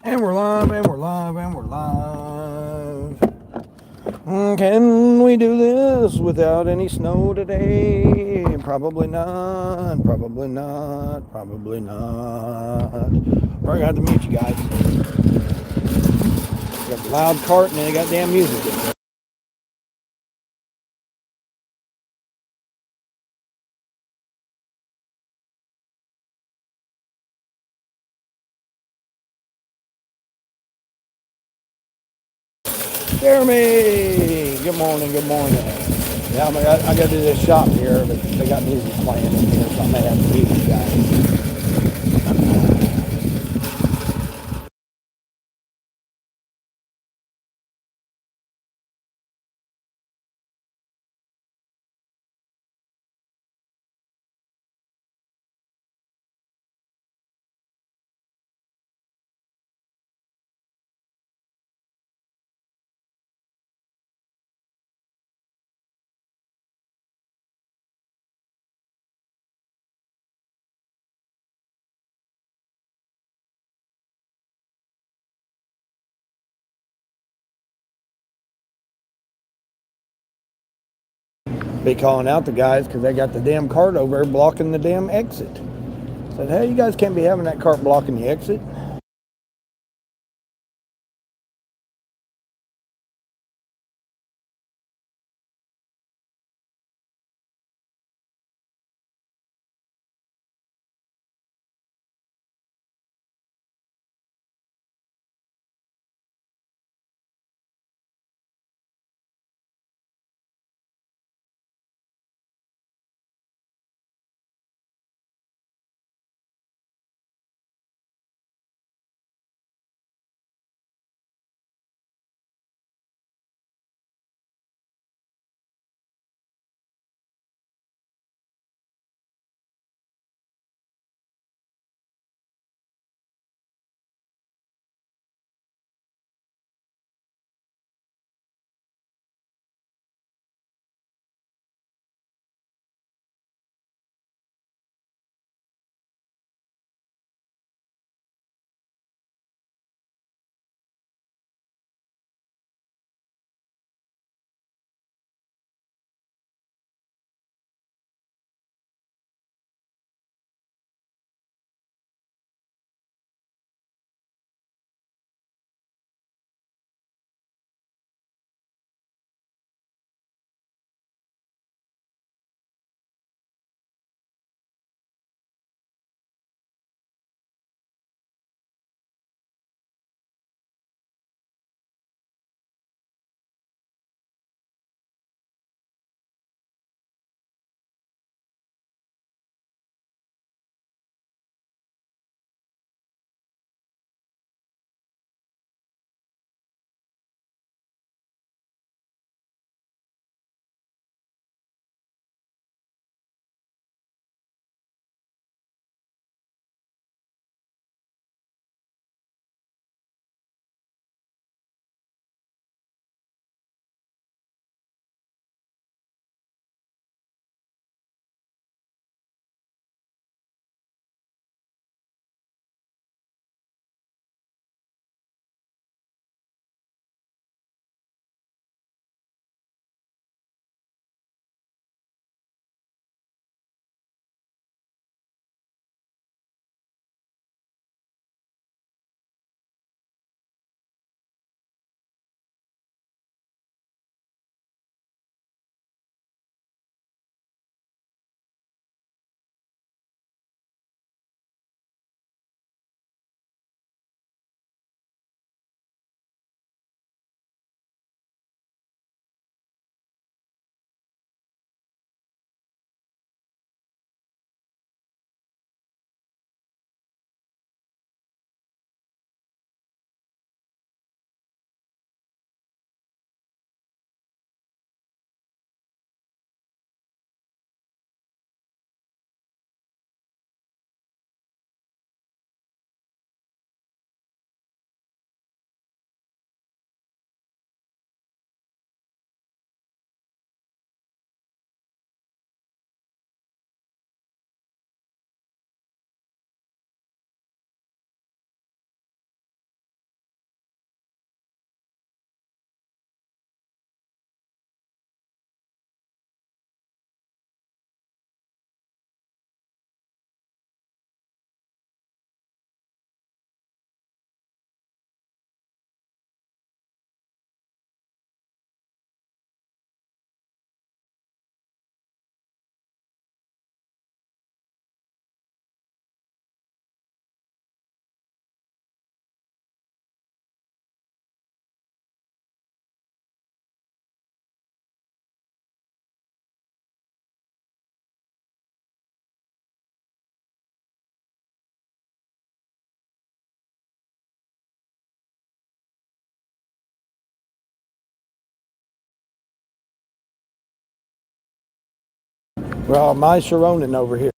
And we're live, and we're live, and we're live. Can we do this without any snow today? Probably not, probably not, probably not. We're gonna have to mute you guys. Got a loud cart and they got damn music in there. Jeremy! Good morning, good morning. Yeah, I got to do this shop here, but they got music playing in here, so I may have to mute you guys. Be calling out the guys because they got the damn cart over there blocking the damn exit. Said, hey, you guys can't be having that cart blocking the exit. We're all my Sharonin over here.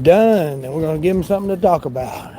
Done. And we're going to give them something to talk about.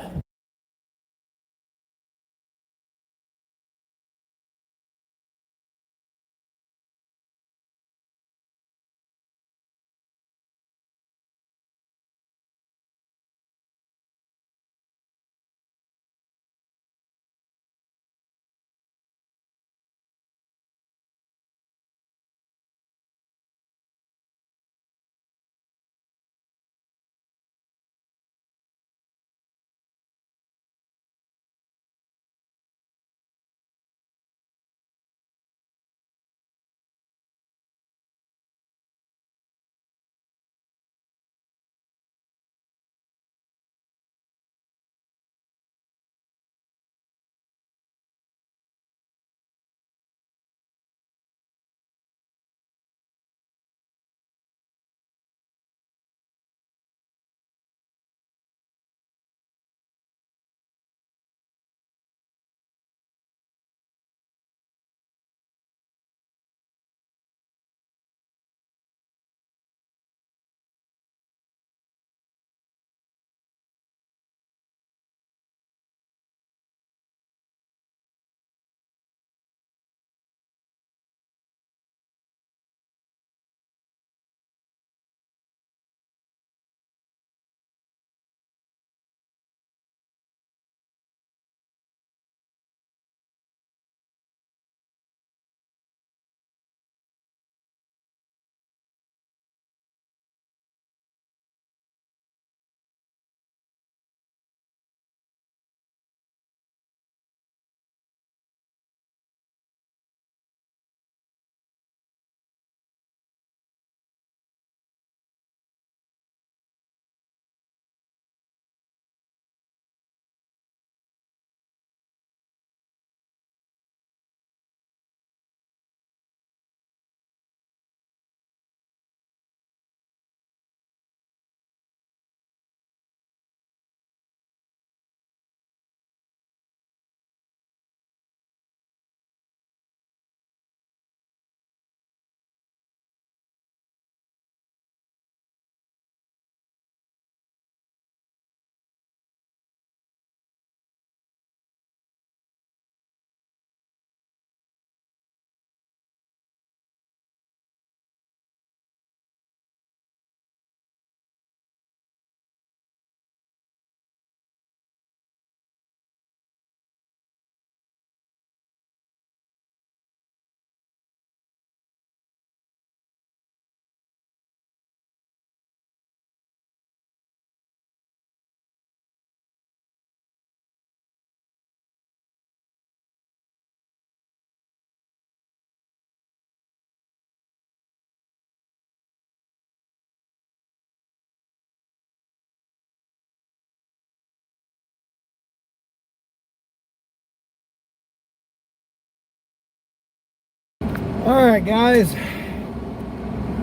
Alright, guys.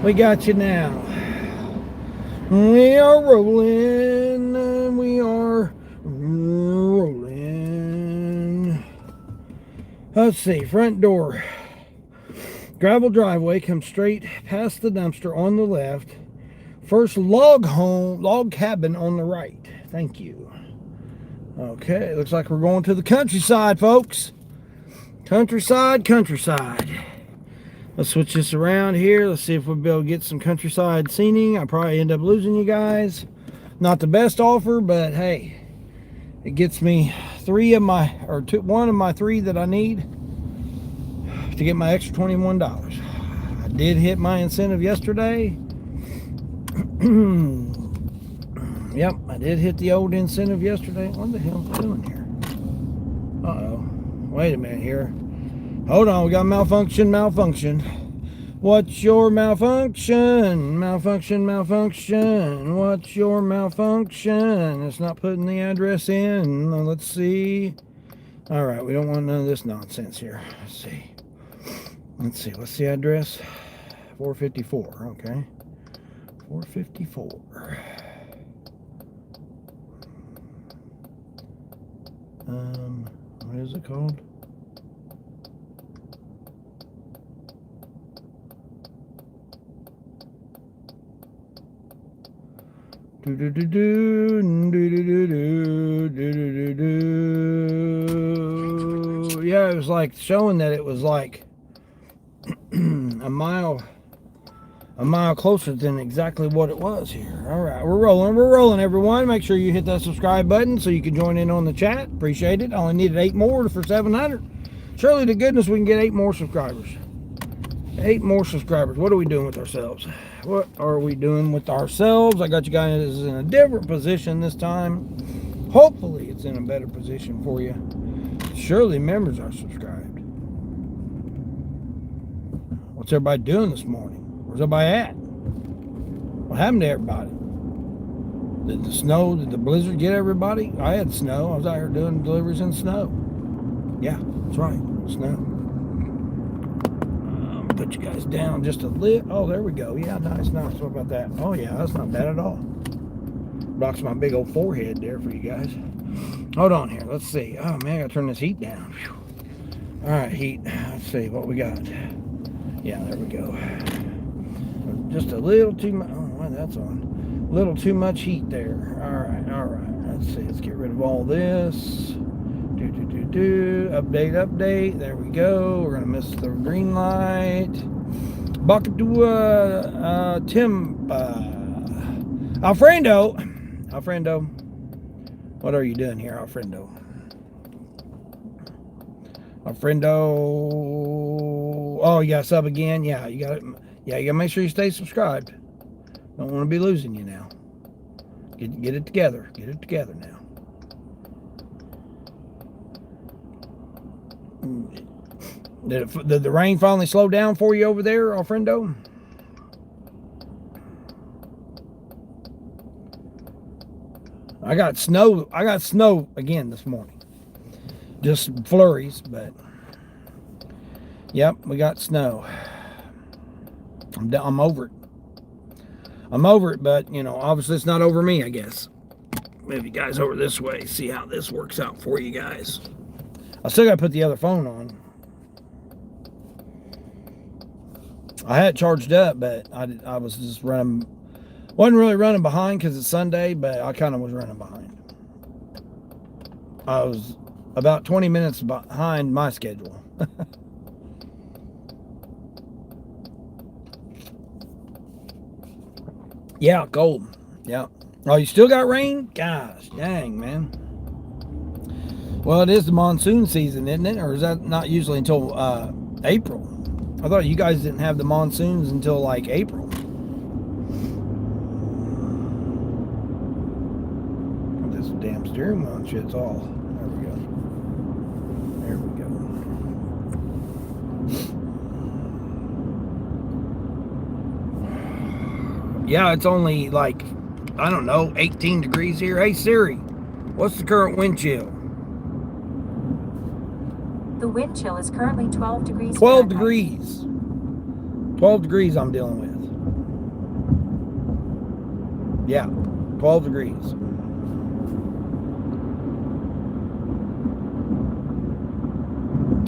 We got you now. We are rolling. We are rolling. Let's see. Front door. Gravel driveway comes straight past the dumpster on the left. First log cabin on the right. Thank you. Okay, looks like we're going to the countryside, folks. Countryside. Let's switch this around here. Let's see if we'll be able to get some countryside scening. I'll probably end up losing you guys. Not the best offer, but hey, it gets me one of my three that I need to get my extra $21. I did hit my incentive yesterday. Yep, I did hit the old incentive yesterday. What the hell is it doing here? Uh-oh. Wait a minute here. Hold on, we got malfunction. What's your malfunction? Malfunction. What's your malfunction? It's not putting the address in. Let's see. All right, we don't want none of this nonsense here. Let's see. What's the address? 454, okay. 454. What is it called? Yeah, it was like showing that it was like a mile closer than exactly what it was here. All right, we're rolling, everyone. Make sure you hit that subscribe button so you can join in on the chat. Appreciate it. I only needed 8 more for 700. Surely to goodness we can get 8 more subscribers. 8 more subscribers. What are we doing with ourselves? I got you guys in a different position this time. Hopefully it's in a better position for you. Surely members are subscribed. What's everybody doing this morning? Where's everybody at? What happened to everybody? Did the blizzard get everybody? I had snow. I was out here doing deliveries in snow. Yeah, that's right. Snow. Put you guys down just a little. Oh, there we go. Yeah, nice. What about that? Oh, yeah, that's not bad at all. Blocks my big old forehead there for you guys. Hold on here. Let's see. Oh, man, I gotta turn this heat down. Whew. All right, heat. Let's see what we got. Yeah, there we go. Just a little too much. Oh, that's on. A little too much heat there. All right. Let's see. Let's get rid of all this. Update. There we go. We're gonna miss the green light. Bucket to Tim. Alfredo. What are you doing here, Alfredo? Oh, you got a sub again? Yeah, you got it. Yeah, you gotta make sure you stay subscribed. Don't want to be losing you now. Get it together. Get it together now. Did the rain finally slow down for you over there, Alfredo? I got snow again this morning. Just flurries, but yep, we got snow. I'm over it, but you know, obviously it's not over me, I guess. Move you guys over this way, see how this works out for you guys. I still gotta put the other phone on. I had it charged up, but I was just wasn't really running behind because it's Sunday, but I kind of was running behind. I was about 20 minutes behind my schedule. Yeah, cold. Yeah. Oh, you still got rain? Gosh, dang, man. Well, it is the monsoon season, isn't it? Or is that not usually until April? I thought you guys didn't have the monsoons until like April. This damn steering wheel and shit's all. There we go. Yeah, it's only like, I don't know, 18 degrees here. Hey Siri, what's the current wind chill? The wind chill is currently 12 degrees. 12 degrees. 12 degrees I'm dealing with. Yeah, 12 degrees.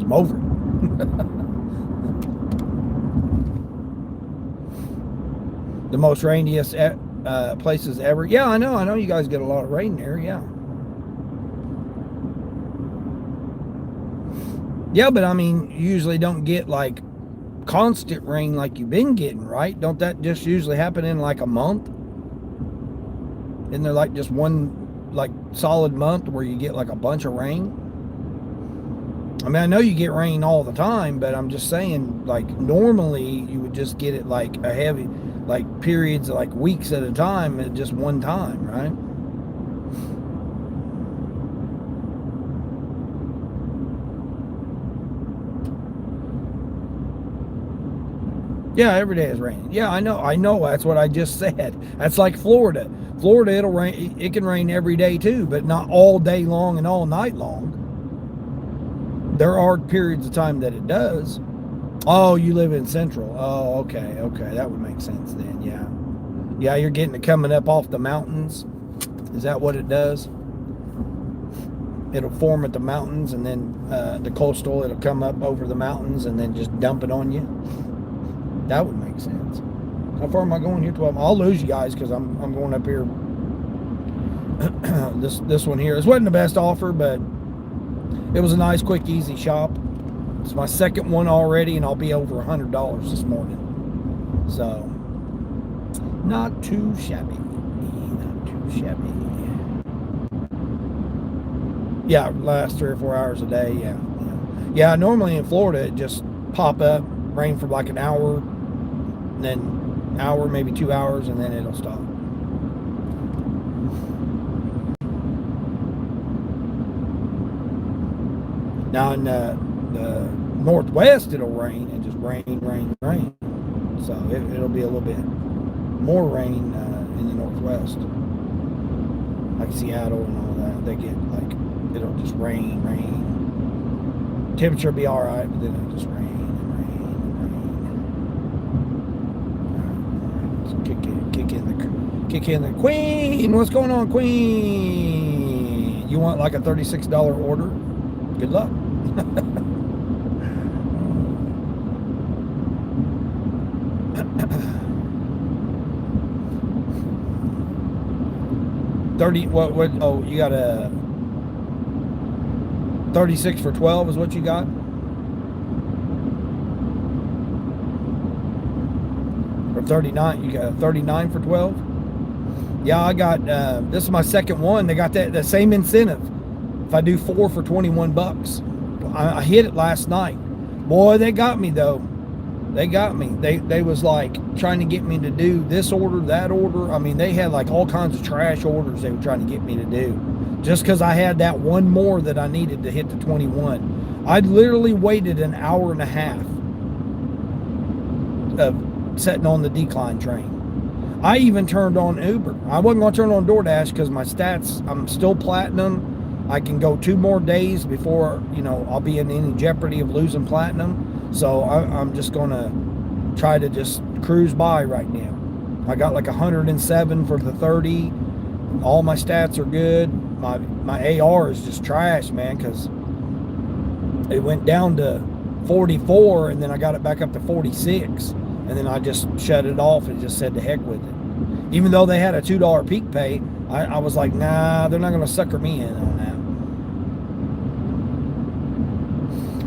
I'm over it. The most rainiest places ever. Yeah, I know you guys get a lot of rain there. Yeah. Yeah, but I mean, you usually don't get like constant rain like you've been getting, right? Don't that just usually happen in like a month? Isn't there like just one like solid month where you get like a bunch of rain? I mean, I know you get rain all the time, but I'm just saying, like, normally you would just get it like a heavy, like periods, like weeks at a time at just one time, right? Yeah, every day is raining. Yeah, I know. That's what I just said. That's like Florida. Florida, it'll rain. It can rain every day too, but not all day long and all night long. There are periods of time that it does. Oh, you live in Central. Oh, okay, that would make sense then. Yeah. You're getting it coming up off the mountains. Is that what it does? It'll form at the mountains, and then the coastal, it'll come up over the mountains, and then just dump it on you. That would make sense. How far am I going here? 12. I'll lose you guys because I'm going up here. this one here. This wasn't the best offer, but it was a nice, quick, easy shop. It's my second one already, and I'll be over $100 this morning. So, not too shabby. Not too shabby. Yeah, last 3 or 4 hours a day. Yeah. Normally in Florida, it just pop up, rain for like an hour, and then hour, maybe 2 hours, and then it'll stop. Now in the northwest, it'll rain and just rain. So it'll be a little bit more rain in the northwest, like Seattle and all that. They get like, it'll just rain. Temperature will be all right, but then it'll just rain. So kick in the Queen. What's going on, Queen? You want like a $36 order? Good luck. 30. What? Oh, you got a 36 for 12 is what you got. Or 39. You got a 39 for 12. Yeah, I got. This is my second one. They got the same incentive. If I do 4 for 21 bucks, I hit it last night. Boy, they got me though. They got me. They was like trying to get me to do this order, that order. I mean, they had like all kinds of trash orders they were trying to get me to do, just because I had that one more that I needed to hit the 21. I literally waited an hour and a half of sitting on the decline train. I even turned on Uber. I wasn't going to turn on DoorDash because my stats, I'm still platinum. I can go 2 more days before, I'll be in any jeopardy of losing platinum. So I'm just going to try to just cruise by right now. I got like 107 for the 30. All my stats are good. My AR is just trash, man, because it went down to 44, and then I got it back up to 46. And then I just shut it off and just said to heck with it. Even though they had a $2 peak pay, I was like, nah, they're not going to sucker me in on that.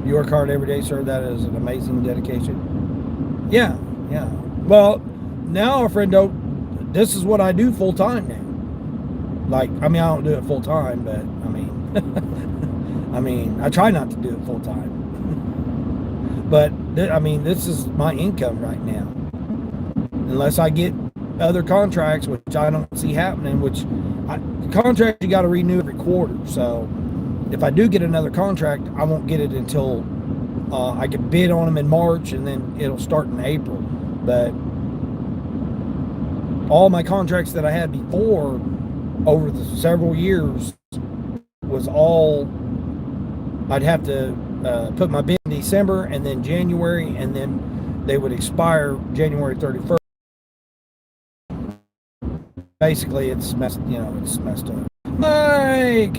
You work hard every day, sir. That is an amazing dedication. Yeah. Well, now, friendo, this is what I do full time now. Like, I don't do it full time, but I try not to do it full time. But this is my income right now. Unless I get other contracts, which I don't see happening. Contracts you got to renew every quarter. So if I do get another contract, I won't get it until I can bid on them in March, and then it'll start in April. But all my contracts that I had before over the several years was all, I'd have to put my bid in December, and then January, and then they would expire January 31st. Basically, it's messed up. Mike,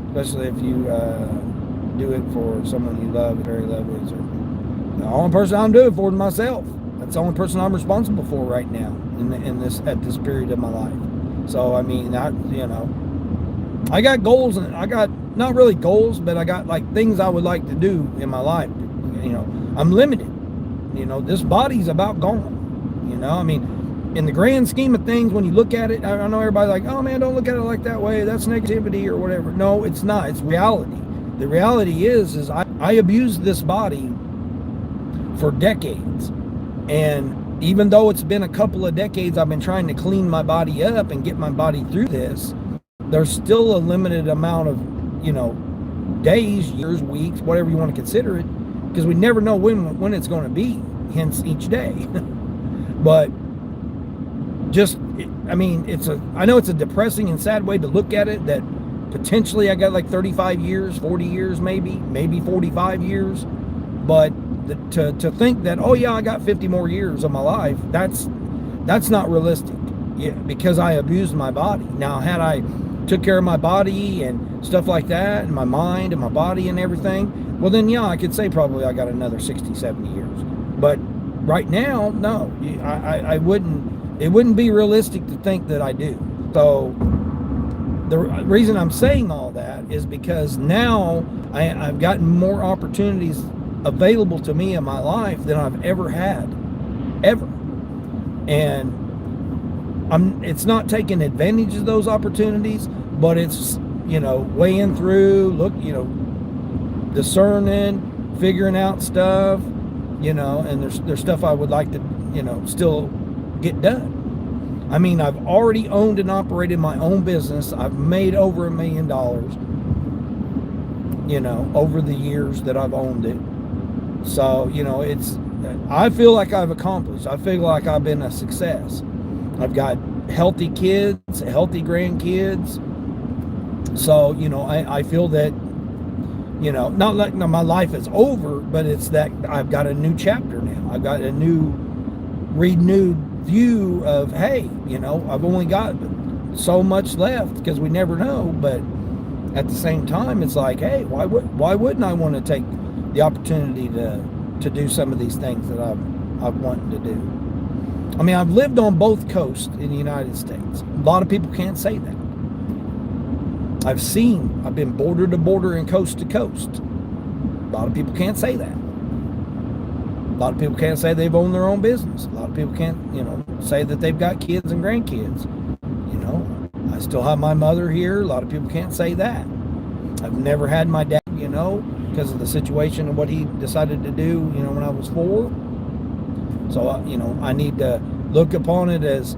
especially if you do it for someone you love, very loved ones, or the only person I'm doing it for is myself. That's the only person I'm responsible for right now at this period of my life. So I mean, I got goals, and I got not really goals, but I got like things I would like to do in my life. I'm limited. This body's about gone. I mean, in the grand scheme of things, when you look at it, I know everybody's like, oh man, don't look at it like that way. That's negativity or whatever. No, it's not. It's reality. The reality is I abused this body for decades. And even though it's been a couple of decades, I've been trying to clean my body up and get my body through this. There's still a limited amount of, days, years, weeks, whatever you want to consider it, because we never know when it's going to be, hence each day. But I know it's a depressing and sad way to look at it, that potentially I got like 35 years, 40 years, maybe 45 years. But to think that, oh yeah, I got 50 more years of my life, that's not realistic. Yeah, because I abused my body. Now, had I took care of my body and stuff like that, and my mind and my body and everything, well then yeah, I could say probably I got another 60, 70 years. But right now, no, I wouldn't. It wouldn't be realistic to think that I do. So the reason I'm saying all that is because now I've gotten more opportunities available to me in my life than I've ever had, ever. And it's not taking advantage of those opportunities, but it's, weighing through, discerning, figuring out stuff, and there's stuff I would like to, still get done. I mean, I've already owned and operated my own business. I've made over $1 million, over the years that I've owned it. So, I feel like I've accomplished. I feel like I've been a success. I've got healthy kids, healthy grandkids. So, I feel that, not like my life is over, but it's that I've got a new chapter now. I've got a renewed view of, hey, I've only got so much left, because we never know. But at the same time, it's like, hey, why wouldn't I want to take the opportunity to do some of these things that I've wanted to do? I mean, I've lived on both coasts in the United States. A lot of people can't say that. I've been border to border and coast to coast. A lot of people can't say that. A lot of people can't say they've owned their own business. A lot of people can't, say that they've got kids and grandkids. I still have my mother here. A lot of people can't say that. I've never had my dad, because of the situation and what he decided to do, when I was 4. So, I need to look upon it as,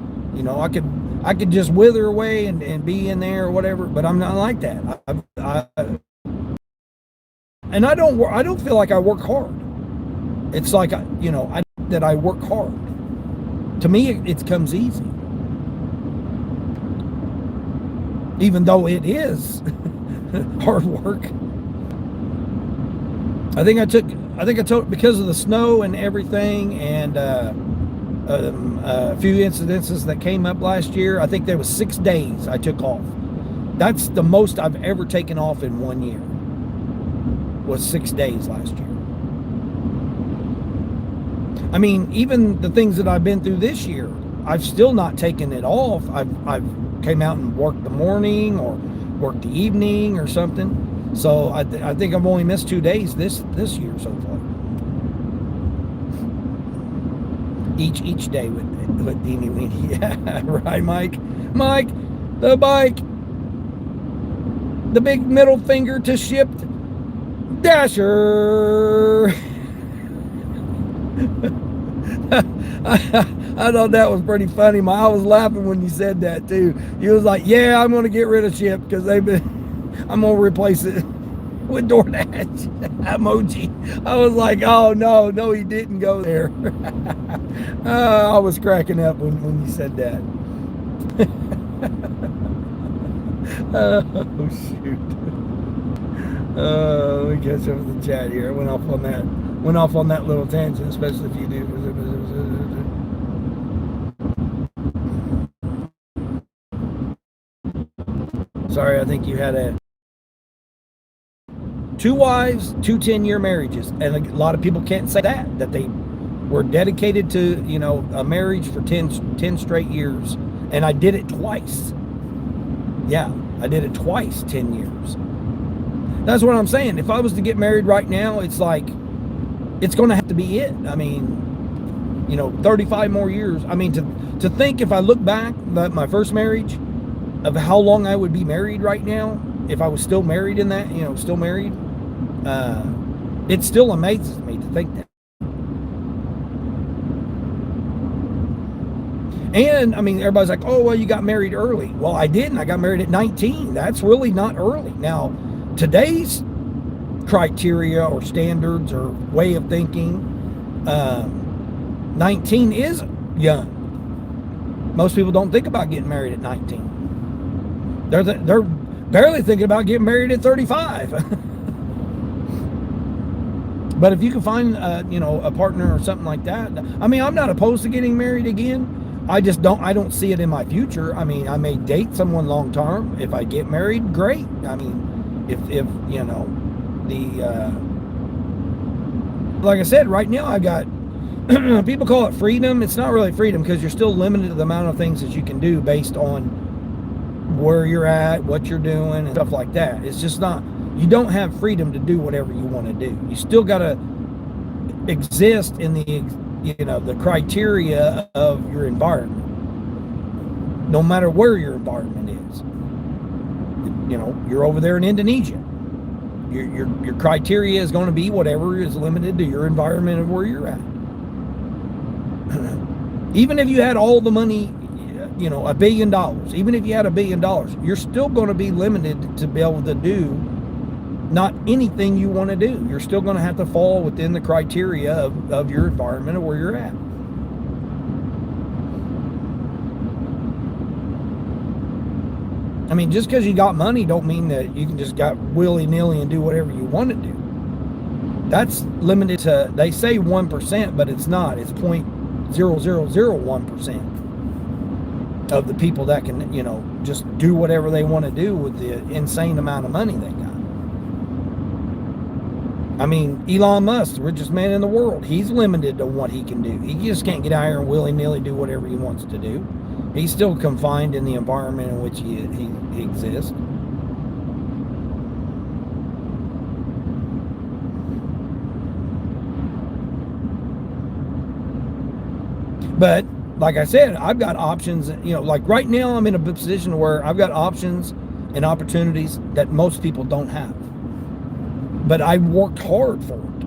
I could just wither away and be in there or whatever, but I'm not like that. And I don't feel like I work hard. It's like, that I work hard. To me, it comes easy. Even though it is hard work. I think I took, because of the snow and everything, and a few incidences that came up last year, I think there was 6 days I took off. That's the most I've ever taken off in 1 year, was 6 days last year. I mean, even the things that I've been through this year, I've still not taken it off. I've came out and worked the morning or worked the evening or something. So I think I've only missed 2 days this year so far. Each day with Deanie Weenie. Yeah, right, Mike. Mike, the bike. The big middle finger to shipped Dasher. I thought that was pretty funny. I was laughing when you said that too. He was like, yeah, I'm going to get rid of Ship because I'm going to replace it with DoorDash emoji. I was like, oh no, he didn't go there. I was cracking up when you said that. Oh shoot. Let me catch up with the chat here. I went went off on that little tangent, especially if you do. Sorry, I think you had two wives, two 10-year marriages. And a lot of people can't say that they were dedicated to, a marriage for 10 straight years. And I did it twice. Yeah, I did it twice, 10 years. That's what I'm saying. If I was to get married right now, it's like, it's going to have to be it. I mean, 35 more years. I mean, to think, if I look back at my first marriage, of how long I would be married right now, if I was still married in that, still married, it still amazes me to think that. And I mean, everybody's like, oh, well, you got married early. Well, I didn't. I got married at 19. That's really not early. Now, today's criteria or standards or way of thinking, 19 is young. Most people don't think about getting married at 19. They're barely thinking about getting married at 35. But if you can find, a partner or something like that, I mean, I'm not opposed to getting married again. I don't see it in my future. I mean, I may date someone long term. If I get married, great. I mean, if like I said, right now I got, people call it freedom. It's not really freedom, because you're still limited to the amount of things that you can do based on where you're at, what you're doing, and stuff like that. It's just not, you don't have freedom to do whatever you want to do. You still got to exist in the criteria of your environment, no matter where your environment is. You're over there in Indonesia. Your criteria is going to be whatever is limited to your environment of where you're at. Even if you had all the money, $1 billion, even if you had $1 billion, you're still going to be limited to be able to do not anything you want to do. You're still going to have to fall within the criteria of your environment or where you're at. I mean, just because you got money don't mean that you can just got willy-nilly and do whatever you want to do. That's limited to, they say 1%, but it's not. It's 0.0001% of the people that can, just do whatever they want to do with the insane amount of money they got. I mean, Elon Musk, the richest man in the world, he's limited to what he can do. He just can't get out here and willy-nilly do whatever he wants to do. He's still confined in the environment in which he exists. But like I said, I've got options. Like right now, I'm in a position where I've got options and opportunities that most people don't have. But I worked hard for it.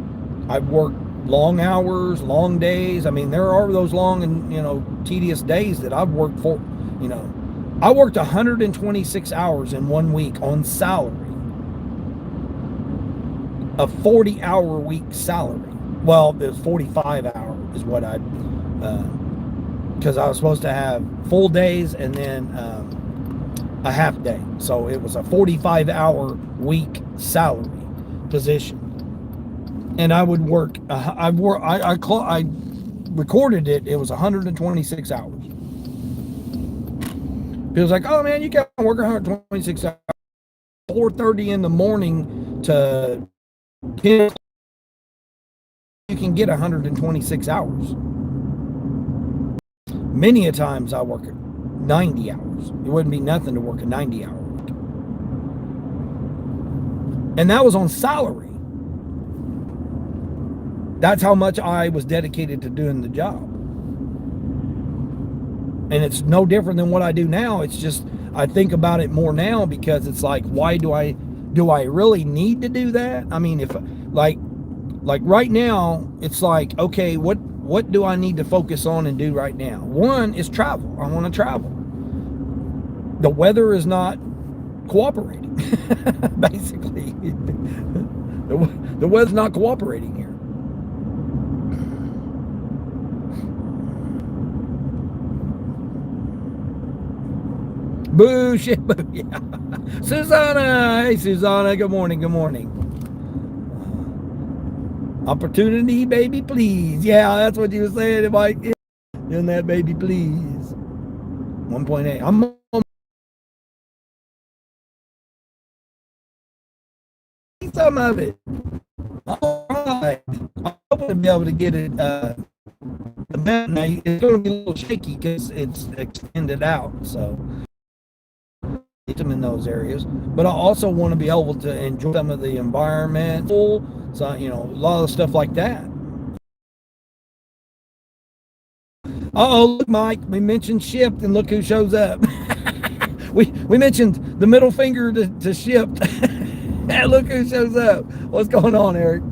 I've worked long hours, long days. I mean, there are those long and, tedious days that I've worked for. I worked 126 hours in 1 week on salary. A 40-hour week salary. Well, it was 45 hours is what because I was supposed to have full days and then a half day. So it was a 45-hour week salary position. And I would work, I recorded it, it was 126 hours. People's like, oh man, you can't work 126 hours. 4:30 in the morning to 10, you can get 126 hours. Many a times I work 90 hours. It wouldn't be nothing to work a 90-hour week. And that was on salary. That's how much I was dedicated to doing the job. And it's no different than what I do now. It's just, I think about it more now because it's like, why do I really need to do that? I mean, if like right now, it's like, okay, what do I need to focus on and do right now? One is travel. I want to travel. The weather is not cooperating. Basically, the weather's not cooperating here. Boo, shit, boo, yeah. Susanna, hey Susanna, good morning, good morning. Opportunity, baby, please. Yeah, that's what you were saying, Mike. Doing that, baby, please. 1.8. I'm on some of it. All right. I'm hoping to be able to get it. The mountain, it's going to be a little shaky because it's extended out. So get them in those areas. But I also want to be able to enjoy some of the environment. So, you know, a lot of stuff like that. Uh-oh, look, Mike, we mentioned shipped, and look who shows up. we mentioned the middle finger to shipped. And look who shows up. What's going on, Eric?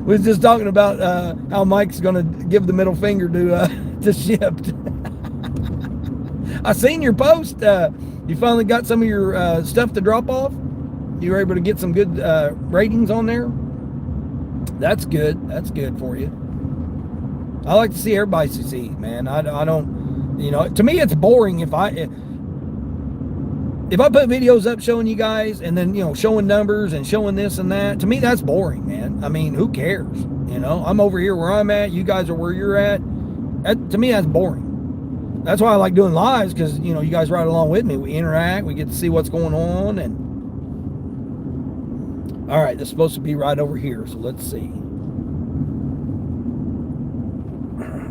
We was just talking about how Mike's going to give the middle finger to shipped. I seen your post. You finally got some of your stuff to drop off. You were able to get some good ratings on there. That's good. That's good for you. I like to see everybody succeed, man. I don't, you know, to me it's boring if I put videos up showing you guys and then, you know, showing numbers and showing this and that. To me, that's boring, man. I mean, who cares? You know, I'm over here where I'm at. You guys are where you're at. To me, that's boring. That's why I like doing lives, because, you know, you guys ride along with me. We interact. We get to see what's going on. And all right, this is supposed to be right over here. So let's see.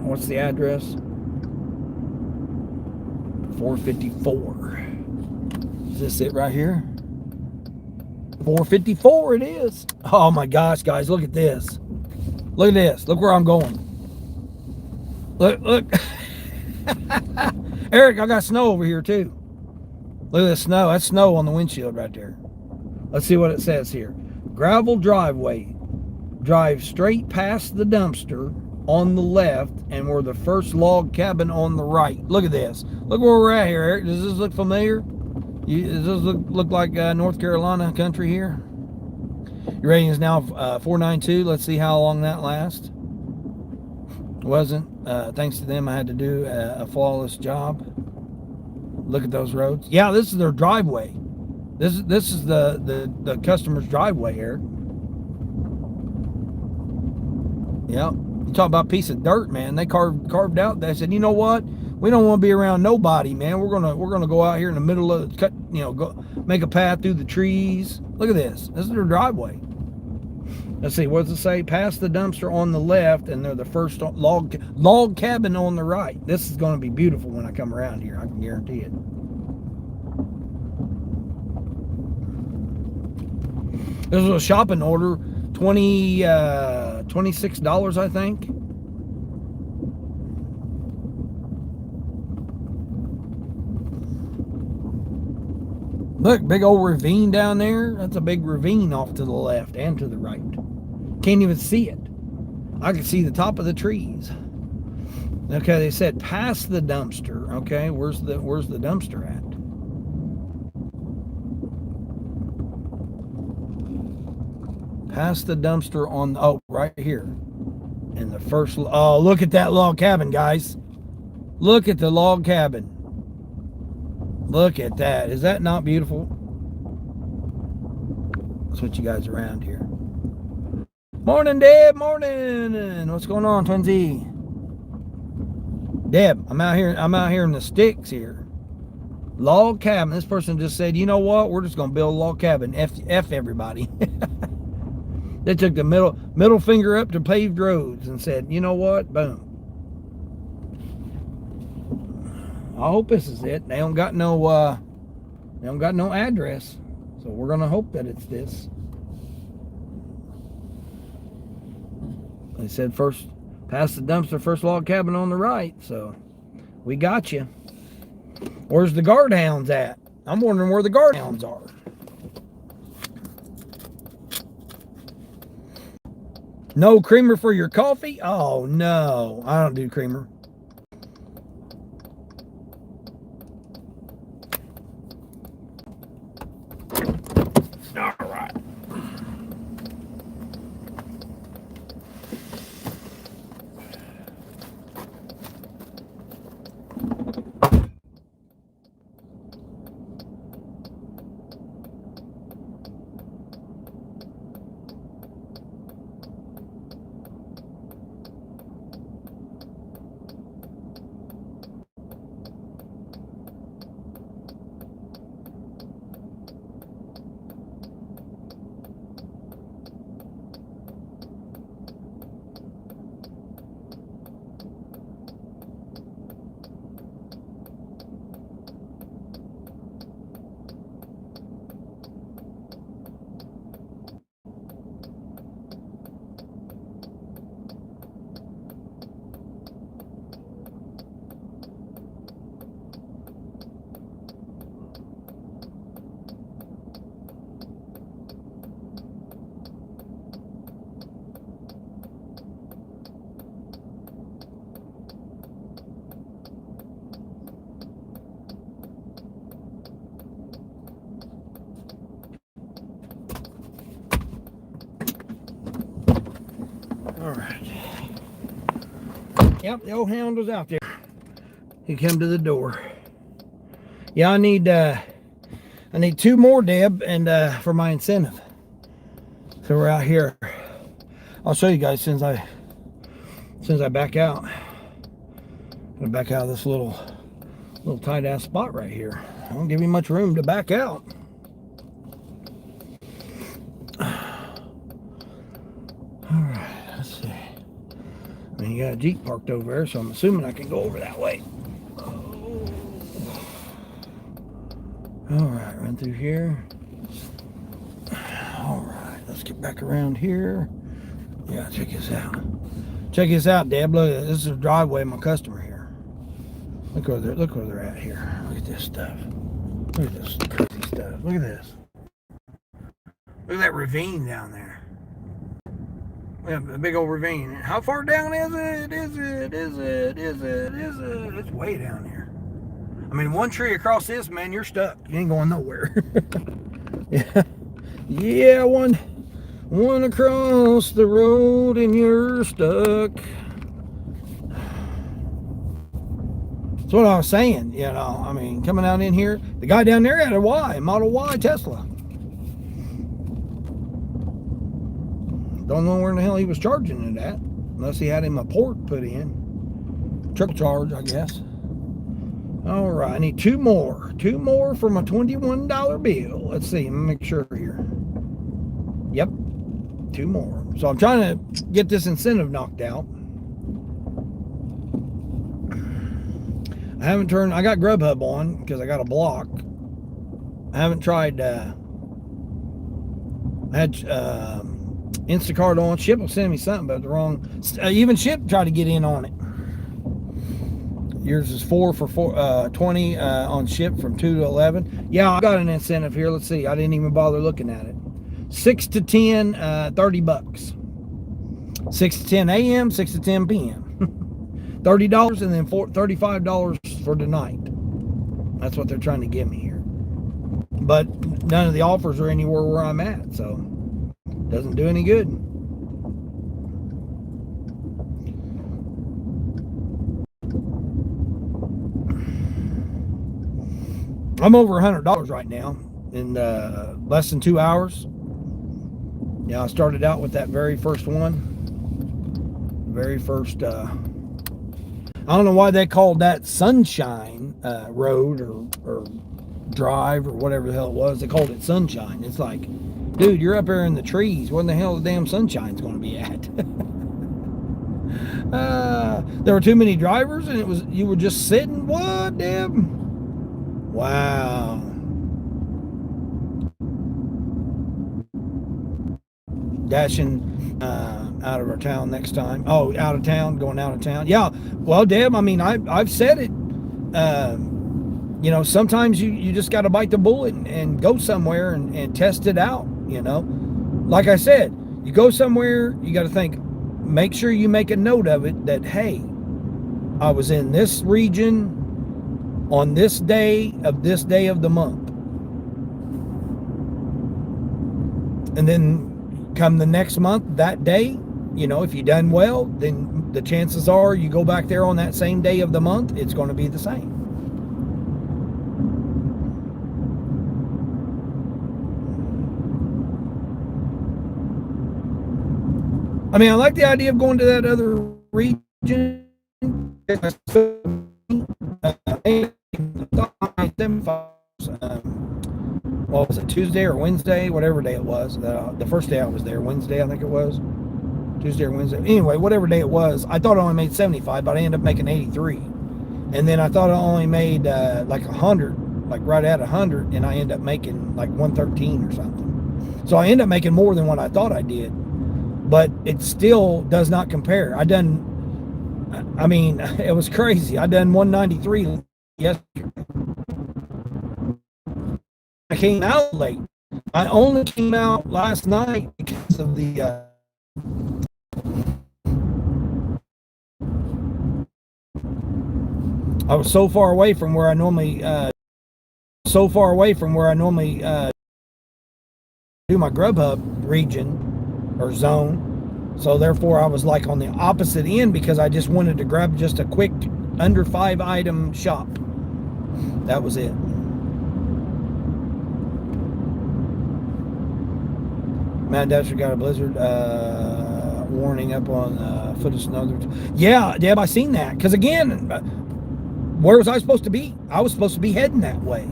What's the address? 454. Is this it right here? 454 it is. Oh my gosh, guys, look at this. Look at this. Look where I'm going. Look. Eric, I got snow over here too. Look at the snow. That's snow on the windshield right there. Let's see what it says here. Gravel driveway. Drive straight past the dumpster on the left, and we're the first log cabin on the right. Look at this. Look where we're at here, Eric. Does this look familiar? Does this look like North Carolina country here? Your rating is now 492. Let's see how long that lasts. Wasn't. Thanks to them, I had to do a flawless job. Look at those roads. Yeah, this is their driveway. This is the customer's driveway, Eric. Yep. You talk about a piece of dirt, man. They carved out. They said, you know what? We don't want to be around nobody, man. We're gonna go out here in the middle of cut. You know, go make a path through the trees. Look at this. This is their driveway. Let's see. What does it say? Past the dumpster on the left, and they're the first log cabin on the right. This is going to be beautiful when I come around here. I can guarantee it. This was a shopping order. $26, I think. Look, big old ravine down there. That's a big ravine off to the left and to the right. Can't even see it. I can see the top of the trees. Okay, they said past the dumpster. Okay, where's the dumpster at? Past the dumpster on, oh, right here. And the first, oh, look at that log cabin, guys. Look at the log cabin. Look at that. Is that not beautiful? That's what you guys around here. Morning, Deb. Morning. What's going on, Twinsy? Deb, I'm out here in the sticks here. Log cabin. This person just said, you know what? We're just going to build a log cabin. F everybody. They took the middle finger up to paved roads and said, you know what? Boom. I hope this is it. They don't got no address. So we're gonna hope that it's this. They said first past the dumpster, first log cabin on the right. So we got you. Where's the guard hounds at? I'm wondering where the guard hounds are. No creamer for your coffee? Oh no, I don't do creamer. All right. Yep, the old hound was out there. He came to the door. Yeah, I need 2 more, Deb, and for my incentive. So we're out here. I'll show you guys since I back out. I'm gonna back out of this little tight ass spot right here. I don't give you much room to back out. All right, let's see. I mean, you got a Jeep parked over there, so I'm assuming I can go over that way. All right, run through here. All right, let's get back around here. Yeah, check this out. Check this out, Deb. Look, this is the driveway of my customer here. Look where they're at here. Look at this stuff. Look at this crazy stuff. Look at this. Look at that ravine down there. Yeah, a big old ravine. How far down is it? Is it? It's way down here. I mean, one tree across this, man, you're stuck. You ain't going nowhere. Yeah, one across the road and you're stuck. That's what I was saying, you know. I mean, coming out in here, the guy down there had a Model Y Tesla. Don't know where in the hell he was charging it at, unless he had him a port put in. Triple charge, I guess. All right, I need 2 more. 2 more for my $21 bill. Let's see, let me make sure here. Yep, 2 more. So I'm trying to get this incentive knocked out. I got Grubhub on because I got a block. I haven't tried, I had Instacart on. Ship will send me something, but the wrong, even Ship tried to get in on it. Yours is 4 for 20 on Ship from 2 to 11. Yeah, I got an incentive here. Let's see. I didn't even bother looking at it. 6 to 10, $30. 6 to 10 a.m., 6 to 10 p.m. $30 and then $35 for tonight. That's what they're trying to give me here. But none of the offers are anywhere where I'm at, so doesn't do any good. I'm over $100 right now in less than 2 hours. Yeah, I started out with that very first one. Very first, I don't know why they called that Sunshine Road or Drive or whatever the hell it was. They called it Sunshine. It's like, dude, you're up there in the trees. Where in the hell the damn sunshine's going to be at? There were too many drivers and you were just sitting. What, damn? Wow. Dashing out of our town next time. Oh, out of town, going out of town. Yeah. Well, Deb, I mean, I've said it. You know, sometimes you just got to bite the bullet and go somewhere and test it out, you know. Like I said, you go somewhere, you got to think, make sure you make a note of it that, hey, I was in this region on this day of the month. And then come the next month, that day, you know, if you done well, then the chances are you go back there on that same day of the month, it's going to be the same. I mean, I like the idea of going to that other region. What was it, Tuesday or Wednesday, whatever day it was. The first day I was there, Wednesday, I think it was. Tuesday or Wednesday. Anyway, whatever day it was, I thought I only made 75, but I ended up making 83. And then I thought I only made like 100, like right at 100, and I ended up making like 113 or something. So I ended up making more than what I thought I did. But it still does not compare. I mean, it was crazy. I done 193 yesterday. I came out late. I only came out last night because of the I was so far away from where I normally do my Grubhub region or zone. So therefore I was like on the opposite end because I just wanted to grab just a quick under 5 item shop. That was it. Mad Dasher got a blizzard warning up on foot of snow. Yeah, Deb, I seen that. Because again, where was I supposed to be? I was supposed to be heading that way.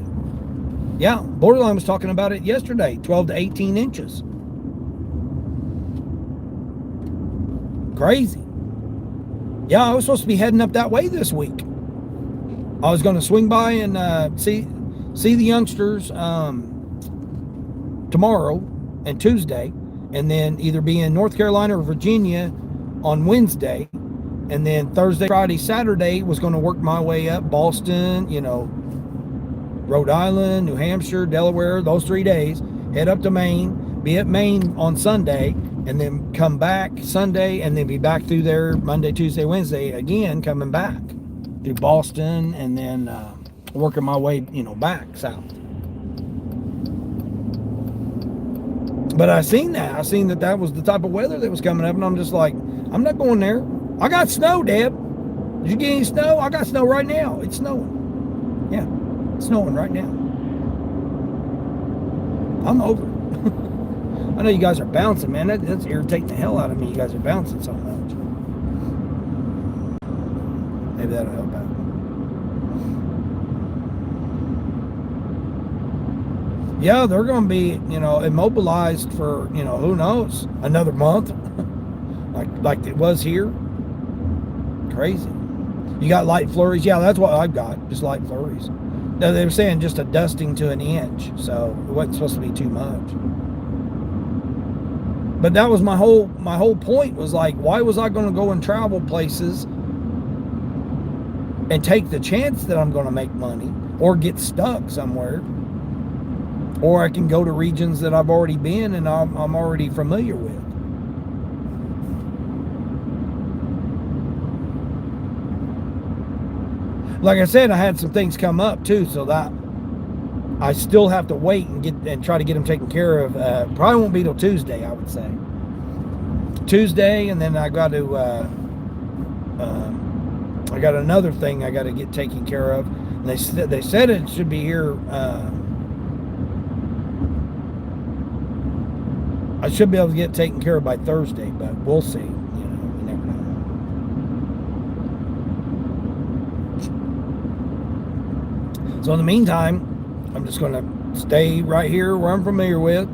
Yeah, Borderline was talking about it yesterday, 12 to 18 inches. Crazy. Yeah, I was supposed to be heading up that way this week. I was going to swing by and see the youngsters tomorrow and Tuesday, and then either be in North Carolina or Virginia on Wednesday, and then Thursday, Friday, Saturday was going to work my way up Boston, Rhode Island, New Hampshire, Delaware, those 3 days, head up to Maine, be at Maine on Sunday, and then come back Sunday, and then be back through there Monday, Tuesday, Wednesday, again coming back through Boston, and then working my way, back south. But I seen that was the type of weather that was coming up, and I'm just like, I'm not going there. I got snow, Deb. Did you get any snow? I got snow right now. It's snowing. Yeah, it's snowing right now. I'm over it. I know you guys are bouncing, man. That's irritating the hell out of me. You guys are bouncing so much. Maybe that'll help out. Yeah, they're going to be, immobilized for, who knows, another month, like it was here. Crazy. You got light flurries. Yeah, that's what I've got, just light flurries. No, they were saying just a dusting to an inch, so it wasn't supposed to be too much. But that was my whole point, was like, why was I going to go and travel places and take the chance that I'm going to make money or get stuck somewhere? Or I can go to regions that I've already been and I'm already familiar with. Like I said, I had some things come up too, so that I still have to wait and try to get them taken care of. Probably won't be till Tuesday, I would say. Tuesday, and then I got to. I got another thing I got to get taken care of. And they said it should be here. I should be able to get it taken care of by Thursday, but we'll see. You never know. So in the meantime, I'm just going to stay right here where I'm familiar with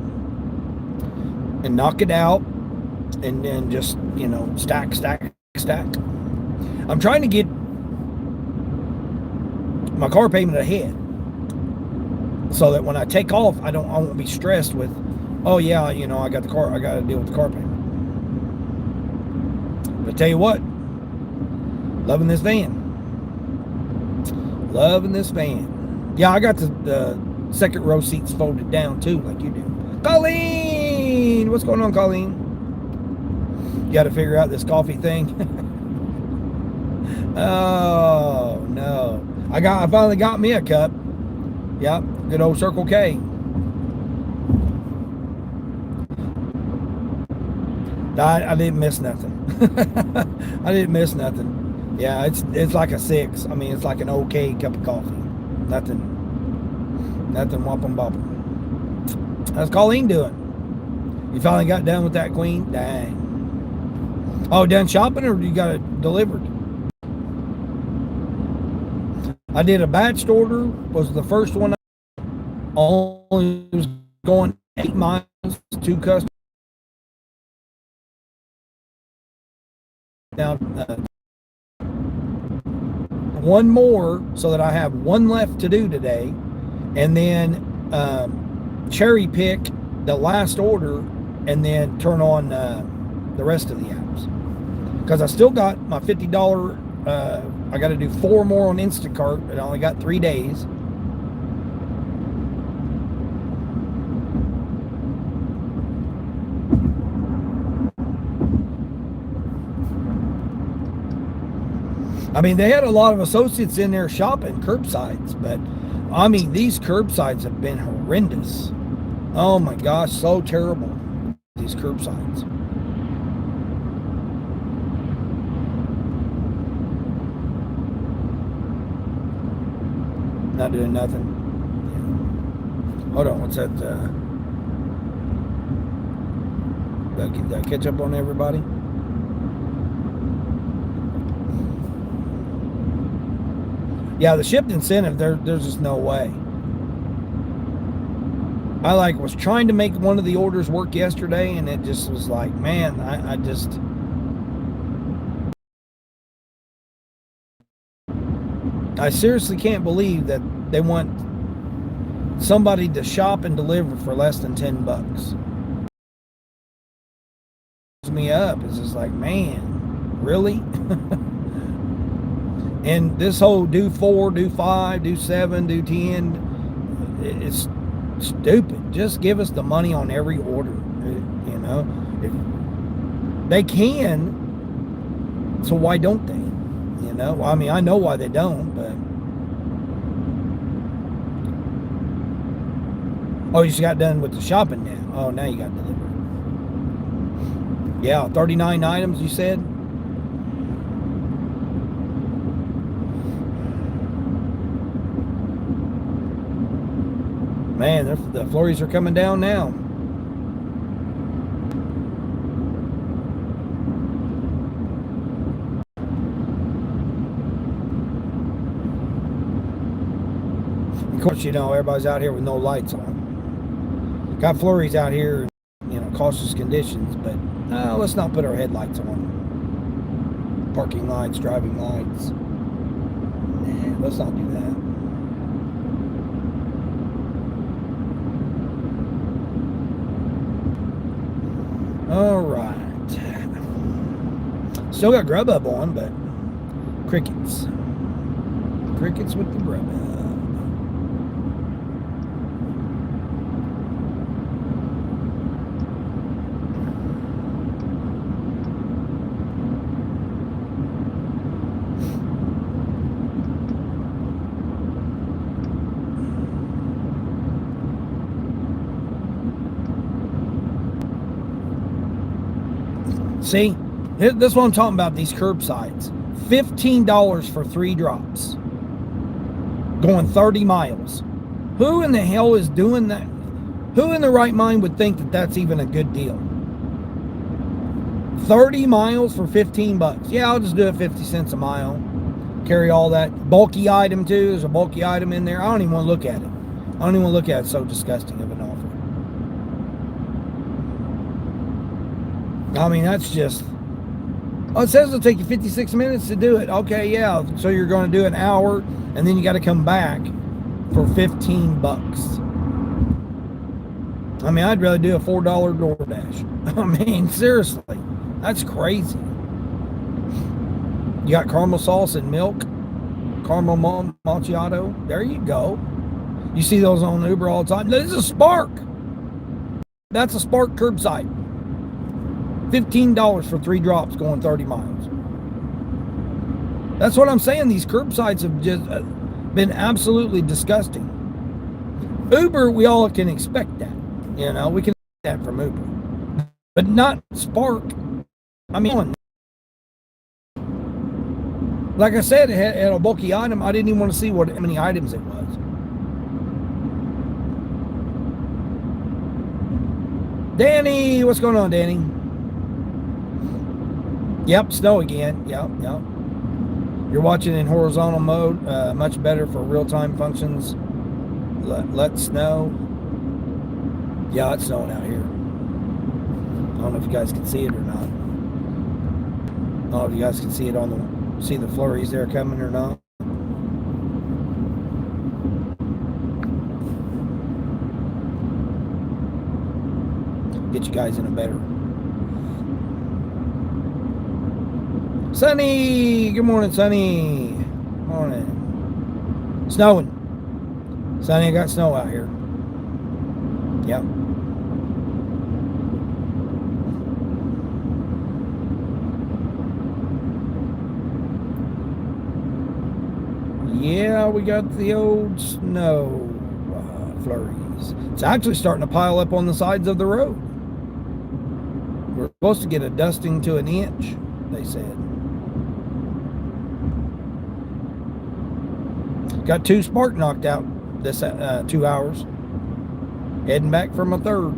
and knock it out, and then just, stack. I'm trying to get my car payment ahead so that when I take off, I won't be stressed with, oh yeah, I got the car, I got to deal with the car payment. But I tell you what, loving this van. Yeah, I got the second row seats folded down too, like you do. Colleen, what's going on, Colleen? You got to figure out this coffee thing. Oh no, I finally got me a cup. Yep, good old Circle K. I didn't miss nothing. I didn't miss nothing. Yeah, it's like a 6. I mean, it's like an okay cup of coffee. Nothing whopping bopping. How's Colleen doing? You finally got done with that, Queen? Dang. Oh, done shopping, or you got it delivered? I did a batched order. Was the first one. Only was going 8 miles to customers. Now, one more, so that I have one left to do today, and then cherry pick the last order, and then turn on the rest of the apps. Because I still got my $50. I got to do 4 more on Instacart, and I only got 3 days. I mean, they had a lot of associates in there shopping curbsides, but I mean, these curbsides have been horrendous. Oh my gosh, so terrible, these curbsides. Not doing nothing. Yeah. Hold on, what's that? Did I catch up on everybody? Yeah, the shipped incentive, there's just no way. I was trying to make one of the orders work yesterday, and it just was like, man, I seriously can't believe that they want somebody to shop and deliver for less than $10. Me up. It's just like, man, really? And this whole do 4, do 5, do 7, do 10, it's stupid. Just give us the money on every order. If they can, so why don't they? I mean, I know why they don't, but oh, you just got done with the shopping now. Oh, now you got delivered. Yeah, 39 items, you said? Man, the flurries are coming down now. Of course, everybody's out here with no lights on. Got flurries out here, cautious conditions, but let's not put our headlights on. Parking lights, driving lights. Nah, let's not do that. All right. Still got Grubhub on, but crickets. Crickets with the Grubhub. See, this is what I'm talking about, these curbsides. $15 for 3 drops. Going 30 miles. Who in the hell is doing that? Who in the right mind would think that that's even a good deal? 30 miles for $15. Yeah, I'll just do it 50 cents a mile. Carry all that bulky item too. There's a bulky item in there. I don't even want to look at it. I don't even want to look at it. It's so disgusting of an offer. I mean, that's just... Oh, it says it'll take you 56 minutes to do it. Okay, yeah. So you're going to do an hour, and then you got to come back for $15. I mean, I'd rather do a $4 DoorDash. I mean, seriously. That's crazy. You got caramel sauce and milk. Caramel macchiato. There you go. You see those on Uber all the time. This is a Spark. That's a Spark curbside. $15 for 3 drops going 30 miles. That's what I'm saying. These curbsides have just been absolutely disgusting. Uber, we all can expect that. We can expect that from Uber. But not Spark. I mean, like I said, it had a bulky item. I didn't even want to see how many items it was. Danny, what's going on, Danny? Yep, snow again. Yep. You're watching in horizontal mode. Much better for real-time functions. Let snow. Yeah, it's snowing out here. I don't know if you guys can see it or not. I don't know if you guys can see it see the flurries there coming or not. Get you guys in a better... Sunny! Good morning, Sunny. Morning. Snowing. Sunny, I got snow out here. Yep. Yeah, we got the old snow flurries. It's actually starting to pile up on the sides of the road. We're supposed to get a dusting to an inch, they said. Got 2 spark knocked out this 2 hours. Heading back from a third.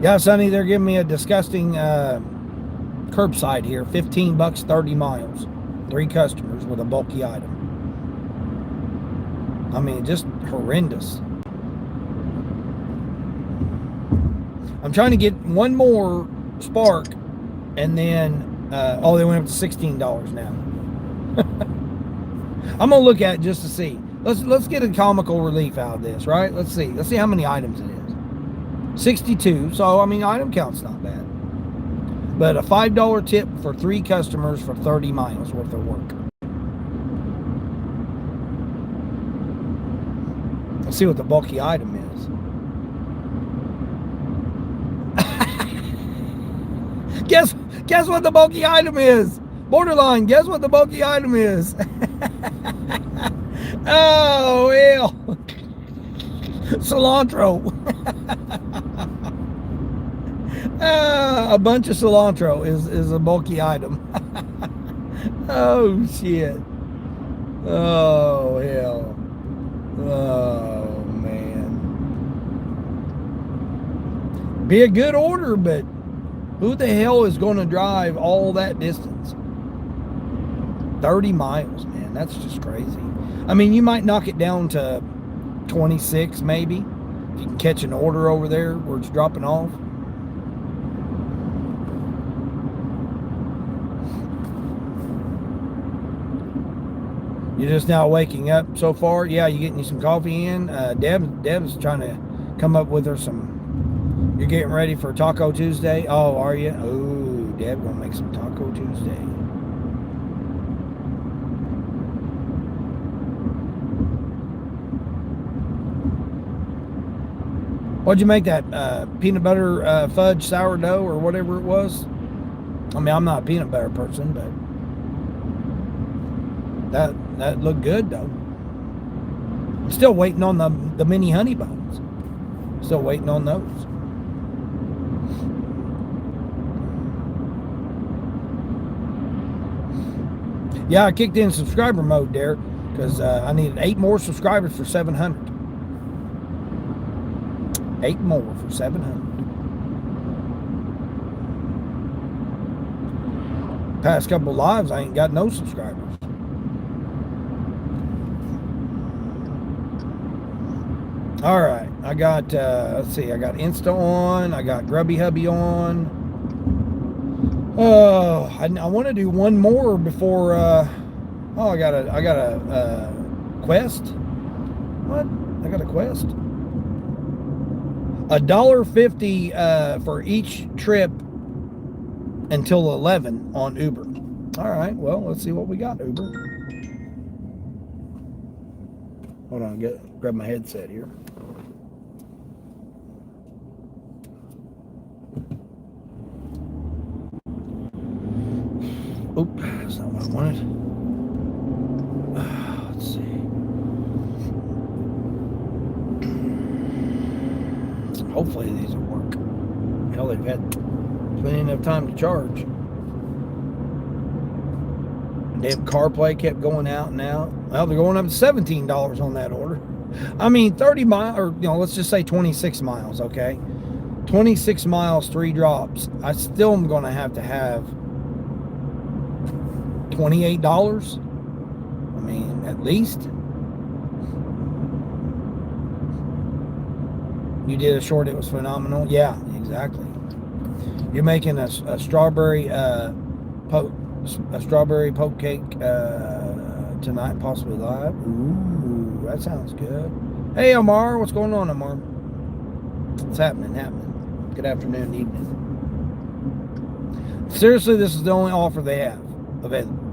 Yeah, Sonny, they're giving me a disgusting curbside here. $15, 30 miles. 3 customers with a bulky item. I mean, just horrendous. I'm trying to get one more spark, and then they went up to $16 now. I'm gonna look at it just to see. Let's get a comical relief out of this, right? Let's see how many items it is. 62. So I mean, item count's not bad. But a $5 tip for 3 customers for 30 miles worth of work. Let's see what the bulky item is. Guess what the bulky item is? Borderline, guess what the bulky item is? Oh, hell. Cilantro. A bunch of cilantro is a bulky item. Oh, shit. Oh, hell. Oh, man. Be a good order, but who the hell is going to drive all that distance? 30 miles, man. That's just crazy. I mean, you might knock it down to 26, maybe. If you can catch an order over there where it's dropping off. You're just now waking up so far? Yeah, you getting you some coffee in? Deb's trying to come up with her some... You're getting ready for Taco Tuesday? Oh, are you? Oh, Deb gonna make some Taco Tuesday. What'd you make that? Peanut butter fudge sourdough or whatever it was? I mean, I'm not a peanut butter person, but that looked good, though. I'm still waiting on the mini honey buns. Still waiting on those. Yeah, I kicked in subscriber mode there because I needed 8 more subscribers for 700. 8 more for 700. Past couple of lives, I ain't got no subscribers. All right, I got, let's see, I got Insta on, I got Grubby Hubby on. Oh, I want to do one more before, I got a quest. What? I got a quest? $1.50 for each trip until 11 on Uber. All right, well, let's see what we got, Uber. Hold on, grab my headset here. Oop, that's not what I wanted. Let's see. Hopefully these will work. Hell, they've had plenty enough time to charge. Damn CarPlay kept going out and out. Well, they're going up to $17 on that order. I mean, 30 miles, or let's just say 26 miles, okay? 26 miles, 3 drops. I still am going to have $28. I mean, at least. You did a short, it was phenomenal. Yeah, exactly. You're making a strawberry strawberry poke cake tonight, possibly live. Ooh, that sounds good. Hey, Amar, what's going on, Amar? What's happening? Good afternoon, evening. Seriously, this is the only offer they have available.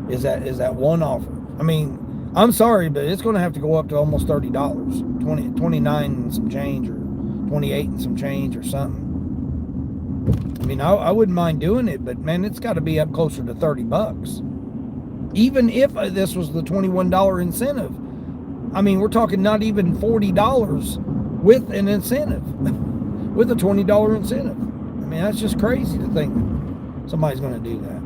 Is that one offer? I mean, I'm sorry, but it's going to have to go up to almost $30, 29 and some change, or 28 and some change, or something. I mean, I wouldn't mind doing it, but man, it's got to be up closer to $30. Even if this was the $21 incentive, I mean, we're talking not even $40 with an incentive, with a $20 incentive. I mean, that's just crazy to think somebody's going to do that.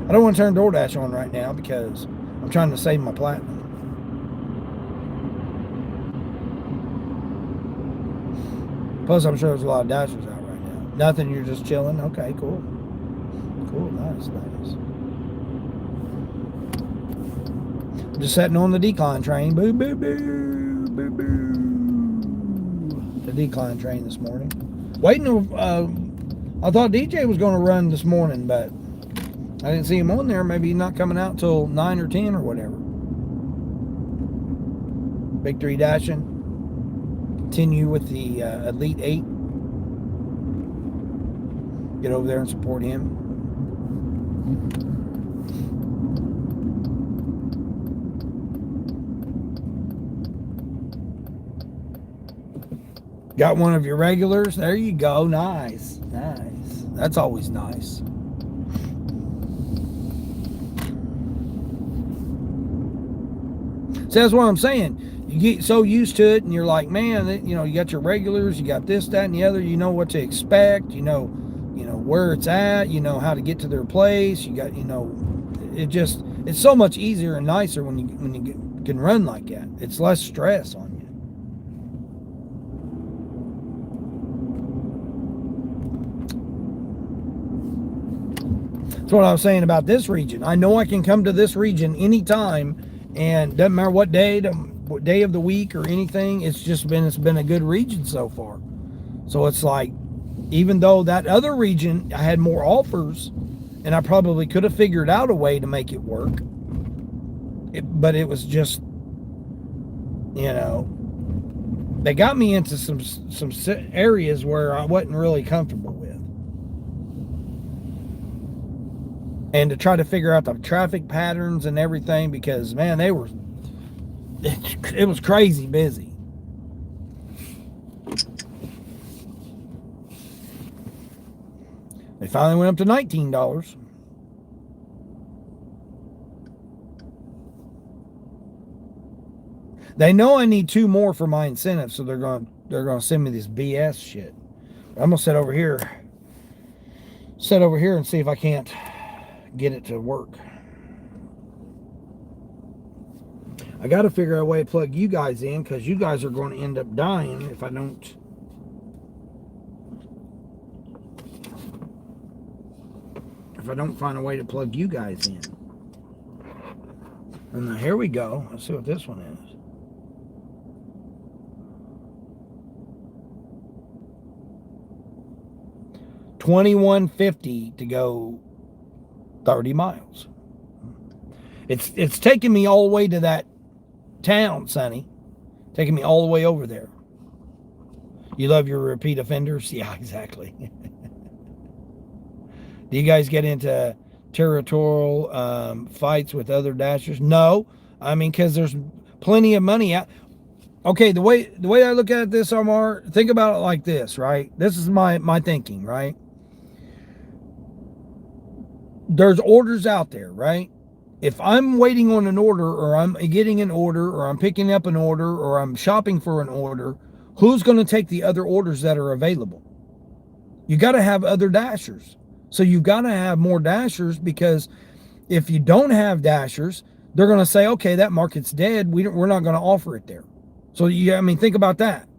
I don't want to turn DoorDash on right now because I'm trying to save my platinum. Plus, I'm sure there's a lot of Dashers out right now. Nothing, you're just chilling? Okay, cool. Cool, nice. I'm just sitting on the decline train. Boo, boo, boo, boo, boo. The decline train this morning. Waiting to, I thought DJ was going to run this morning, but I didn't see him on there. Maybe he's not coming out till 9 or 10 or whatever. Big 3 dashing. Continue with the Elite 8. Get over there and support him. Got one of your regulars? There you go. Nice. That's always nice. So that's what I'm saying. You get so used to it, and you're like, man, you got your regulars, you got this, that, and the other. You know what to expect. You know where it's at. You know how to get to their place. You got, it's so much easier and nicer when you can run like that. It's less stress on you. That's what I was saying about this region. I know I can come to this region anytime, and doesn't matter what day of the week or anything. It's been a good region so far. So it's like, even though that other region I had more offers, and I probably could have figured out a way to make it work, but it was just, they got me into some areas where I wasn't really comfortable with. And to try to figure out the traffic patterns and everything, because, man, it was crazy busy. They finally went up to $19. They know I need 2 more for my incentive, so they're going to send me this BS shit. I'm gonna sit over here and see if I can't get it to work. I got to figure out a way to plug you guys in, because you guys are going to end up dying if I don't. If I don't find a way to plug you guys in. And now here we go. Let's see what this one is. $21.50 to go 30 miles. It's taking me all the way to that town, Sonny. Taking me all the way over there. You love your repeat offenders? Yeah, exactly. Do you guys get into territorial fights with other dashers? No. I mean, because there's plenty of money out. Okay, the way I look at this, Omar, think about it like this, right? This is my thinking, right? There's orders out there, right? If I'm waiting on an order, or I'm getting an order, or I'm picking up an order, or I'm shopping for an order, who's going to take the other orders that are available? You got to have other dashers. So you got to have more dashers, because if you don't have dashers, they're going to say, okay, that market's dead. We're not going to offer it there. So think about that.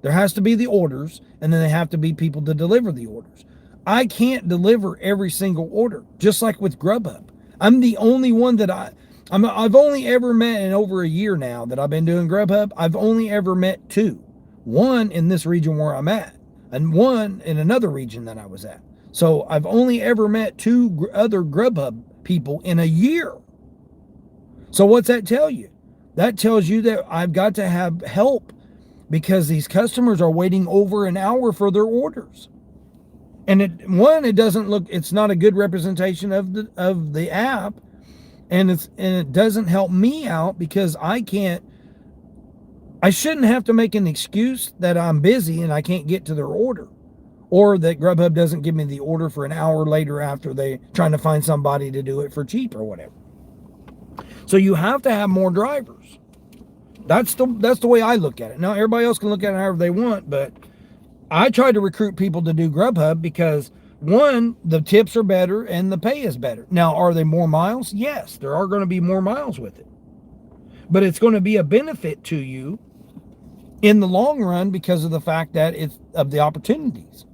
There has to be the orders, and then they have to be people to deliver the orders. I can't deliver every single order, just like with Grubhub. I'm the only one that I've only ever met in over a year now that I've been doing Grubhub. I've only ever met 2. One in this region where I'm at, and one in another region that I was at. So I've only ever met 2 other Grubhub people in a year. So what's that tell you? That tells you that I've got to have help, because these customers are waiting over an hour for their orders. And it doesn't look, it's not a good representation of the app, and it doesn't help me out, because I shouldn't have to make an excuse that I'm busy and I can't get to their order, or that Grubhub doesn't give me the order for an hour later after they trying to find somebody to do it for cheap or whatever. So you have to have more drivers. That's the way I look at it. Now everybody else can look at it however they want, but I try to recruit people to do Grubhub because one, the tips are better and the pay is better. Now, are they more miles? Yes, there are going to be more miles with it. But it's going to be a benefit to you in the long run because of the fact that it's of the opportunities.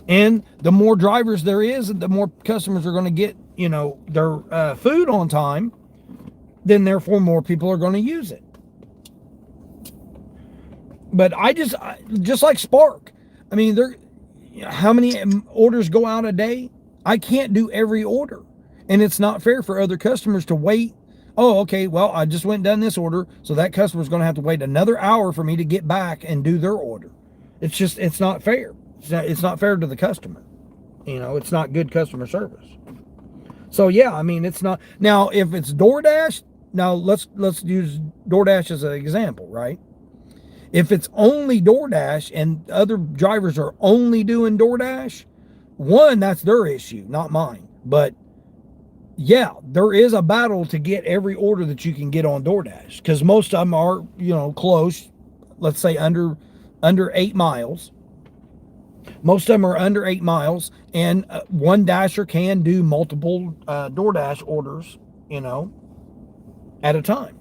And the more drivers there is, the more customers are going to get, their food on time, then therefore more people are going to use it. But I just like Spark. I mean, how many orders go out a day? I can't do every order. And it's not fair for other customers to wait. Oh, okay, well, I just went and done this order, so that customer's going to have to wait another hour for me to get back and do their order. It's not fair. It's not fair to the customer. It's not good customer service. So yeah, I mean, it's not. Now, if it's DoorDash, now let's use DoorDash as an example, right? If it's only DoorDash and other drivers are only doing DoorDash, one, that's their issue, not mine. But yeah, there is a battle to get every order that you can get on DoorDash because most of them are, close, let's say under 8 miles. Most of them are under 8 miles, and one Dasher can do multiple DoorDash orders, at a time.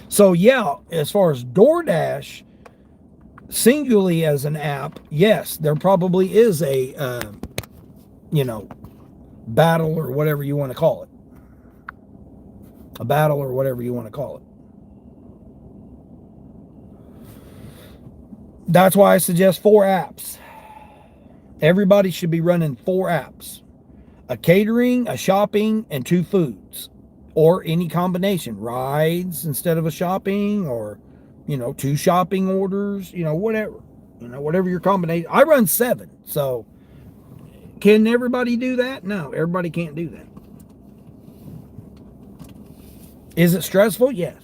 So yeah, as far as DoorDash, singularly as an app, yes, there probably is a, battle or whatever you want to call it. A battle or whatever you want to call it. That's why I suggest 4 apps. Everybody should be running 4 apps. A catering, a shopping, and 2 foods. Or any combination. Rides instead of a shopping, or, 2 shopping orders, whatever. Whatever your combination. I run 7, so can everybody do that? No, everybody can't do that. Is it stressful? Yes.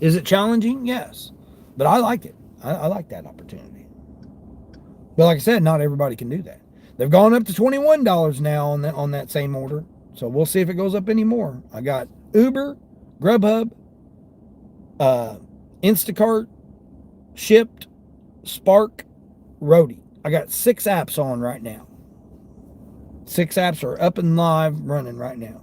Is it challenging? Yes. But I like it. I like that opportunity. But like I said, not everybody can do that. They've gone up to $21 now on that same order. So we'll see if it goes up anymore. I got Uber, Grubhub, Instacart, Shipt, Spark, Roadie. I got 6 apps on right now. 6 apps are up and live, running right now.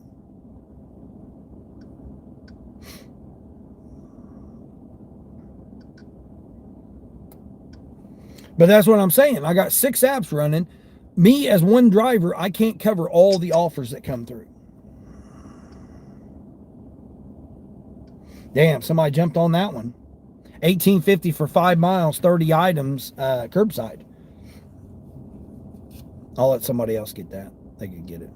But that's what I'm saying. I got 6 apps running. Me as one driver, I can't cover all the offers that come through. Damn, somebody jumped on that one. $18.50 for 5 miles, 30 items, curbside. I'll let somebody else get that. They could get it.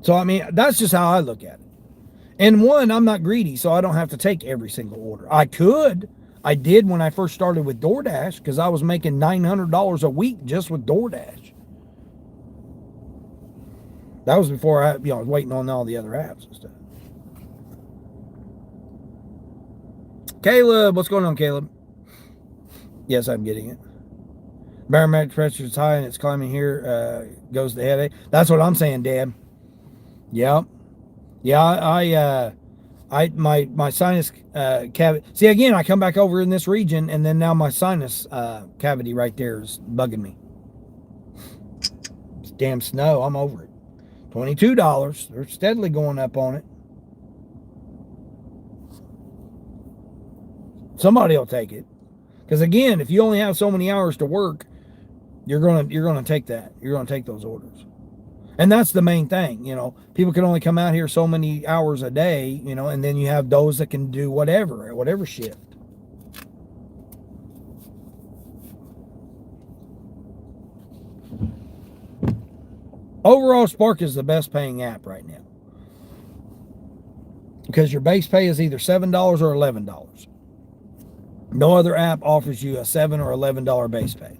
So, I mean, that's just how I look at it. And one, I'm not greedy, so I don't have to take every single order. I could. I did when I first started with DoorDash because I was making $900 a week just with DoorDash. That was before I was waiting on all the other apps and stuff. Caleb, what's going on, Caleb? Yes, I'm getting it. Barometric pressure is high and it's climbing here. Goes the headache. That's what I'm saying, Dad. Yeah. Yeah, my sinus cavity. See, again, I come back over in this region, and then now my sinus cavity right there is bugging me. It's damn snow. I'm over it. $22. They're steadily going up on it. Somebody will take it, because again, if you only have so many hours to work, you're gonna take that. You're gonna take those orders. And that's the main thing, people can only come out here so many hours a day, and then you have those that can do whatever shift. Overall, Spark is the best paying app right now. Because your base pay is either $7 or $11. No other app offers you a $7 or $11 base pay.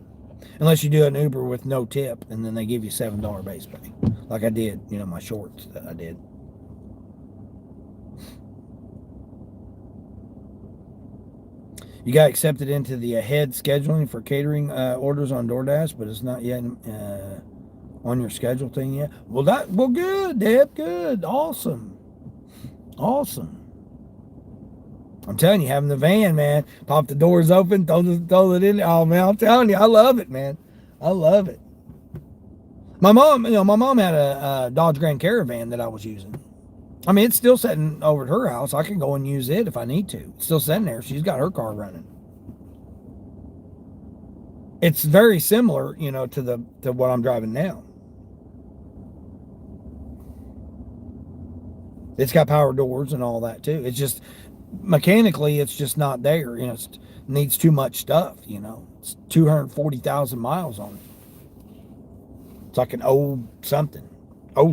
Unless you do an Uber with no tip, and then they give you $7 base pay. Like I did, my shorts that I did. You got accepted into the ahead scheduling for catering orders on DoorDash, but it's not yet on your schedule thing yet? Well, good, Deb, good, awesome, awesome. I'm telling you, having the van, man, pop the doors open, throw it in. Oh man, I'm telling you, I love it, man. I love it. My mom had a Dodge Grand Caravan that I was using. I mean, it's still sitting over at her house. I can go and use it if I need to. It's still sitting there. She's got her car running. It's very similar, to what I'm driving now. It's got power doors and all that too. It's just mechanically, it's just not there. It needs too much stuff. It's 240,000 miles on it. It's like an old something. I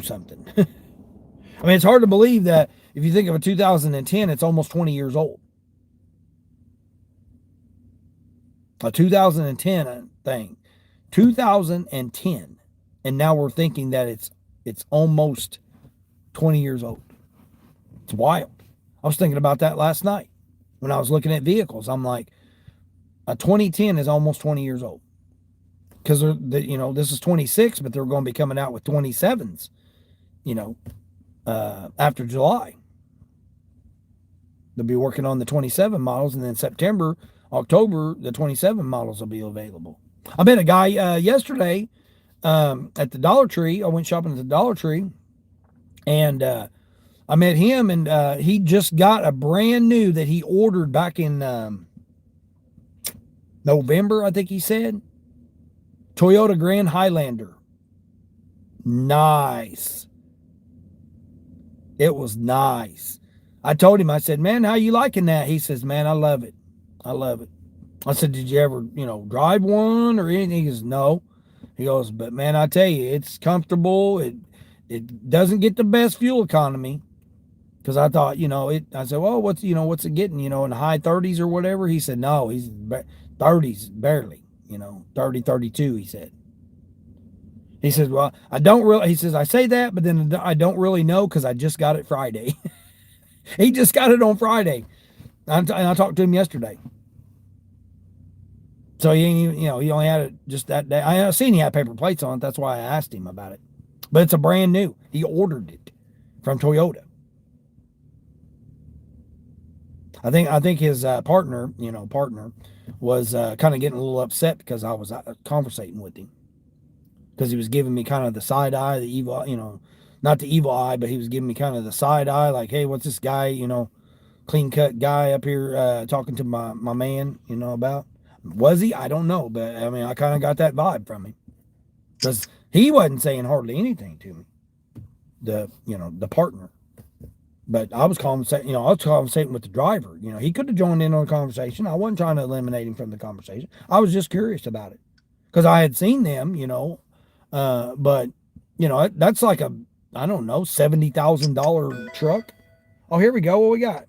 mean, it's hard to believe that if you think of a 2010, it's almost 20 years old. A 2010 thing, 2010, and now we're thinking that it's almost 20 years old. It's wild. I was thinking about that last night when I was looking at vehicles. I'm like, a 2010 is almost 20 years old because this is 26, but they're going to be coming out with 27s, after July. They'll be working on the 27 models, and then September, October, the 27 models will be available. I met a guy yesterday at the Dollar Tree. I went shopping at the Dollar Tree, and I met him, and he just got a brand new that he ordered back in November, I think he said. Toyota Grand Highlander. Nice. It was nice. I told him, I said, man, how you liking that? He says, man, I love it. I love it. I said, did you ever, drive one or anything? He goes, no. He goes, but man, I tell you, it's comfortable. It doesn't get the best fuel economy. Because I thought, I said, well, what's it getting, in the high 30s or whatever? He said, no, he's 30s, barely, 30, 32, he said. He says, well, he says, I say that, but then I don't really know because I just got it Friday. He just got it on Friday. And I talked to him yesterday. So he ain't even, he only had it just that day. I seen he had paper plates on it. That's why I asked him about it. But it's a brand new. He ordered it from Toyota. I think his partner was kind of getting a little upset because I was conversating with him. Because he was giving me kind of the side eye, the evil, not the evil eye, but he was giving me kind of the side eye, like, hey, what's this guy, clean cut guy up here talking to my man, about? Was he? I don't know, but I mean, I kind of got that vibe from him. Because he wasn't saying hardly anything to me, the partner. But I was conversating with the driver. He could have joined in on the conversation. I wasn't trying to eliminate him from the conversation. I was just curious about it. Because I had seen them, but, that's like a, I don't know, $70,000 truck. Oh, here we go. What we got?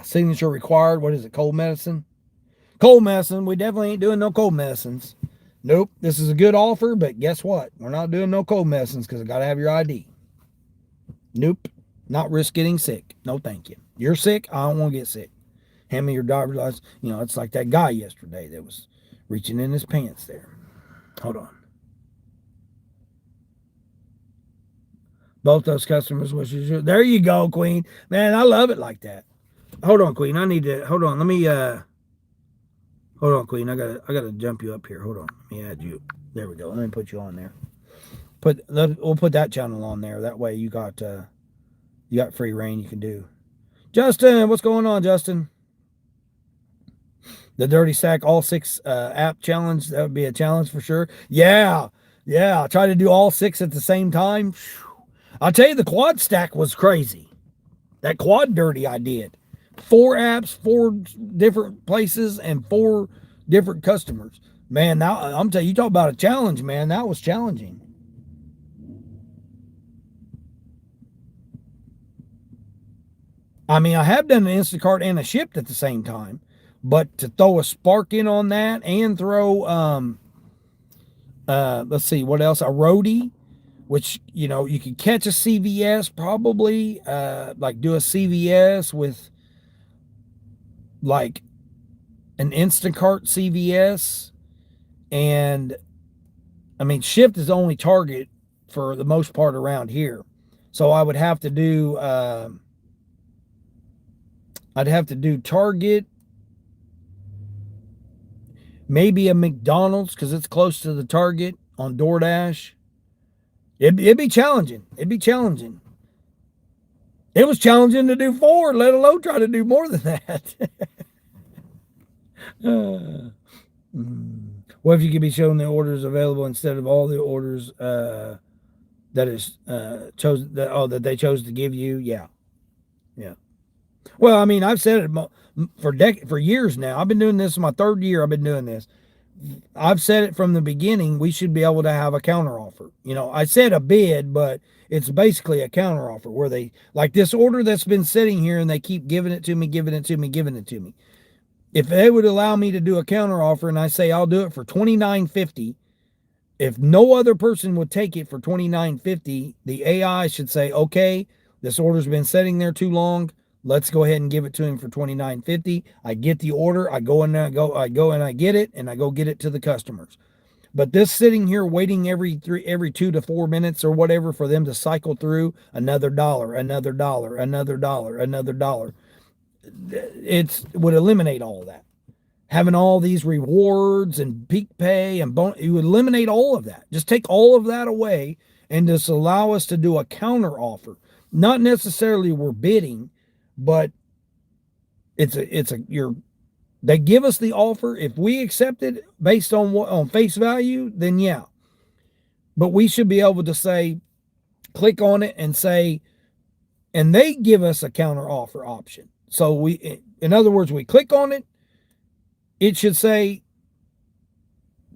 Signature required. What is it? Cold medicine? Cold medicine. We definitely ain't doing no cold medicines. Nope. This is a good offer, but guess what? We're not doing no cold medicines because I got to have your ID. Nope. Not risk getting sick. No, thank you. You're sick. I don't want to get sick. Hand me your driver's license. It's like that guy yesterday that was reaching in his pants there. Hold on. Both those customers wishes. There you go, Queen. Man, I love it like that. Hold on, Queen. I need to hold on. Let me hold on, Queen. I gotta jump you up here. Hold on. Let me add you. There we go. Let me put you on there. We'll put that channel on there. That way you got free reign you can do. Justin, what's going on, Justin? The Dirty Stack all 6 app challenge. That would be a challenge for sure. Yeah. I try to do all 6 at the same time. I'll tell you, the quad stack was crazy. That quad dirty I did. 4 apps, 4 different places, and 4 different customers. Man, now I'm telling you, talk about a challenge, man. That was challenging. I mean, I have done an Instacart and a Shipt at the same time. But to throw a spark in on that and throw, let's see, what else? A roadie, which, you could catch a CVS probably, like do a CVS with like an Instacart CVS And I mean, shift is the only target for the most part around here. So I would have to do, I'd have to do Target, maybe a McDonald's because it's close to the Target on DoorDash. It'd be challenging. It'd be challenging. It was challenging to do 4, let alone try to do more than that. What if you could be shown the orders available instead of all the orders that is chose that that they chose to give you? Yeah, yeah. Well, I mean, I've said it for years now. I've been doing this. My 3rd year. I've been doing this. I've said it from the beginning. We should be able to have a counter offer. You know, I said a bid, but it's basically a counter offer where they like this order that's been sitting here and they keep giving it to me, giving it to me, giving it to me. If they would allow me to do a counter offer and I say I'll do it for $29.50, if no other person would take it for $29.50, the AI should say, okay, this order's been sitting there too long. Let's go ahead and give it to him for $29.50. I get the order. I go in there, I go and I get it, and I go get it to the customers. But this sitting here waiting every 2 to 4 minutes or whatever for them to cycle through another dollar, another dollar, another dollar, another dollar, it would eliminate all that. Having all these rewards and peak pay and you would eliminate all of that. Just take all of that away and just allow us to do a counter offer. Not necessarily we're bidding, but they give us the offer. If we accept it based on on face value, then yeah. But we should be able to say, click on it and say, and they give us a counter offer option. So in other words, we click on it. It should say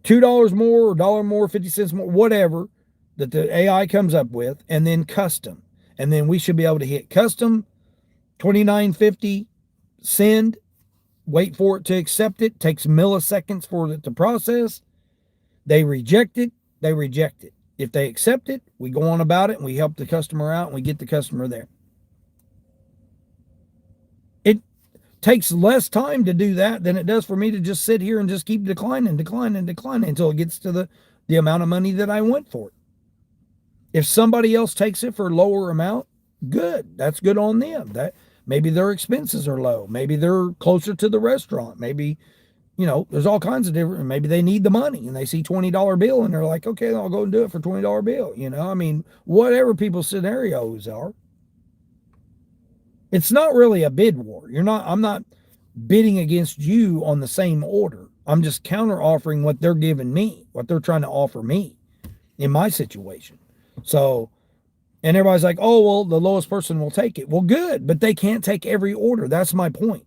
$2 more or $1 more, 50 cents more, whatever that the AI comes up with, and then custom. And then we should be able to hit custom, $29.50, send, wait for it to accept it. Takes milliseconds for it to process. They reject it. They reject it. If they accept it, we go on about it and we help the customer out and we get the customer there. It takes less time to do that than it does for me to just sit here and just keep declining until it gets to the amount of money that I want for it. If somebody else takes it for a lower amount, good. That's good on them. That maybe their expenses are low. Maybe they're closer to the restaurant. Maybe, there's all kinds of different, maybe they need the money and they see $20 bill and they're like, okay, I'll go and do it for $20 bill. I mean, whatever people's scenarios are. It's not really a bid war. I'm not bidding against you on the same order. I'm just counter offering what they're giving me, what they're trying to offer me in my situation. So, and everybody's like, oh, well, the lowest person will take it. Well, good, but they can't take every order. That's my point.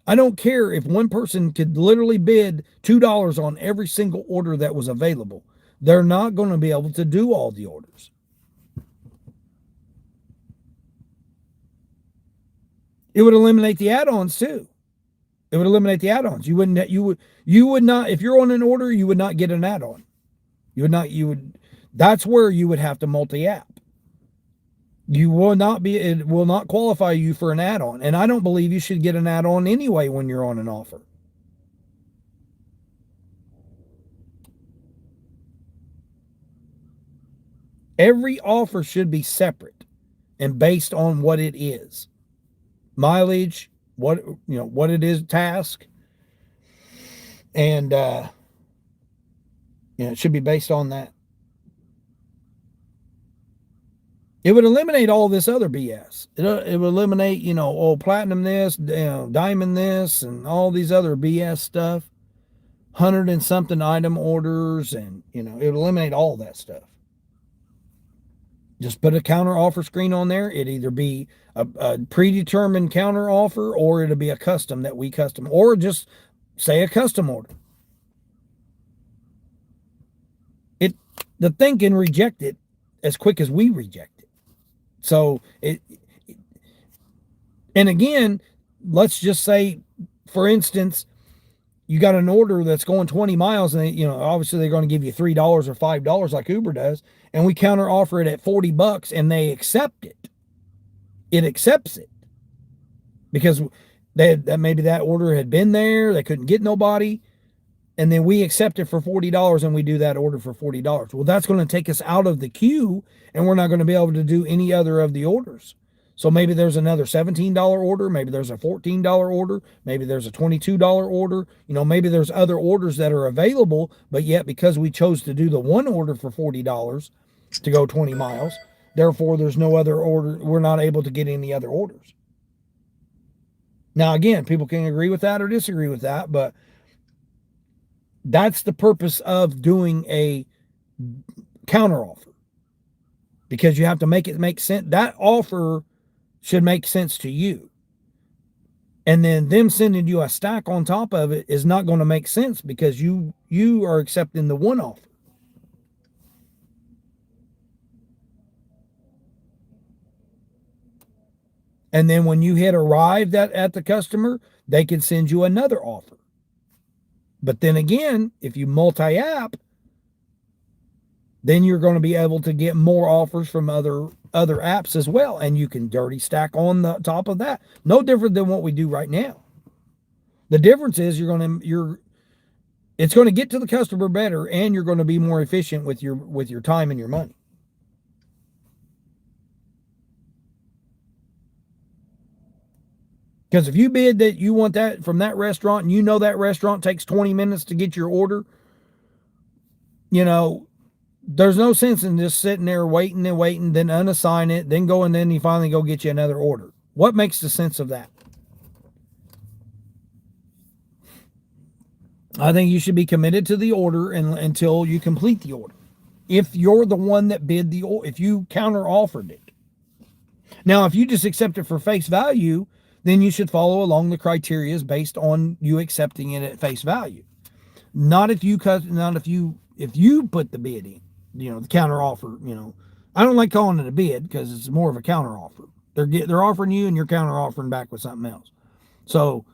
I don't care if one person could literally bid $2 on every single order that was available. They're not going to be able to do all the orders. It would eliminate the add-ons too. It would eliminate the add-ons. You would not, if you're on an order, you would not get an add-on. That's where you would have to multi-app. It will not qualify you for an add-on. And I don't believe you should get an add-on anyway when you're on an offer. Every offer should be separate and based on what it is. Mileage, what it is, task, and it should be based on that. It would eliminate all this other BS. It would eliminate, platinum this, diamond this, and all these other BS stuff. 100 and something item orders, and it would eliminate all that stuff. Just put a counter offer screen on there. It'd either be a predetermined counter offer or it'll be a custom that we custom, or just say a custom order. The thing can reject it as quick as we reject it. So and again, let's just say, for instance, you got an order that's going 20 miles and obviously they're going to give you $3 or $5 like Uber does, and we counter offer it at $40 and they accept it. It accepts it because maybe that order had been there, they couldn't get nobody. and then we accept it for $40 and we do that order for $40. Well, that's going to take us out of the queue and we're not going to be able to do any other of the orders. So maybe there's another $17 order, maybe there's a $14 order, maybe there's a $22 order. Maybe there's other orders that are available, but yet because we chose to do the one order for $40 to go 20 miles, therefore there's no other order. We're not able to get any other orders. Now, again, people can agree with that or disagree with that, but that's the purpose of doing a counteroffer, because you have to make it make sense. That offer should make sense to you. And then them sending you a stack on top of it is not going to make sense because you are accepting the one offer. And then when you hit arrive at the customer, they can send you another offer. But then again, if you multi-app, then you're going to be able to get more offers from other apps as well, and you can dirty stack on the top of that. No different than what we do right now. The difference is it's going to get to the customer better, and you're going to be more efficient with your time and your money. Because if you bid that you want that from that restaurant, and you know that restaurant takes 20 minutes to get your order, there's no sense in just sitting there waiting and waiting, then unassign it, then go and then you finally go get you another order. What makes the sense of that? I think you should be committed to the order until you complete the order. If you're the one that bid if you counter offered it. Now, if you just accept it for face value, then you should follow along the criteria based on you accepting it at face value. Not if you put the bid in, the counter offer. I don't like calling it a bid because it's more of a counter offer. They're offering you and you're counter offering back with something else. So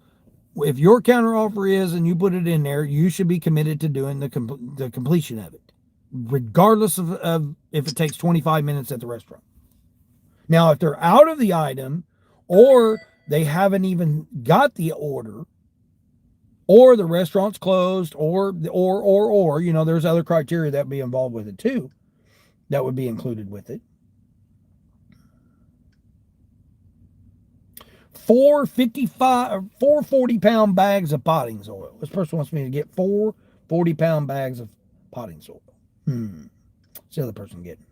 if your counter offer is and you put it in there, you should be committed to doing the completion of it, regardless of if it takes 25 minutes at the restaurant. Now, if they're out of the item, or they haven't even got the order, or the restaurant's closed, or there's other criteria that would be involved with it too, that would be included with it. 4 40-pound bags of potting soil. This person wants me to get 4 40-pound bags of potting soil. What's the other person getting?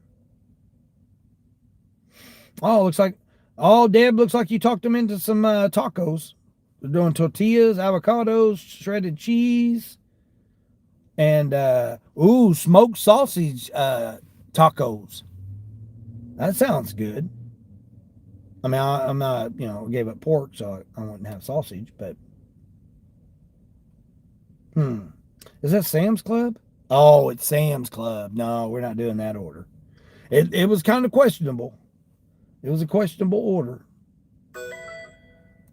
Deb, looks like you talked them into some tacos. They're doing tortillas, avocados, shredded cheese, and smoked sausage tacos. That sounds good. I mean, I'm not, gave up pork, so I wouldn't have sausage, but is that Sam's Club? Oh, it's Sam's Club. No, we're not doing that order. It was kind of questionable. It was a questionable order.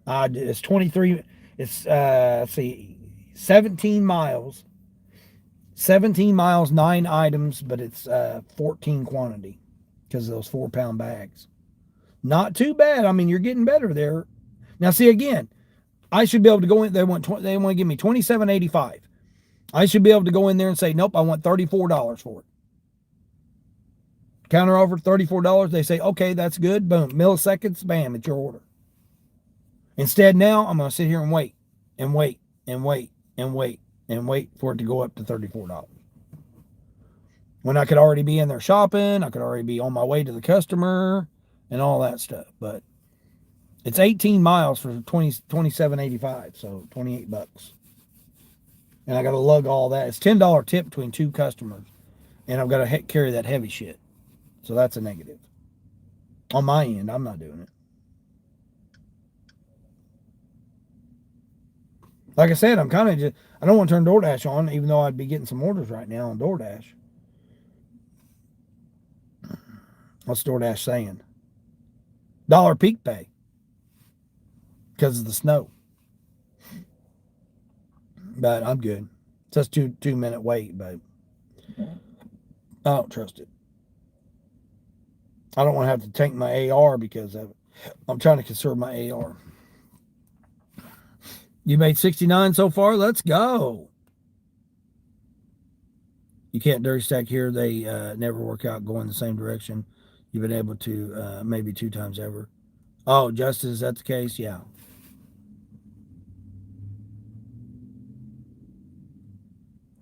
It's 23. It's let's see, 17 miles. 17 miles, 9 items, but it's 14 quantity because of those 4-pound bags. Not too bad. I mean, you're getting better there. Now, see, again, I should be able to go in. They want to give me $27.85. I should be able to go in there and say, nope, I want $34 for it. Counter offer $34. They say, okay, that's good. Boom, milliseconds, bam, it's your order. Instead, now I'm going to sit here and wait and wait and wait and wait and wait for it to go up to $34. When I could already be in there shopping, I could already be on my way to the customer and all that stuff. But it's 18 miles for $27.85, so $28. And I got to lug all that. It's $10 tip between 2 customers, and I've got to carry that heavy shit. So that's a negative. On my end, I'm not doing it. Like I said, I'm kind of just, I don't want to turn DoorDash on, even though I'd be getting some orders right now on DoorDash. What's DoorDash saying? $1 peak pay because of the snow. But I'm good. It says 2-minute wait, but I don't trust it. I don't want to have to tank my AR because I'm trying to conserve my AR. You made 69 so far? Let's go. You can't dirty stack here. They never work out going the same direction. You've been able to maybe 2 times ever. Oh, Justice, is that the case? Yeah.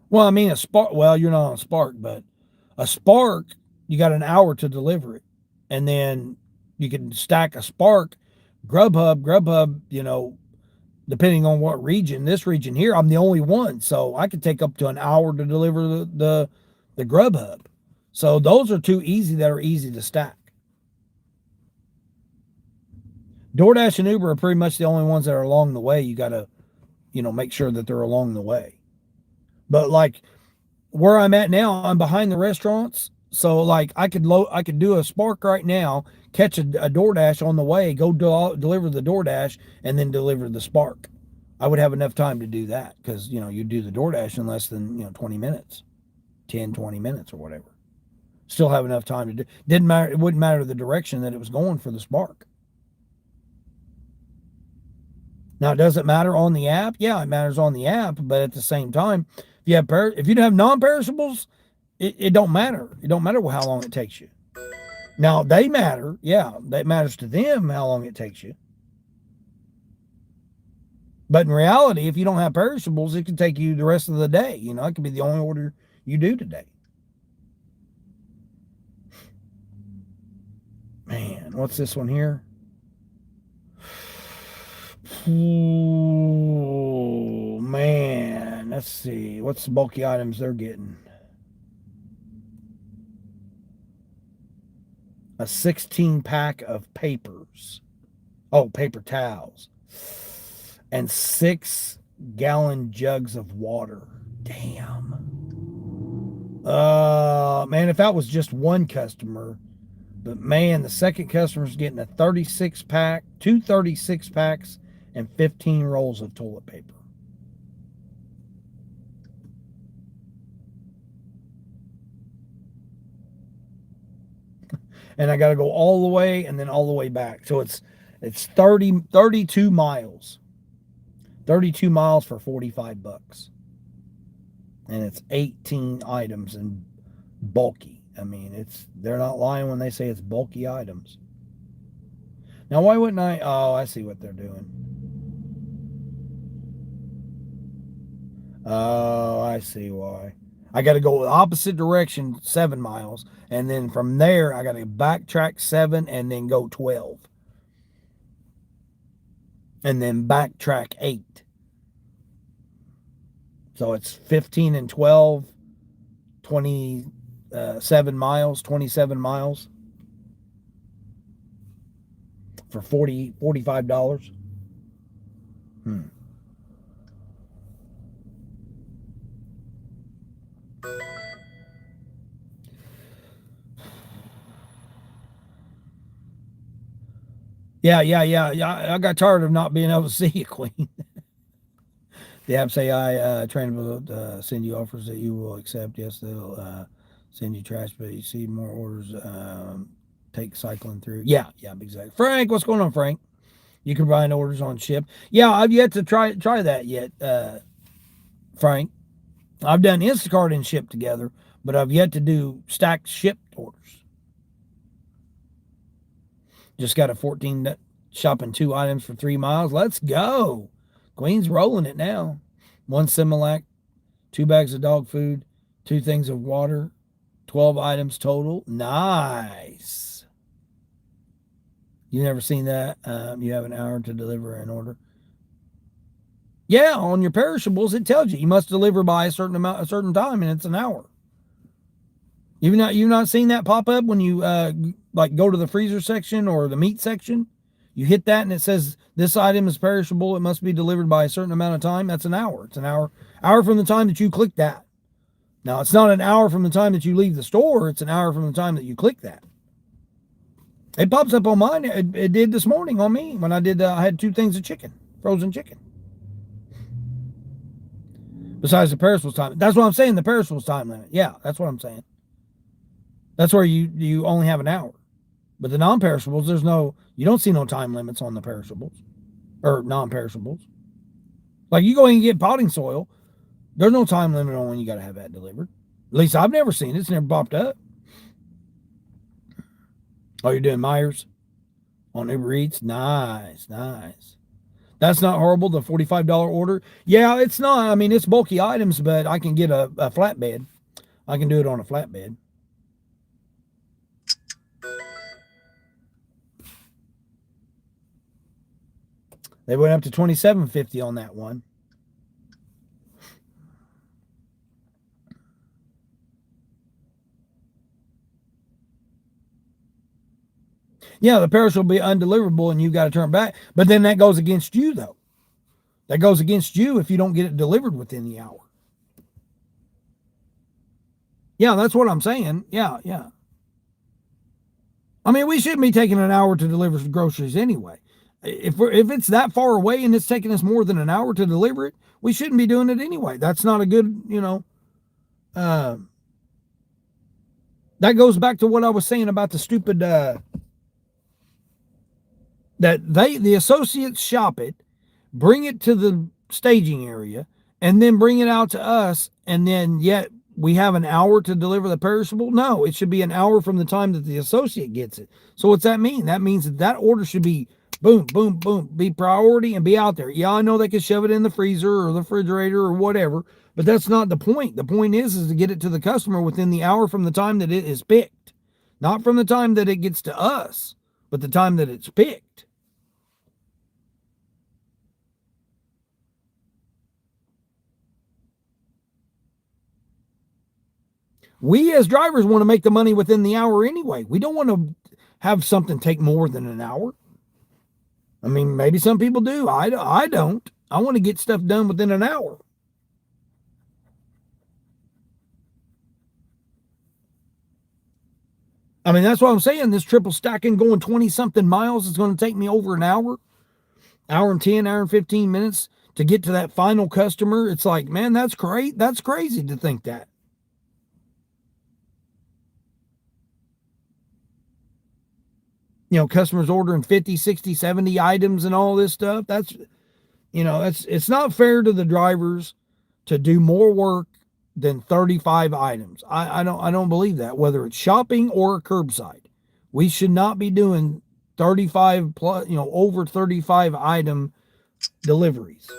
Well, I mean, a spark. Well, you're not on a spark, but a spark, you got an hour to deliver it. And then you can stack a spark. Grubhub, depending on what region, this region here, I'm the only one. So I could take up to an hour to deliver the Grubhub. So those are two easy that are easy to stack. DoorDash and Uber are pretty much the only ones that are along the way. You got to, make sure that they're along the way. But like where I'm at now, I'm behind the restaurants. So like I could do a Spark right now, catch a DoorDash on the way, go deliver the DoorDash, and then deliver the Spark. I would have enough time to do that because you do the DoorDash in less than 20 minutes, 10, 20 minutes or whatever. Still have enough time to do. Didn't matter. It wouldn't matter the direction that it was going for the Spark. Now, does it matter on the app? Yeah, it matters on the app, but at the same time, if you don't have non-perishables, it don't matter. It don't matter how long it takes you. Now they matter. Yeah, that matters to them how long it takes you. But in reality, if you don't have perishables, it could take you the rest of the day. It could be the only order you do today. Man, what's this one here? Oh, man. Let's see. What's the bulky items they're getting? A 16 pack of papers. Oh, paper towels. And 6-gallon jugs of water. Damn. Man, if that was just one customer, but man, the second customer's getting a 36 pack, 2 36 packs, and 15 rolls of toilet paper. And I got to go all the way and then all the way back. So it's 32 miles. 32 miles for $45. And it's 18 items and bulky. I mean, they're not lying when they say it's bulky items. Now, why wouldn't I? Oh, I see what they're doing. Oh, I see why. I got to go the opposite direction 7 miles. And then from there, I got to backtrack 7 and then go 12. And then backtrack 8. So it's 15 and 12, 27 miles for $45. Yeah. I got tired of not being able to see you, Queen. The apps AI train will send you offers that you will accept. Yes, they'll send you trash, but you see more orders take cycling through. Yeah, exactly. Frank, what's going on, Frank? You can find orders on Ship. Yeah, I've yet to try that yet, Frank. I've done Instacart and Ship together, but I've yet to do stacked shipped orders. Just got a 14 shopping 2 items for 3 miles. Let's go. Queen's rolling it now. 1 Similac, 2 bags of dog food, 2 things of water, 12 items total. Nice. You never seen that? You have an hour to deliver an order. Yeah, on your perishables, it tells you must deliver by a certain time, and it's an hour. You've not seen that pop up when you go to the freezer section or the meat section? You hit that and it says this item is perishable. It must be delivered by a certain amount of time. That's an hour. It's an hour from the time that you click that. Now, it's not an hour from the time that you leave the store. It's an hour from the time that you click that. It pops up on mine. It did this morning on me when I did. I had 2 things of chicken, frozen chicken. Besides the perishables time. That's what I'm saying. The perishables time limit. Yeah, that's what I'm saying. That's where you only have an hour. But the non-perishables, you don't see no time limits on the perishables or non-perishables. Like you go in and get potting soil, there's no time limit on when you got to have that delivered. At least I've never seen it. It's never popped up. Oh, you're doing Myers on Uber Eats? Nice, nice. That's not horrible, the $45 order. Yeah, it's not. I mean, it's bulky items, but I can get a flatbed. I can do it on a flatbed. They went up to $27.50 on that one. Yeah, the parcel will be undeliverable and you've got to turn back. But then that goes against you, though. That goes against you if you don't get it delivered within the hour. Yeah, that's what I'm saying. Yeah, yeah. I mean, we shouldn't be taking an hour to deliver groceries anyway. If it's that far away and it's taking us more than an hour to deliver it, we shouldn't be doing it anyway. That's not a good, uh, that goes back to what I was saying about the stupid, that the associates shop it, bring it to the staging area, and then bring it out to us, and then yet we have an hour to deliver the perishable? No, it should be an hour from the time that the associate gets it. So what's that mean? That means that order should be boom, boom, boom, be priority and be out there. Yeah, I know they can shove it in the freezer or the refrigerator or whatever, but that's not the point. The point is to get it to the customer within the hour from the time that it is picked. Not from the time that it gets to us, but the time that it's picked. We as drivers want to make the money within the hour anyway. We don't want to have something take more than an hour. I mean, maybe some people do. I don't. I want to get stuff done within an hour. I mean, that's what I'm saying. This triple stacking going 20 something miles is going to take me over an hour and 10, hour and 15 minutes to get to that final customer. It's like, man, that's great. That's crazy to think that. Customers ordering 50, 60, 70 items and all this stuff. It's not fair to the drivers to do more work than 35 items. I don't believe that, whether it's shopping or curbside. We should not be doing 35 plus, over 35 item deliveries.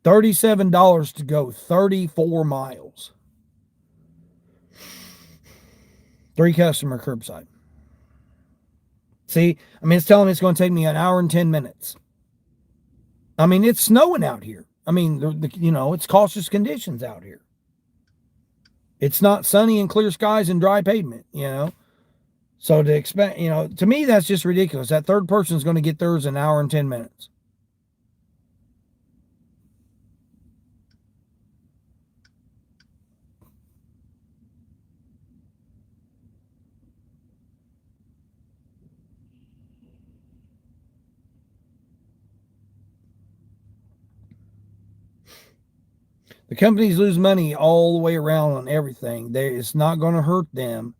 $37 to go 34 miles. 3 customer curbside. See, I mean, it's telling me it's going to take me an hour and 10 minutes. I mean, it's snowing out here. I mean, it's cautious conditions out here. It's not sunny and clear skies and dry pavement. So to expect, to me, that's just ridiculous. That third person is going to get theirs in an hour and 10 minutes. The companies lose money all the way around on everything. It's not going to hurt them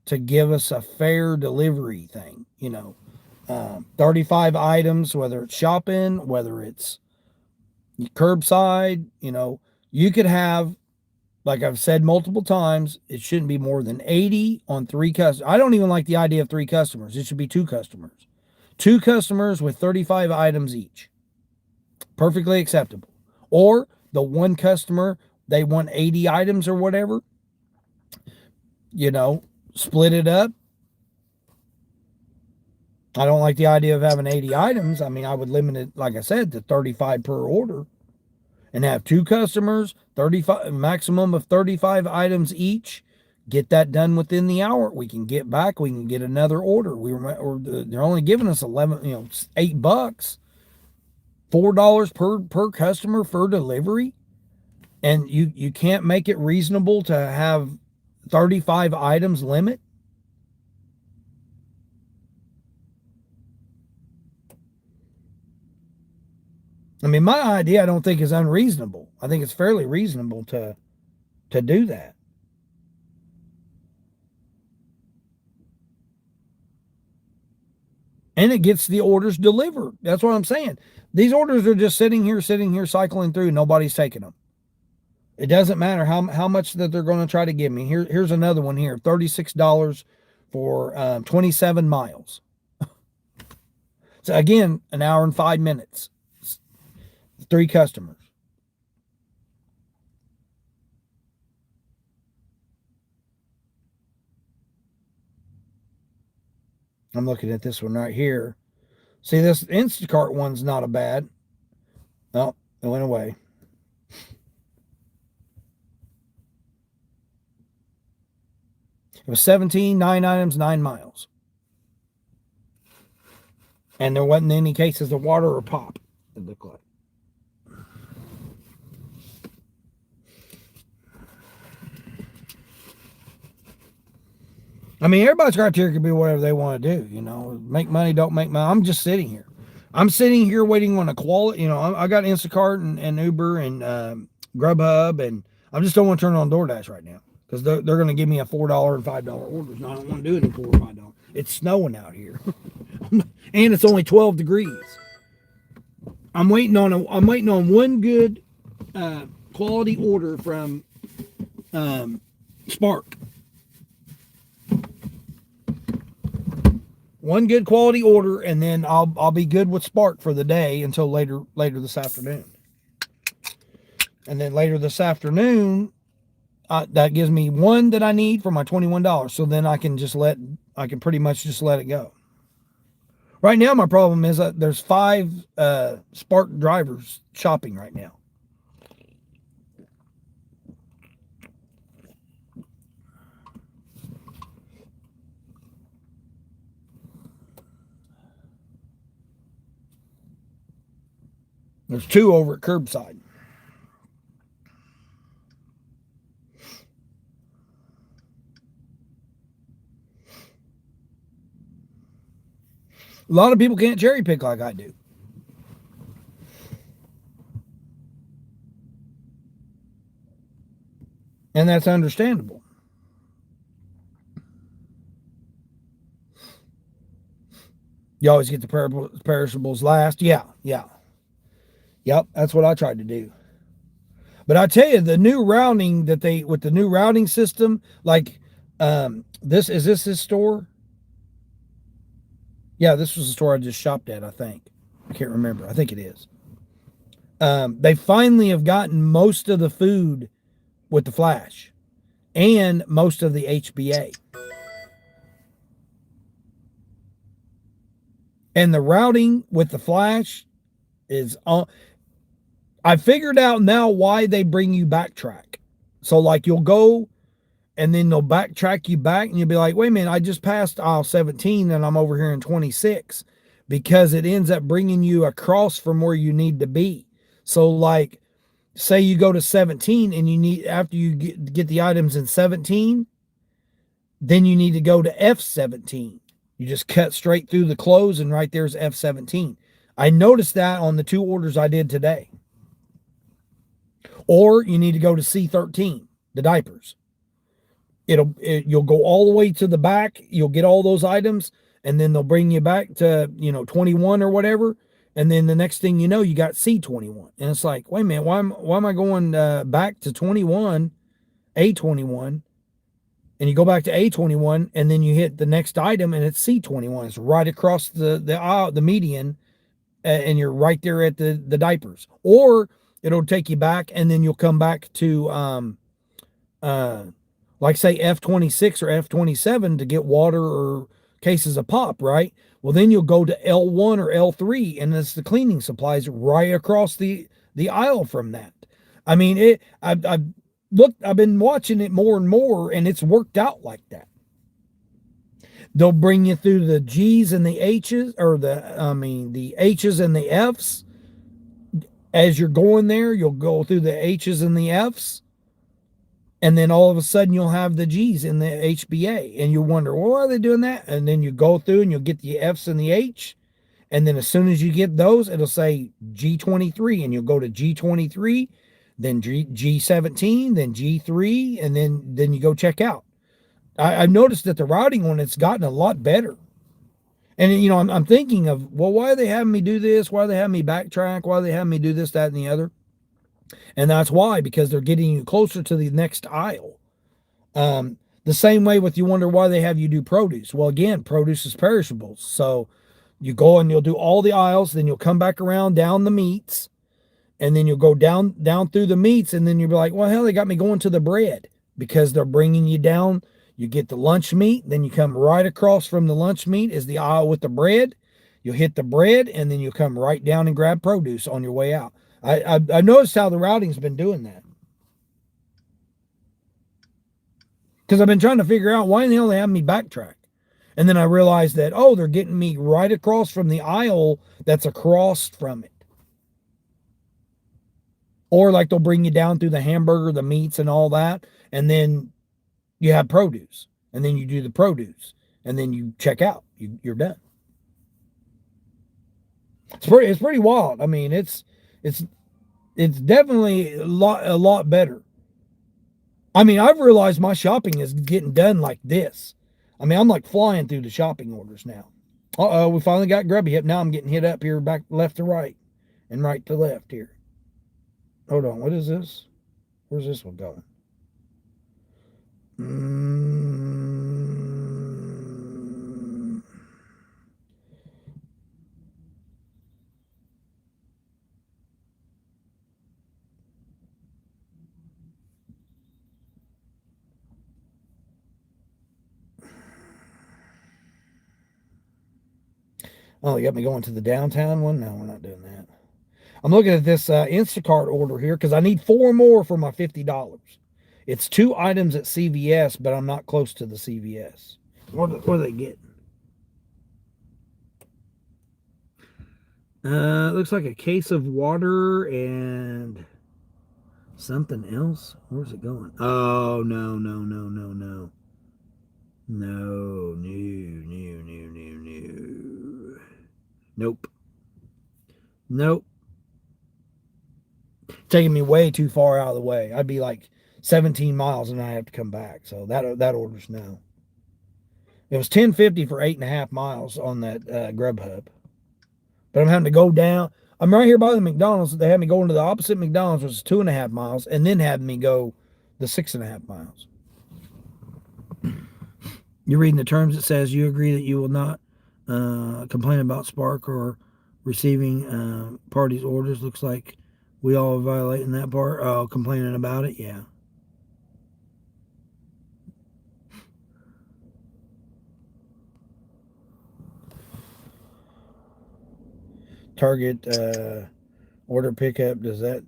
to give us a fair delivery thing. 35 items, whether it's shopping, whether it's curbside, you could have, like I've said multiple times, it shouldn't be more than 80 on 3 customers. I don't even like the idea of 3 customers. It should be 2 customers. 2 customers with 35 items each. Perfectly acceptable. Or the one customer, they want 80 items or whatever, split it up. I don't like the idea of having 80 items. I mean, I would limit it, like I said, to 35 per order and have 2 customers, 35, maximum of 35 items each. Get that done within the hour. We can get back. We can get another order. They're only giving us $8, $4 per customer for delivery. And you can't make it reasonable to have 35 items limit. I mean, my idea I don't think is unreasonable. I think it's fairly reasonable to do that. and it gets the orders delivered. That's what I'm saying. These orders are just sitting here, cycling through. Nobody's taking them. It doesn't matter how much that they're going to try to give me. Here's another one here, $36 for 27 miles. So again, an hour and 5 minutes. 3 customers. I'm looking at this one right here. See, this Instacart one's not a bad. Oh, it went away. It was 17, 9 items, 9 miles. And there wasn't any cases of water or pop, it looked like. I mean, everybody's criteria could be whatever they want to do, make money, don't make money. I'm just sitting here. I'm sitting here waiting on a quality, I got Instacart and Uber and Grubhub, and I just don't want to turn it on DoorDash right now because they're going to give me a $4 and $5 orders. And I don't want to do any $4 or $5. It's snowing out here, and it's only 12 degrees. I'm waiting on one good quality order from Spark. One good quality order, and then I'll be good with Spark for the day until later this afternoon. And then later this afternoon, that gives me one that I need for my $21. So then I can pretty much just let it go. Right now, my problem is that there's 5 Spark drivers shopping right now. There's 2 over at curbside. A lot of people can't cherry pick like I do. And that's understandable. You always get the perishables last. Yeah. Yep, that's what I tried to do. But I tell you, the new routing with the new routing system, like this store? Yeah, this was the store I just shopped at, I think. I can't remember. I think it is. They finally have gotten most of the food with the flash and most of the HBA. And the routing with the flash is on. I figured out now why they bring you backtrack. So like you'll go and then they'll backtrack you back and you'll be like, wait a minute, I just passed aisle 17 and I'm over here in 26, because it ends up bringing you across from where you need to be. So like, say you go to 17 and you need, after you get the items in 17, then you need to go to F17. You just cut straight through the close and right there's F17. I noticed that on the 2 orders I did today. Or you need to go to C13, the diapers. You'll go all the way to the back. You'll get all those items, and then they'll bring you back to 21 or whatever. And then the next thing you know, you got C21, and it's like, wait a minute, why am I going back to 21, A21, and you go back to A21, and then you hit the next item, and it's C21. It's right across the aisle, the median, and you're right there at the diapers. Or it'll take you back, and then you'll come back to like say F26 or F27 to get water or cases of pop, right? Well, then you'll go to L1 or L3, and it's the cleaning supplies right across the aisle from that. I mean, I've been watching it more and more, and it's worked out like that. They'll bring you through the G's and the H's, or the H's and the F's. As you're going there, you'll go through the H's and the F's, and then all of a sudden you'll have the G's in the HBA, and you'll wonder, well, why are they doing that? And then you go through and you'll get the F's and the H, and then as soon as you get those, it'll say G23, and you'll go to G23, then G17, then G3, and then you go check out. I've noticed that the routing one, it's gotten a lot better. And, I'm thinking of, well, why are they having me do this? Why are they having me backtrack? Why are they having me do this, that, and the other? And that's why, because they're getting you closer to the next aisle. The same way with, you wonder why they have you do produce. Well, again, produce is perishables. So you go and you'll do all the aisles, then you'll come back around down the meats, and then you'll go down through the meats, and then you'll be like, well, hell, they got me going to the bread, because they're bringing you down. You get the lunch meat, then you come right across from the lunch meat is the aisle with the bread. You'll hit the bread, and then you'll come right down and grab produce on your way out. I noticed how the routing's been doing that, because I've been trying to figure out why in the hell they have me backtrack. And then I realized that, oh, they're getting me right across from the aisle that's across from it. Or like they'll bring you down through the hamburger, the meats, and all that, and then you have produce, and then you do the produce, and then you check out. You're done. It's pretty wild. I mean, it's definitely a lot better. I mean, I've realized my shopping is getting done like this. I mean, I'm like flying through the shopping orders now. Uh-oh, we finally got grubby hip. Now I'm getting hit up here, back left to right and right to left here. Hold on, what is this? Where's this one going? Oh, they got me going to the downtown one? No, we're not doing that. I'm looking at this Instacart order here because I need 4 more for my $50. It's 2 items at CVS, but I'm not close to the CVS. What are they getting? Looks like a case of water and something else. Where's it going? Oh, no, no, no, no, no. No, no, no, no, no, no. Nope. Nope. Taking me way too far out of the way. I'd be like 17 miles and I have to come back. So that order's no. It was $10.50 for 8.5 miles on that Grubhub. But I'm having to go down. I'm right here by the McDonald's. They had me going to the opposite McDonald's, which is 2.5 miles, and then had me go the 6.5 miles. You're reading the terms. It says you agree that you will not complain about Spark or receiving parties' orders. Looks like we all are violating that part. Oh, complaining about it? Yeah. Target order pickup, does that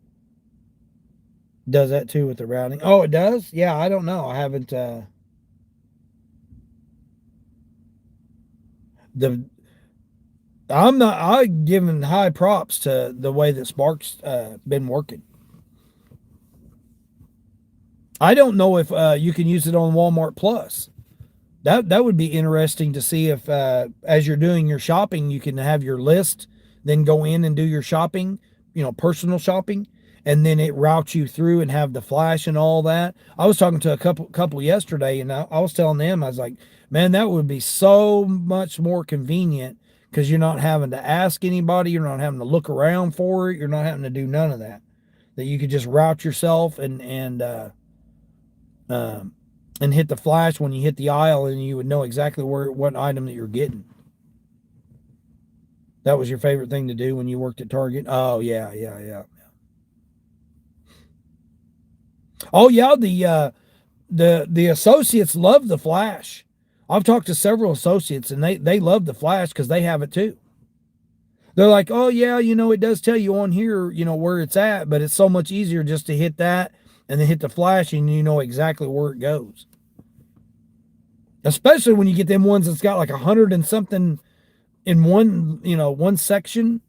too with the routing? Oh, it does? Yeah, I don't know. I haven't the I'm giving high props to the way that Spark's been working. I don't know if you can use it on Walmart Plus. That would be interesting to see if as you're doing your shopping, you can have your list, then go in and do your shopping, personal shopping, and then it routes you through and have the flash and all that. I was talking to a couple yesterday, and I was telling them, I was like, man, that would be so much more convenient because you're not having to ask anybody, you're not having to look around for it, you're not having to do none of that. That you could just route yourself and hit the flash when you hit the aisle, and you would know exactly what item that you're getting. That was your favorite thing to do when you worked at Target? Oh, yeah, yeah, yeah. Oh, yeah, the associates love the flash. I've talked to several associates, and they love the flash because they have it too. They're like, oh, yeah, it does tell you on here, where it's at, but it's so much easier just to hit that and then hit the flash, and you know exactly where it goes. Especially when you get them ones that's got like 100 and something in one section.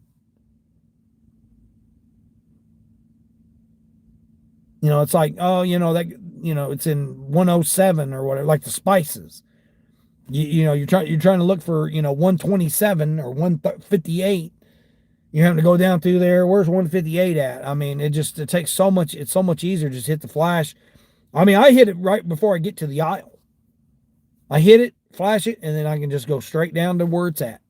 It's like, oh, it's in 107 or whatever, like the spices. You're trying to look for 127 or 158. You're having to go down through there. Where's 158 at? I mean, it takes so much. It's so much easier just hit the flash. I mean, I hit it right before I get to the aisle. I hit it, flash it, and then I can just go straight down to where it's at.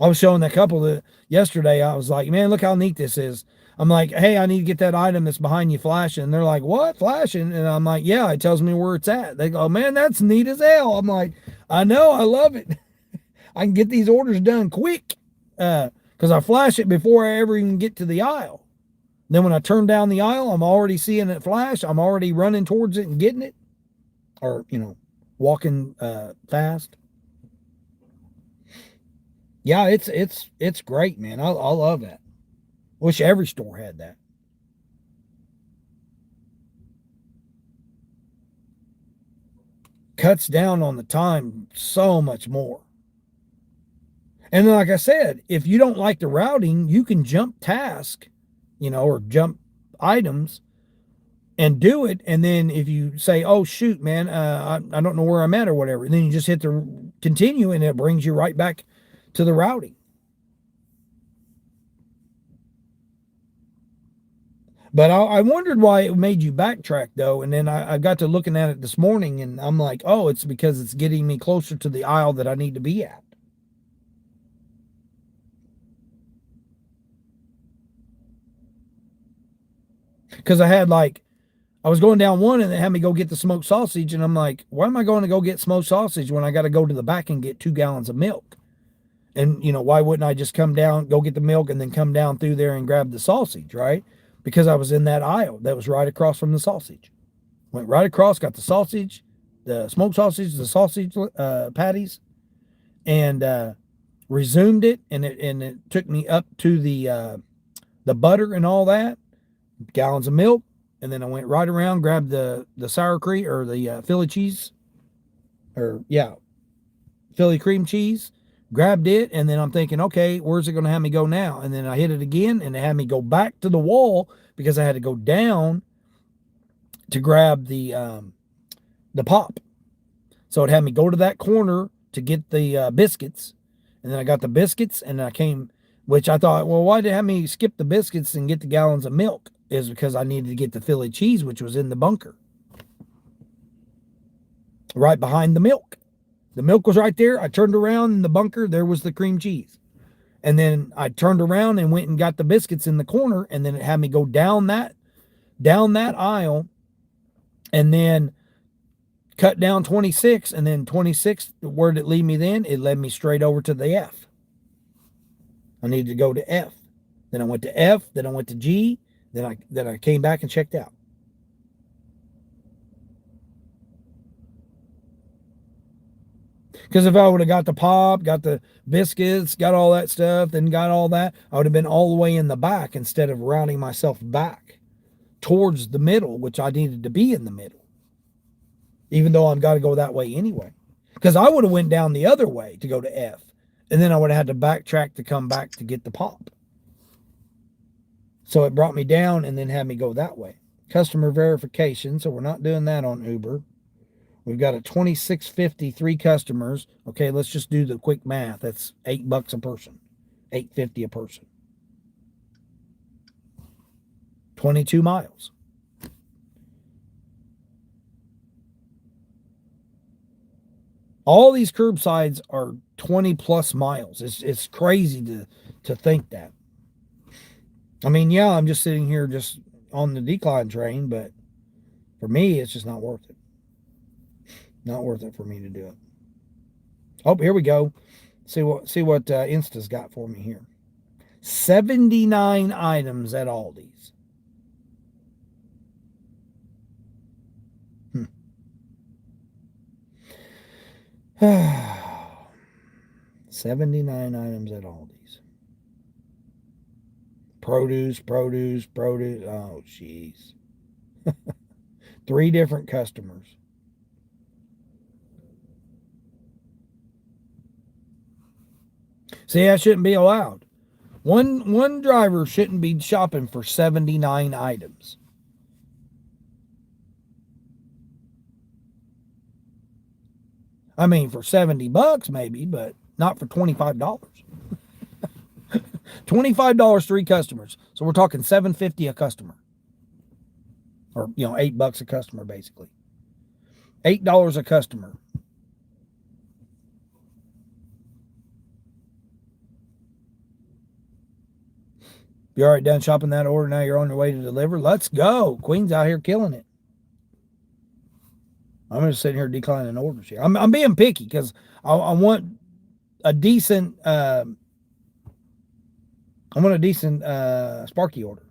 I was showing that couple that yesterday. I was like, man, look how neat this is. I'm like, hey, I need to get that item that's behind you flashing. And they're like, what? Flashing? And I'm like, yeah, it tells me where it's at. They go, man, that's neat as hell. I'm like, I know, I love it. I can get these orders done quick because I flash it before I ever even get to the aisle. Then when I turn down the aisle, I'm already seeing it flash. I'm already running towards it and getting it, or walking fast. Yeah, it's great, man. I love that. Wish every store had that. Cuts down on the time so much more. And like I said, if you don't like the routing, you can jump task, or jump items and do it. And then if you say, oh, shoot, man, I don't know where I'm at or whatever, then you just hit the continue and it brings you right back to the routing. But I wondered why it made you backtrack, though. And then I got to looking at it this morning and I'm like, oh, it's because it's getting me closer to the aisle that I need to be at. Because I was going down one and they had me go get the smoked sausage. And I'm like, why am I going to go get smoked sausage when I got to go to the back and get 2 gallons of milk? And, why wouldn't I just come down, go get the milk, and then come down through there and grab the sausage, right? Because I was in that aisle that was right across from the sausage. Went right across, got the sausage, the smoked sausage, the sausage patties, and resumed it. And it took me up to the butter and all that, gallons of milk. And then I went right around, grabbed the sour cream or the Philly cheese, or yeah, Philly cream cheese, grabbed it, and then I'm thinking, okay, where's it going to have me go now? And then I hit it again, and it had me go back to the wall because I had to go down to grab the pop. So it had me go to that corner to get the biscuits, and then I got the biscuits, and I came, which I thought, well, why did it have me skip the biscuits and get the gallons of milk? Is because I needed to get the Philly cheese, which was in the bunker, right behind the milk. The milk was right there. I turned around in the bunker. There was the cream cheese. And then I turned around and went and got the biscuits in the corner. And then it had me go down that aisle and then cut down 26. And then 26, where did it lead me then? It led me straight over to the F. I needed to go to F. Then I went to F. Then I went to G. Then I came back and checked out. Because if I would have got the pop, got the biscuits, got all that stuff, then got all that, I would have been all the way in the back instead of routing myself back towards the middle, which I needed to be in the middle, even though I've got to go that way anyway. Because I would have went down the other way to go to F, and then I would have had to backtrack to come back to get the pop. So it brought me down and then had me go that way. Customer verification, so we're not doing that on Uber. We've got a 26.53 customers. Okay, let's just do the quick math. That's $8 a person, $8.50 a person. 22 miles. All these curbsides are 20 plus miles. It's crazy to think that. I mean, yeah, I'm just sitting here just on the decline train, but for me, it's just not worth it. Not worth it for me to do it. Oh, here we go. See what Insta's got for me here. 79 items at Aldi's. 79 items at Aldi's. Produce. Oh, jeez. 3 different customers. See, that shouldn't be allowed. One driver shouldn't be shopping for 79 items. I mean, for $70 maybe, but not for $25. $25, 3 customers. So we're talking $7.50 a customer. Or, $8 a customer, basically. $8 a customer. You already done shopping that order? Now you're on your way to deliver? Let's go. Queen's out here killing it. I'm just sitting here declining orders here. I'm being picky because I want a decent Sparky order.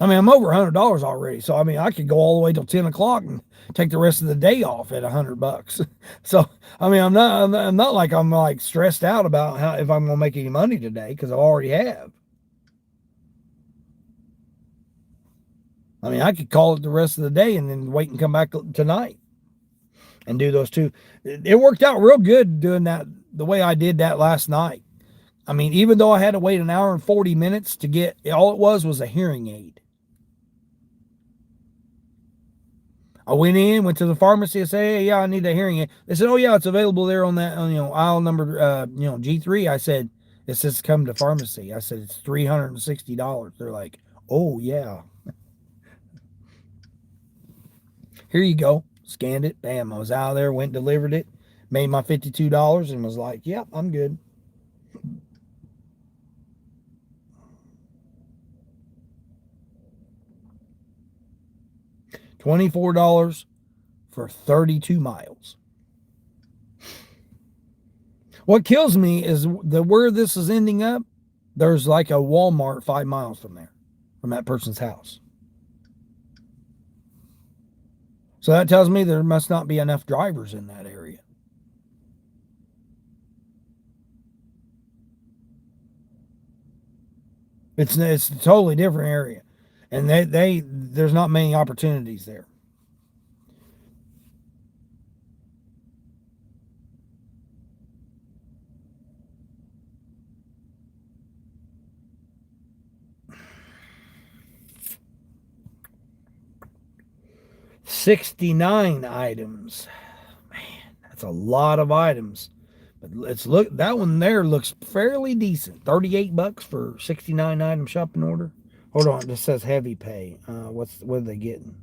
I mean, I'm over $100 already, so I mean, I could go all the way till 10 o'clock and take the rest of the day off at $100. So I mean, I'm not like I'm like stressed out about how if I'm gonna make any money today because I already have. I mean, I could call it the rest of the day and then wait and come back tonight and do those two. It worked out real good doing that the way I did that last night. I mean, even though I had to wait an hour and 40 minutes to get, all it was a hearing aid. I went to the pharmacy and said, hey, yeah, I need a hearing aid. They said, oh, yeah, it's available there on that, aisle number, G3. I said, it says come to pharmacy. I said, it's $360. They're like, oh, yeah. Here you go. Scanned it. Bam. I was out there, went, delivered it, made my $52 and was like, yep, I'm good. $24 for 32 miles. What kills me is where this is ending up, there's like a Walmart 5 miles from there, from that person's house. So that tells me there must not be enough drivers in that area. It's a totally different area. And there's not many opportunities there. $69 items. Man, that's a lot of items. But let's look. That one there looks fairly decent. $38 for 69 item shopping order. Hold on, this says heavy pay. What are they getting?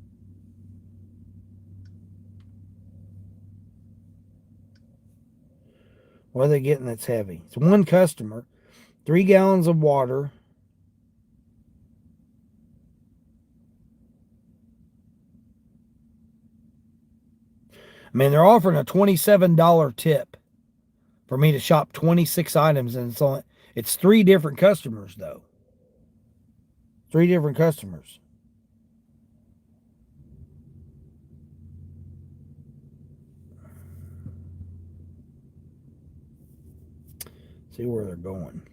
What are they getting that's heavy? It's one customer, 3 gallons of water. I mean, they're offering a $27 tip for me to shop 26 items, and it's 3 different customers though. 3 different customers. See where they're going.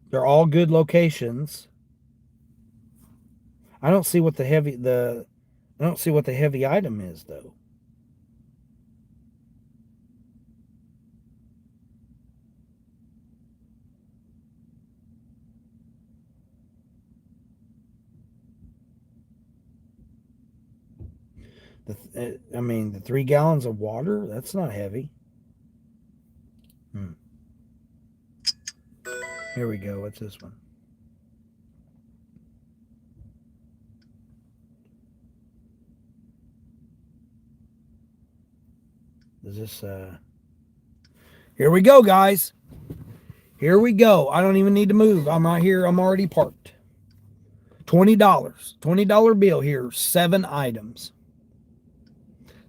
They're all good locations. I don't see what the heavy item is though. The 3 gallons of water, that's not heavy. Here we go. What's this one? Is this Here we go, guys. Here we go. I don't even need to move. I'm right here. I'm already parked. $20. $20 bill here. 7 items.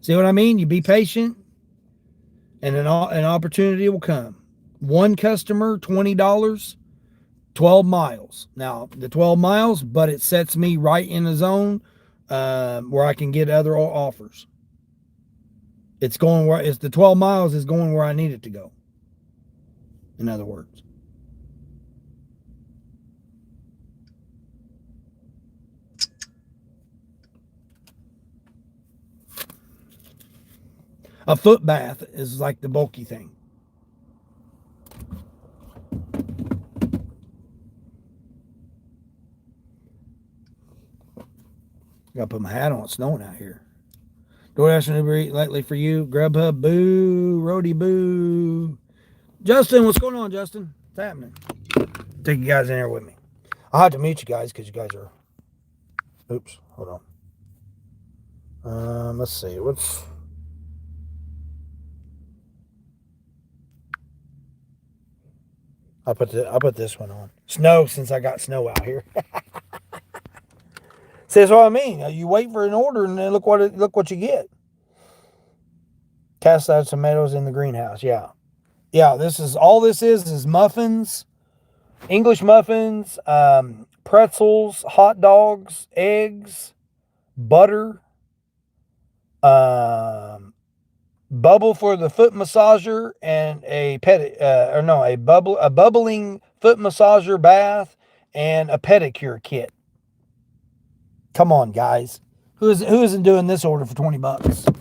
See what I mean? You be patient and an opportunity will come. One customer, $20, 12 miles. Now, the 12 miles, but it sets me right in a zone where I can get other offers. It's the 12 miles is going where I need it to go. In other words. A foot bath is like the bulky thing. Gotta put my hat on. It's snowing out here. DoorDashing Uber Eats lately for you. Grubhub, boo. Roadie, boo. Justin, what's going on, Justin? What's happening? Take you guys in here with me. I'll have to mute you guys because you guys are... Oops, hold on. Let's see. What's... I'll put this one on. Snow, since I got snow out here. See, that's what I mean. You wait for an order and then look what you get. Cast out tomatoes in the greenhouse. Yeah. Yeah, this is muffins, English muffins, pretzels, hot dogs, eggs, butter, bubble for the foot massager, and a bubbling foot massager bath, and a pedicure kit. Come on, guys. Who isn't doing this order for $20?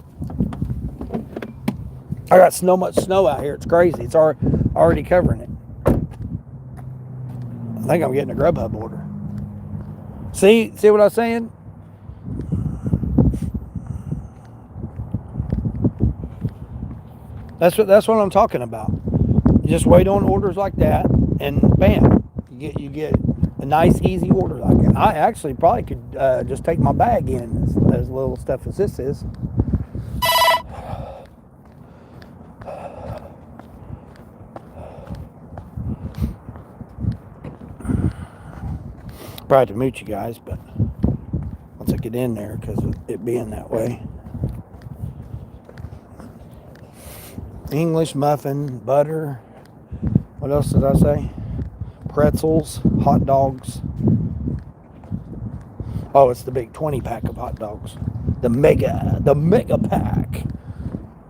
I got so much snow out here. It's crazy. It's already covering it. I think I'm getting a Grubhub order. See what I'm saying? That's what I'm talking about. You just wait on orders like that, and bam, you get a nice easy order like that. I actually probably could just take my bag in as little stuff as this is. Probably have to mute you guys, but once I get in there, because of it being that way. English muffin, butter. What else did I say? Pretzels, hot dogs. Oh, it's the big 20 pack of hot dogs. The mega pack.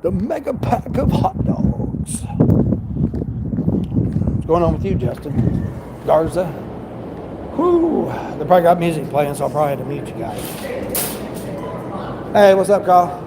The mega pack of hot dogs. What's going on with you, Justin? Garza? Whoo! They probably got music playing, so I'll probably have to mute you guys. Hey, what's up, Kyle?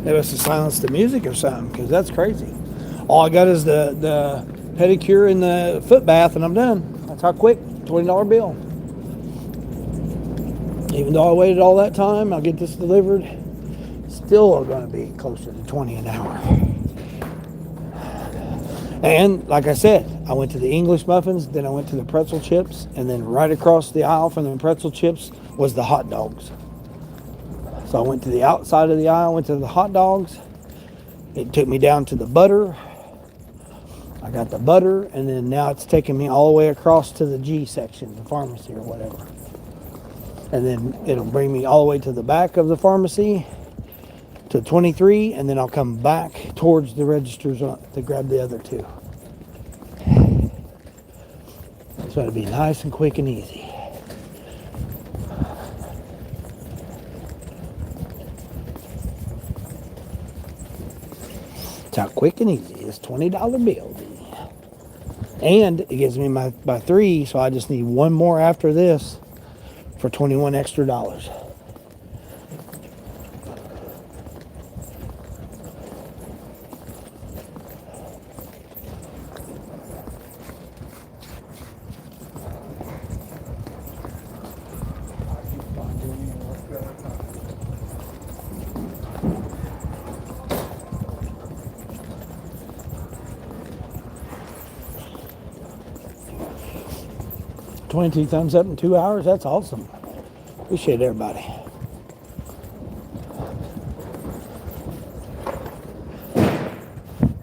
They must have silenced the music or something, because that's crazy. All I got is the pedicure and the foot bath, and I'm done. That's how quick. $20 bill. Even though I waited all that time, I'll get this delivered. Still going to be closer to 20 an hour. And like I said, I went to the English muffins, then I went to the pretzel chips, and then right across the aisle from the pretzel chips was the hot dogs. So I went to the outside of the aisle, went to the hot dogs. It took me down to the butter. I got the butter, and then now it's taking me all the way across to the G section, the pharmacy or whatever. And then it'll bring me all the way to the back of the pharmacy to 23, and then I'll come back towards the registers to grab the other two. So it'll be nice and quick and easy. It's how quick and easy this $20 bill. And it gives me my 3, so I just need one more after this for $21 extra. 22 thumbs up in 2 hours. That's awesome. Appreciate everybody.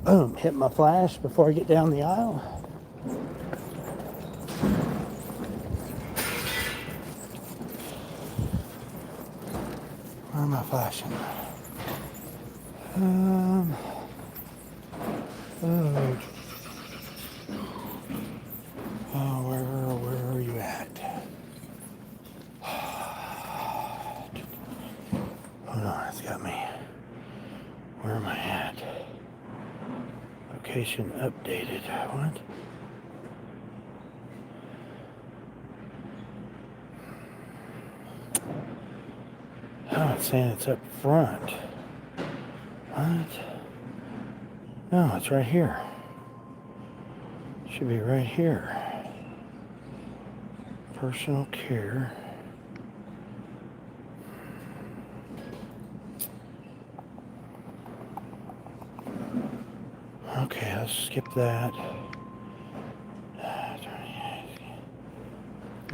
Boom. Hit my flash before I get down the aisle. Where am I flashing? Where are you at? Hold on, it's got me. Where am I at? Location updated. What? Oh, it's saying it's up front. What? No, it's right here. Should be right here. Personal care. Okay, let's skip that.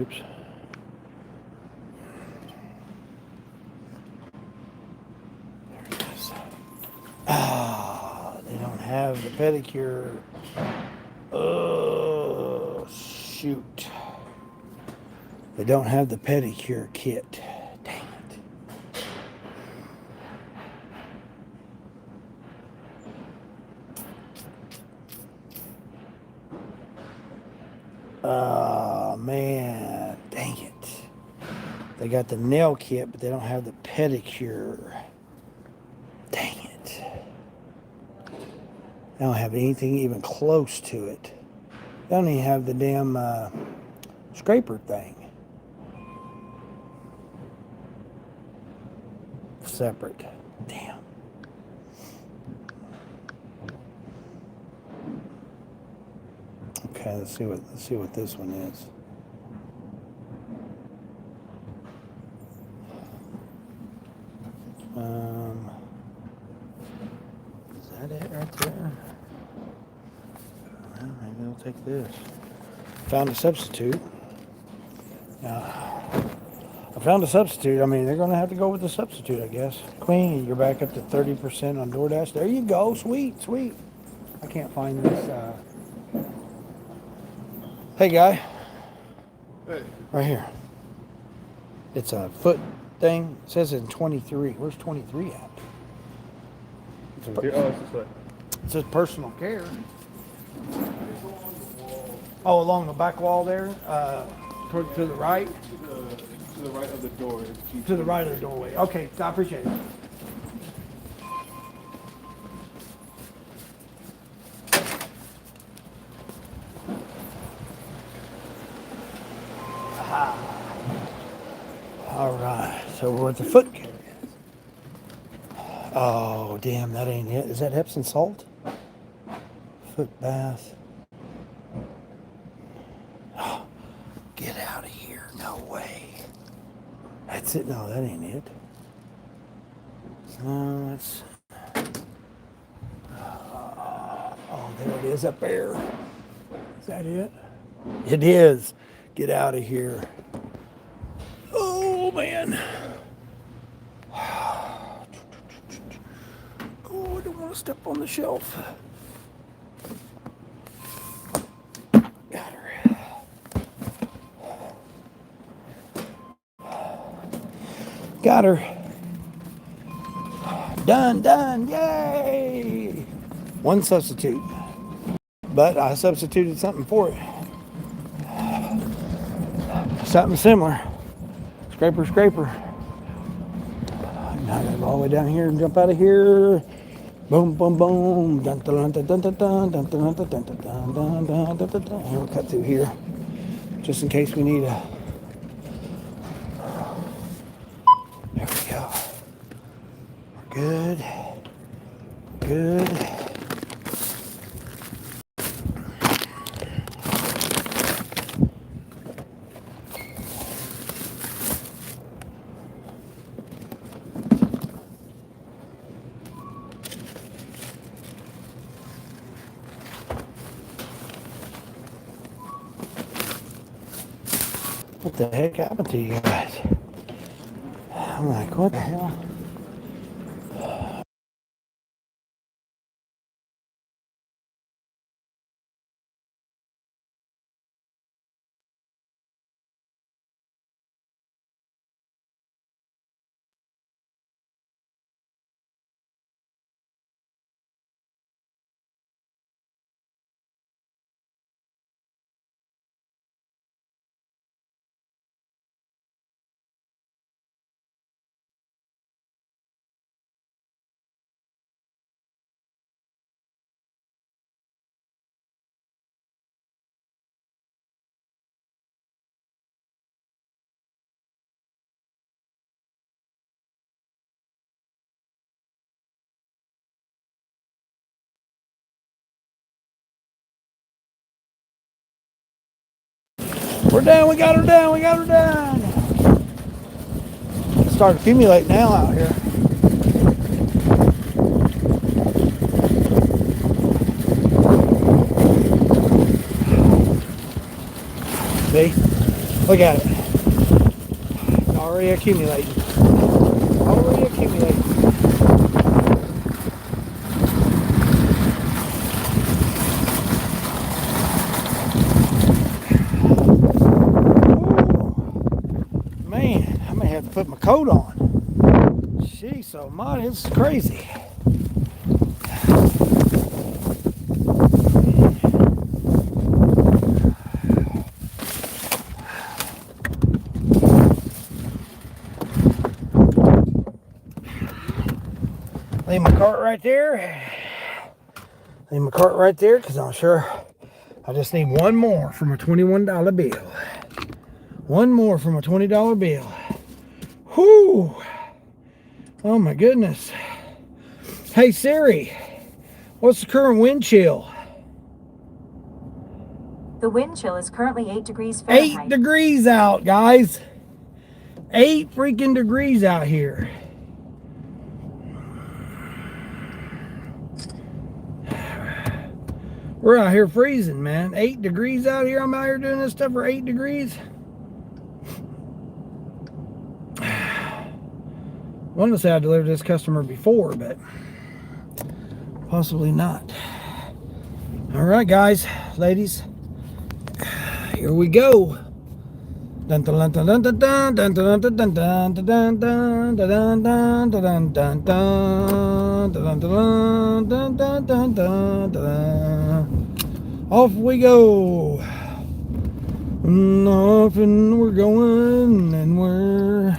Oops. There it is. Ah, they don't have the pedicure. Oh, shoot. They don't have the pedicure kit. Dang it. Oh, man. Dang it. They got the nail kit, but they don't have the pedicure. Dang it. They don't have anything even close to it. They don't even have the damn scraper thing. Separate. Damn. Okay, let's see what this one is. Is that it right there? Well, maybe I'll take this. Found a substitute. I found a substitute. I mean, they're going to have to go with the substitute, I guess. Queen, you're back up to 30% on DoorDash. There you go. Sweet, sweet. I can't find this. Hey, guy. Hey. Right here. It's a foot thing. It says in 23. Where's 23 at? It's this way. It says personal care. Oh, along the back wall there? To the right? To the right of the door. To the right of the doorway. Okay, I appreciate it. All right, so we're at the foot care. Oh, damn, that ain't it. Is that Epsom salt? Foot bath. Oh, get out of here. No way. That's it. No, that ain't it. No, that's... Oh, there it is up there. Is that it? It is. Get out of here. Oh, man. Oh, I don't want to step on the shelf. Got her. Got her. Done. Yay. One substitute. But I substituted something for it. Something similar. Scraper. Now I gotta go all the way down here and jump out of here. Boom. Dun, dun, dun, dun, dun, dun, dun, dun, dun, dun, dun, dun, dun, dun, dun, dun. Here, we'll cut through here. Just in case we need a... There we go. We're good. What the heck happened to you guys? I'm like, what the hell? We're done. We got her done. Start accumulating now out here. See? Look at it. It's already accumulating. Man, I may have to put my coat on. Jeez, so much. It's crazy. Leave my cart right there because I'm sure I just need one more from a $21 bill. One more from a $20 bill. Whoo! Oh my goodness. Hey Siri, what's the current wind chill? The wind chill is currently 8 degrees Fahrenheit. 8 degrees out, guys. 8 freaking degrees out here. We're out here freezing, man. 8 degrees out here. I'm out here doing this stuff for 8 degrees. Wanted to say I delivered this customer before, but possibly not. All right, guys, ladies, here we go. Dun dun dun dun dun dun dun dun dun dun dun dun dun dun dun dun dun dun dun dun. Off we go. And off and we're going, and we're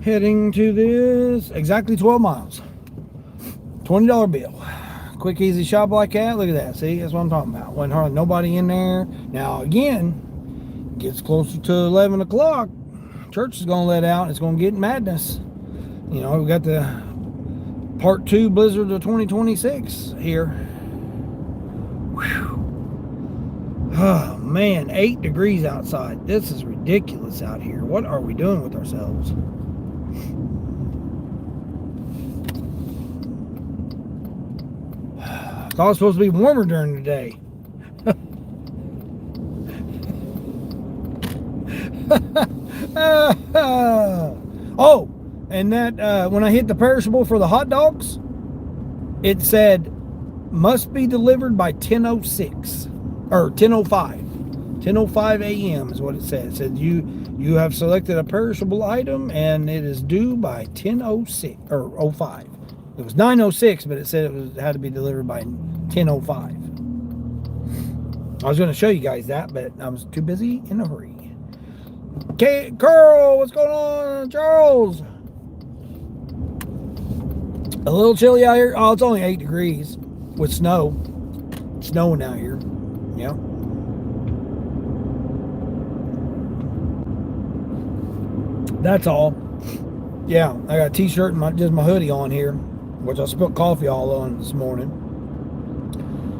heading to this exactly 12 miles. $20 bill. Quick, easy shop like that. Look at that. See, that's what I'm talking about. Wasn't hardly nobody in there. Now again, gets closer to 11 o'clock, church is going to let out. It's going to get madness. You know, we got the Part 2 blizzard of 2026 here. Whew. Oh man, 8 degrees outside. This is ridiculous out here. What are we doing with ourselves? I thought it was supposed to be warmer during the day. Oh, and that when I hit the perishable for the hot dogs, it said must be delivered by 10:06 or 10:05. 10:05 a.m. is what it said. It said you have selected a perishable item and it is due by 10:06 or 05. It was 9:06, but it said it had to be delivered by 10:05. I was going to show you guys that, but I was too busy in a hurry. Okay, Carl, what's going on, Charles? A little chilly out here. Oh, it's only 8 degrees with snow. It's snowing out here. Yeah. That's all. Yeah, I got a t-shirt and just my hoodie on here, which I spilled coffee all on this morning.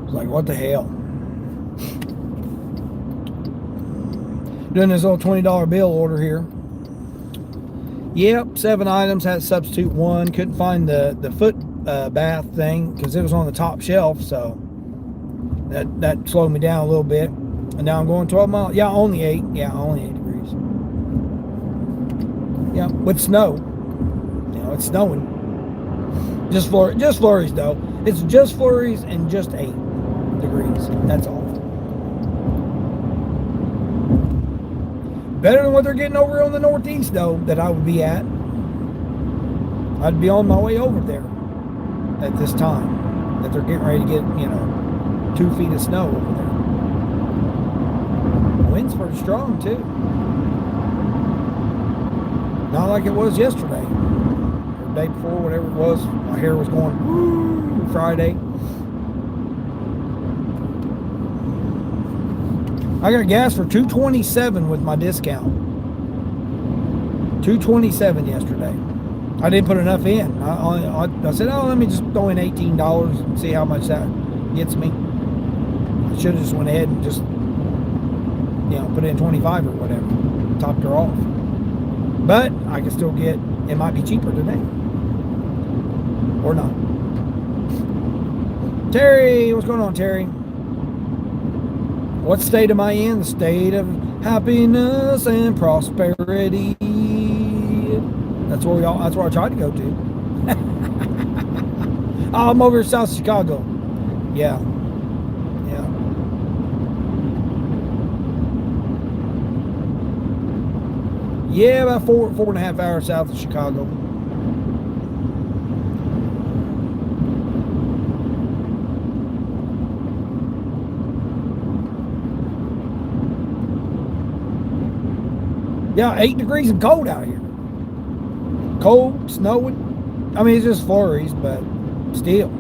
It's like, what the hell? Doing this little $20 bill order here. Yep, 7 items, had to substitute 1. Couldn't find the foot bath thing because it was on the top shelf, so that slowed me down a little bit. And now I'm going 12 miles. Yeah, only 8. Yeah, only 8 degrees. Yeah, with snow. You know, it's snowing. Just flurries though. It's just flurries and just 8 degrees. That's all. Better than what they're getting over on the northeast, though, that I would be at. I'd be on my way over there at this time. That they're getting ready to get, 2 feet of snow over there. The wind's pretty strong, too. Not like it was yesterday. Or the day before, whatever it was. My hair was going, woo, Friday. I got gas for $2.27 with my discount. $2.27 yesterday. I didn't put enough in. I said, let me just throw in $18 and see how much that gets me. I should have just went ahead and just, put in 25 or whatever. Topped her off. But I can still get, it might be cheaper today. Or not. Terry, what's going on, Terry? What state am I in? The state of happiness and prosperity. That's where I tried to go to. Oh, I'm over in South Chicago. Yeah. Yeah, about 4.5 hours south of Chicago. Yeah, 8 degrees and cold out here. Cold, snowing. I mean, it's just flurries, but still,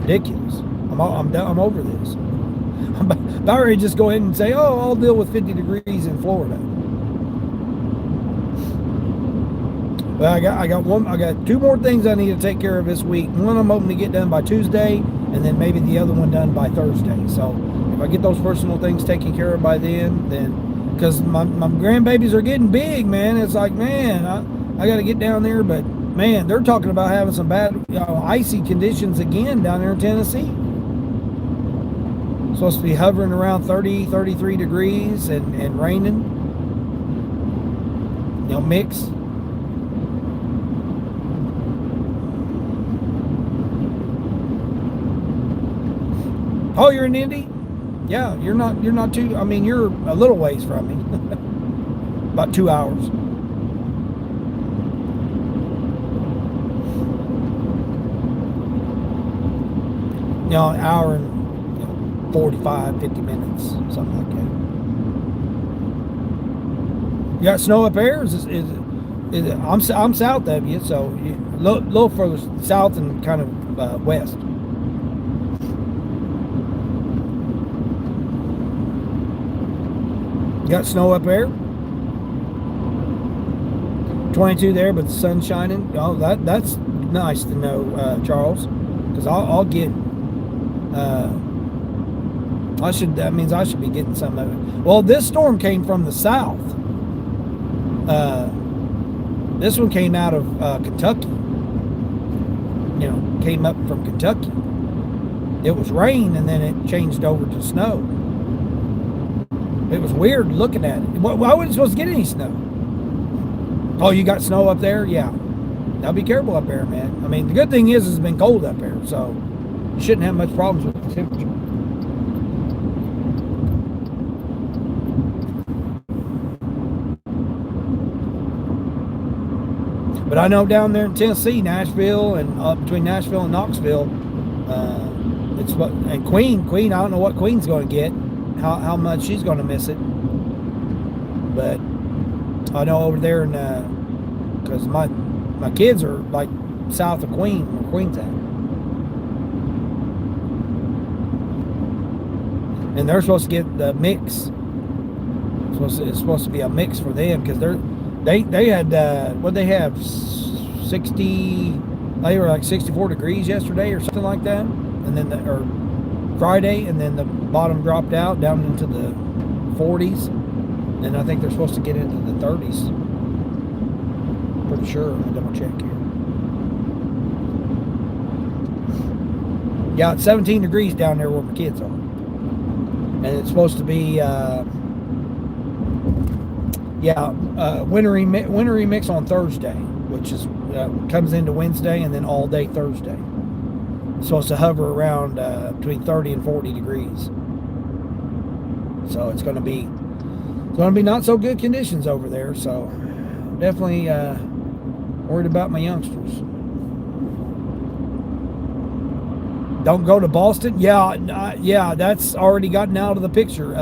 ridiculous. I'm over this. I'm about ready to just go ahead and say, I'll deal with 50 degrees in Florida. But I got 2 more things I need to take care of this week. One I'm hoping to get done by Tuesday, and then maybe the other one done by Thursday. So if I get those personal things taken care of by then because my grandbabies are getting big, man. It's like, man, I got to get down there. But, man, they're talking about having some bad, icy conditions again down there in Tennessee. Supposed to be hovering around 30, 33 degrees and raining. Mix. Oh, you're in Indy? Yeah, you're not too, you're a little ways from me. About 2 hours. An hour and 45, 50 minutes, something like that. You got snow up there? Is it I'm south of you, so a little further south and kind of west. You got snow up there? 22 there, but the sun's shining. Oh, that's nice to know, Charles, because I'll get. That means I should be getting some of it. Well, this storm came from the south. This one came out of Kentucky. You know, came up from Kentucky. It was rain, and then it changed over to snow. It was weird looking at it. Why wasn't it supposed to get any snow? Oh, you got snow up there? Yeah. Now be careful up there, man. I mean, the good thing is it's been cold up there, so you shouldn't have much problems with the temperature. But I know down there in Tennessee, Nashville, and between Nashville and Knoxville, and Queen, I don't know what Queen's going to get, how much she's going to miss it. But I know over there, because my kids are like south of Queen, where Queen's at, and they're supposed to get the mix. It's supposed to be a mix for them because they had what they have 60. They were like 64 degrees yesterday or something like that, and then or Friday, and then the bottom dropped out down into the 40s, and I think they're supposed to get into the 30s. Pretty sure. I'll double check here. Yeah, it's 17 degrees down there where my kids are, and it's supposed to be wintry mix on Thursday, which is comes into Wednesday, and then all day Thursday. It's supposed to hover around between 30 and 40 degrees. So it's going to be not so good conditions over there. So definitely worried about my youngsters. Don't go to Boston. Yeah, that's already gotten out of the picture,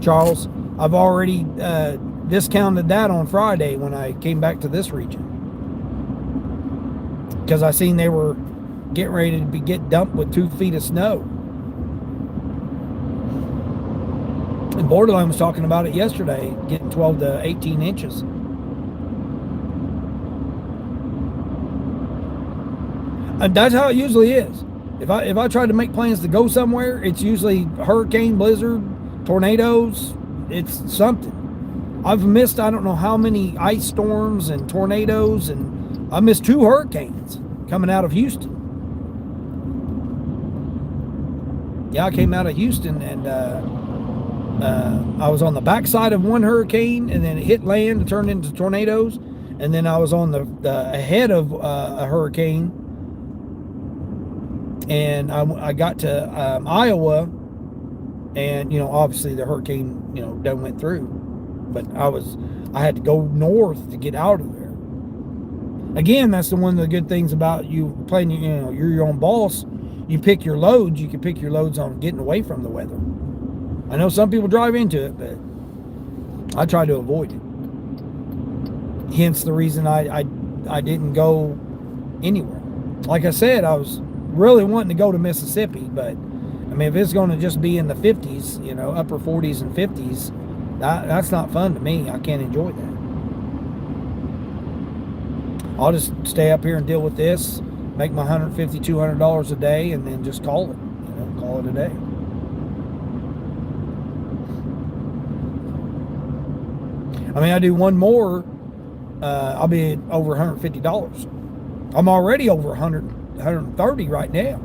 Charles. I've already discounted that on Friday when I came back to this region, because I seen they were getting ready to get dumped with 2 feet of snow. And Borderline was talking about it yesterday, getting 12 to 18 inches. And that's how it usually is. If I try to make plans to go somewhere, it's usually hurricane, blizzard, tornadoes. It's something. I've missed I don't know how many ice storms and tornadoes, and I missed 2 hurricanes coming out of Houston. Yeah, I came out of Houston, and I was on the backside of one hurricane, and then it hit land and turned into tornadoes, and then I was on the ahead of a hurricane, and I got to Iowa, and obviously the hurricane done went through, but I had to go north to get out of there. Again, that's one of the good things about you playing. You're your own boss. You pick your loads. You can pick your loads on getting away from the weather. I know some people drive into it, but I try to avoid it. Hence the reason I didn't go anywhere. Like I said, I was really wanting to go to Mississippi, but I mean, if it's going to just be in the 50s, upper 40s and 50s, that's not fun to me. I can't enjoy that. I'll just stay up here and deal with this, make my $150, $200 a day, and then just call it. Call it a day. I mean, I do one more, I'll be at over $150. I'm already over 130 right now.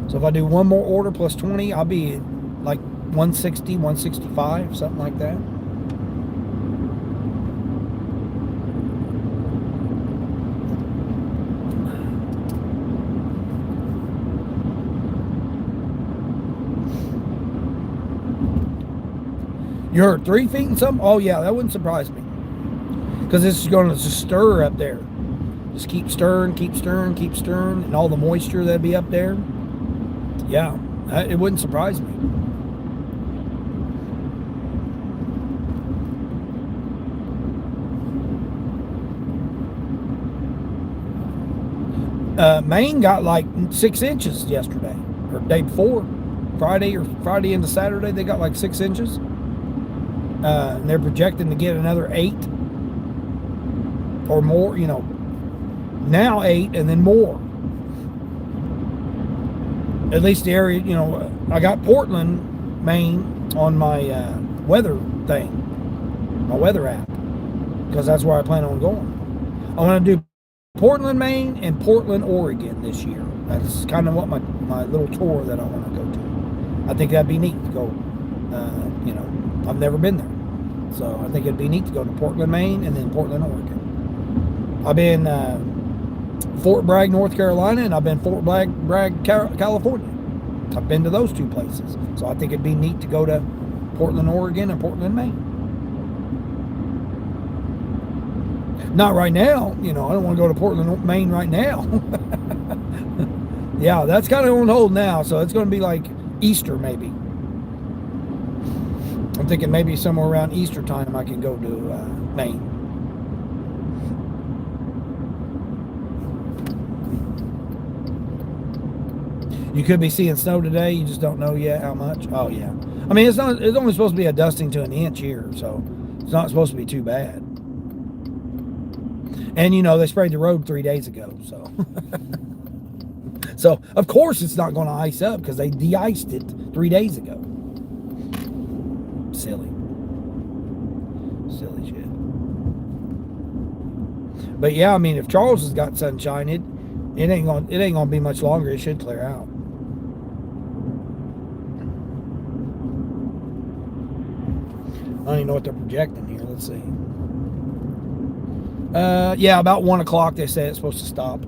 So if I do one more order plus 20, I'll be at like 160, 165, something like that. You heard 3 feet and something? Oh yeah, that wouldn't surprise me. Because this is going to just stir up there. Just keep stirring, and all the moisture that'd be up there. Yeah, it wouldn't surprise me. Maine got like 6 inches yesterday, or day before. Friday into Saturday, they got like 6 inches. And they're projecting to get another 8. or more, now 8 and then more. At least the area, I got Portland, Maine on my weather thing, my weather app, because that's where I plan on going. I want to do Portland, Maine, and Portland, Oregon this year. That's kind of what my little tour that I want to go to. I think that'd be neat to go. I've never been there, so I think it'd be neat to go to Portland, Maine, and then Portland, Oregon. I've been Fort Bragg, North Carolina, and I've been Fort Bragg, California. I've been to those two places, so I think it'd be neat to go to Portland, Oregon, and Portland, Maine. Not right now, I don't want to go to Portland, Maine right now. Yeah, that's kind of on hold now, so it's going to be like Easter maybe. I'm thinking maybe somewhere around Easter time I can go to Maine. You could be seeing snow today. You just don't know yet how much. Oh yeah. I mean, it's only supposed to be a dusting to an inch here, so it's not supposed to be too bad. And they sprayed the road 3 days ago, so so of course it's not going to ice up because they de-iced it 3 days ago. Silly shit. But yeah, I mean, if Charles has got sunshine, it ain't gonna be much longer. It should clear out. I don't even know what they're projecting here. Let's see. Yeah, about 1 o'clock they say it's supposed to stop.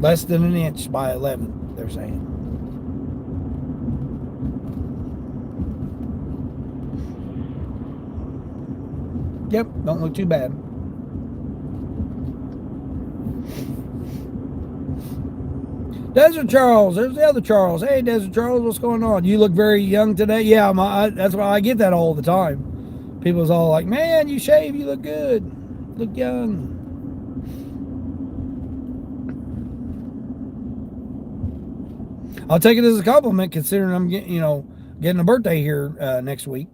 Less than an inch by 11, they're saying. Yep, don't look too bad. Desert Charles, there's the other Charles. Hey, Desert Charles, what's going on? You look very young today. Yeah, that's why I get that all the time. People's all like, man, you shave, you look good. Look young. I'll take it as a compliment considering I'm getting a birthday here next week.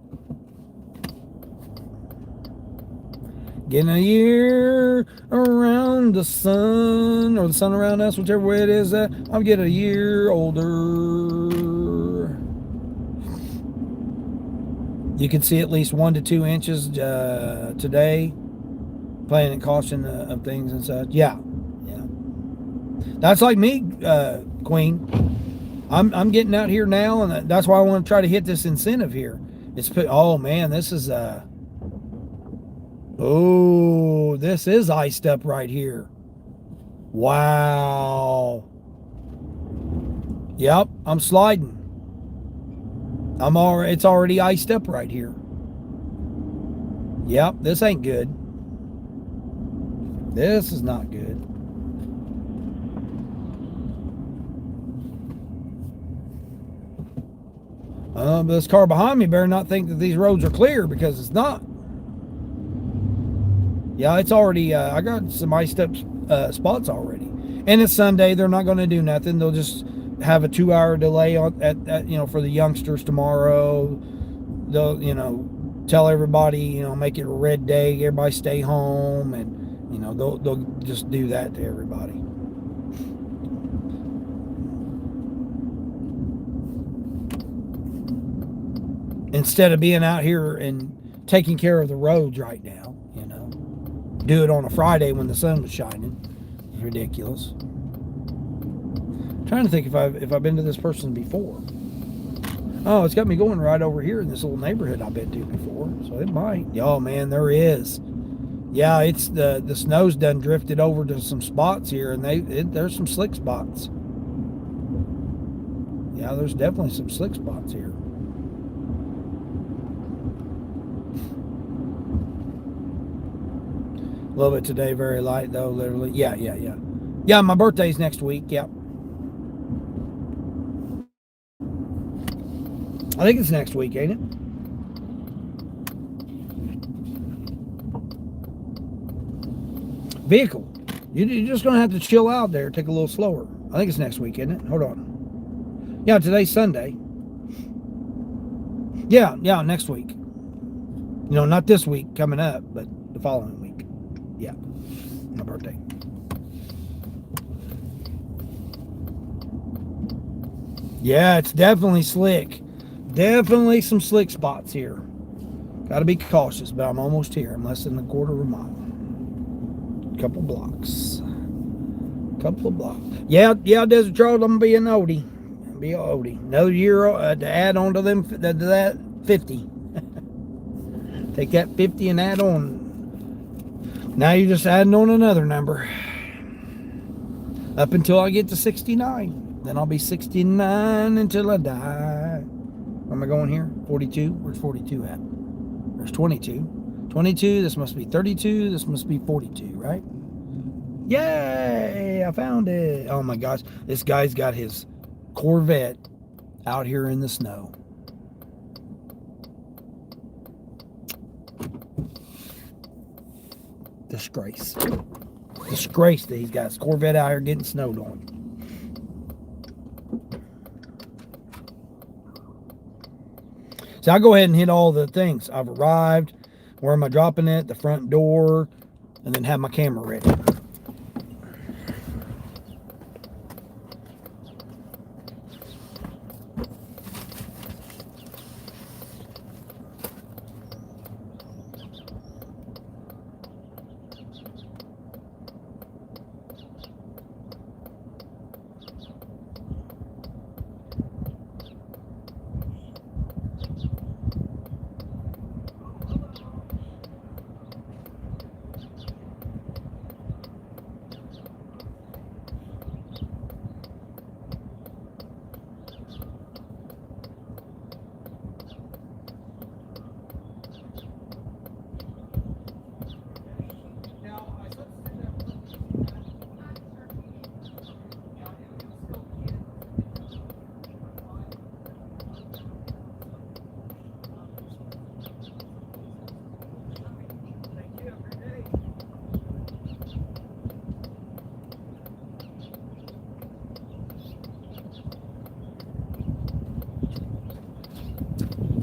Getting a year around the sun, or the sun around us, whichever way it is. I'm getting a year older. You can see at least 1 to 2 inches today. Playing at caution of things and such. Yeah. That's like me, Queen. I'm getting out here now, and that's why I want to try to hit this incentive here. Oh man, this is oh, this is iced up right here. Wow. Yep, I'm sliding. It's already iced up right here. Yep, this ain't good. This is not good. But this car behind me better not think that these roads are clear, because it's not. Yeah, it's already, I got some iced up spots already. And it's Sunday, they're not going to do nothing. They'll just have a 2-hour delay for the youngsters tomorrow. They'll, tell everybody, make it a red day, everybody stay home, and, they'll just do that to everybody. Instead of being out here and taking care of the roads right now, do it on a Friday when the sun was shining. It's ridiculous. I'm trying to think if I've been to this person before. Oh, it's got me going right over here in this little neighborhood I've been to before, so it might. Oh man, there is. Yeah, it's the snow's done drifted over to some spots here, and there's some slick spots. Yeah, there's definitely some slick spots here. A little bit today, very light though, literally. Yeah, my birthday's next week, yep. I think it's next week, ain't it? Vehicle. You're just going to have to chill out there, take a little slower. I think it's next week, isn't it? Hold on. Yeah, today's Sunday. Yeah, next week. You know, not this week coming up, but the following week. Yeah, my birthday. Yeah, it's definitely slick. Definitely some slick spots here. Got to be cautious, but I'm almost here. I'm less than a quarter of a mile. Couple blocks. Yeah, Desert Charles, I'm gonna be an oldie. Be an oldie. Another year to add on to them that 50. Take that 50 and add on. Now you're just adding on another number. Up until I get to 69. Then I'll be 69 until I die. Where am I going here? 42? Where's 42 at? There's 22. 22, this must be 32, this must be 42, right? Yay! I found it. Oh my gosh. This guy's got his Corvette out here in the snow. Disgrace. Disgrace that he's got his Corvette out here getting snowed on. So I go ahead and hit all the things. I've arrived. Where am I dropping it? The front door. And then have my camera ready.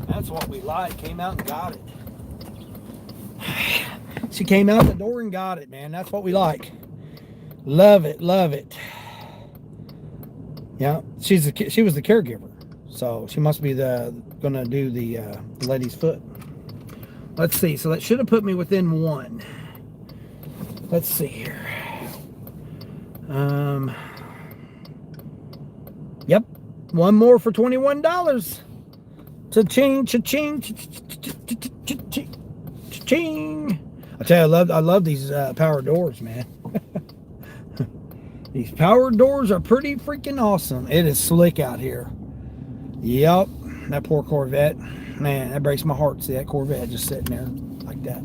That's what we like. Came out and got it. She came out the door and got it, man. That's what we like. Love it, love it. Yeah, she was the caregiver, so she must be gonna do the lady's foot. Let's see. So that should have put me within one. Let's see here. Yep, one more for $21. Cha-ching, cha-ching, cha-ching. I tell you, I love these power doors, man. These power doors are pretty freaking awesome. It is slick out here. Yep, that poor Corvette. Man, that breaks my heart to see that Corvette just sitting there like that.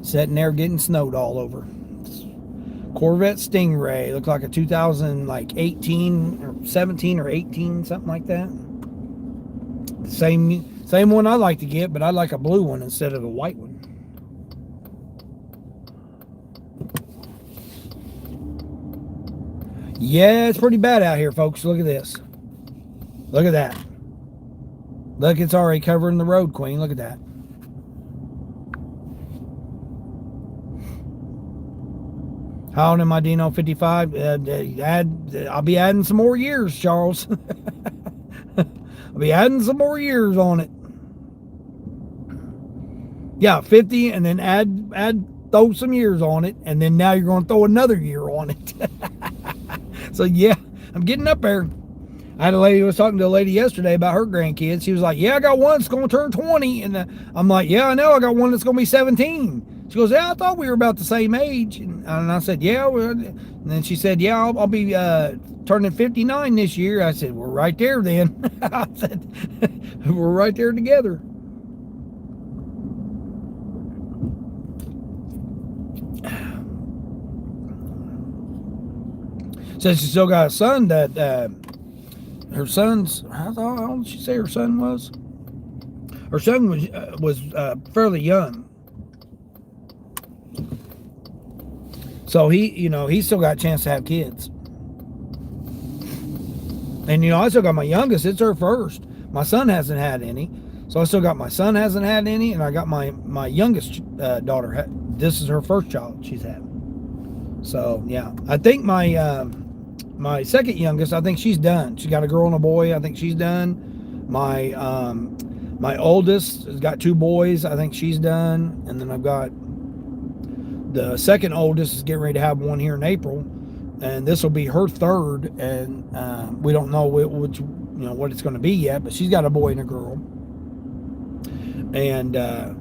Sitting there getting snowed all over. Corvette Stingray. Looked like a 2018 or 17 or 18, something like that. Same one I like to get, but I like a blue one instead of a white one. Yeah, it's pretty bad out here, folks. Look at this. Look at that. Look, it's already covering the road, Queen. Look at that. How old am I, Dino? 55? I'll be adding some more years, Charles. I'll be adding some more years on it. Yeah, 50, and then throw some years on it, and then now you're going to throw another year on it. So yeah, I'm getting up there. I was talking to a lady yesterday about her grandkids. She was like, yeah, I got one that's going to turn 20. And I'm like, yeah, I know. I got one that's going to be 17. She goes, yeah, I thought we were about the same age. And I said, yeah. And then she said, yeah, I'll be turning 59 this year. I said, we're right there then. I said, we're right there together. Says she still got a son that her son's, how old did she say her son was? Her son was fairly young. So he still got a chance to have kids. And I still got my youngest, it's her first. My son hasn't had any. So I still got my son hasn't had any, and I got my youngest daughter. This is her first child she's had. So yeah, I think my second youngest, I think she's done. She got a girl and a boy. I think she's done. My oldest has got 2 boys. I think she's done. And then I've got the second oldest is getting ready to have one here in April, and this will be her third. And we don't know which what it's going to be yet, but she's got a boy and a girl. And I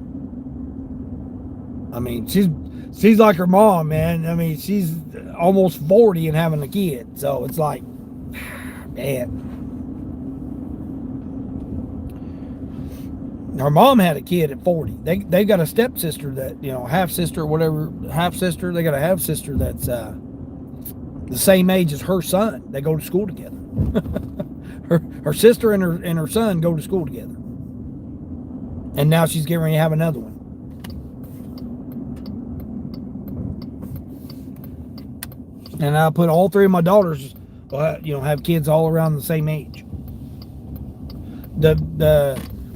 mean, she's like her mom, man. I mean, she's almost 40 and having a kid, so it's like, man. Her mom had a kid at 40. They got a stepsister that, half sister or whatever, half sister. They got a half sister that's the same age as her son. They go to school together. her sister and her son go to school together. And now she's getting ready to have another one. And I put all 3 of my daughters, have kids all around the same age.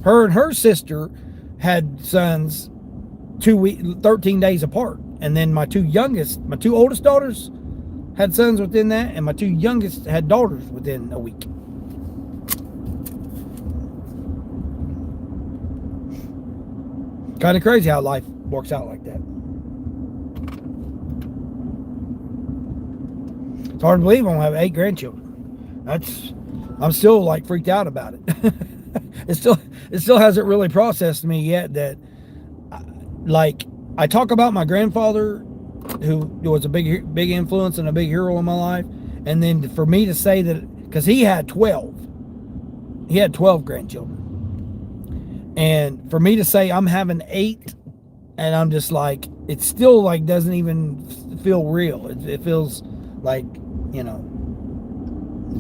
Her and her sister had sons 13 days apart. And then my two oldest daughters had sons within that, and my 2 youngest had daughters within a week. Kind of crazy how life works out like that. It's hard to believe I'm gonna have 8 grandchildren. I'm still like freaked out about it. It still hasn't really processed me yet that, like, I talk about my grandfather, who was a big influence and a big hero in my life, and then for me to say that, because he had 12 grandchildren, and for me to say I'm having 8, and I'm just like, it still like doesn't even feel real. It feels like, it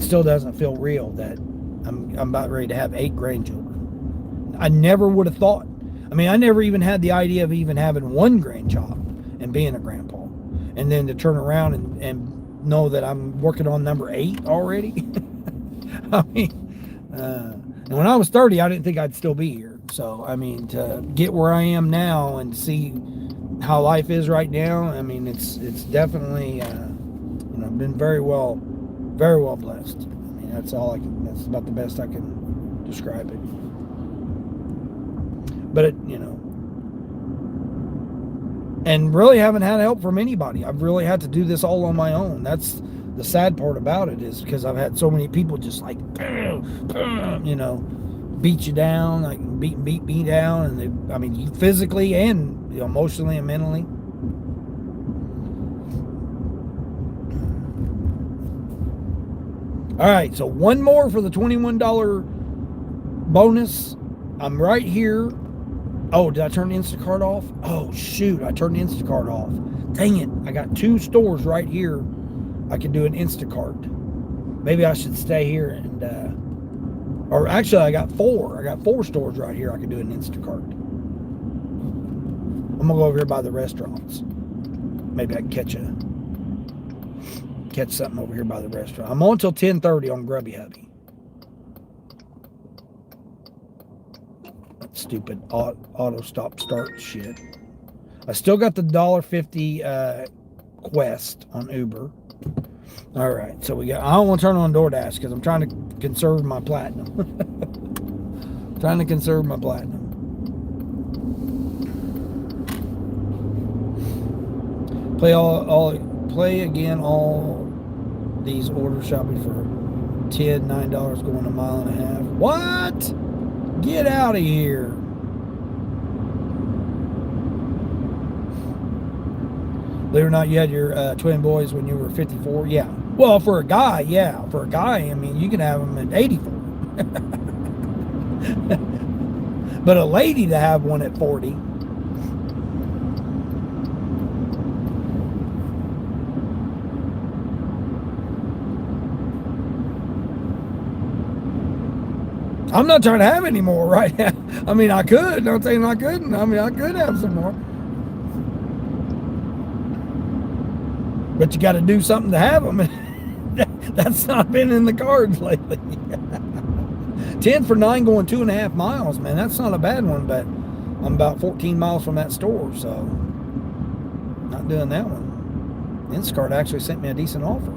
still doesn't feel real that I'm about ready to have 8 grandchildren. I never would have thought. I mean, I never even had the idea of even having 1 grandchild and being a grandpa. And then to turn around and know that I'm working on number 8 already. I mean, and when I was 30, I didn't think I'd still be here. So, I mean, to get where I am now and see how life is right now, I mean, it's definitely, been very well blessed. I mean, that's about the best I can describe it. But and really haven't had help from anybody. I've really had to do this all on my own. That's the sad part about it, is because I've had so many people just like, beat you down, like beat me down, and physically and emotionally and mentally. All right, so one more for the $21 bonus. I'm right here. Oh, did I turn Instacart off? Oh, shoot, I turned Instacart off. Dang it, I got 2 stores right here I could do an Instacart. Maybe I should stay here and, or actually I got 4. I got 4 stores right here I could do an Instacart. I'm gonna go over here by the restaurants. Maybe I can catch something over here by the restaurant. I'm on till 10:30 on Grubby Hubby. Stupid auto stop start shit. I still got the $1.50 Quest on Uber. All right, so I don't want to turn on DoorDash because I'm trying to conserve my platinum. Trying to conserve my platinum. Play again all these orders shopping for $9 going a mile and a half. What? Get out of here. Believe it or not, you had your twin boys when you were 54? Yeah. Well, for a guy, yeah. For a guy, I mean, you can have them at 84. But a lady to have one at 40. I'm not trying to have any more right now. I mean, I could. Not saying I couldn't. I mean, I could have some more. But you got to do something to have them. That's not been in the cards lately. 10 for 9 going 2.5 miles, man. That's not a bad one, but I'm about 14 miles from that store, so not doing that one. Instacart actually sent me a decent offer.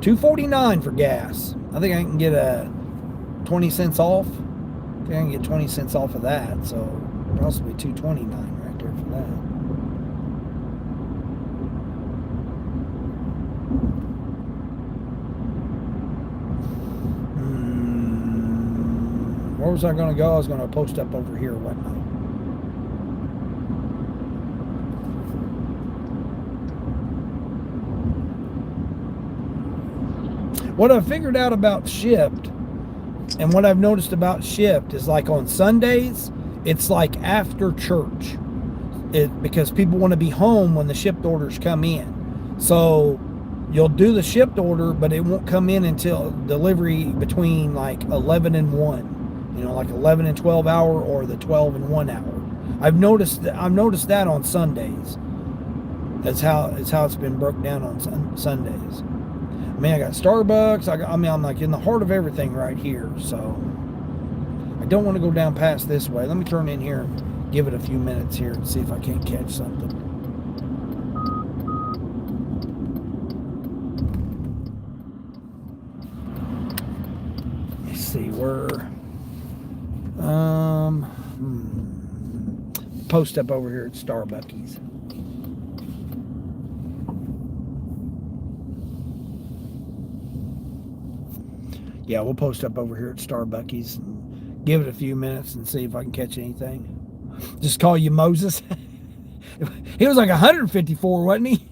$2.49 for gas. I think I can get a 20 cents off. I think I can get 20 cents off of that, so possibly $2.29 right there for that. Where was I going to go? I was going to post up over here, wasn't I? What I figured out about Shipt, and what I've noticed about Shipt, is like on Sundays, it's like after church. Because people want to be home when the Shipt orders come in. So you'll do the Shipt order, but it won't come in until delivery between like 11 and 1. You know, like 11 and 12 hour, or the 12 and 1 hour. I've noticed that on Sundays. That's how it's been broke down on Sundays. I mean, I got Starbucks. I'm like in the heart of everything right here. So I don't want to go down past this way. Let me turn in here and give it a few minutes here and see if I can't catch something. Let's see where. Post up over here at Starbucks. Yeah, we'll post up over here at Starbucks and give it a few minutes and see if I can catch anything. Just call you Moses. He was like 154, wasn't he?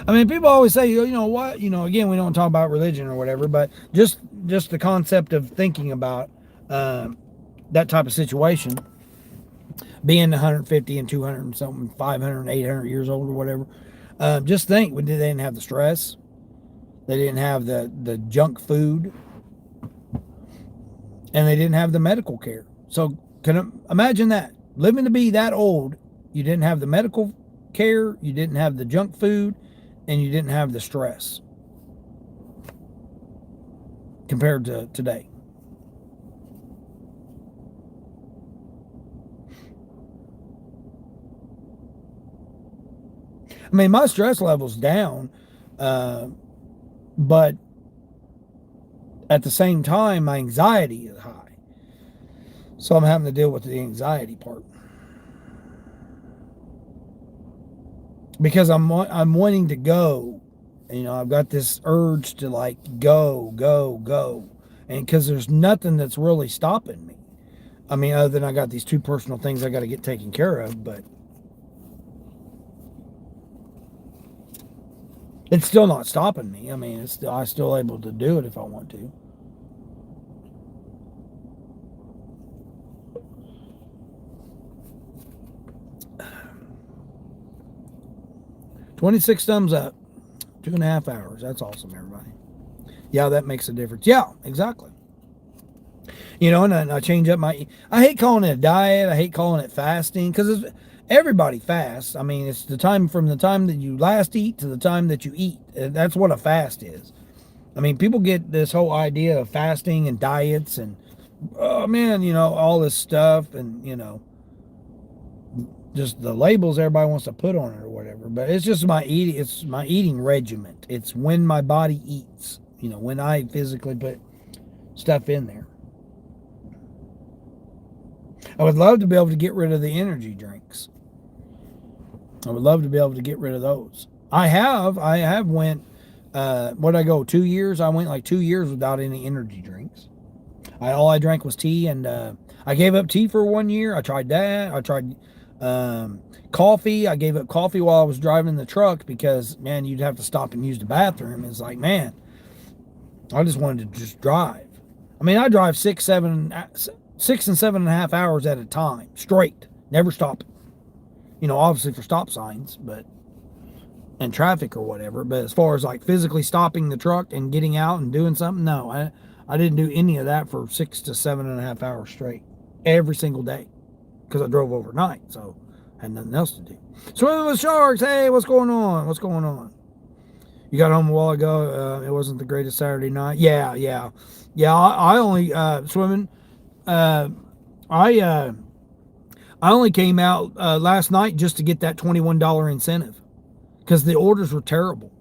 I mean, people always say, you know what, again, we don't talk about religion or whatever, but just the concept of thinking about that type of situation, being 150 and 200 and something, 500 and 800 years old or whatever. Just think, they didn't have the stress. They didn't have the junk food. And they didn't have the medical care. So imagine that. Living to be that old, you didn't have the medical care, you didn't have the junk food, and you didn't have the stress compared to today. I mean, my stress level's down, but at the same time, my anxiety is high. So I'm having to deal with the anxiety part. Because I'm wanting to go. I've got this urge to like go. And because there's nothing that's really stopping me. I mean, other than I got these 2 personal things I got to get taken care of, but it's still not stopping me. I mean, I'm still able to do it if I want to. $26 thumbs up. 2.5 hours. That's awesome, everybody. Yeah, that makes a difference. Yeah, exactly. And I change up I hate calling it a diet. I hate calling it fasting, because everybody fasts. I mean, it's from the time that you last eat to the time that you eat. That's what a fast is. I mean, people get this whole idea of fasting and diets and, oh man, all this stuff and, just the labels everybody wants to put on it or whatever. But it's just it's my eating regiment. It's when my body eats, when I physically put stuff in there. I would love to be able to get rid of the energy drinks. I would love to be able to get rid of those. I have went, what'd I go, 2 years? I went like 2 years without any energy drinks. All I drank was tea, and I gave up tea for 1 year. I tried that. I tried coffee. I gave up coffee while I was driving the truck because, man, you'd have to stop and use the bathroom. It's like, man, I just wanted to just drive. I mean, I drive 6 and 7.5 hours at a time, straight, never stopping. Obviously for stop signs, and traffic or whatever. But as far as like physically stopping the truck and getting out and doing something, no, I didn't do any of that for 6 to 7.5 hours straight every single day, because I drove overnight. So Had nothing else to do. Swimming with sharks. Hey, what's going on? What's going on? You got home a while ago. It wasn't the greatest Saturday night. Yeah. I only swimming. I only came out last night just to get that $21 incentive because the orders were terrible.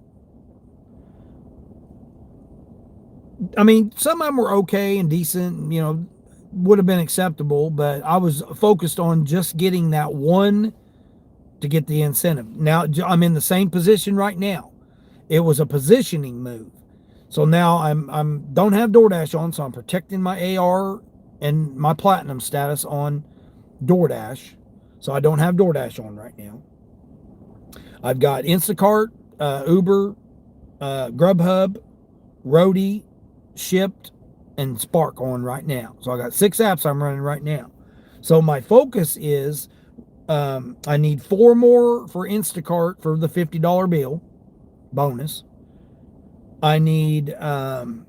I mean, some of them were okay and decent, you know, would have been acceptable, but I was focused on just getting that one to get the incentive. Now I'm in the same position right now. It was a positioning move. So now I'm don't have DoorDash on, so I'm protecting my AR and my platinum status on DoorDash. So I don't have DoorDash on right now. I've got Instacart, Uber, Grubhub, Roadie, Shipped, and Spark on right now. So I got 6 apps I'm running right now. So my focus is I need 4 more for Instacart for the $50 bill bonus. I need 1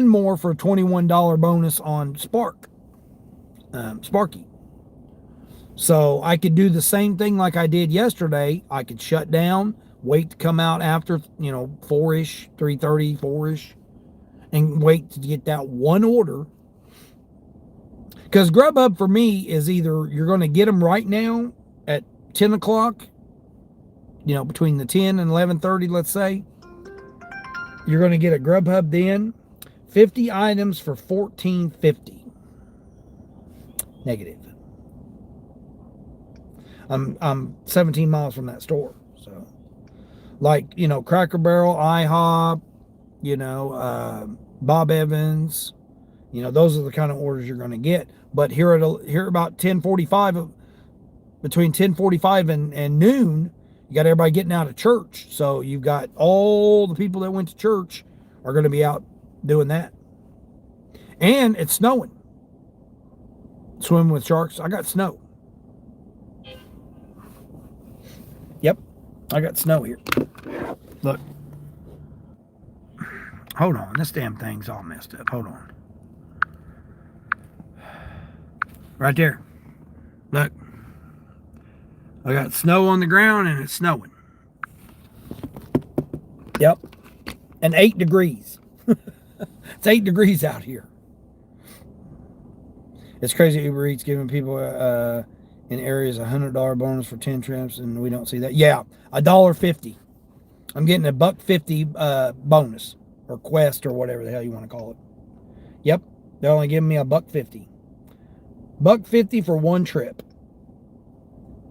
more for a $21 bonus on Sparky. So I could do the same thing like I did yesterday. I could shut down, wait to come out after, 4-ish, 3:30, 4-ish, and wait to get that one order. Because Grubhub for me is either you're going to get them right now at 10 o'clock, between the 10 and 11:30, let's say. You're going to get a Grubhub then. 50 items for $14.50. Negative. I'm 17 miles from that store. So, Cracker Barrel, IHOP, Bob Evans, those are the kind of orders you're going to get. But here about 10:45, between 10:45 and noon, you got everybody getting out of church. So you've got all the people that went to church are going to be out doing that. And it's snowing. Swimming with sharks. I got snow. Yep. I got snow here. Look. Hold on. This damn thing's all messed up. Hold on. Right there. Look. I got snow on the ground and it's snowing. Yep. And 8 degrees. It's 8 degrees out here. It's crazy Uber Eats giving people in areas a $100 bonus for 10 trips, and we don't see that. Yeah, $1.50. I'm getting a $1.50 bonus or quest or whatever the hell you want to call it. Yep, they're only giving me a $1.50. $1.50 for one trip.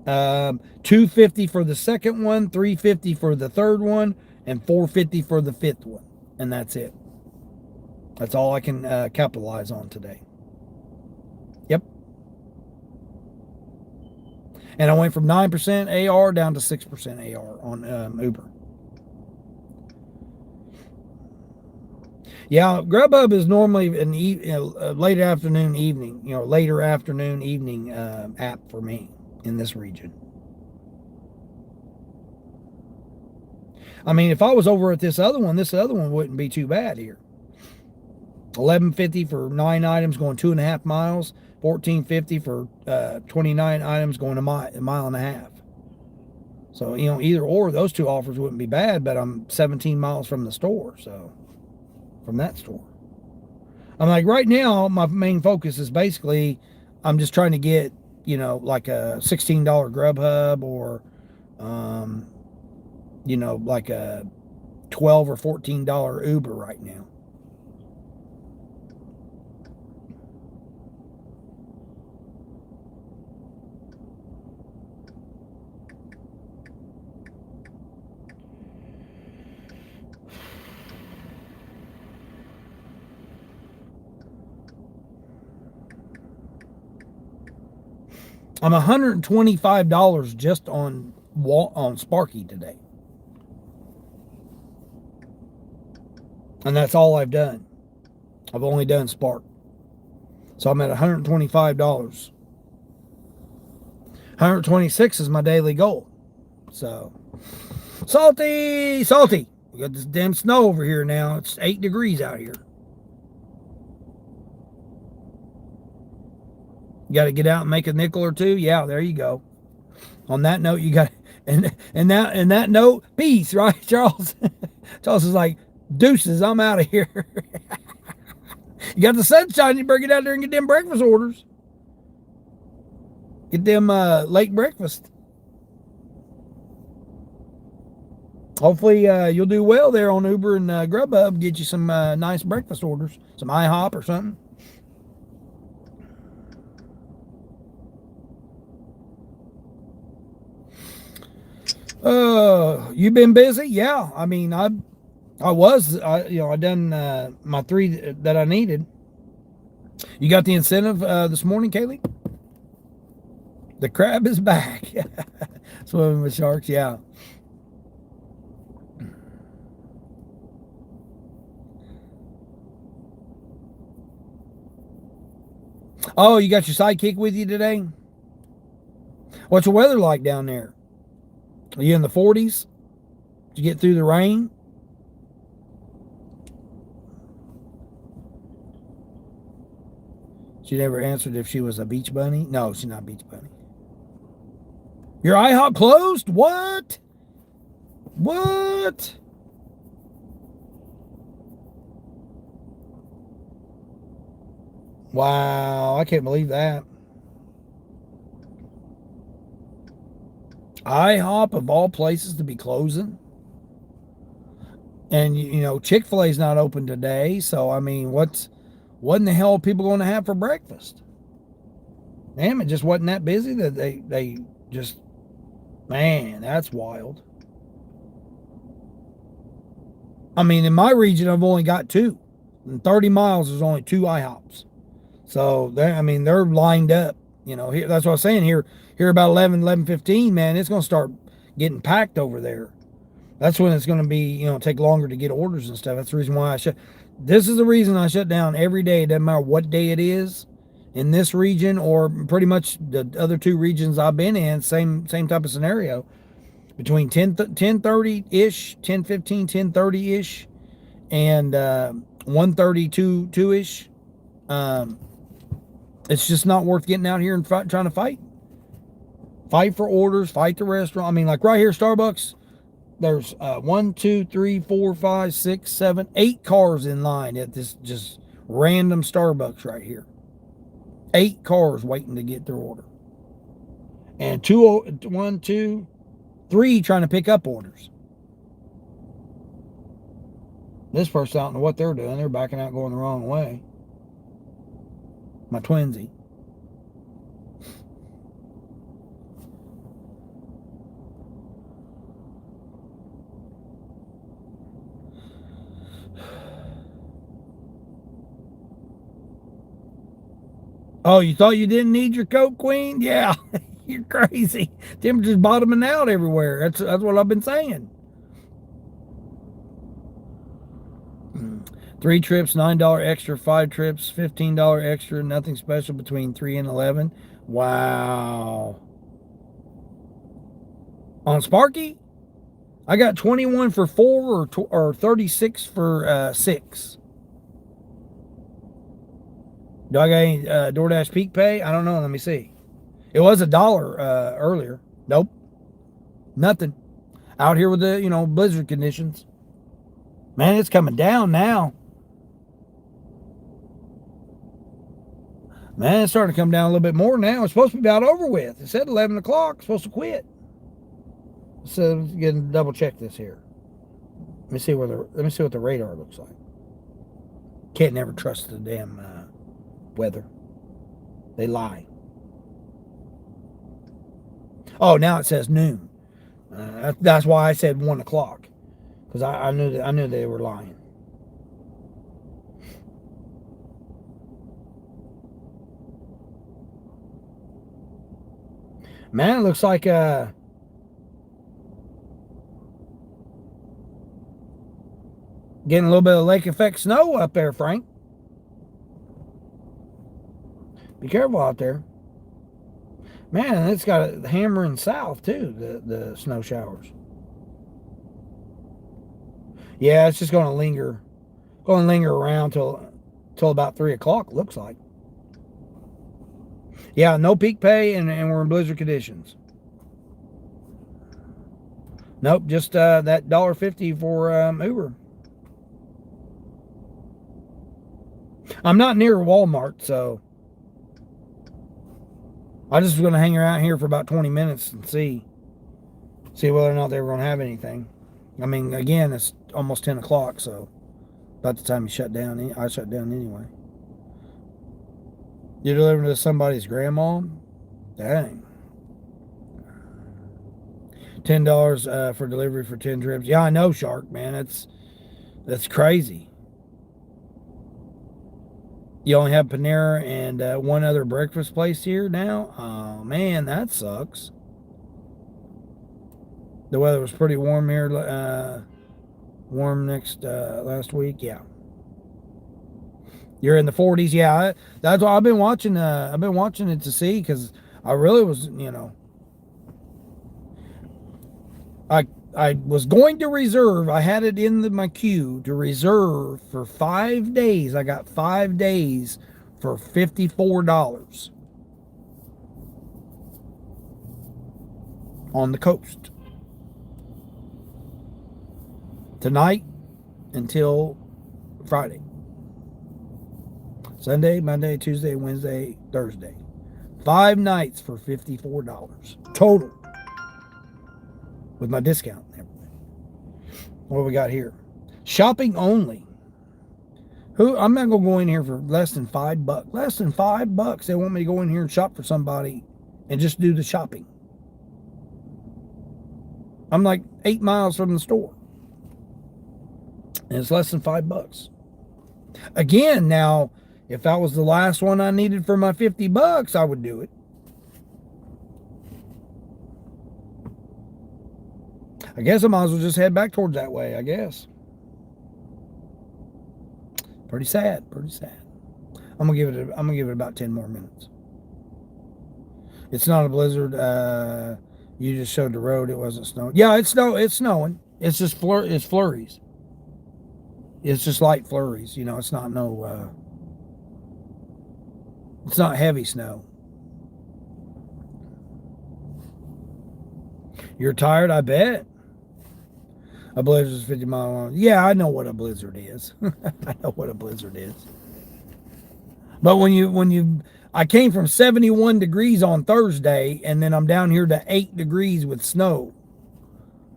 $2.50 for the second one, $3.50 for the third one, and $4.50 for the fifth one, and that's it. That's all I can capitalize on today. Yep. And I went from 9% AR down to 6% AR on Uber. Yeah, Grubhub is normally a later afternoon, evening app for me in this region. I mean, if I was over at this other one wouldn't be too bad here. $11.50 for 9 items going 2.5 miles. $14.50 for 29 items going a mile and a half. So, either or, those two offers wouldn't be bad, but I'm 17 miles from the store, so, from that store. I'm like, right now, my main focus is basically, I'm just trying to get, like a $16 Grubhub or, like a $12 or $14 Uber right now. I'm $125 just on Sparky today. And that's all I've done. I've only done Spark. So I'm at $125. 126 is my daily goal. So, salty. We got this damn snow over here now. It's 8 degrees out here. You got to get out and make a nickel or two? Yeah, there you go. On that note, you got and that note, peace, right, Charles? Charles is like, deuces, I'm out of here. You got the sunshine, you better get out there and get them breakfast orders. Get them late breakfast. Hopefully you'll do well there on Uber and Grubhub. Get you some nice breakfast orders, some IHOP or something. You been busy? Yeah. I mean, I done my 3 that I needed. You got the incentive this morning, Kaylee? The crab is back. Swimming with sharks, yeah. Oh, you got your sidekick with you today? What's the weather like down there? Are you in the 40s? Did you get through the rain? She never answered if she was a beach bunny. No, she's not a beach bunny. Your IHOP closed? What? What? Wow, I can't believe that. IHOP of all places to be closing. And you know, Chick-fil-A's not open today, so I mean, what in the hell are people going to have for breakfast? Damn, it just wasn't that busy that they just, man, that's wild. I mean, in my region, I've only got 2. In 30 miles, there's only 2 IHOPs. So, they're lined up. You know, here, that's what I was saying. Here about 11:15, man, it's going to start getting packed over there. That's when it's going to be, take longer to get orders and stuff. That's the reason why this is the reason I shut down every day. It doesn't matter what day it is in this region or pretty much the other 2 regions I've been in, same type of scenario. Between 10:30-ish, 10:15, 10:30-ish, and 1:30, 2-ish. It's just not worth getting out here and trying to fight. Fight for orders, fight the restaurant. I mean, like right here, Starbucks, there's 1, 2, 3, 4, 5, 6, 7, 8 cars in line at this just random Starbucks right here. 8 cars waiting to get their order. And 1, 2, 3 trying to pick up orders. This person, I don't know what they're doing. They're backing out going the wrong way. My twinsy. Oh, you thought you didn't need your Coke, Queen? Yeah, you're crazy. Temperature's bottoming out everywhere. That's what I've been saying. 3 trips, $9 extra. 5 trips, $15 extra. Nothing special between 3 and 11. Wow. On Sparky, I got 21 for 4 or 36 for 6. Do I got any DoorDash Peak Pay? I don't know. Let me see. It was $1 earlier. Nope. Nothing. Out here with the, blizzard conditions. Man, it's coming down now. Man, it's starting to come down a little bit more now. It's supposed to be about over with. It said 11 o'clock. It's supposed to quit. So let's get and double check this here. Let me see what the radar looks like. Can't never trust the damn weather. They lie. Oh, now it says noon. That's why I said 1 o'clock, because I knew they were lying. Man, it looks like getting a little bit of lake effect snow up there, Frank. Be careful out there. Man, it's got a hammering south too, the snow showers. Yeah, it's just going to linger around till about 3 o'clock, looks like. Yeah, no peak pay, and we're in blizzard conditions. Nope, just that $1.50 for Uber. I'm not near Walmart, so I just was going to hang around here for about 20 minutes and see whether or not they were going to have anything. I mean, again, it's almost 10 o'clock, so about the time you shut down, I shut down anyway. You delivering to somebody's grandma? Dang. $10 for delivery for 10 trips. Yeah, I know, Shark, man. That's crazy. You only have Panera and one other breakfast place here now? Oh, man, that sucks. The weather was pretty warm here. Warm last week. Yeah. You're in the 40s. Yeah, that's why I've been watching. I've been watching it to see, because I really was, I was going to reserve. I had it in my queue to reserve for 5 days. I got 5 days for $54 on the coast. Tonight until Friday. Sunday, Monday, Tuesday, Wednesday, Thursday. 5 nights for $54 total, with my discount and everything. What do we got here? Shopping only. I'm not gonna go in here for less than $5. Less than $5. They want me to go in here and shop for somebody and just do the shopping. I'm like 8 miles from the store, and it's less than $5. Again, now, if that was the last one I needed for my $50, I would do it. I guess I might as well just head back towards that way, I guess. Pretty sad. I'm gonna give it about 10 more minutes. It's not a blizzard. You just showed the road. It wasn't snowing. Yeah, it's snowing. It's just it's flurries. It's just light flurries. It's not it's not heavy snow. You're tired, I bet. A blizzard is 50 miles long. Yeah, I know what a blizzard is. I know what a blizzard is. But I came from 71 degrees on Thursday, and then I'm down here to 8 degrees with snow.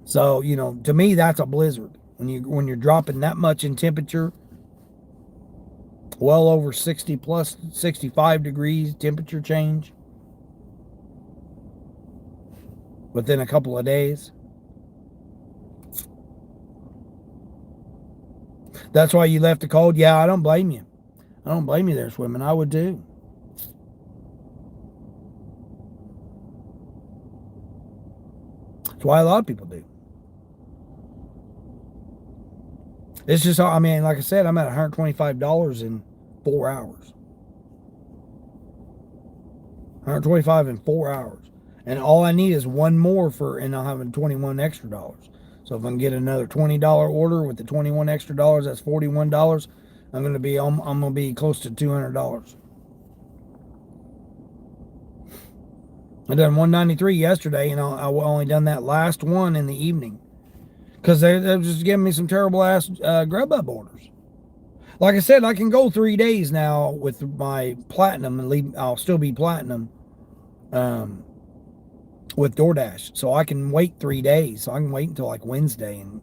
So, to me, that's a blizzard. When you're dropping that much in temperature, well over 60 plus 65 degrees temperature change within a couple of days. That's why you left the cold. Yeah, I don't blame you. I don't blame you there, swimming. I would too. That's why a lot of people do. It's just, like I said, I'm at $125 in 4 hours. $125 in 4 hours. And all I need is one more and I'll have $21 extra. So if I can get another $20 order with the $21 extra, that's $41. I'm gonna be close to $200. I done 193 yesterday, and I only done that last one in the evening, because they're just giving me some terrible ass Grubhub orders. Like I said, I can go 3 days now with my platinum and leave. I'll still be platinum with DoorDash, so I can wait 3 days. So I can wait until like Wednesday, and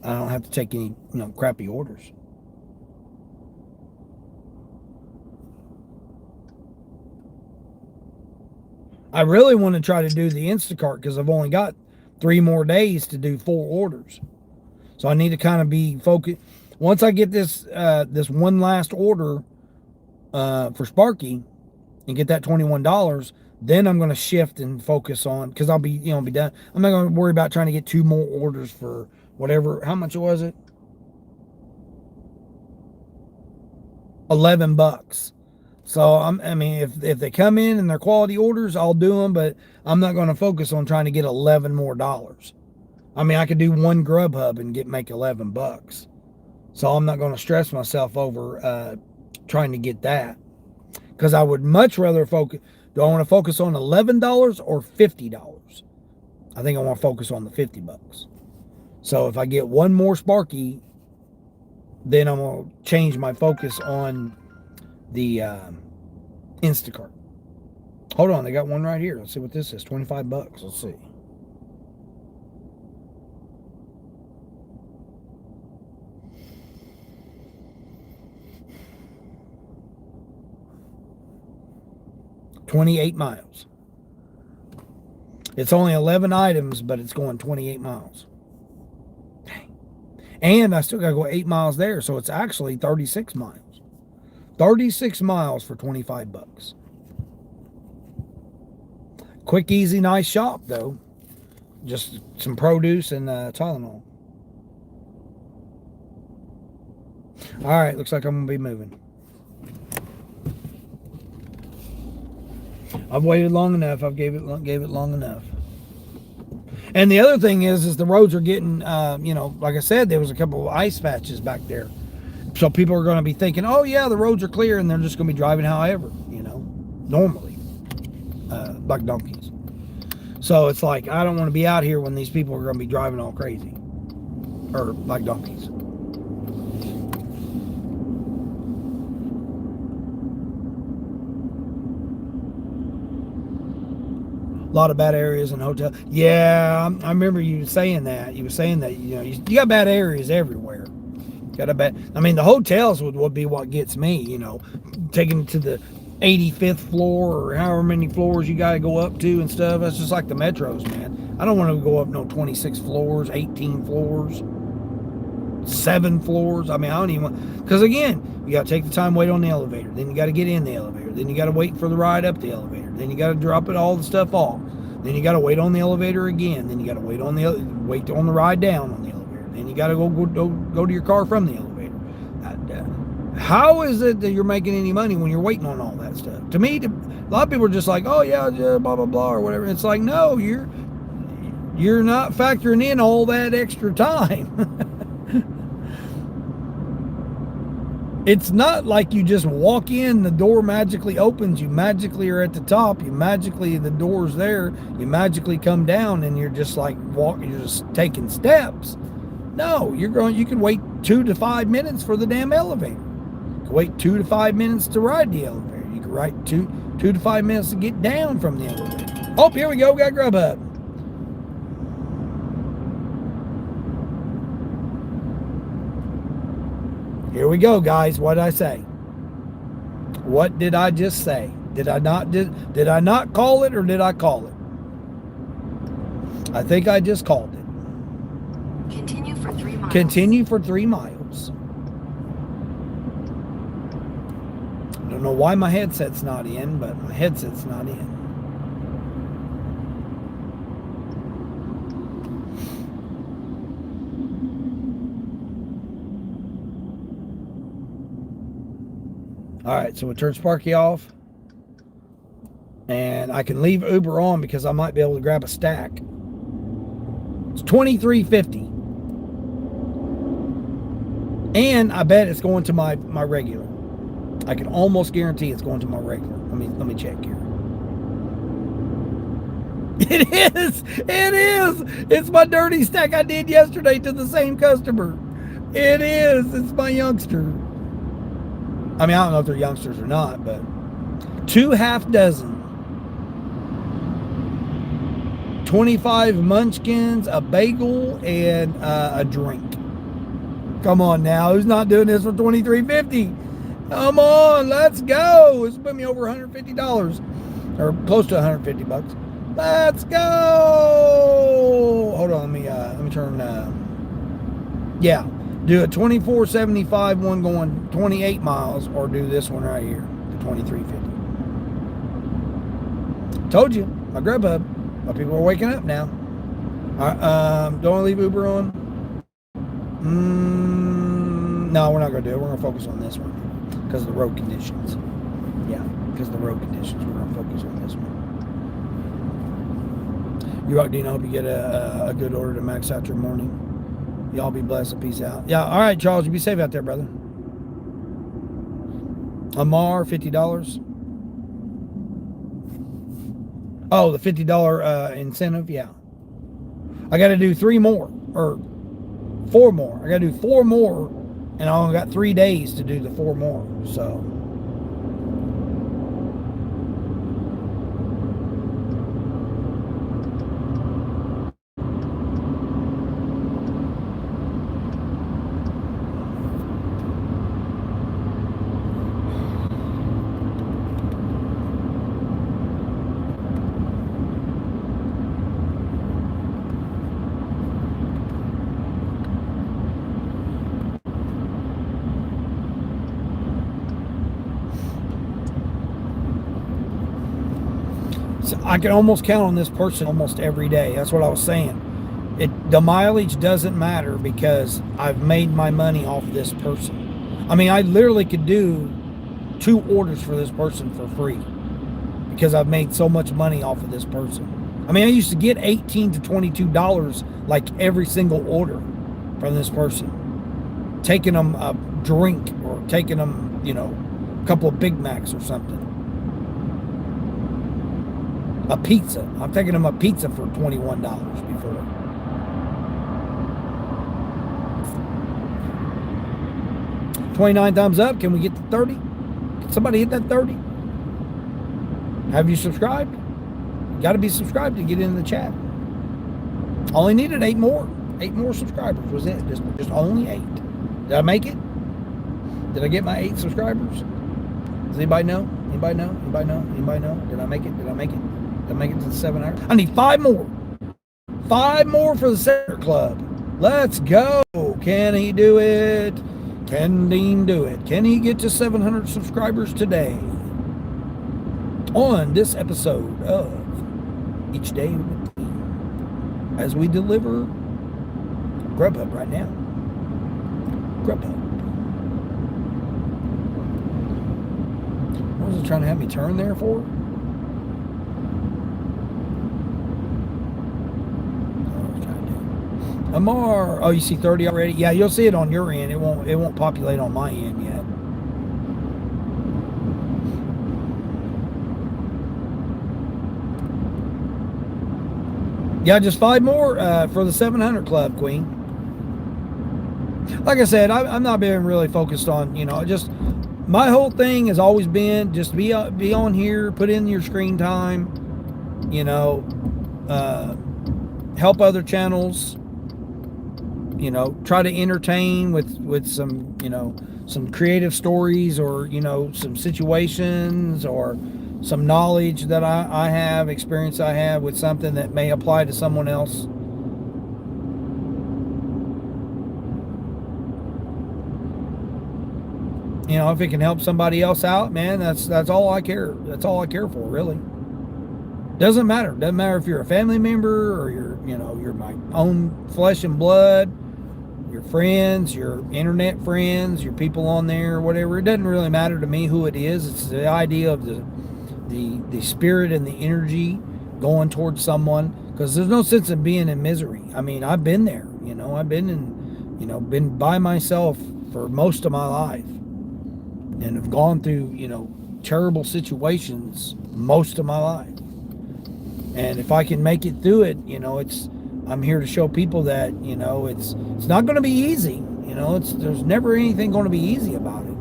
I don't have to take any crappy orders. I really want to try to do the Instacart, because I've only got 3 more days to do 4 orders. So I need to kind of be focused. Once I get this one last order for Sparky and get that $21, then I'm going to shift and focus on, because I'll be done. I'm not going to worry about trying to get 2 more orders for whatever. How much was it? $11. So if they come in and they're quality orders, I'll do them, but I'm not going to focus on trying to get $11 more. I could do one Grubhub and make $11. So I'm not going to stress myself over trying to get that, because I would much rather focus. Do I want to focus on $11 or $50? I think I want to focus on the $50. So if I get one more Sparky, then I'm going to change my focus on the Instacart. Hold on, they got one right here. Let's see what this is. $25. Let's see. $28 miles. It's only 11 items, but it's going 28 miles. Dang. And I still got to go 8 miles there, so it's actually 36 miles. 36 miles for $25. Quick, easy, nice shop, though. Just some produce and Tylenol. All right, looks like I'm going to be moving. I've waited long enough. I've gave it long enough. And the other thing is the roads are getting, like I said, there was a couple of ice patches back there. So people are going to be thinking, oh, yeah, the roads are clear, and they're just going to be driving however, normally, like donkeys. So it's like, I don't want to be out here when these people are going to be driving all crazy, or like donkeys. A lot of bad areas in hotel. Yeah, I remember you saying that. You were saying that, you got bad areas everywhere. The hotels would be what gets me, taking to the 85th floor or however many floors you got to go up to and stuff. That's just like the metros, man. I don't want to go up no 26 floors, 18 floors, 7 floors. I don't even want, because again, you got to take the time, wait on the elevator. Then you got to get in the elevator. Then you got to wait for the ride up the elevator. Then you got to drop all the stuff off. Then you got to wait on the elevator again. Then you got to wait on the ride down on the elevator. Then you got to go to your car from the elevator. How is it that you're making any money when you're waiting on all that stuff? To me, a lot of people are just like, oh yeah, blah blah blah or whatever. It's like, no, you're not factoring in all that extra time. It's not like you just walk in, the door magically opens, you magically are at the top, the door's there, you magically come down, and you're just like you're just taking steps. No, you can wait 2 to 5 minutes for the damn elevator. You can wait 2 to 5 minutes to ride the elevator. You can wait 2 to 5 minutes to get down from the elevator. Oh, here we go, we got Grubhub. Here we go, guys. What did I say? What did I just say? Did I not call it, or did I call it? I think I just called it. Continue for 3 miles. Continue for 3 miles. I don't know why my headset's not in, but my headset's not in. All right, so we turn Sparky off, and I can leave Uber on because I might be able to grab a stack. It's $23.50, and I bet it's going to my regular. I can almost guarantee it's going to my regular. Let me check here. It is. It's my dirty stack I did yesterday to the same customer. It is. It's my youngster. I don't know if they're youngsters or not, but 2 half dozen, 25 munchkins, a bagel, and a drink. Come on now, who's not doing this for $23.50? Come on, let's go. It's put me over $150, or close to $150. Let's go. Hold on, let me turn. Yeah. Do a $24.75 one going 28 miles, or do this one right here, the $23.50. Told you, my Grubhub. My people are waking up now. All right, don't want to leave Uber on? No, we're not going to do it. We're going to focus on this one because of the road conditions. Yeah, because of the road conditions, we're going to focus on this one. You rock, Dean. I hope you get a good order to max out your morning. Y'all be blessed and peace out. Yeah, all right, Charles, you be safe out there, brother. Amar, $50. Oh, the $50 incentive, yeah. I got to do 3 more or 4 more. I got to do 4 more, and I only got 3 days to do the 4 more. So. I can almost count on this person almost every day. That's what I was saying. The mileage doesn't matter because I've made my money off this person. I mean, I literally could do 2 orders for this person for free because I've made so much money off of this person. I mean, I used to get $18 to $22 like every single order from this person. Taking them a drink or taking them, a couple of Big Macs or something. A pizza. I'm taking them a pizza for $21 before. $29 thumbs up. Can we get to 30? Can somebody hit that 30? Have you subscribed? You got to be subscribed to get in the chat. Only needed 8 more. 8 more subscribers was it. Just only 8. Did I make it? Did I get my 8 subscribers? Does anybody know? Anybody know? Anybody know? Anybody know? Did I make it? Did I make it? Did I make it to the 7 hours? I need 5 more. 5 more for the Center Club. Let's go. Can he do it? Can Dean do it? Can he get to 700 subscribers today? On this episode of Each Day with Dean, as we deliver Grubhub right now. Grubhub. What was it trying to have me turn there for? Amar, oh, you see 30 already? Yeah, you'll see it on your end. It won't populate on my end yet. Yeah, just 5 more for the 700 Club, Queen. Like I said, I'm not being really focused on, just my whole thing has always been just be on here, put in your screen time, help other channels. Try to entertain with some, some creative stories or, some situations or some knowledge that I have, experience I have with something that may apply to someone else. If it can help somebody else out, man, that's all I care. That's all I care for, really. Doesn't matter. Doesn't matter if you're a family member or you're my own flesh and blood. Your friends, your internet friends, your people on there, whatever. It doesn't really matter to me who it is. It's the idea of the spirit and the energy going towards someone, because there's no sense in being in misery. I mean, I've been there. I've been by myself for most of my life, and have gone through terrible situations most of my life. And if I can make it through it, I'm here to show people that, it's not going to be easy. There's never anything going to be easy about it.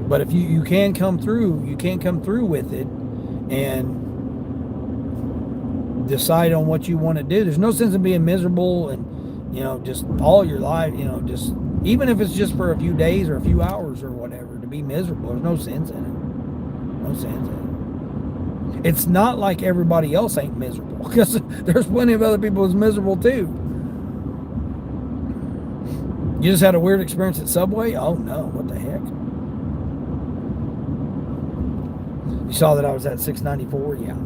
But if you can come through, with it and decide on what you want to do. There's no sense in being miserable and, just all your life, just even if it's just for a few days or a few hours or whatever, to be miserable. There's no sense in it. No sense in it. It's not like everybody else ain't miserable, because there's plenty of other people who's miserable too. You just had a weird experience at Subway? Oh no, what the heck? You saw that I was at 694? Yeah.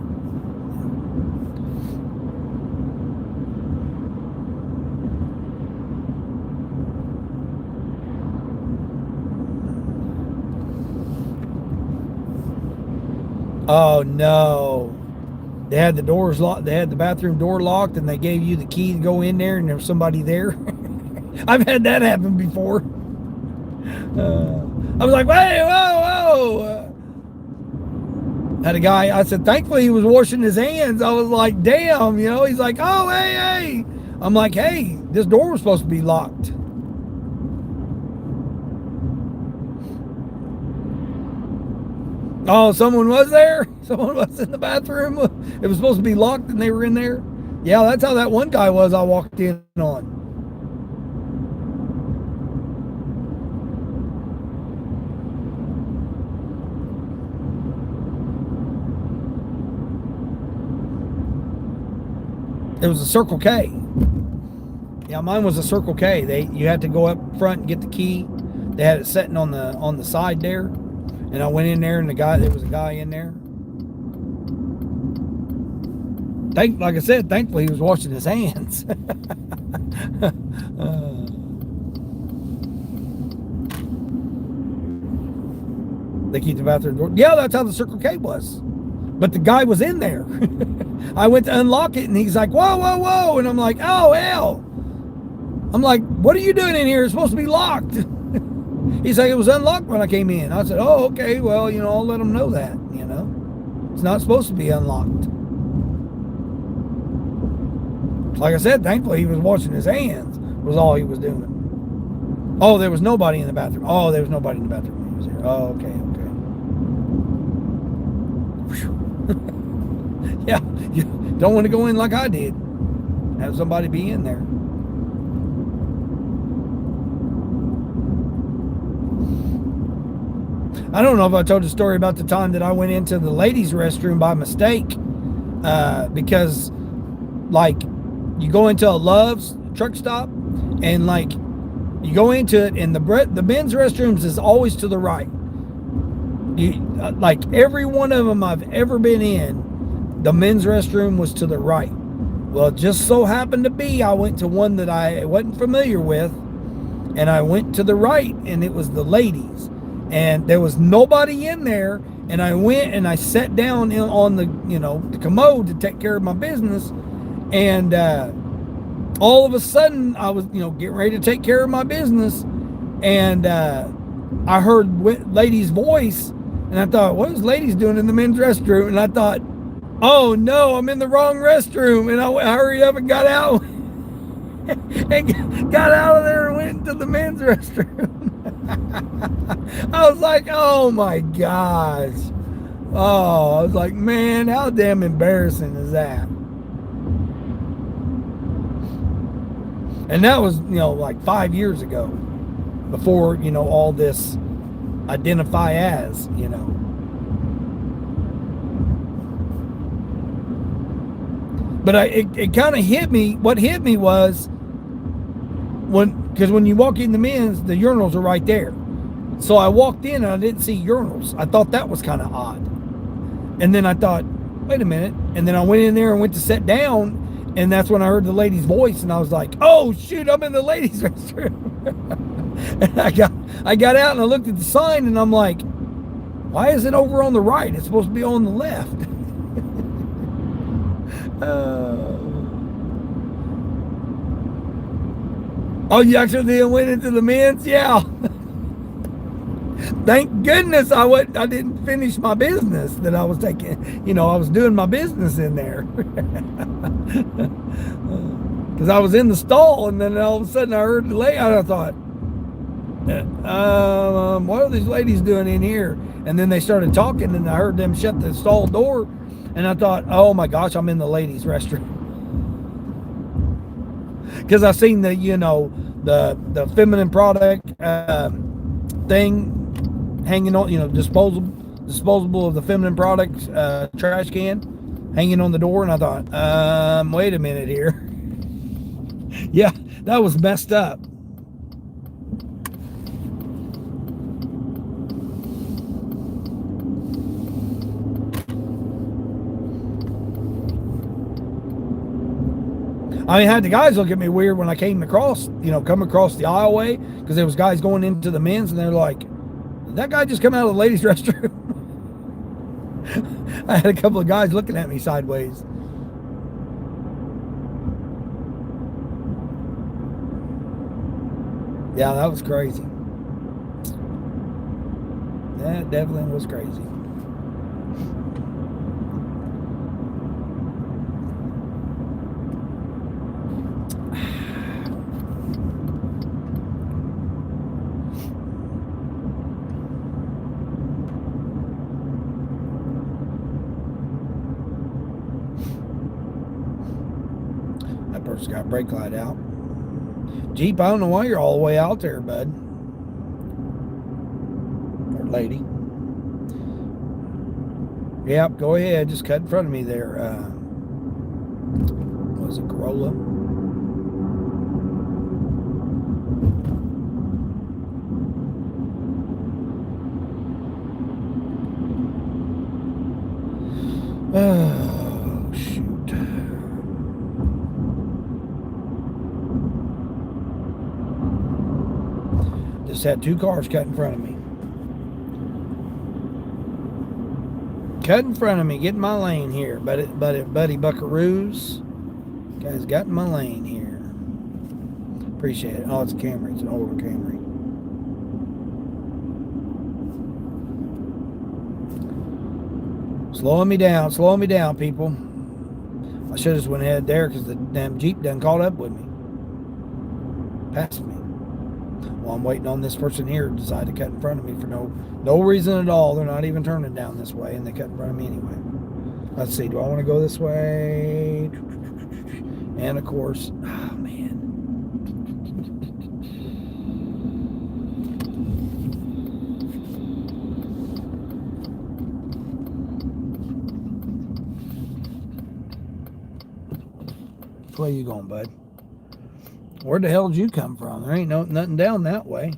Oh no. They had the doors locked. They had the bathroom door locked, and they gave you the key to go in there, and there was somebody there. I've had that happen before. I was like, "Hey, whoa, whoa!" Had a guy, I said, thankfully he was washing his hands. I was like, damn, you know, he's like, oh, hey. I'm like, hey, this door was supposed to be locked. Oh, someone was there? Someone was in the bathroom? It was supposed to be locked and they were in there? Yeah, that's how that one guy was I walked in on. It was a Circle K. Yeah, mine was a Circle K. You had to go up front and get the key. They had it sitting on the side there, and I went in there, and there was a guy in there. Like I said, thankfully he was washing his hands. They keep the bathroom door. Yeah, that's how the Circle K was. But the guy was in there. I went to unlock it and he's like, whoa. And I'm like, oh, hell. I'm like, what are you doing in here? It's supposed to be locked. He's like, it was unlocked when I came in. I said, oh, okay. Well, you know, I'll let him know that, you know. It's not supposed to be unlocked. Like I said, thankfully he was washing his hands was all he was doing. Oh, there was nobody in the bathroom. Oh, there was nobody in the bathroom when he was here. Oh, okay. Yeah, you don't want to go in like I did. Have somebody be in there. I don't know if I told the story about the time that I went into the ladies' restroom by mistake, because, like, you go into a Love's truck stop, and like you go into it, and the men's restrooms is always to the right. Like every one of them I've ever been in, the men's restroom was to the right. Well, it just so happened to be I went to one that I wasn't familiar with, and I went to the right, and it was the ladies, and there was nobody in there, and I went and I sat down on the the commode to take care of my business, and all of a sudden I was getting ready to take care of my business, and I heard lady's voice. And I thought, what is ladies doing in the men's restroom? And I thought, oh no, I'm in the wrong restroom. And I hurried up and got out. And got out of there and went into the men's restroom. I was like, oh my gosh. Oh, I was like, man, how damn embarrassing is that? And that was, like 5 years ago. Before, all this identify as, But it kind of hit me. What hit me was because when you walk in the men's, the urinals are right there. So I walked in and I didn't see urinals. I thought that was kind of odd. And then I thought, wait a minute. And then I went in there and went to sit down, and that's when I heard the lady's voice, and I was like, oh shoot, I'm in the ladies' restroom. And I got out and I looked at the sign, and I'm like, why is it over on the right? It's supposed to be on the left. Oh, you actually went into the men's? Yeah. Thank goodness I didn't finish my business that I was taking. I was doing my business in there. Because I was in the stall, and then all of a sudden I heard the layout. I thought, what are these ladies doing in here? And then they started talking, and I heard them shut the stall door, and I thought, oh my gosh, I'm in the ladies' restroom. Because I seen the the feminine product thing hanging on, disposable of the feminine products trash can hanging on the door, and I thought, wait a minute here. Yeah, that was messed up. I had the guys look at me weird when I came across the aisleway, because there was guys going into the men's, and they're like, did that guy just come out of the ladies' restroom? I had a couple of guys looking at me sideways. Yeah, that was crazy. That definitely was crazy. that brake light out. Jeep, I don't know why you're all the way out there, bud. Or lady. Yep, go ahead. Just cut in front of me there. What was it, Corolla? Oh, shoot. Just had two cars cut in front of me. Cut in front of me, get in my lane here, buddy buckaroos. Guys, got in my lane here. Appreciate it. Oh, it's a Camry. It's an older Camry. Slowing me down, people. I should have just went ahead there because the damn Jeep done caught up with me. Passed me. Well, I'm waiting on this person here to decide to cut in front of me for no reason at all. They're not even turning down this way, and they cut in front of me anyway. Let's see. Do I want to go this way? And of course, oh man. Which way you going, bud? Where the hell did you come from? There ain't nothing down that way.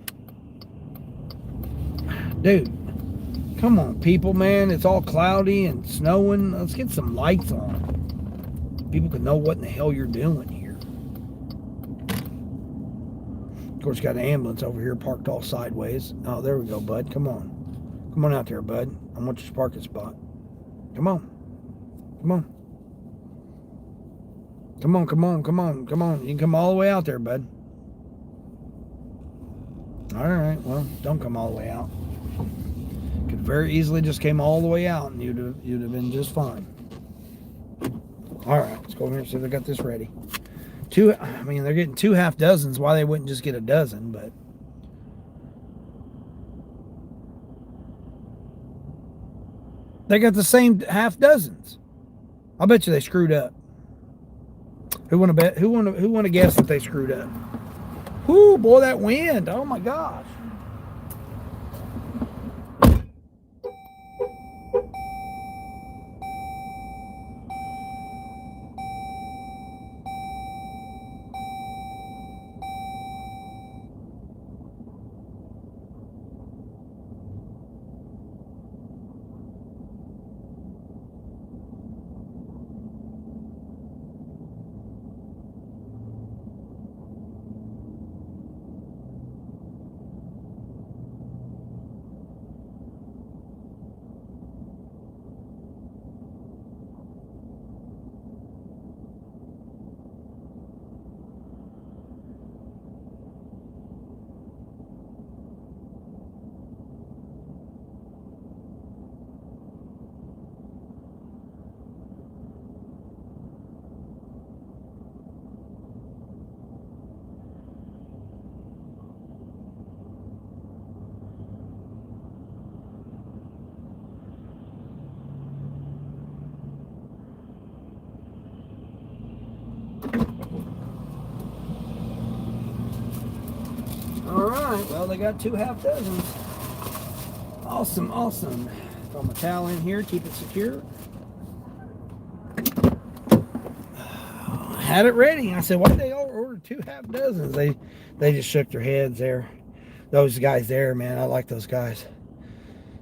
Dude, come on, people, man. It's all cloudy and snowing. Let's get some lights on. People can know what in the hell you're doing here. Of course, got an ambulance over here parked all sideways. Oh, there we go, bud. Come on. Come on out there, bud. I want your parking spot. Come on. Come on. Come on, come on, come on, come on. You can come all the way out there, bud. All right, well, don't come all the way out. Could very easily just came all the way out and you'd have been just fine. All right, let's go over here and see if they got this ready. I mean, they're getting 2 half dozens. Why they wouldn't just get a dozen, but. They got the same half dozens. I bet you they screwed up. Who want to bet? Who want to guess that they screwed up? Whoo, boy, that wind! Oh my gosh! All right, well, they got 2 half dozens. Awesome, awesome. Throw my towel in here, keep it secure. Had it ready. I said, why did they order 2 half dozens? They just shook their heads there. Those guys there, man, I like those guys.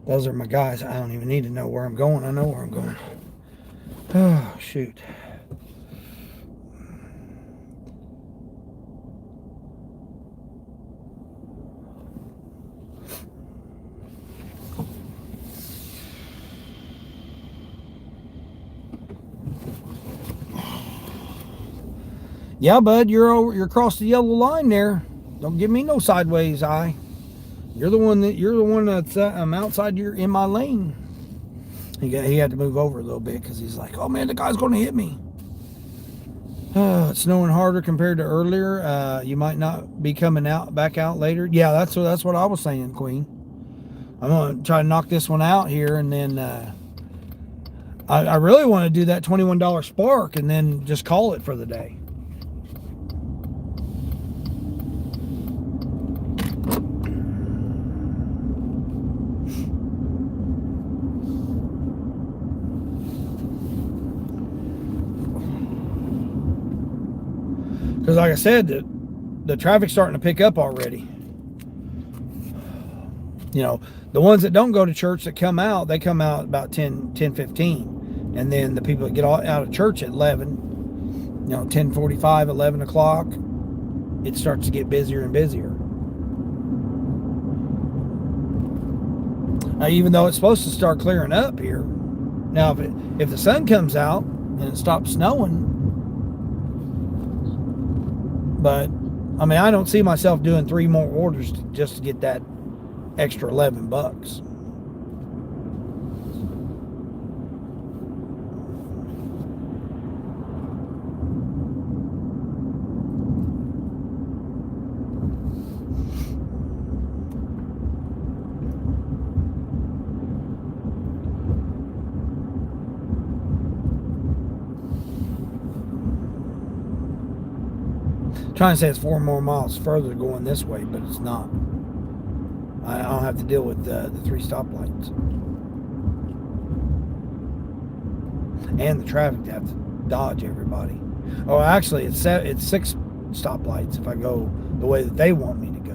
Those are my guys. I don't even need to know where I'm going. I know where I'm going. Oh, shoot. Yeah, bud, you're across the yellow line there. Don't give me no sideways eye. You're the one that's I'm outside. You're in my lane. He had to move over a little bit because he's like, oh man, the guy's going to hit me. It's snowing harder compared to earlier. You might not be coming back out later. Yeah, that's what I was saying, Queen. I'm gonna try to knock this one out here, and then I really want to do that $21 spark, and then just call it for the day. Because like I said, the traffic's starting to pick up already. You know, the ones that don't go to church that come out, they come out about 10:15. And then the people that get out of church at 11, 10:45, 11 o'clock, it starts to get busier and busier. Now, even though it's supposed to start clearing up here, now if the sun comes out and it stops snowing, but I mean, I don't see myself doing 3 more orders just to get that extra $11. Trying to say it's 4 more miles further going this way, but it's not. I don't have to deal with the 3 stoplights and the traffic to have to dodge everybody. Oh, actually, it's 6 stoplights if I go the way that they want me to go.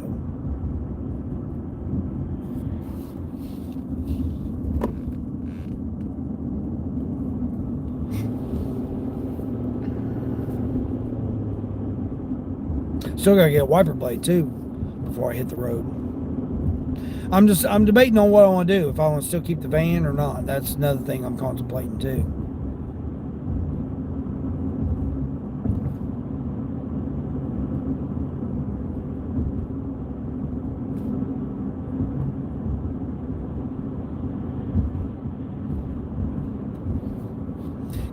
Still gotta get a wiper blade too before I hit the road. I'm debating on what I want to do, if I want to still keep the van or not. That's another thing I'm contemplating too.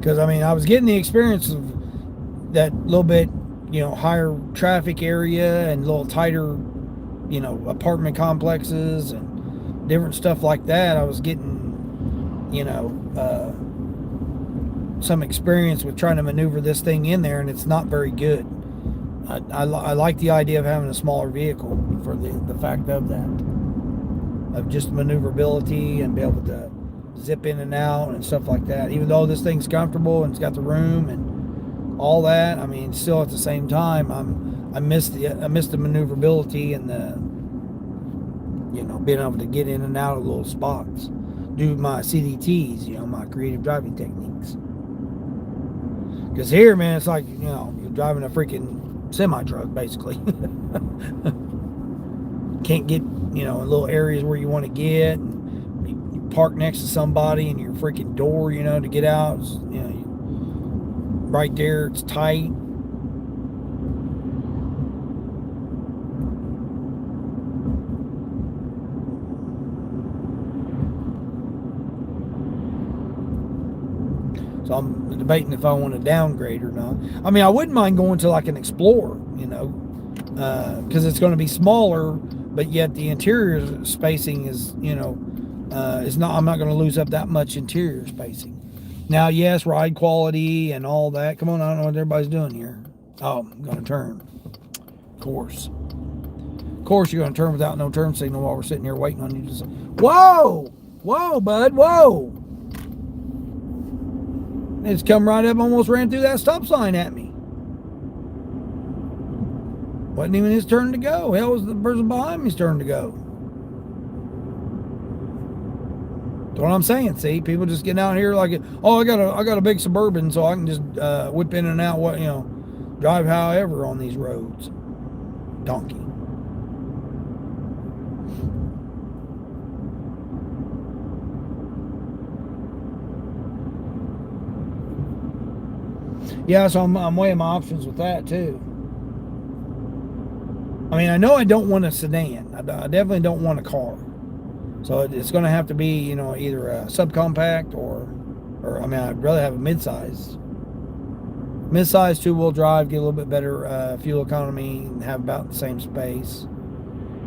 Because I mean, I was getting the experience of that little bit, higher traffic area and a little tighter, apartment complexes and different stuff like that. I was getting, some experience with trying to maneuver this thing in there, and it's not very good. I like the idea of having a smaller vehicle for the fact of that, of just maneuverability and be able to zip in and out and stuff like that. Even though this thing's comfortable and it's got the room and all that, I mean, still at the same time, I miss the maneuverability and the, being able to get in and out of little spots, do my CDTs, my creative driving techniques. Because here, man, it's like, you're driving a freaking semi-truck, basically. Can't get, in little areas where you want to get. You park next to somebody and your freaking door, to get out, right there, it's tight. So I'm debating if I want to downgrade or not. I mean, I wouldn't mind going to like an Explorer, because it's going to be smaller, but yet the interior spacing is, is not. I'm not going to lose up that much interior spacing. Now, yes, ride quality and all that. Come on, I don't know what everybody's doing here. Oh, I'm going to turn. Of course, you're going to turn without no turn signal while we're sitting here waiting on you to say, whoa, bud, whoa. It's come right up, almost ran through that stop sign at me. Wasn't even his turn to go. Hell, was the person behind me's turn to go. That's what I'm saying. See, people just getting out here like, oh, I got a big Suburban, so I can just whip in and out, drive however on these roads. Donkey. Yeah, so I'm weighing my options with that too. I mean, I know I don't want a sedan. I definitely don't want a car. So it's going to have to be, either a subcompact or I mean, I'd rather have a mid-size 2-wheel drive, get a little bit better fuel economy, and have about the same space,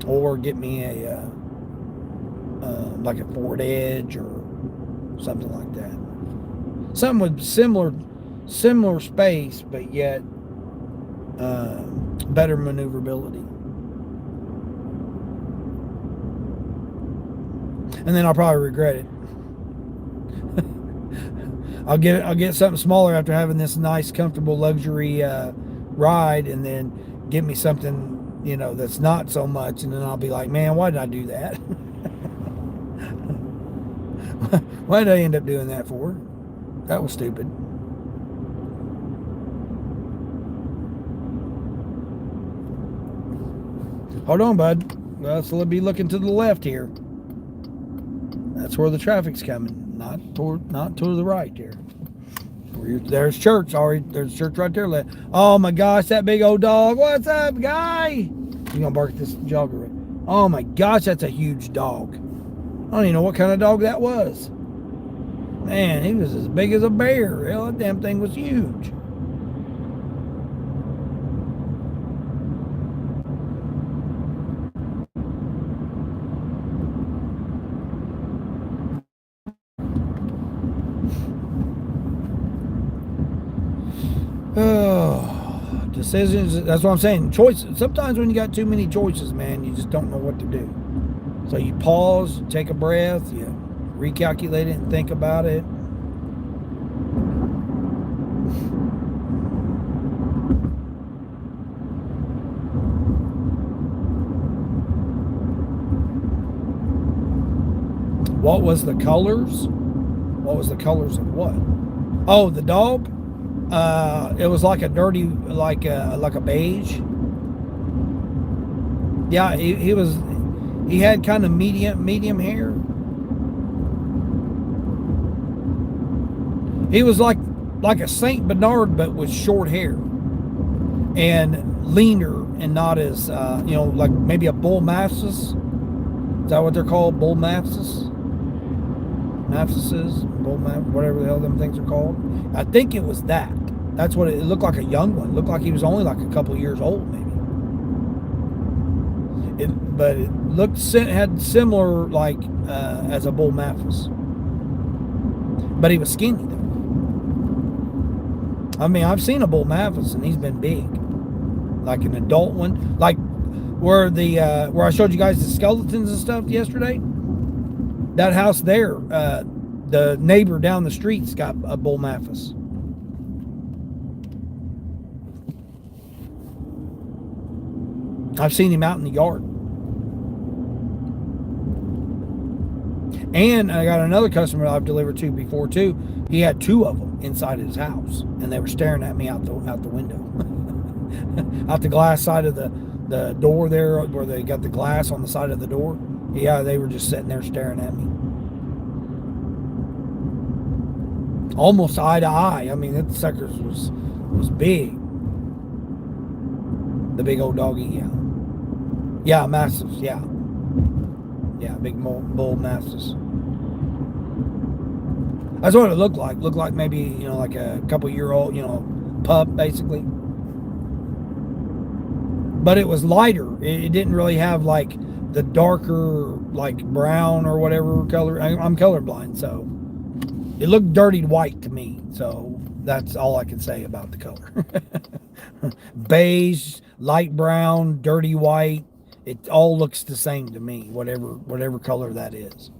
or get me a like a Ford Edge or something like that. Something with similar space, but yet better maneuverability. And then I'll probably regret it. I'll get something smaller after having this nice, comfortable luxury ride and then give me something, you know, that's not so much, and then I'll be like, man, why did I do that? Why did I end up doing that for? That was stupid. Hold on, bud. Let's be looking to the left here. That's where the traffic's coming, not toward the right here. There's church already. There's church right there. Oh my gosh, that big old dog. What's up, guy? You gonna bark at this jogger? Oh my gosh, that's a huge dog. I don't even know what kind of dog that was. Man, he was as big as a bear. Hell, that damn thing was huge. Oh, decisions. That's what I'm saying. Choices. Sometimes when you got too many choices, man, you just don't know what to do. So you pause, take a breath, you recalculate it and think about it. What was the colors? What was the colors of what? Oh, the dog? It was like a dirty, like a beige. Yeah, he had kind of medium hair. He was like a Saint Bernard, but with short hair and leaner, and not as like maybe a bull mastiff. Is that what they're called? Bull mastiffs? Mastiffs, whatever the hell them things are called. I think it was that. That's what it looked like. A young one. It looked like he was only like a couple years old, maybe. But it had similar like as a bull mastiff. But he was skinny though. I mean, I've seen a bull mastiff and he's been big, like an adult one, like where I showed you guys the skeletons and stuff yesterday. That house there, the neighbor down the street's got a bull mastiff. I've seen him out in the yard. And I got another customer I've delivered to before too. He had two of them inside his house, and they were staring at me out the window, out the glass side of the door there, where they got the glass on the side of the door. Yeah, they were just sitting there staring at me, almost eye to eye. I mean, that sucker was big. The big old doggy, yeah, mastiffs, yeah, big bull mastiffs. That's what it looked like. Looked like maybe, like a couple-year-old, pup, basically. But it was lighter. It didn't really have, like, the darker, like, brown or whatever color. I'm colorblind, so it looked dirty white to me. So that's all I can say about the color. Beige, light brown, dirty white. It all looks the same to me, whatever color that is.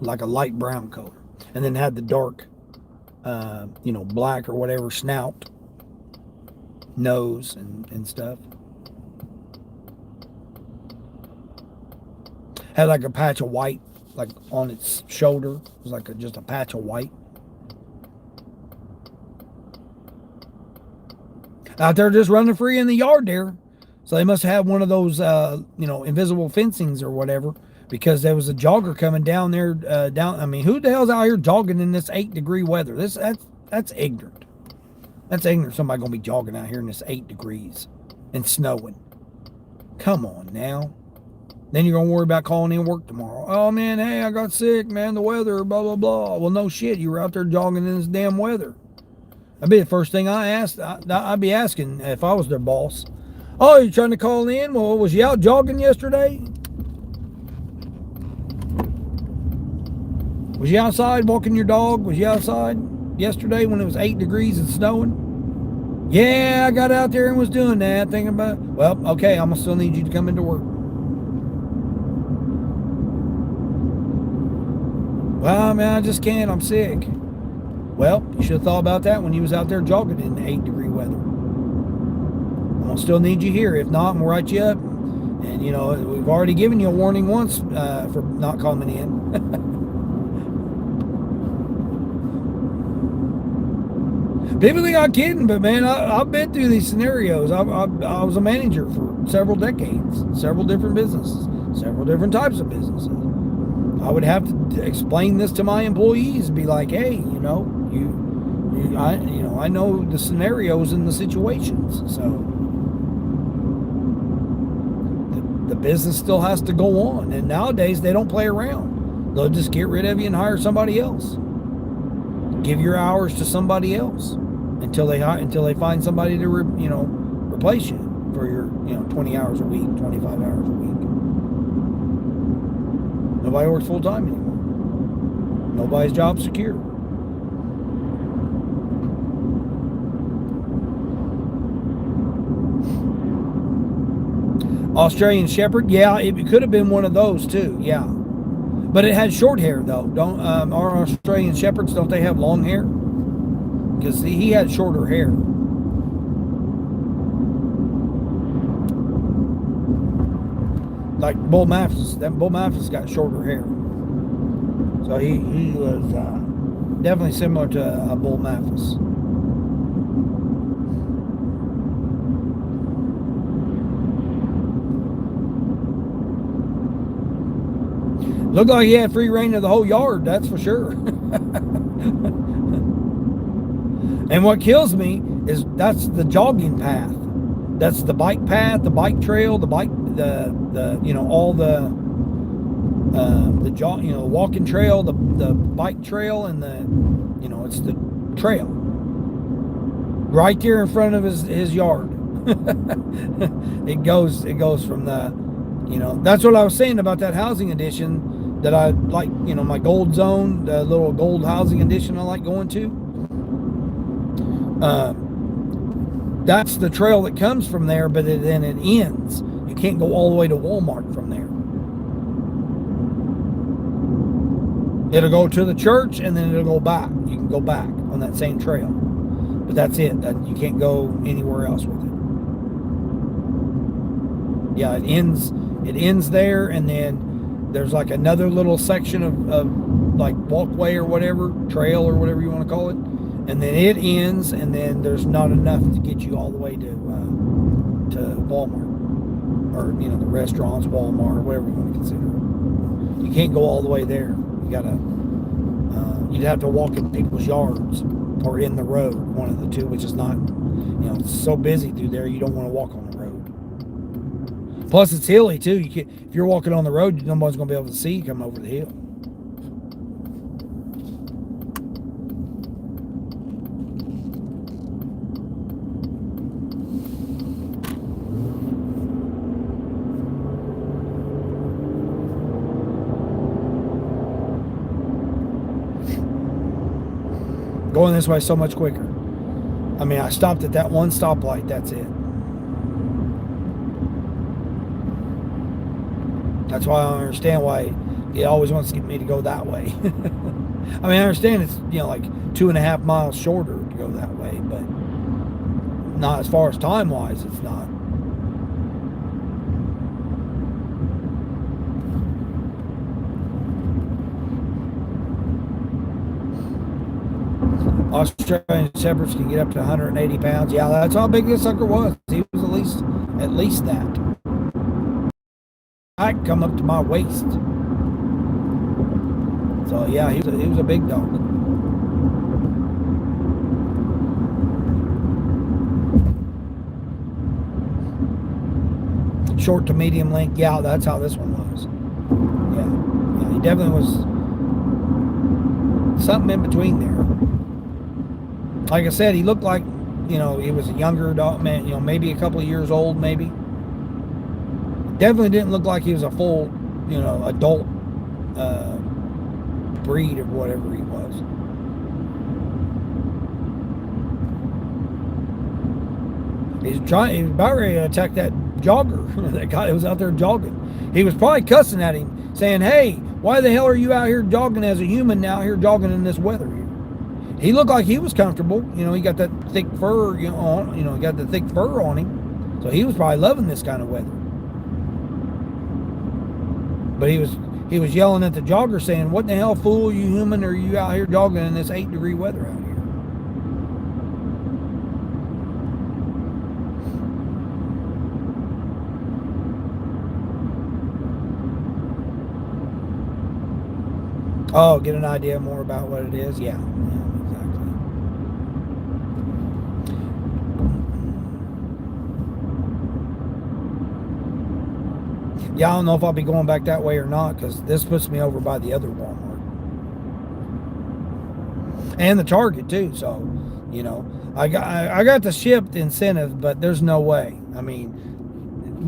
Like a light brown color. And then had the dark, black or whatever snout, nose, and stuff. Had like a patch of white, like on its shoulder. It was like just a patch of white. Out there just running free in the yard there. So they must have one of those, invisible fencings or whatever. Because there was a jogger coming down there, I mean, who the hell's out here jogging in this 8-degree weather? That's ignorant. That's ignorant. Somebody gonna be jogging out here in this 8 degrees and snowing. Come on now. Then you're gonna worry about calling in work tomorrow. Oh man, hey, I got sick, man. The weather, blah blah blah. Well, no shit. You were out there jogging in this damn weather. That'd be the first thing I asked. I'd be asking if I was their boss. Oh, you trying to call in? Well, was you out jogging yesterday? Was you outside walking your dog? Was you outside yesterday when it was 8 degrees and snowing? Yeah, I got out there and was doing that, thinking about, well, okay, I'm going to still need you to come into work. Well, man, I just can't. I'm sick. Well, you should have thought about that when you was out there jogging in the 8-degree weather. we'll still need you here. If not, we'll write you up. And, you know, we've already given you a warning once for not coming in. People think I'm kidding, but man, I've been through these scenarios. I was a manager for several decades, several different businesses, several different types of businesses. I would have to explain this to my employees, be like, hey, you know, I know the scenarios and the situations, so the business still has to go on. And nowadays they don't play around. They'll just get rid of you and hire somebody else. Give your hours to somebody else until they find somebody to replace you for your 20 hours a week, 25 hours a week. Nobody works full time anymore. Nobody's job secure. Australian Shepherd, yeah, it could have been one of those too, yeah. But it had short hair though. Don't our Australian Shepherds, don't they have long hair? Because he had shorter hair. Like Bull Mastiffs, that Bull Mastiffs got shorter hair. So he was definitely similar to a Bull Mastiff. Looked like he had free reign of the whole yard, that's for sure. And what kills me is that's the jogging path. That's the bike path, the bike trail, all the walking trail, the bike trail, and it's the trail right there in front of his yard. It goes from the, that's what I was saying about that housing edition that I like, my gold zone, the little gold housing edition I like going to. That's the trail that comes from there, but then it ends. You can't go all the way to Walmart from there. It'll go to the church and then it'll go back. You can go back on that same trail, but that's it. You can't go anywhere else with it. Yeah, it ends there, and then there's like another little section of like walkway or whatever, trail or whatever you want to call it. And then it ends, and then there's not enough to get you all the way to Walmart, or the restaurants, Walmart, or whatever you want to consider it. You can't go all the way there. You gotta, you'd have to walk in people's yards or in the road, one of the two, which is not, it's so busy through there. You don't want to walk on the road. Plus, it's hilly too. You can't, if you're walking on the road, nobody's gonna be able to see you coming over the hill. Going this way so much quicker. I mean, I stopped at that one stoplight. That's it. That's why I don't understand why he always wants to get me to go that way. I mean, I understand it's like 2.5 miles shorter to go that way, but not as far as time wise. It's not. Australian Shepherds can get up to 180 pounds. Yeah, that's how big this sucker was. He was at least that. I come up to my waist. So yeah, he was a big dog. Short to medium length. Yeah, that's how this one was. Yeah, he definitely was something in between there. Like I said, he looked like, he was a younger dog, man, maybe a couple of years old, maybe. Definitely didn't look like he was a full, adult breed of whatever he was. He was about ready to attack that jogger, that guy that was out there jogging. He was probably cussing at him, saying, hey, why the hell are you out here jogging as a human now, here jogging in this weather here? He looked like he was comfortable. He got that thick fur, he got the thick fur on him. So he was probably loving this kind of weather. But he was yelling at the jogger saying, "What the hell, fool, you human, are you out here jogging in this 8-degree weather out here?" Oh, get an idea more about what it is? Yeah, exactly. Yeah, I don't know if I'll be going back that way or not, because this puts me over by the other Walmart. And the Target, too, so, you know. I got the shipped incentive, but there's no way. I mean,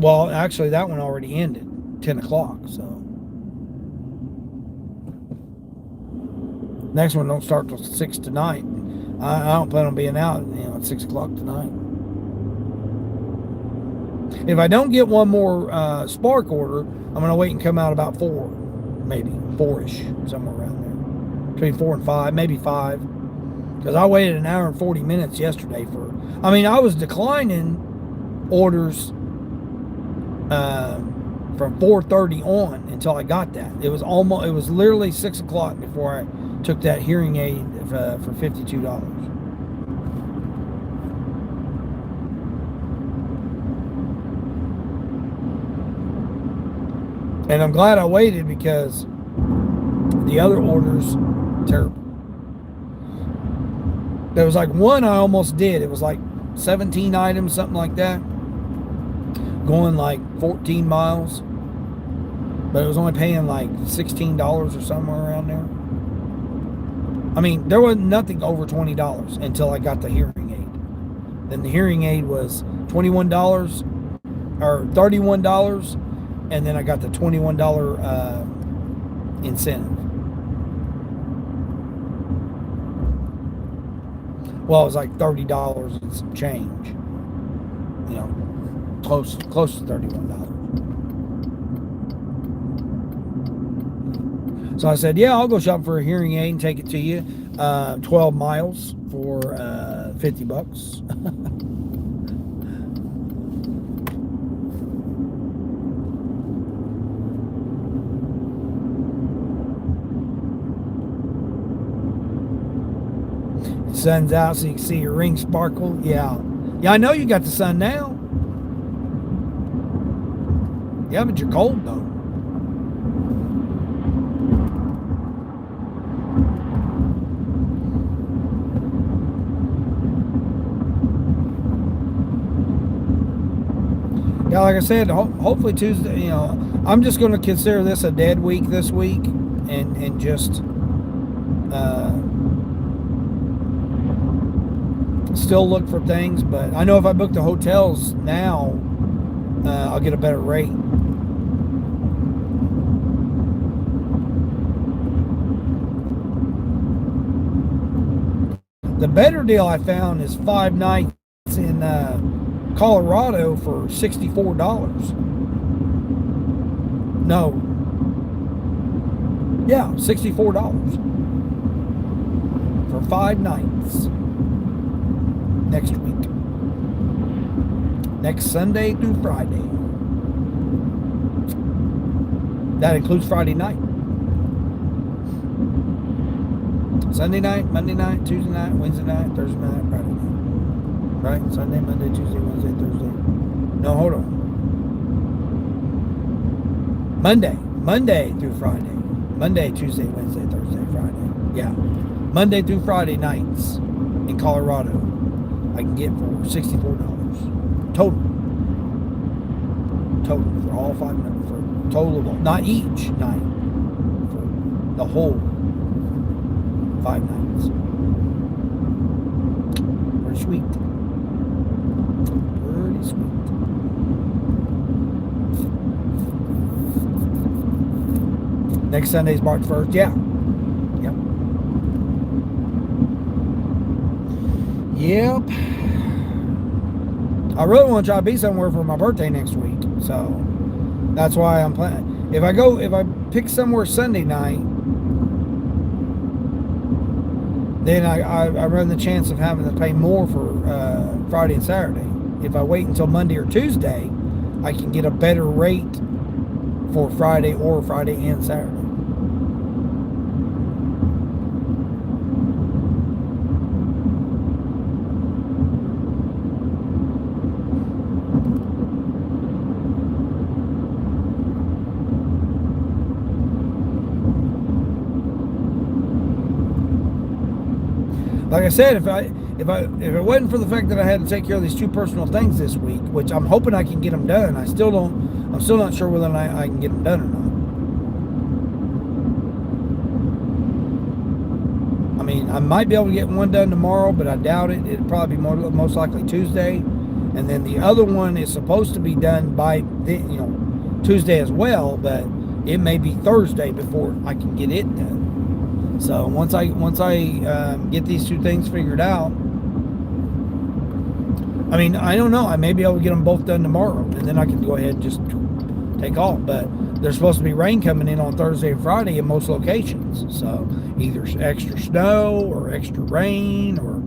well, actually, that one already ended, 10 o'clock, so. Next one don't start till 6 tonight. I don't plan on being out, at 6 o'clock tonight. If I don't get one more Spark order, I'm going to wait and come out about 4, maybe 4-ish, somewhere around there. Between 4 and 5, maybe 5. Because I waited an hour and 40 minutes yesterday for. I mean, I was declining orders from 4:30 on until I got that. It was literally 6 o'clock before I took that hearing aid for $52. And I'm glad I waited, because the other orders, terrible. There was like one I almost did. It was like 17 items, something like that, going like 14 miles. But it was only paying like $16 or somewhere around there. I mean, there was nothing over $20 until I got the hearing aid. Then the hearing aid was $21 or $31, and then I got the $21 incentive. Well, it was like $30 and some change. Close to $31. So I said, yeah, I'll go shop for a hearing aid and take it to you. 12 miles for $50. Sun's out so you can see your ring sparkle. Yeah, I know you got the sun now. Yeah, but you're cold though. Yeah, like I said, hopefully Tuesday, I'm just going to consider this a dead week this week, and just still look for things. But I know if I book the hotels now, I'll get a better rate. The better deal I found is 5 nights in Colorado for $64. No. Yeah, $64 for 5 nights next week. Next Sunday through Friday. That includes Friday night. Sunday night, Monday night, Tuesday night, Wednesday night, Thursday night, Friday night. Right? Sunday, Monday, Tuesday, Wednesday, Thursday. No, hold on. Monday through Friday. Monday, Tuesday, Wednesday, Thursday, Friday. Yeah. Monday through Friday nights in Colorado, I can get for $64. Total for all 5 nights. For total, not each night. For the whole 5 nights. Pretty sweet. Pretty sweet. Next Sunday's March 1st. Yeah. Yep. I really want to try to be somewhere for my birthday next week. So that's why I'm planning. If I pick somewhere Sunday night, then I run the chance of having to pay more for Friday and Saturday. if I wait until Monday or Tuesday, I can get a better rate for Friday and Saturday. Like I said, if it wasn't for the fact that I had to take care of these 2 personal things this week, which I'm hoping I can get them done, I'm still not sure whether I can get them done or not. I mean, I might be able to get one done tomorrow, but I doubt it. It'll probably be most likely Tuesday, and then the other one is supposed to be done by Tuesday as well, but it may be Thursday before I can get it done. So once I get these 2 things figured out, I mean, I don't know. I may be able to get them both done tomorrow, and then I can go ahead and just take off. But there's supposed to be rain coming in on Thursday and Friday in most locations. So either extra snow or extra rain or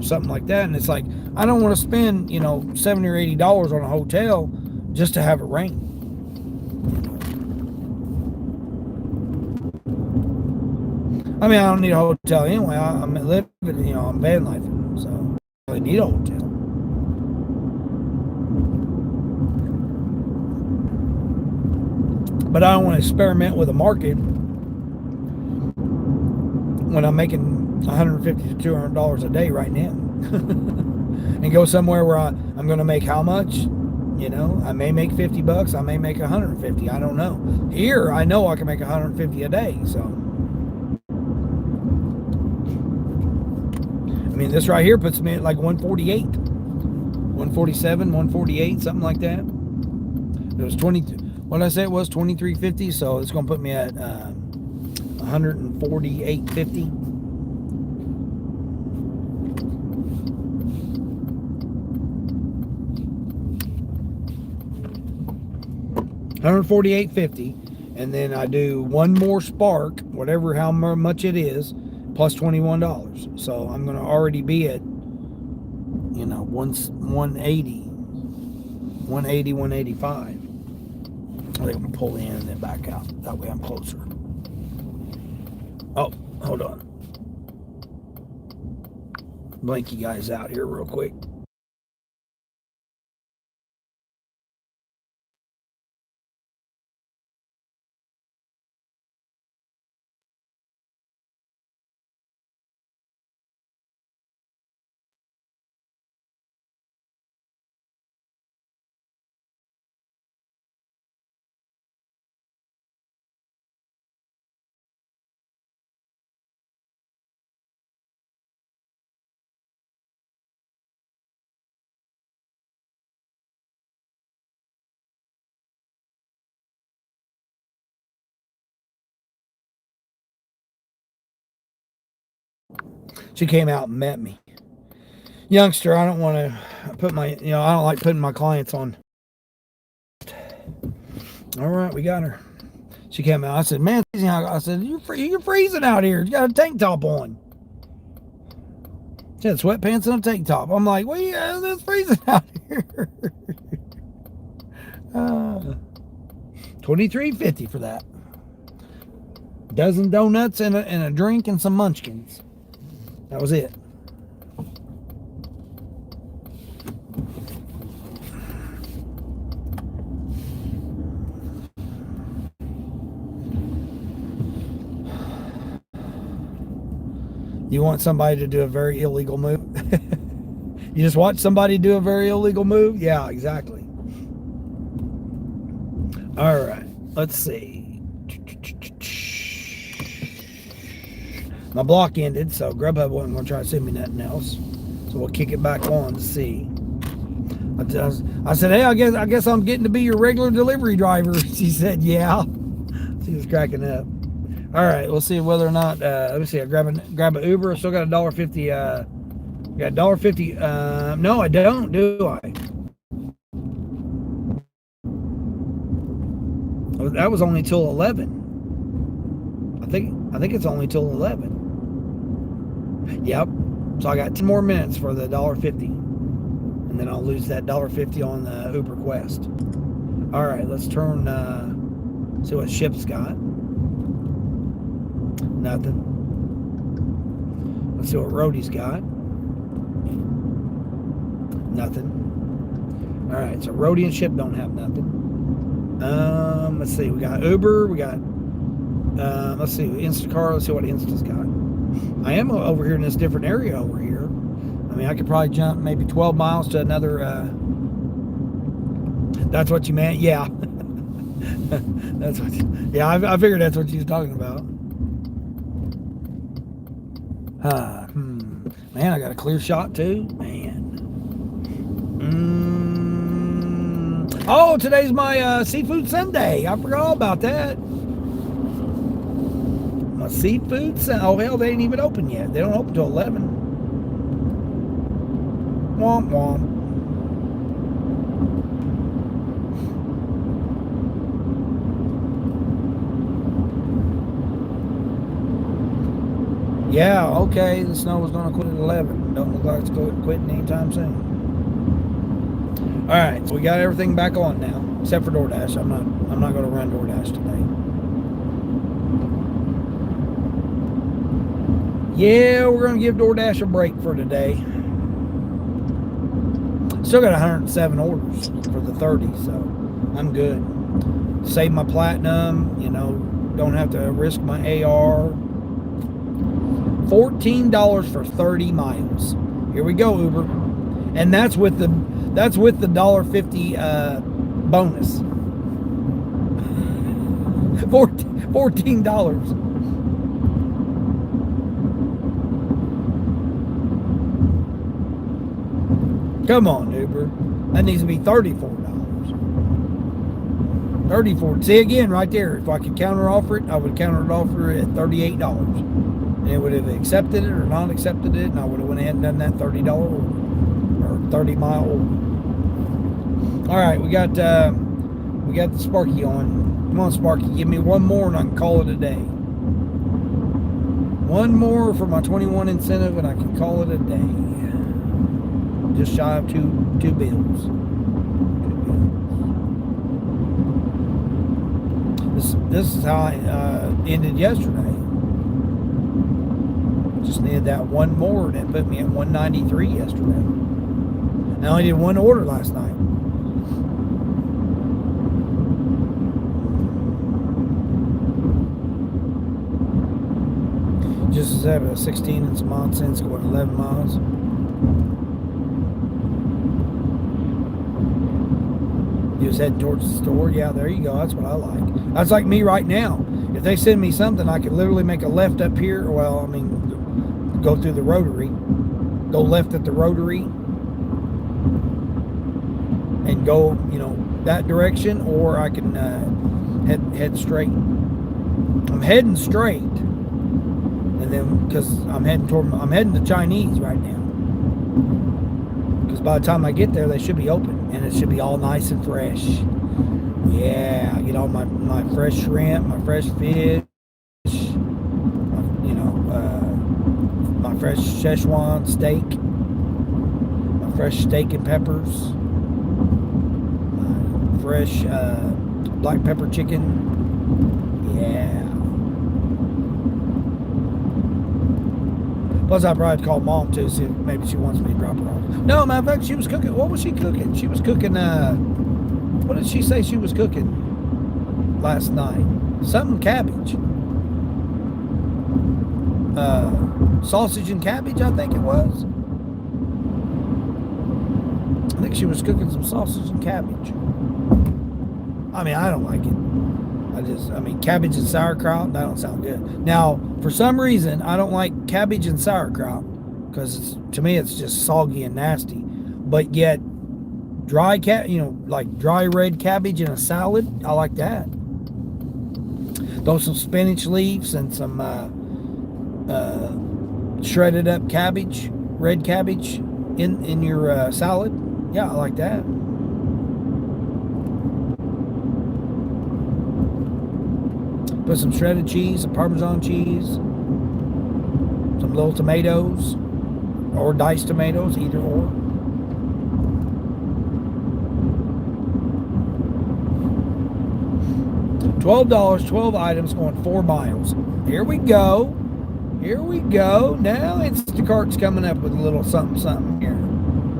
something like that. And it's like, I don't want to spend $70 or $80 on a hotel just to have it rain. I mean, I don't need a hotel anyway. I'm living, I'm van lifing, so I don't really need a hotel. But I don't want to experiment with a market when I'm making $150 to $200 a day right now, and go somewhere where I'm going to make how much? I may make $50. I may make $150. I don't know. Here, I know I can make $150 a day, so. I mean, this right here puts me at like 148, 147, 148, something like that. It was 20. What did I say it was? 23.50. So it's going to put me at 148.50. $148.50, and then I do one more spark, whatever how much it is, plus $21. So I'm going to already be at 180, 185. I think I'm going to pull in and then back out. That way I'm closer. Oh, hold on. Blink you guys out here real quick. She came out and met me. Youngster, I don't want to put I don't like putting my clients on. All right, we got her. She came out. I said, man, I said, you're freezing out here. You got a tank top on. She had sweatpants and a tank top. I'm like, well, yeah, it's freezing out here. $23.50 for that. Dozen donuts and a drink and some munchkins. That was it. You want somebody to do a very illegal move? You just watch somebody do a very illegal move? Yeah, exactly. All right, let's see. My block ended, so Grubhub wasn't going to try to send me nothing else. So we'll kick it back on to see. I said, hey, I guess I'm getting to be your regular delivery driver. She said, yeah. She was cracking up. All right, we'll see whether or not. Let me see. I grab an Uber. I still got $1.50. Got $1.50. No, I don't. Do I? That was only till 11. I think it's only till 11. Yep. So I got 10 more minutes for the $1.50. and then I'll lose that $1.50 on the Uber Quest. All right, let's turn, see what Ship's got. Nothing. Let's see what Roadie's got. Nothing. All right, so Roadie and Ship don't have nothing. Let's see, we got Uber, we got, let's see, Instacar, let's see what Insta's got. I am over here in this different area over here. I mean, I could probably jump maybe 12 miles to another, that's what you meant? Yeah. That's what, yeah, I figured that's what you was talking about. Man, I got a clear shot too, man. Oh, today's my seafood Sunday. I forgot all about that. My seafood Sunday. Oh, hell, they ain't even open yet. They don't open till 11. Womp womp. Yeah, okay, the snow was going to quit at 11. Don't look like it's quitting anytime soon. All right, so we got everything back on now, except for DoorDash. I'm not going to run DoorDash today. Yeah, we're going to give DoorDash a break for today. Still got 107 orders for the 30, so I'm good. Save my platinum, you know, don't have to risk my AR. $14 for 30 miles. Here we go, Uber. And that's with the $1.50 bonus. $14. Come on, Uber. That needs to be $34. 34. See again right there. If I could counter offer it, I would counter offer it at $38. And it would have accepted it or not accepted it, and I would have went ahead and done that $30 order or 30-mile order. All right, we got the Sparky on. Come on, Sparky, give me one more and I can call it a day. One more for my 21 incentive and I can call it a day. Just shy of two bills. This is how I ended yesterday. Just needed that one more, and it put me at 193 yesterday. I only did one order last night. Just as having a 16 and some odd cents going 11 miles. You just head towards the store. Yeah, there you go. That's what I like. That's like me right now. If they send me something, I could literally make a left up here. Well, I mean, go through the rotary, go left at the rotary, and go, you know, that direction, or I can head straight. I'm heading straight, and then because I'm heading to Chinese right now. Because by the time I get there, they should be open, and it should be all nice and fresh. Yeah, I get all my fresh shrimp, my fresh fish. My fresh Szechuan steak, my fresh steak and peppers, my fresh black pepper chicken. Yeah. Plus, I probably called Mom too, see if maybe she wants me to drop her off. No, matter of fact, she was cooking. What was she cooking? She was cooking. What did she say she was cooking last night? Something cabbage. Sausage and cabbage, I think it was. I think she was cooking some sausage and cabbage. I mean, I don't like it. I mean, cabbage and sauerkraut, that don't sound good. Now, for some reason, I don't like cabbage and sauerkraut because to me, it's just soggy and nasty. But yet, like dry red cabbage in a salad, I like that. Throw some spinach leaves and some shredded up cabbage, red cabbage in your salad. Yeah, I like that. Put some shredded cheese, some Parmesan cheese, some little tomatoes, or diced tomatoes, either or. $12, 12 items going 4 miles. Here we go. Here we go. Now Instacart's coming up with a little something here.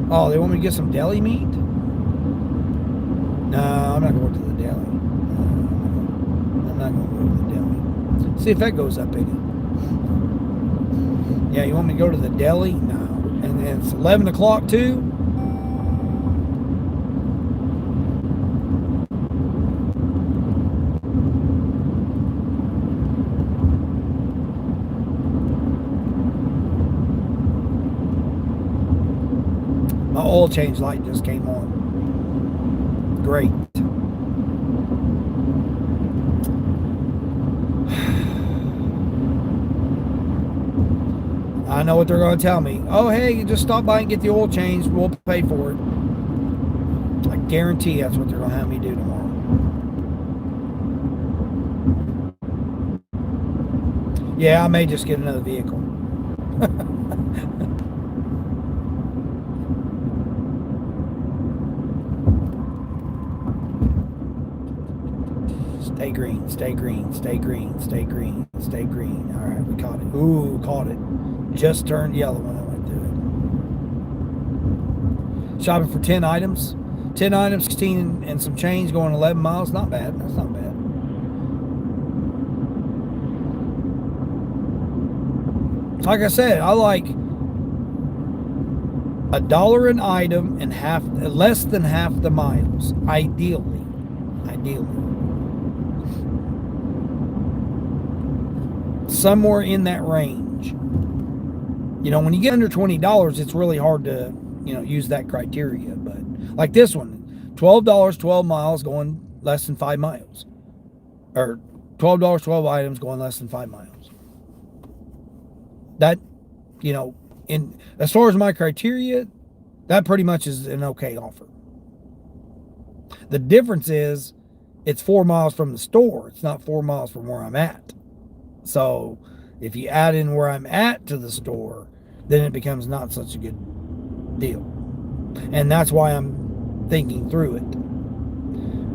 Oh, they want me to get some deli meat? No, I'm not going to the deli. I'm not going to go to the deli. See if that goes up any. Yeah, you want me to go to the deli? No. And it's 11 o'clock too? My oil change light just came on. Great. I know what they're going to tell me. Oh, hey, you just stop by and get the oil changed. We'll pay for it. I guarantee that's what they're going to have me do tomorrow. Yeah, I may just get another vehicle. Stay green, stay green, stay green, stay green, stay green. All right, we caught it. Ooh, caught it. Just turned yellow when I went through it. Shopping for 10 items. 10 items, 16 and some change, going 11 miles. Not bad. That's not bad. Like I said, I like $1 an item and less than half the miles. Ideally. Somewhere in that range. You know, when you get under $20, it's really hard to, use that criteria. But like this one, $12, 12 miles going less than 5 miles. Or $12, 12 items going less than 5 miles. That, in as far as my criteria, that pretty much is an okay offer. The difference is it's 4 miles from the store. It's not 4 miles from where I'm at. So if you add in where I'm at to the store, then it becomes not such a good deal. And that's why I'm thinking through it.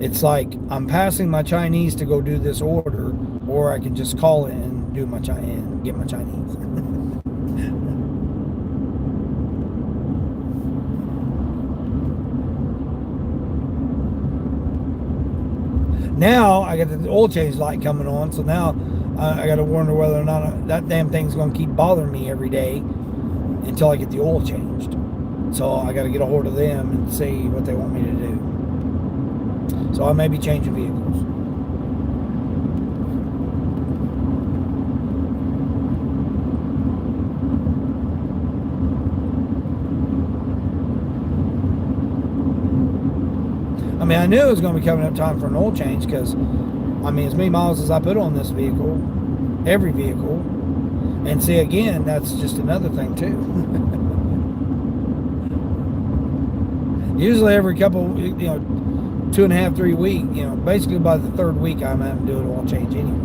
It's like I'm passing my Chinese to go do this order, or I can just call it and do my and get my Chinese. Now I got the oil change light coming on, so now I got to wonder whether or not that damn thing's going to keep bothering me every day until I get the oil changed. So I got to get a hold of them and see what they want me to do. So I may be changing vehicles. I mean, I knew it was going to be coming up time for an oil change because, I mean, as many miles as I put on this vehicle, every vehicle, and see, again, that's just another thing, too. Usually every couple, 2.5, 3 weeks, basically by the third week, I'm having to do an oil change anyway.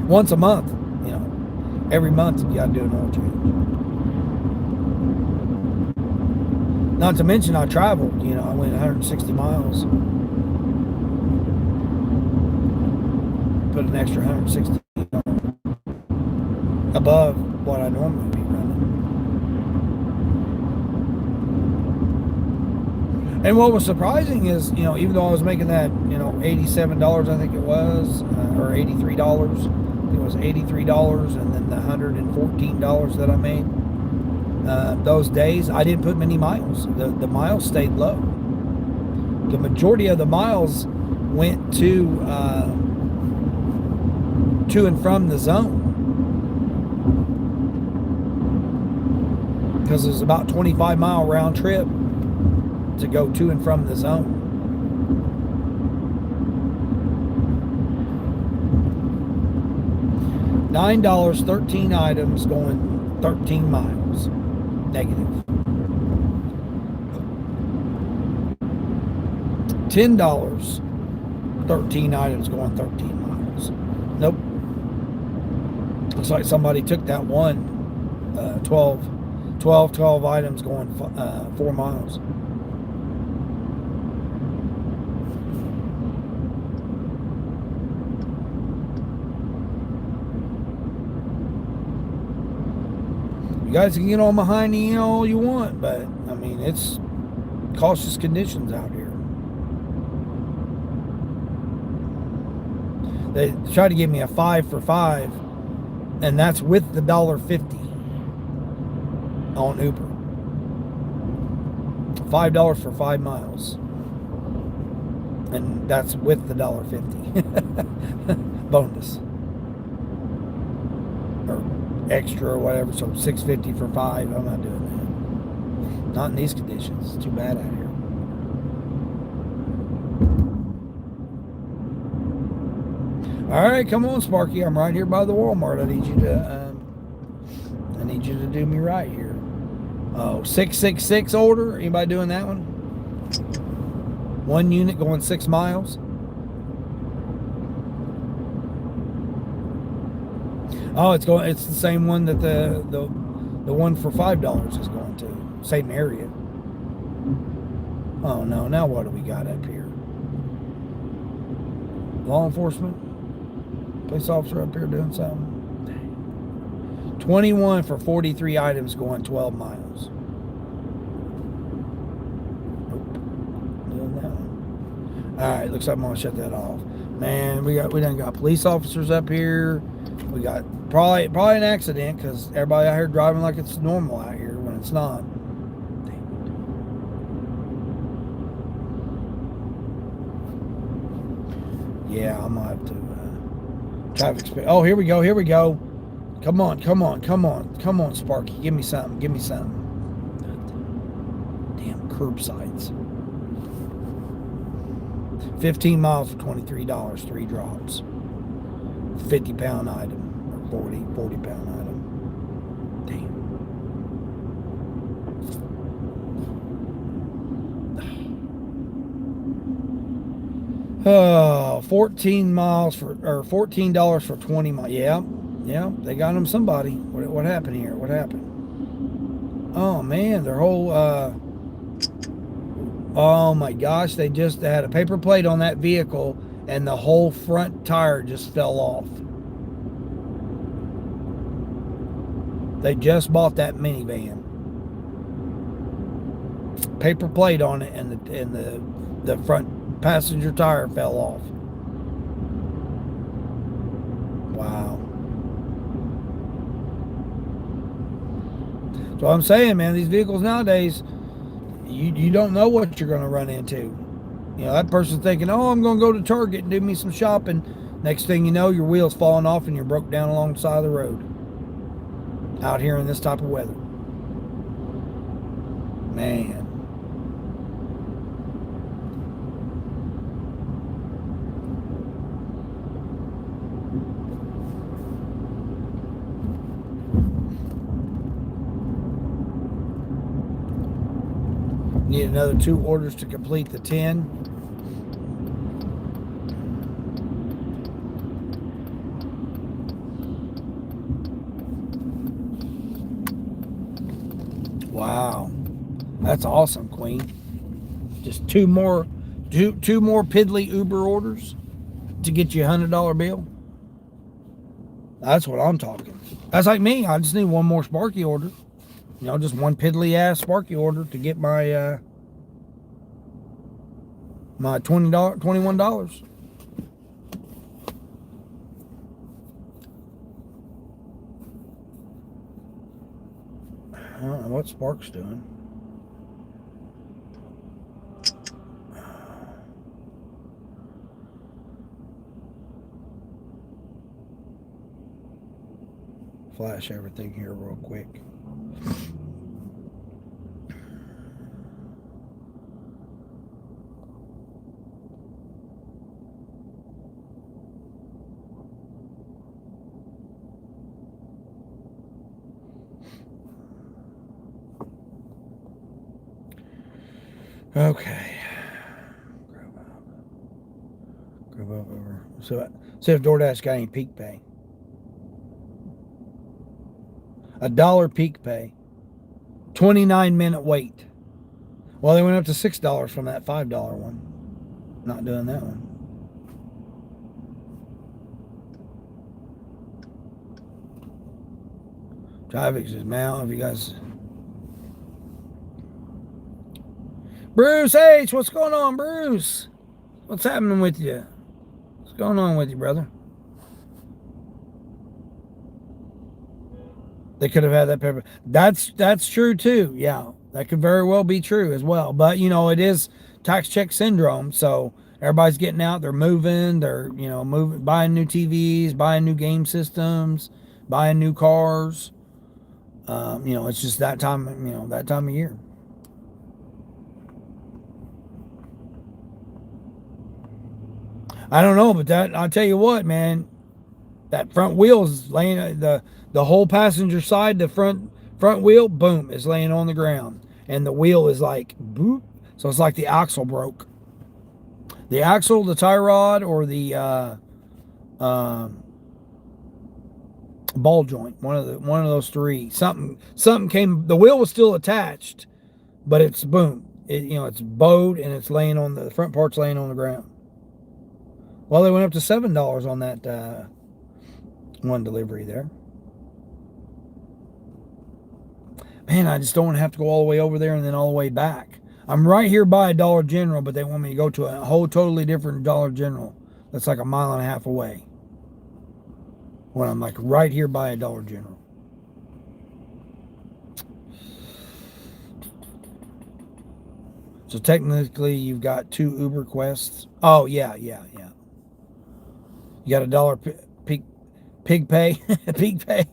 Once a month, every month you got to do an oil change. Not to mention I traveled, I went 160 miles. Put an extra 160 above what I normally be running. And what was surprising is, even though I was making that, $87, I think it was, or $83, it was $83, and then the $114 that I made. Those days, I didn't put many miles. The miles stayed low. The majority of the miles went to and from the zone. Because it was about 25-mile round trip to go to and from the zone. $9, 13 items going 13 miles. Negative. $10, 13 items going 13 miles. Nope. Looks like somebody took that one 12 items going 4 miles. You guys can get on behind me all you want, but I mean, it's cautious conditions out here. They tried to give me a 5 for 5, and that's with the $1.50 on Uber. $5 for 5 miles, and that's with the $1.50 bonus or extra or whatever. So $6.50 for 5. I'm not doing that. Not in these conditions. It's too bad out here. All right, come on, Sparky. I'm right here by the Walmart. I need you to do me right here. Oh, 666 order. Anybody doing that one? 1 unit going 6 miles. Oh, it's the same one that the one for $5 is going to. Same area. Oh no, now what do we got up here? Law enforcement? Police officer up here doing something? 21 for 43 items going 12 miles. Nope. Doing that one. Alright, looks like I'm gonna shut that off. Man, we done got police officers up here. We got probably an accident because everybody out here driving like it's normal out here when it's not. Yeah, I'm gonna have to traffic space. Oh, here we go. Come on, Sparky. Give me something. Damn curbsides. 15 miles for $23, 3 drops. 50-pound item or 40-pound item. Damn. Oh, 14 miles for, or $14 for 20 miles. Yeah, they got them somebody. What happened here? What happened? Oh man, their whole oh my gosh, they had a paper plate on that vehicle and the whole front tire just fell off. They just bought that minivan. Paper plate on it and the front passenger tire fell off. Wow. So I'm saying, man, these vehicles nowadays, you don't know what you're going to run into. You know, that person's thinking, oh, I'm going to go to Target and do me some shopping. Next thing you know, your wheel's falling off and you're broke down along the side of the road. Out here in this type of weather. Man. Need another 2 orders to complete the 10. Wow. That's awesome, Queen. Just two more piddly Uber orders to get you a $100 bill. That's what I'm talking. That's like me. I just need one more Sparky order. You know, just one piddly ass Sparky order to get my my $21. I don't know what Spark's doing. Flash everything here real quick. Okay. Grab up over. So see if DoorDash got any peak pay. $1 peak pay. 29-minute wait. Well, they went up to $6 from that $5 one. Not doing that one. Traffic's just, man, if you guys. Bruce H, what's going on, Bruce? What's happening with you? What's going on with you, brother? They could have had that pepper. That's true too. Yeah, that could very well be true as well. But it is tax check syndrome. So everybody's getting out. They're moving. They're moving, buying new TVs, buying new game systems, buying new cars. It's just that time. That time of year. I don't know, but I'll tell you what, man. That front wheel is laying the whole passenger side, the front wheel, boom, is laying on the ground, and the wheel is like boop. So it's like the axle broke. The axle, the tie rod, or the ball joint. One of those three. Something came. The wheel was still attached, but it's boom. It's bowed and it's laying on the front part's laying on the ground. Well, they went up to $7 on that one delivery there. Man, I just don't want to have to go all the way over there and then all the way back. I'm right here by a Dollar General, but they want me to go to a whole totally different Dollar General that's like a mile and a half away. When I'm like right here by a Dollar General. So technically, you've got 2 Uber quests. Oh yeah. You got $1 pig pay, pig pay.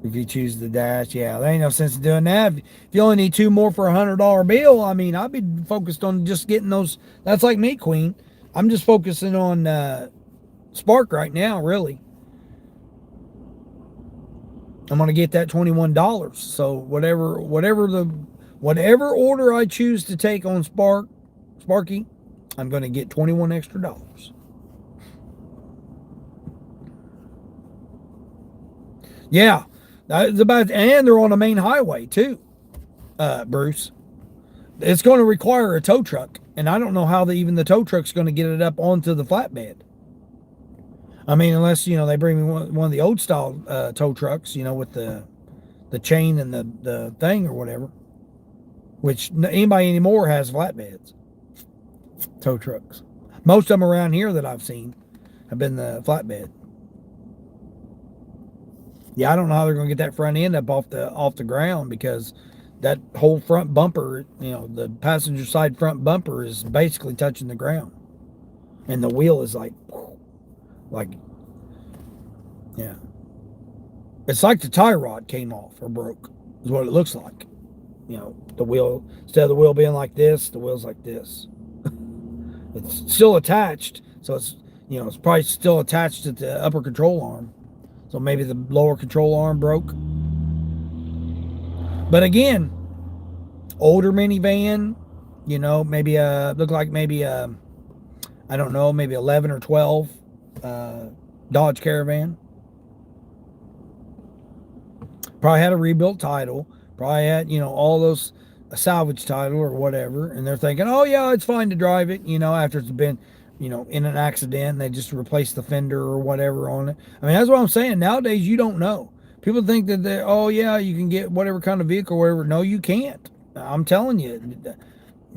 If you choose the dash, yeah, there ain't no sense in doing that. If you only need 2 more for $100 bill, I mean, I'd be focused on just getting those. That's like me, Queen. I'm just focusing on Spark right now, really. I'm gonna get that $21. So whatever order I choose to take on Sparky, I'm gonna get $21 extra. Yeah, that's about, and they're on the main highway too, Bruce. It's going to require a tow truck, and I don't know how even the tow truck's going to get it up onto the flatbed. I mean, unless they bring me one of the old style tow trucks, with the chain and the thing or whatever. Which anybody anymore has flatbeds, tow trucks. Most of them around here that I've seen have been the flatbed. Yeah, I don't know how they're going to get that front end up off the ground, because that whole front bumper, the passenger side front bumper is basically touching the ground, and the wheel is like, yeah, it's like the tie rod came off or broke, is what it looks like. The wheel, instead of the wheel being like this, the wheel's like this. It's still attached, so it's probably still attached to the upper control arm. So maybe the lower control arm broke. But again, older minivan, maybe look like maybe I don't know, maybe 11 or 12 Dodge Caravan. Probably had a rebuilt title. Probably had, all those, a salvage title or whatever. And they're thinking, oh yeah, it's fine to drive it, after it's been, in an accident, they just replace the fender or whatever on it. I mean, that's what I'm saying. Nowadays, you don't know. People think that oh yeah, you can get whatever kind of vehicle, whatever. No, you can't. I'm telling you.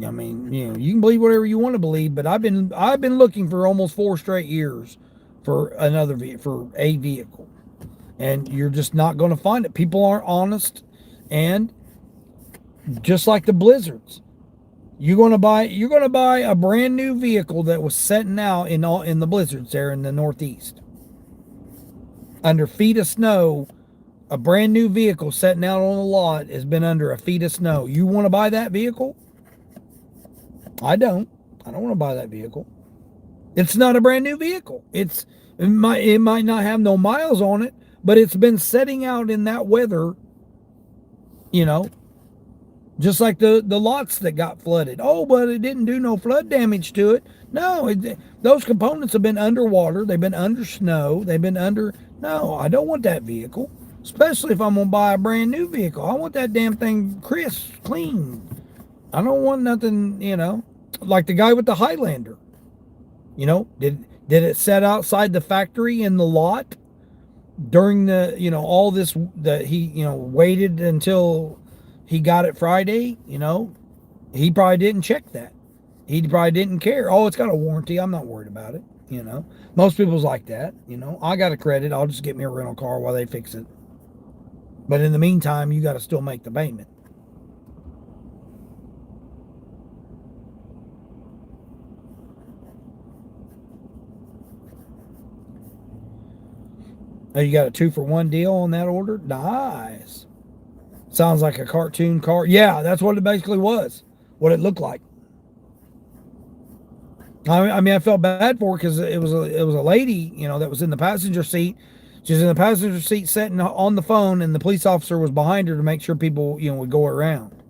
I mean, you can believe whatever you want to believe, but I've been looking for almost 4 straight years for a vehicle, and you're just not going to find it. People aren't honest, and just like the blizzards. You're going to buy a brand new vehicle that was setting out in the blizzards there in the Northeast. Under feet of snow, a brand new vehicle setting out on the lot has been under a feet of snow. You want to buy that vehicle? I don't want to buy that vehicle. It's not a brand new vehicle. It might not have no miles on it, but it's been setting out in that weather, just like the lots that got flooded. Oh, but it didn't do no flood damage to it. No, those components have been underwater. They've been under snow. No, I don't want that vehicle. Especially if I'm going to buy a brand new vehicle. I want that damn thing crisp, clean. I don't want nothing, like the guy with the Highlander. Did it set outside the factory in the lot during the, all this that he, waited until he got it Friday? He probably didn't check that. He probably didn't care. Oh, it's got a warranty. I'm not worried about it. Most people's like that. I got a credit. I'll just get me a rental car while they fix it. But in the meantime, you got to still make the payment. Oh, you got a 2-for-1 deal on that order? Nice. Sounds like a cartoon car. Yeah, that's what it basically was. What it looked like. I felt bad for her because it was a lady, that was in the passenger seat. She was in the passenger seat sitting on the phone, and the police officer was behind her to make sure people, would go around.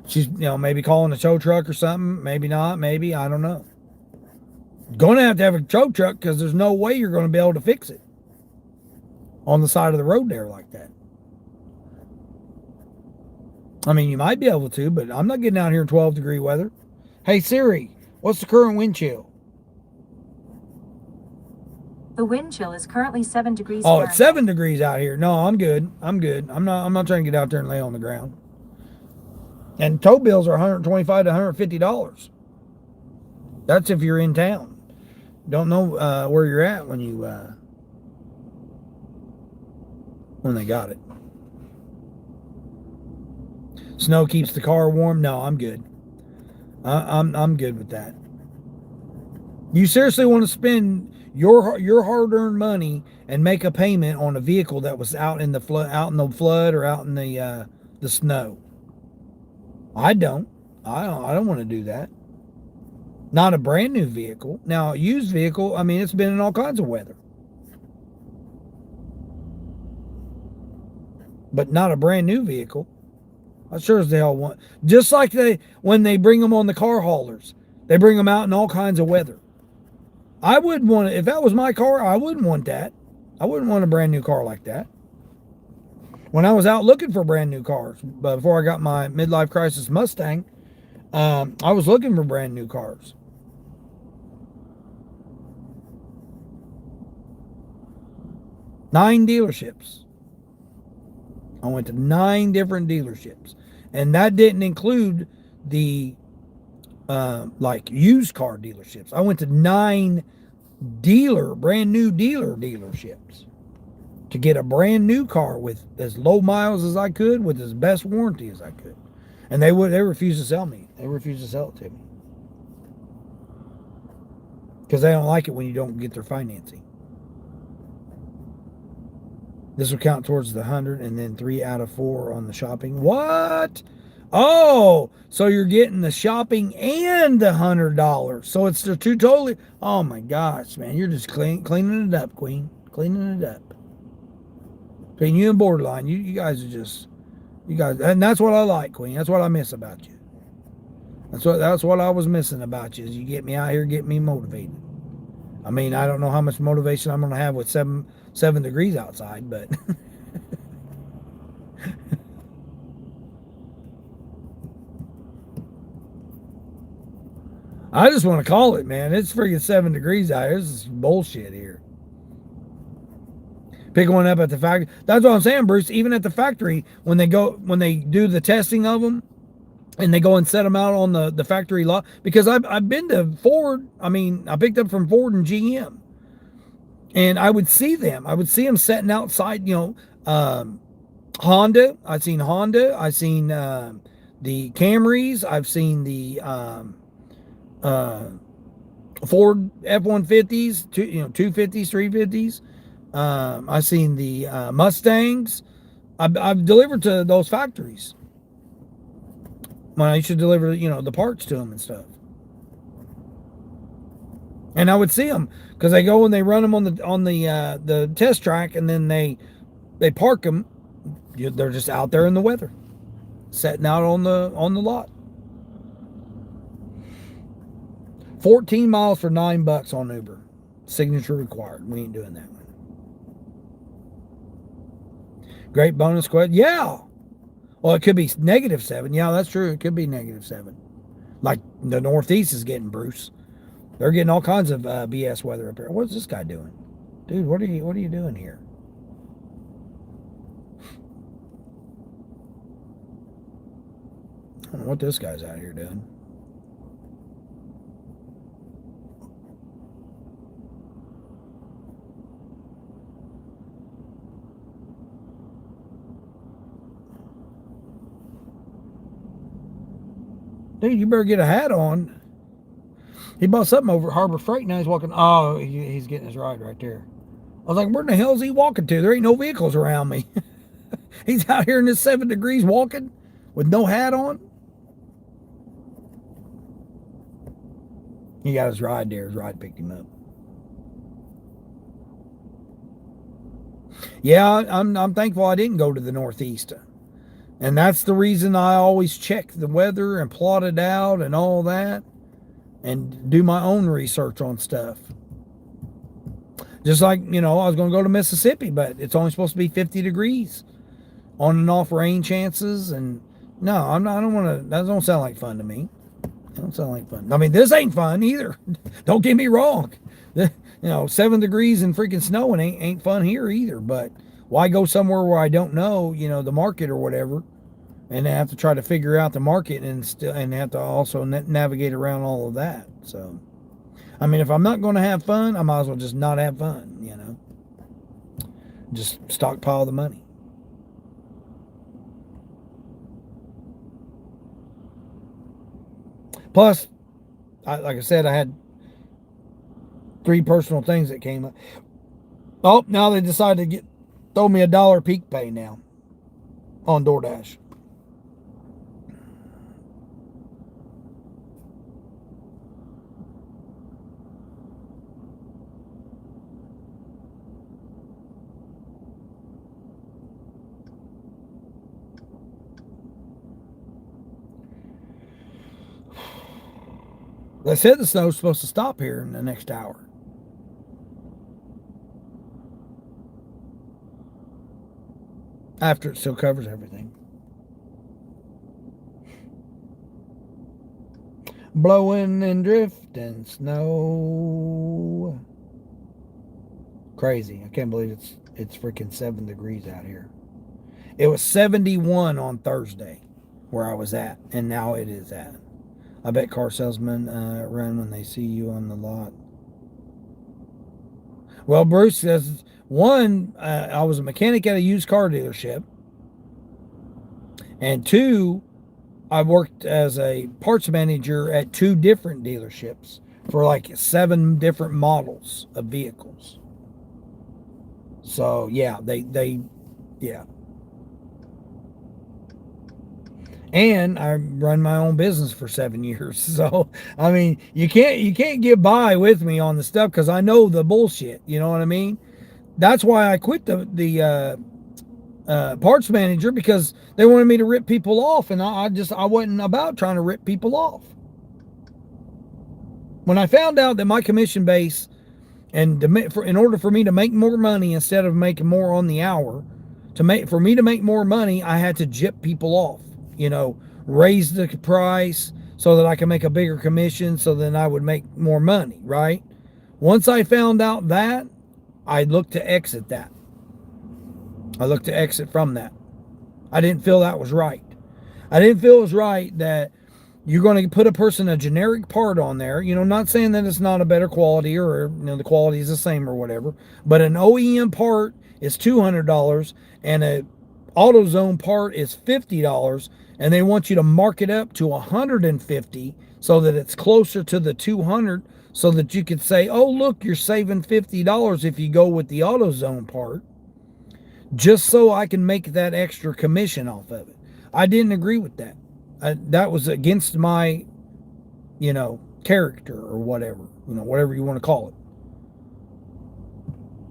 She's, maybe calling a tow truck or something. Maybe not. Maybe. I don't know. Going to have a tow truck because there's no way you're going to be able to fix it on the side of the road there like that. I mean, you might be able to, but I'm not getting out here in 12-degree weather. Hey, Siri, what's the current wind chill? The wind chill is currently 7 degrees Oh, Fahrenheit. it's 7 degrees out here. No, I'm good. I'm not trying to get out there and lay on the ground. And tow bills are $125 to $150. That's if you're in town. Don't know where you're at when you when they got it. Snow keeps the car warm. No, I'm good. I'm good with that. You seriously want to spend your hard-earned money and make a payment on a vehicle that was out in the flood or out in the snow? I don't want to do that. Not a brand new vehicle. Now, a used vehicle, it's been in all kinds of weather. But not a brand new vehicle. I sure as hell want. Just like when they bring them on the car haulers, they bring them out in all kinds of weather. I wouldn't want it. If that was my car, I wouldn't want that. I wouldn't want a brand new car like that. When I was out looking for brand new cars, before I got my midlife crisis Mustang, I was looking for brand new cars. Nine dealerships. I went to 9 different dealerships, and that didn't include the used car dealerships. I went to 9 brand new dealerships to get a brand new car with as low miles as I could, with as best warranty as I could. And they refused to sell me. They refused to sell it to me because they don't like it when you don't get their financing. This will count towards the 100, and then 3 out of 4 on the shopping. What? Oh, so you're getting the shopping and the $100. So it's the two totally. Oh my gosh, man, you're just cleaning it up, Queen. Cleaning it up. Between you and Borderline, you guys are just, and that's what I like, Queen. That's what I miss about you. That's what I was missing about you. Is you get me out here, get me motivated. I don't know how much motivation I'm going to have with 7 degrees outside, but I just want to call it, man. It's freaking 7 degrees out here. This is bullshit here. Pick one up at the factory. That's what I'm saying, Bruce. Even at the factory, when they do the testing of them, and they go and set them out on the factory lot, because I've been to Ford. I picked up from Ford and GM, and I would see them. I would see them setting outside. Honda. I've seen Honda. I've seen the Camrys. I've seen the Ford F-150s, 250s, 350s. I've seen the Mustangs. I've delivered to those factories. When I used to deliver, the parts to them and stuff. And I would see them because they go and they run them on the test track, and then they park them. They're just out there in the weather, setting out on the lot. 14 miles for $9 on Uber. Signature required. We ain't doing that one. Great bonus question. Yeah. Well, it could be -7. Yeah, that's true. It could be -7. Like the Northeast is getting, Bruce. They're getting all kinds of BS weather up here. What's this guy doing? Dude, what are you doing here? I don't know what this guy's out here doing. Dude, you better get a hat on. He bought something over at Harbor Freight. Now he's walking. Oh, he's getting his ride right there. I was like, where in the hell is he walking to? There ain't no vehicles around me. He's out here in this 7 degrees walking with no hat on. He got his ride there. His ride picked him up. Yeah, I'm thankful I didn't go to the Northeast. And that's the reason I always check the weather and plot it out and all that and do my own research on stuff. Just like, I was going to go to Mississippi, but it's only supposed to be 50 degrees. On and off rain chances. And no, I don't want to, that don't sound like fun to me. That don't sound like fun. I mean, this ain't fun either. Don't get me wrong. 7 degrees and freaking snow and ain't fun here either. But why go somewhere where I don't know, the market or whatever, and have to try to figure out the market and have to also navigate around all of that. So, I mean, if I'm not going to have fun, I might as well just not have fun, Just stockpile the money. Plus, like I said, I had 3 personal things that came up. Oh, now they decided to throw me $1 peak pay now on DoorDash. They said the snow's supposed to stop here in the next hour. After it still covers everything. Blowing and drifting snow. Crazy. I can't believe it's freaking 7 degrees out here. It was 71 on Thursday where I was at, and now it is at. I bet car salesmen run when they see you on the lot. Well, Bruce says, one, I was a mechanic at a used car dealership. And 2, I worked as a parts manager at 2 different dealerships for like 7 different models of vehicles. So, yeah, yeah. And I run my own business for 7 years. So, I mean, you can't get by with me on the stuff because I know the bullshit. You know what I mean? That's why I quit the parts manager, because they wanted me to rip people off, and I wasn't about trying to rip people off. When I found out that my commission base, and in order for me to make more money instead of making more on the hour, for me to make more money, I had to jip people off. Raise the price so that I can make a bigger commission, so then I would make more money, right? Once I found out that, I looked to exit that. I looked to exit from that. I didn't feel that was right. I didn't feel it was right that you're going to put a person a generic part on there. Not saying that it's not a better quality or the quality is the same or whatever, but an OEM part is $200 and a AutoZone part is $50, and they want you to mark it up to $150 so that it's closer to the $200, so that you could say, oh, look, you're saving $50 if you go with the AutoZone part, just so I can make that extra commission off of it. I didn't agree with that. That was against my, character or whatever, whatever you want to call it.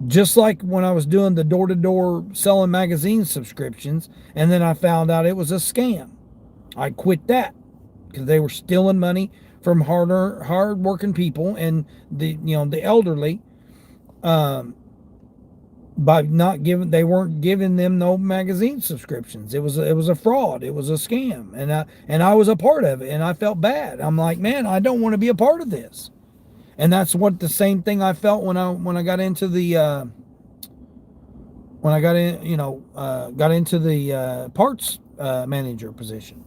Just like when I was doing the door-to-door selling magazine subscriptions, and then I found out it was a scam. I quit that because they were stealing money from hard-working people and the elderly, by they weren't giving them no magazine subscriptions. It was a fraud. It was a scam, and I was a part of it, and I felt bad. I'm like, man, I don't want to be a part of this. And that's what the same thing I felt when I got into the got into the parts manager position.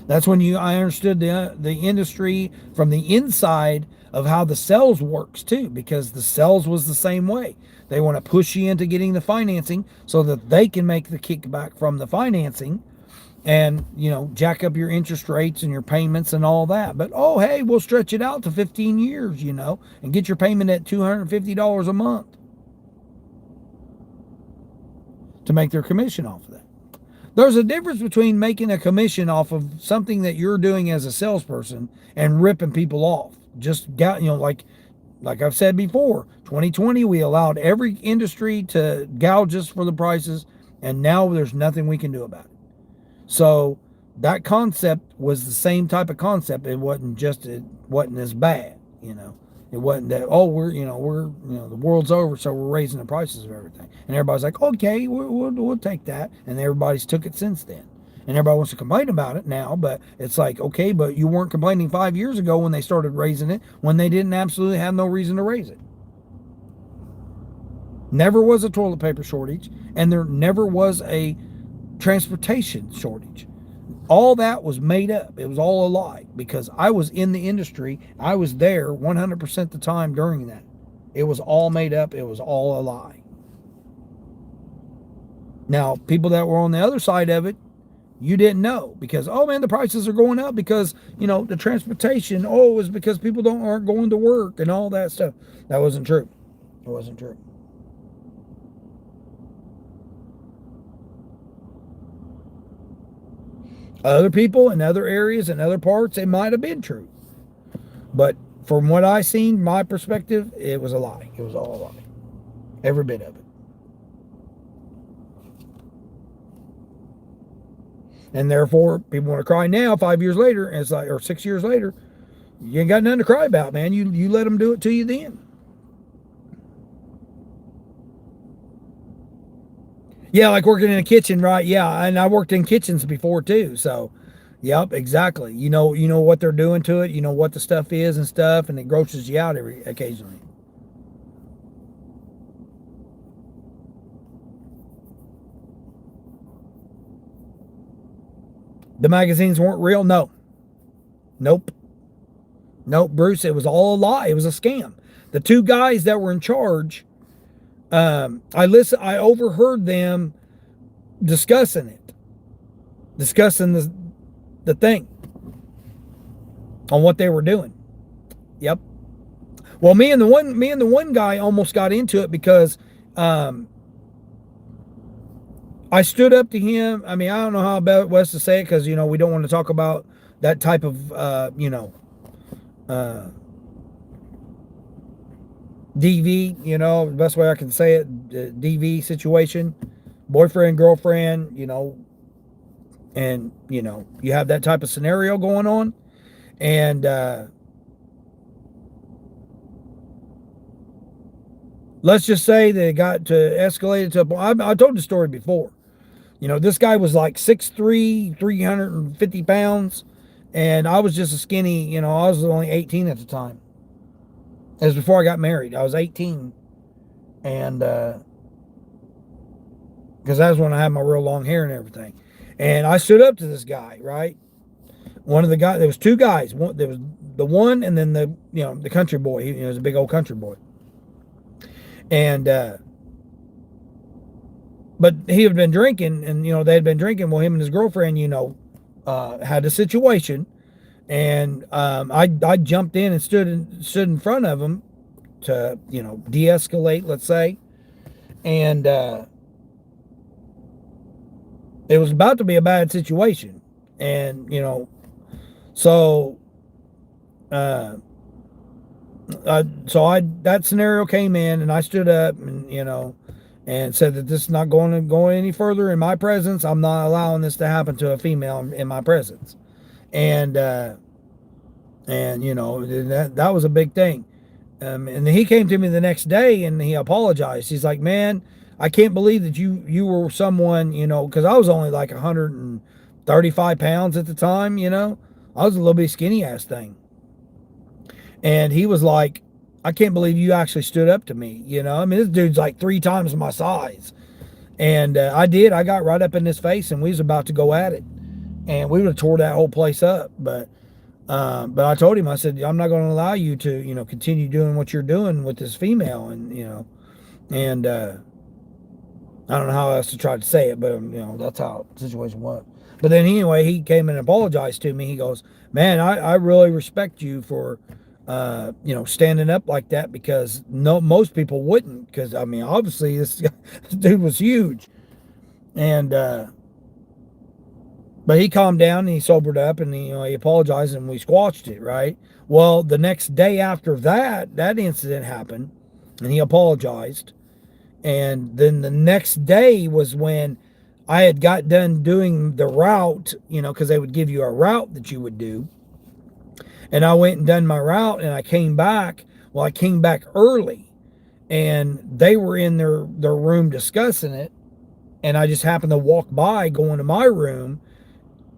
That's when I understood the industry from the inside of how the sales works too, because the sales was the same way. They want to push you into getting the financing so that they can make the kickback from the financing, and jack up your interest rates and your payments and all that. But oh hey, we'll stretch it out to 15 years, and get your payment at $250 a month to make their commission off of that. There's a difference between making a commission off of something that you're doing as a salesperson and ripping people off. Just like I've said before, 2020 we allowed every industry to gouge us for the prices, and now there's nothing we can do about it. So that concept was the same type of concept. It wasn't as bad, It wasn't that, oh, we're the world's over, so we're raising the prices of everything. And everybody's like, okay, we'll take that. And everybody's took it since then. And everybody wants to complain about it now, but it's like, okay, but you weren't complaining 5 years ago when they started raising it, when they didn't absolutely have no reason to raise it. Never was a toilet paper shortage, and there never was a transportation shortage. All that was made up. It was all a lie, because I was in the industry. I was there 100% of the time during that. It was all made up. It was all a lie. Now, people that were on the other side of it, you didn't know, because, oh man, the prices are going up because, the transportation, oh, it's because people aren't going to work and all that stuff. That wasn't true. It wasn't true. Other people in other areas and other parts, it might have been true. But from what I seen, my perspective, it was a lie. It was all a lie. Every bit of it. And therefore, people want to cry now, 5 years later, and it's like, or 6 years later, you ain't got nothing to cry about, man. You let them do it to you then. Yeah, like working in a kitchen, right? Yeah, and I worked in kitchens before too. So, yep, exactly. You know what they're doing to it. You know what the stuff is and stuff, and it grosses you out occasionally. The magazines weren't real? No. Nope. Nope, Bruce, it was all a lie. It was a scam. The two guys that were in charge, I overheard them discussing the thing on what they were doing. Yep. Well, me and the one guy almost got into it because I stood up to him. I mean, I don't know how best to say it, because we don't want to talk about that type of DV, the best way I can say it, DV situation, boyfriend, girlfriend, and you have that type of scenario going on, and let's just say that it got to escalate to a point. I told the story before. This guy was like 6'3", 350 pounds, and I was just a skinny, I was only 18 at the time. It was before I got married. I was 18, and because that was when I had my real long hair and everything. And I stood up to this guy, right? One of the guys, there was two guys. There was the one, and then the country boy. He was a big old country boy. And but he had been drinking, and they had been drinking. Well, him and his girlfriend, had a situation, and I jumped in and stood in front of him to de-escalate, let's say, and it was about to be a bad situation, and so that scenario came in, and I stood up and said that this is not going to go any further in my presence. I'm not allowing this to happen to a female in my presence. And that was a big thing. And he came to me the next day and he apologized. He's like, man, I can't believe that you were someone, because I was only like 135 pounds at the time, I was a little bit skinny ass thing. And he was like, I can't believe you actually stood up to me. You know, I mean, this dude's like 3 times my size. And I did. I got right up in his face, and we was about to go at it. And we would have tore that whole place up. But I told him, I said, I'm not going to allow you to, continue doing what you're doing with this female. And I don't know how else to try to say it, but, that's how the situation was. But then anyway, he came and apologized to me. He goes, man, I really respect you for, standing up like that, because most people wouldn't. Because, I mean, obviously this dude was huge. And, but he calmed down and he sobered up, and he apologized, and we squashed it, right? Well, the next day after that incident happened, and he apologized. And then the next day was when I had got done doing the route, because they would give you a route that you would do. And I went and done my route, and I came back. Well, I came back early, and they were in their room discussing it. And I just happened to walk by going to my room,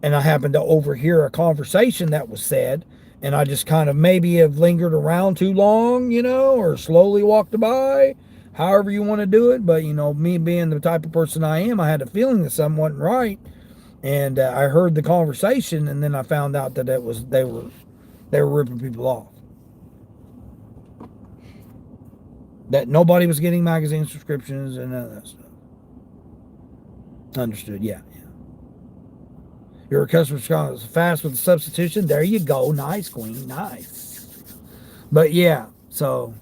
and I happened to overhear a conversation that was said. And I just kind of maybe have lingered around too long, or slowly walked by, however you want to do it. But, me being the type of person I am, I had a feeling that something wasn't right. And I heard the conversation, and then I found out that they were ripping people off. That nobody was getting magazine subscriptions and none of that stuff. Understood, yeah. Your customer response fast with the substitution. There you go. Nice, Queen. Nice. But yeah, so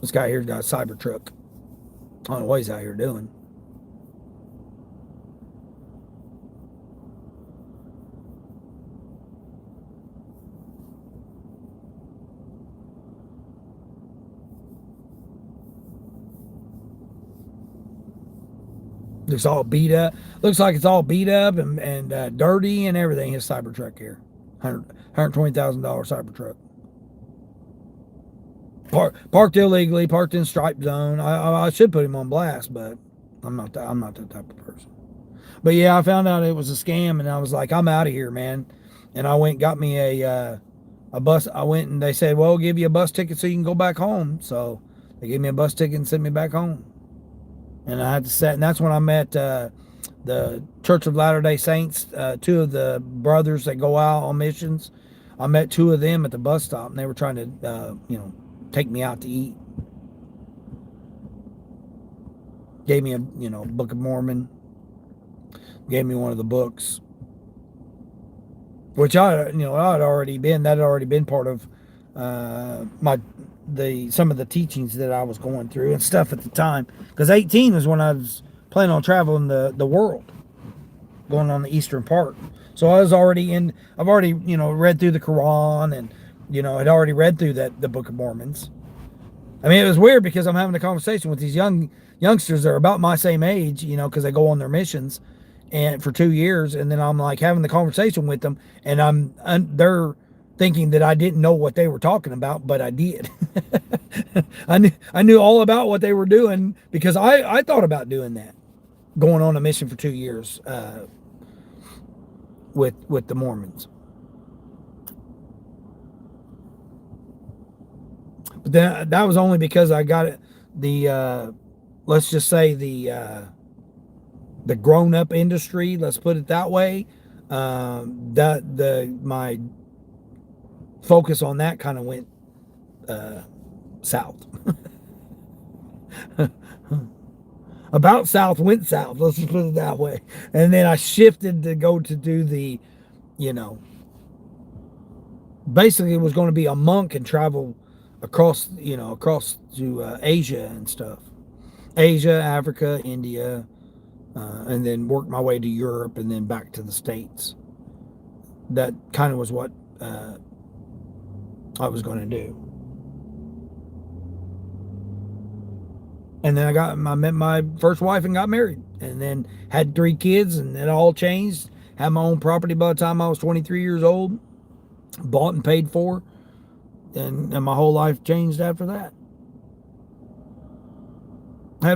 this guy here's got a Cybertruck. I don't know what he's out here doing. Looks all beat up. Looks like it's all beat up and dirty and everything. His Cybertruck here, $120,000 Cybertruck. Parked illegally, parked in stripe zone. I should put him on blast, but I'm not that type of person. But yeah, I found out it was a scam, and I was like, I'm out of here, man. And I went and got me a bus. I went and they said, well, we'll give you a bus ticket so you can go back home. So they gave me a bus ticket and sent me back home. And I had to set, and that's when I met the Church of Latter-day Saints, 2 of the brothers that go out on missions. I met 2 of them at the bus stop, and they were trying to, take me out to eat. Gave me a, Book of Mormon. Gave me one of the books, which that had already been part of some of the teachings that I was going through and stuff at the time. Because 18 is when I was planning on traveling the world, going on the eastern part. So I was I've already read through the Quran, and had already read through the Book of Mormons. I mean, it was weird because I'm having a conversation with these youngsters that are about my same age, because they go on their missions and for 2 years, and then I'm like having the conversation with them, and they're thinking that I didn't know what they were talking about, but I did. I knew all about what they were doing, because I thought about doing that, going on a mission for 2 years with the Mormons. But then that was only because I got it, let's just say the grown-up industry, let's put it that way. My focus on that kind of went south. About south went south, let's just put it that way. And then I shifted to go to do the, basically it was going to be a monk and travel across to Asia and stuff. Asia, Africa, India, and then work my way to Europe and then back to the States. That kind of was what I was going to do. And then I met my first wife and got married, and then had 3 kids, and it all changed. Had my own property by the time I was 23 years old, bought and paid for, and my whole life changed after that. I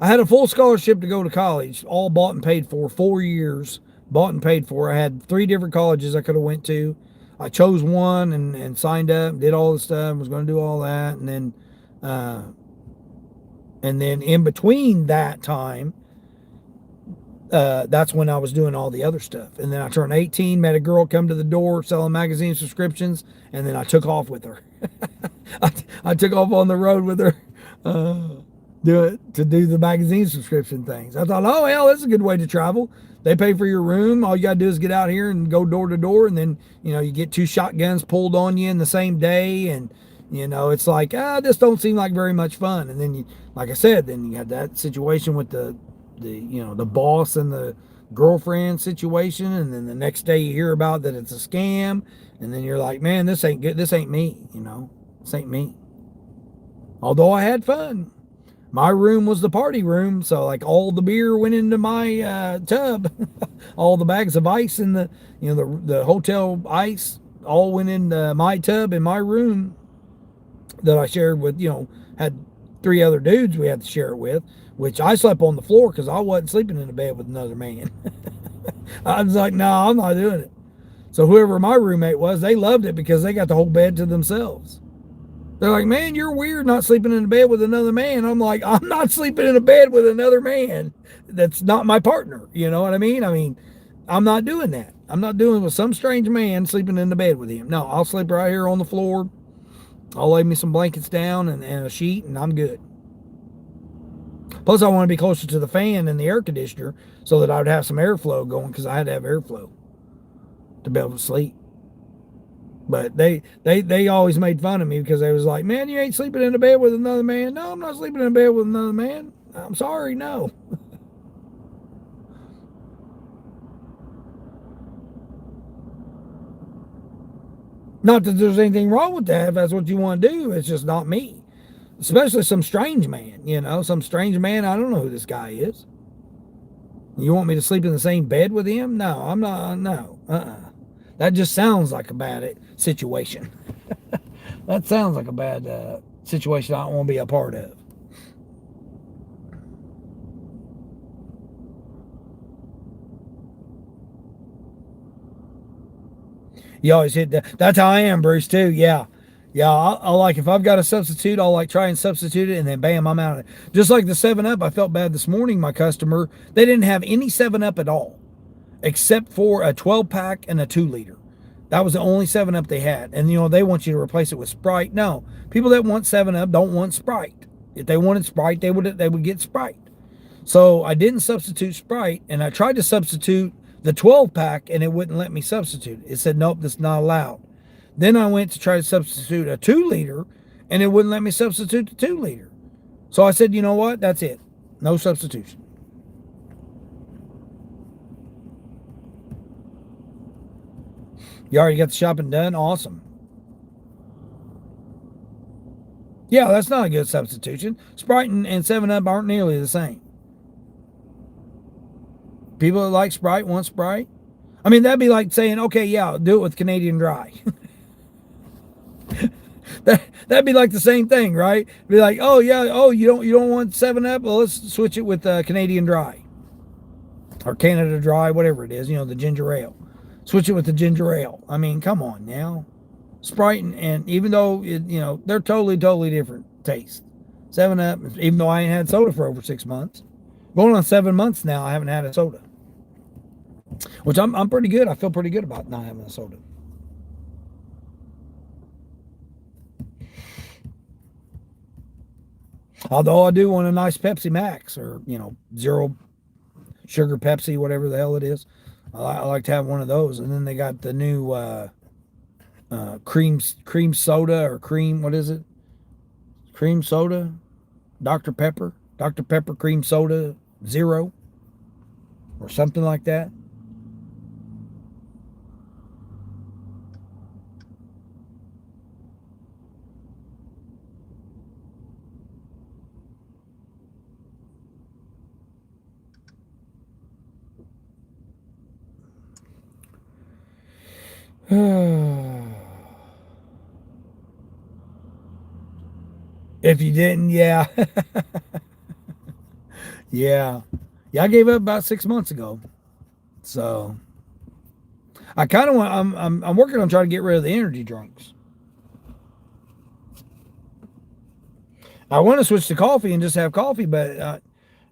had a full scholarship to go to college, all bought and paid for, 4 years, bought and paid for. I had 3 different colleges I could have went to. I chose one and signed up, did all the stuff, was going to do all that, and then in between that time, that's when I was doing all the other stuff. And then I turned 18, met a girl come to the door selling magazine subscriptions, and then I took off with her. I took off on the road with her to do the magazine subscription things. I thought, oh, hell, that's a good way to travel. They pay for your room. All you got to do is get out here and go door to door. And then, you get 2 shotguns pulled on you in the same day. And, it's like, this don't seem like very much fun. And then, like I said, then you had that situation with the boss and the girlfriend situation. And then the next day you hear about that it's a scam. And then you're like, man, this ain't good. This ain't me, This ain't me. Although I had fun. My room was the party room, so like all the beer went into my tub. All the bags of ice and the hotel ice all went into my tub in my room that I shared with, had 3 other dudes we had to share it with, which I slept on the floor because I wasn't sleeping in a bed with another man. I was like, no, I'm not doing it. So whoever my roommate was, they loved it because they got the whole bed to themselves. They're like, man, you're weird not sleeping in a bed with another man. I'm like, I'm not sleeping in a bed with another man that's not my partner. You know what I mean? I'm not doing that. I'm not doing with some strange man sleeping in the bed with him. No, I'll sleep right here on the floor. I'll lay me some blankets down and a sheet, and I'm good. Plus, I want to be closer to the fan and the air conditioner so that I would have some airflow going because I had to have airflow to be able to sleep. But they always made fun of me because they was like, man, you ain't sleeping in a bed with another man. No, I'm not sleeping in a bed with another man. I'm sorry, no. Not that there's anything wrong with that if that's what you want to do. It's just not me. Especially some strange man, some strange man. I don't know who this guy is. You want me to sleep in the same bed with him? No, I'm not. No. That just sounds like a bad situation. That sounds like a bad situation I don't want to be a part of. You always hit that. That's how I am, Bruce, too. Yeah. Yeah, I like, if I've got a substitute, I'll like try and substitute it, and then bam, I'm out of it. Just like the 7-Up, I felt bad this morning. My customer, they didn't have any 7-Up at all, except for a 12-pack and a 2-liter. That was the only 7-Up they had. And, they want you to replace it with Sprite. No, people that want 7-Up don't want Sprite. If they wanted Sprite, they would get Sprite. So I didn't substitute Sprite, and I tried to substitute the 12-pack, and it wouldn't let me substitute. It said, nope, that's not allowed. Then I went to try to substitute a 2-liter, and it wouldn't let me substitute the 2-liter. So I said, you know what? That's it. No substitution. You already got the shopping done? Awesome. Yeah, that's not a good substitution. Sprite and 7-Up aren't nearly the same. People that like Sprite want Sprite. I mean, that'd be like saying, okay, yeah, do it with Canadian Dry. That'd be like the same thing, right? Be like, oh yeah, you don't want 7-Up? Well, let's switch it with Canadian Dry or Canada Dry, whatever it is. The ginger ale. Switch it with the ginger ale. I mean, come on now. Sprite and even though they're totally different tastes. 7-Up, even though I ain't had soda for over 6 months, going on 7 months now, I haven't had a soda, which I'm pretty good. I feel pretty good about not having a soda. Although I do want a nice Pepsi Max or, zero sugar Pepsi, whatever the hell it is. I like to have one of those. And then they got the new cream soda or cream, what is it? Cream soda? Dr. Pepper? Dr. Pepper cream soda zero or something like that. If you didn't, yeah. Yeah. Yeah, I gave up about 6 months ago. So I kind of want. I'm working on trying to get rid of the energy drinks. I want to switch to coffee and just have coffee, but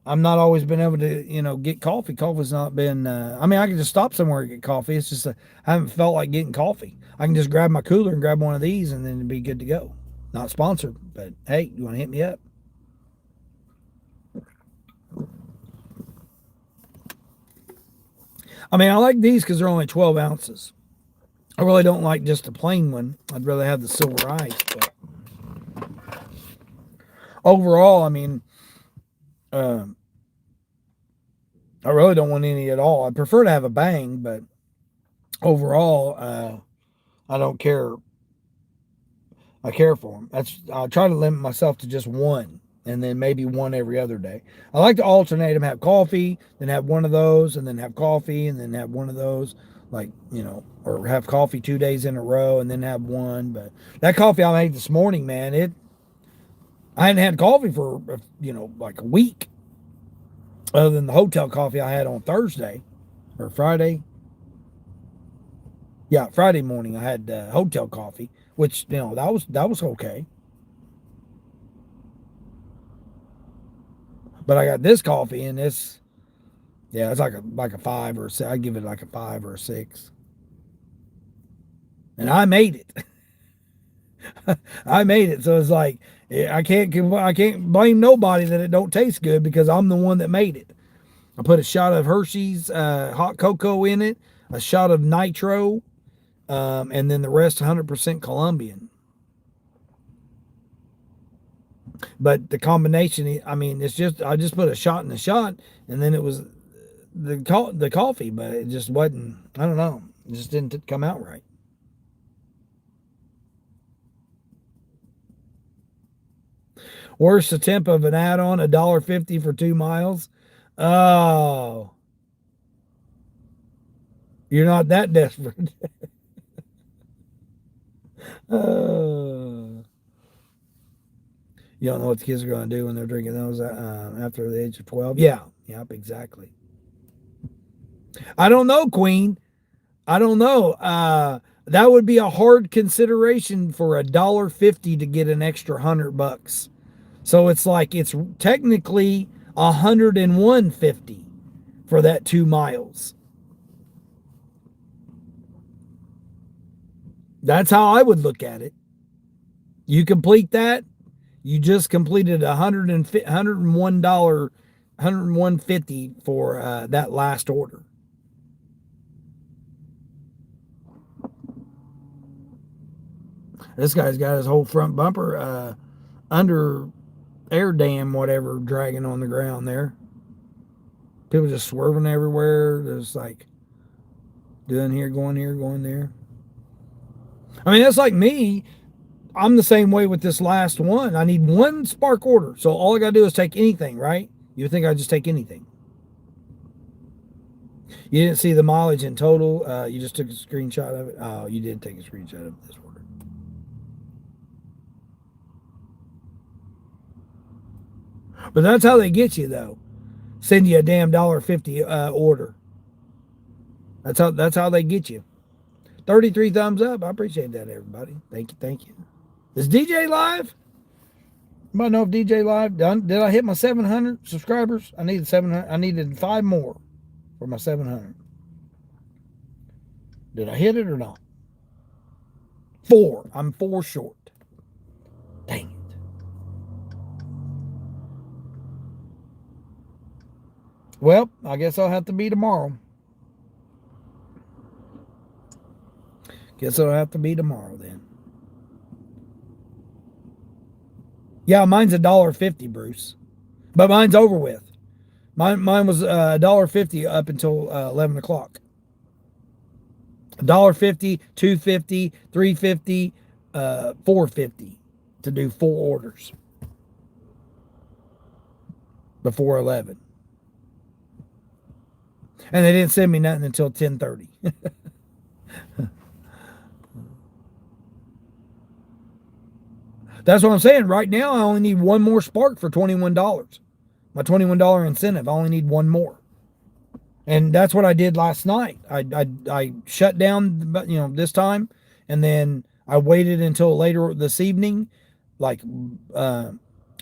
I'm not always been able to, get coffee. Coffee's not been. I mean, I can just stop somewhere and get coffee. It's just I haven't felt like getting coffee. I can just grab my cooler and grab one of these, and then it'd be good to go. Not sponsored, but hey, you want to hit me up? I mean, I like these because they're only 12 ounces. I really don't like just a plain one. I'd rather have the silver ice. But overall, I mean, I really don't want any at all. I prefer to have a bang, but overall, I don't care. I care for them. I try to limit myself to just one, and then maybe one every other day. I like to alternate them. Have coffee, then have one of those, and then have coffee, and then have one of those. Or have coffee 2 days in a row, and then have one. But that coffee I made this morning, man, I hadn't had coffee for like a week, other than the hotel coffee I had on Thursday or Friday. Yeah, Friday morning I had hotel coffee, which that was okay. But I got this coffee, and it's like a 5 or a 6. I give it like a 5 or a 6, and I made it. I made it, so it's like I can't blame nobody that it don't taste good because I'm the one that made it. I put a shot of Hershey's hot cocoa in it, a shot of nitro, and then the rest 100% Colombian. But the combination, I mean, I just put a shot in the shot, and then it was the coffee, but it just wasn't. I don't know. It just didn't come out right. Worst attempt of an add-on, $1.50 for 2 miles. Oh, you're not that desperate. You don't know what the kids are going to do when they're drinking those after the age of 12. Yeah, yep, exactly. I don't know, Queen. I don't know. That would be a hard consideration for $1.50 to get an extra $100. So it's like it's technically $101.50 for that 2 miles. That's how I would look at it. You complete that, you just completed $101, $101.50 for that last order. This guy's got his whole front bumper under air dam, whatever, dragging on the ground there. People just swerving everywhere. There's like doing here, going there. I mean, that's like me. I'm the same way with this last one. I need one spark order. So all I got to do is take anything, right? You would think I'd just take anything. You didn't see the mileage in total. You just took a screenshot of it. Oh, you did take a screenshot of this order. But that's how they get you, though. Send you a damn $1.50 order. That's how they get you. 33 thumbs up. I appreciate that, everybody. Thank you. Is DJ live? Anybody know if DJ live done? Did I hit my 700 subscribers? I needed 700. I needed 5 more for my 700. Did I hit it or not? 4. I'm 4 short. Dang it. Well, I guess I'll have to be tomorrow. Guess it'll have to be tomorrow then. Yeah, mine's $1.50, Bruce. But mine's over with. Mine was $1.50 up until 11 o'clock. $1.50, $2.50, $3.50, $4.50 to do 4 orders before 11. And they didn't send me nothing until 10:30. That's what I'm saying. Right now, I only need one more spark for $21. My $21 incentive. I only need one more. And that's what I did last night. I shut down, this time, and then I waited until later this evening, like, uh,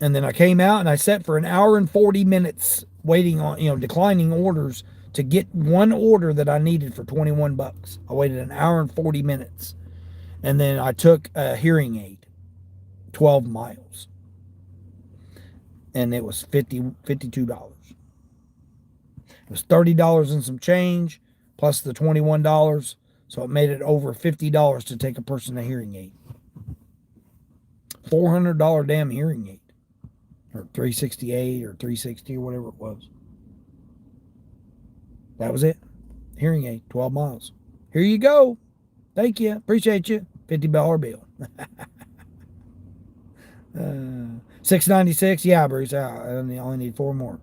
and then I came out and I sat for an hour and 40 minutes waiting on, declining orders to get one order that I needed for $21. I waited an hour and 40 minutes, and then I took a hearing aid, 12 miles, and it was $52. It was $30 and some change plus the $21. So it made it over $50 to take a person a hearing aid. $400 damn hearing aid. Or 368 or 360 or whatever it was. That was it. Hearing aid, 12 miles. Here you go. Thank you. Appreciate you. $50 bill. $6.96. Yeah, Bruce. I only need 4 more.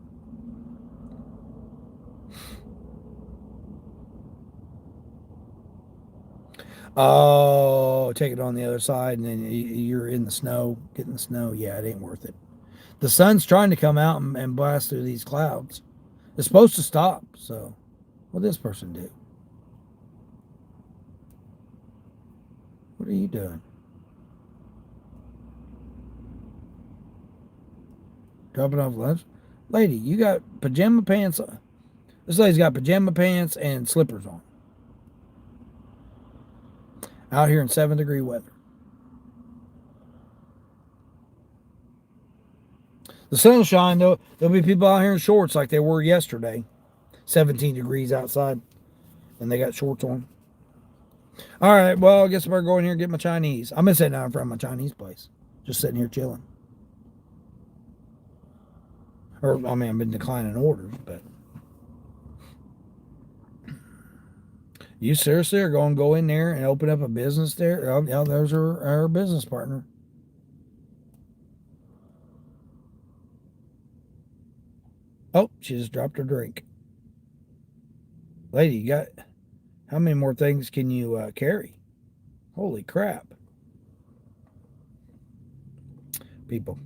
Oh, take it on the other side, and then you're in the snow, getting the snow. Yeah, it ain't worth it. The sun's trying to come out and blast through these clouds. It's supposed to stop. So, what did this person do? What are you doing? Dropping off lunch? Lady, you got pajama pants on. This lady's got pajama pants and slippers on. Out here in 7-degree weather. The sun will shine, though. There'll be people out here in shorts like they were yesterday. 17 degrees outside. And they got shorts on. All right, well, I guess I better go in here and get my Chinese. I'm sitting out in front of my Chinese place. Just sitting here chilling. Or, I've been declining orders, but. You seriously are going to go in there and open up a business there? Oh, yeah, there's our business partner. Oh, she just dropped her drink. Lady, you got how many more things can you carry? Holy crap. People.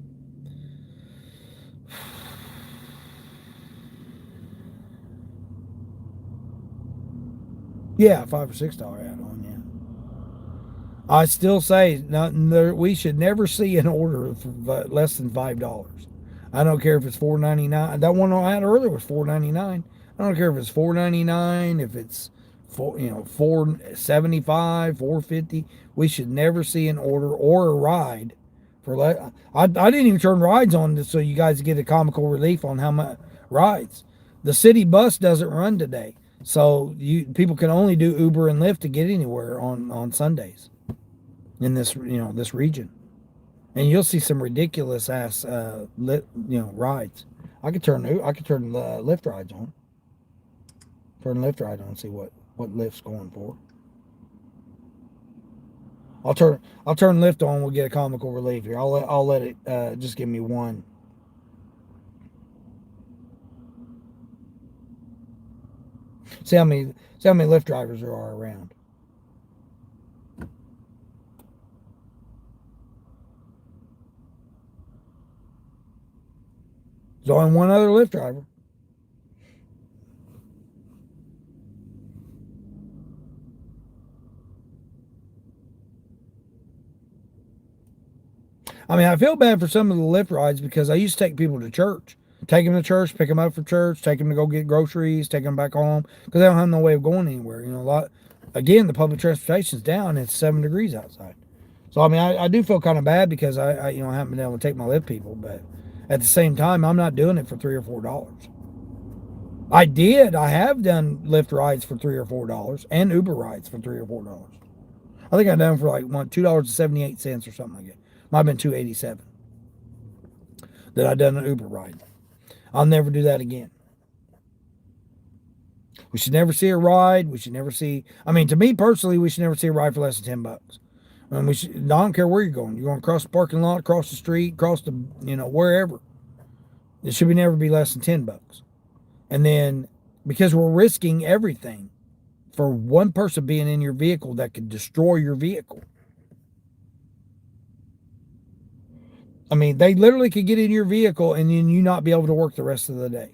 Yeah, $5 or $6 add-on, yeah. I still say we should never see an order for less than $5. I don't care if it's $4.99. That one I had earlier was $4.99. I don't care if it's $4.99, if it's $4.75, $4.50. We should never see an order or a ride for I didn't even turn rides on so you guys get a comical relief on how much rides. The city bus doesn't run today, so people can only do Uber and Lyft to get anywhere on Sundays in this region. And you'll see some ridiculous ass rides. I could turn the Lyft rides on. Turn Lyft ride on and see what Lyft's going for. I'll turn Lyft on. We'll get a comical relief here. I'll let it just give me one. See how many Lyft drivers there are around. There's only one other Lyft driver. I feel bad for some of the Lyft rides because I used to take people to church. Take them to church, pick them up from church, take them to go get groceries, take them back home because they don't have no way of going anywhere. Again, the public transportation's down. It's 7 degrees outside. So, I do feel kind of bad because I haven't been able to take my Lyft people, but at the same time, I'm not doing it for $3 or $4. I have done Lyft rides for $3 or $4 and Uber rides for $3 or $4. I think I've done them for like $2.78 or something like that. Might have been $2.87 that I done an Uber ride. I'll never do that again. We should never see a ride. We should never see. To me personally, we should never see a ride for less than $10. I don't care where you're going. You're going across the parking lot, across the street, across the wherever. It should never be less than $10. And then because we're risking everything for one person being in your vehicle that could destroy your vehicle. They literally could get in your vehicle and then you not be able to work the rest of the day.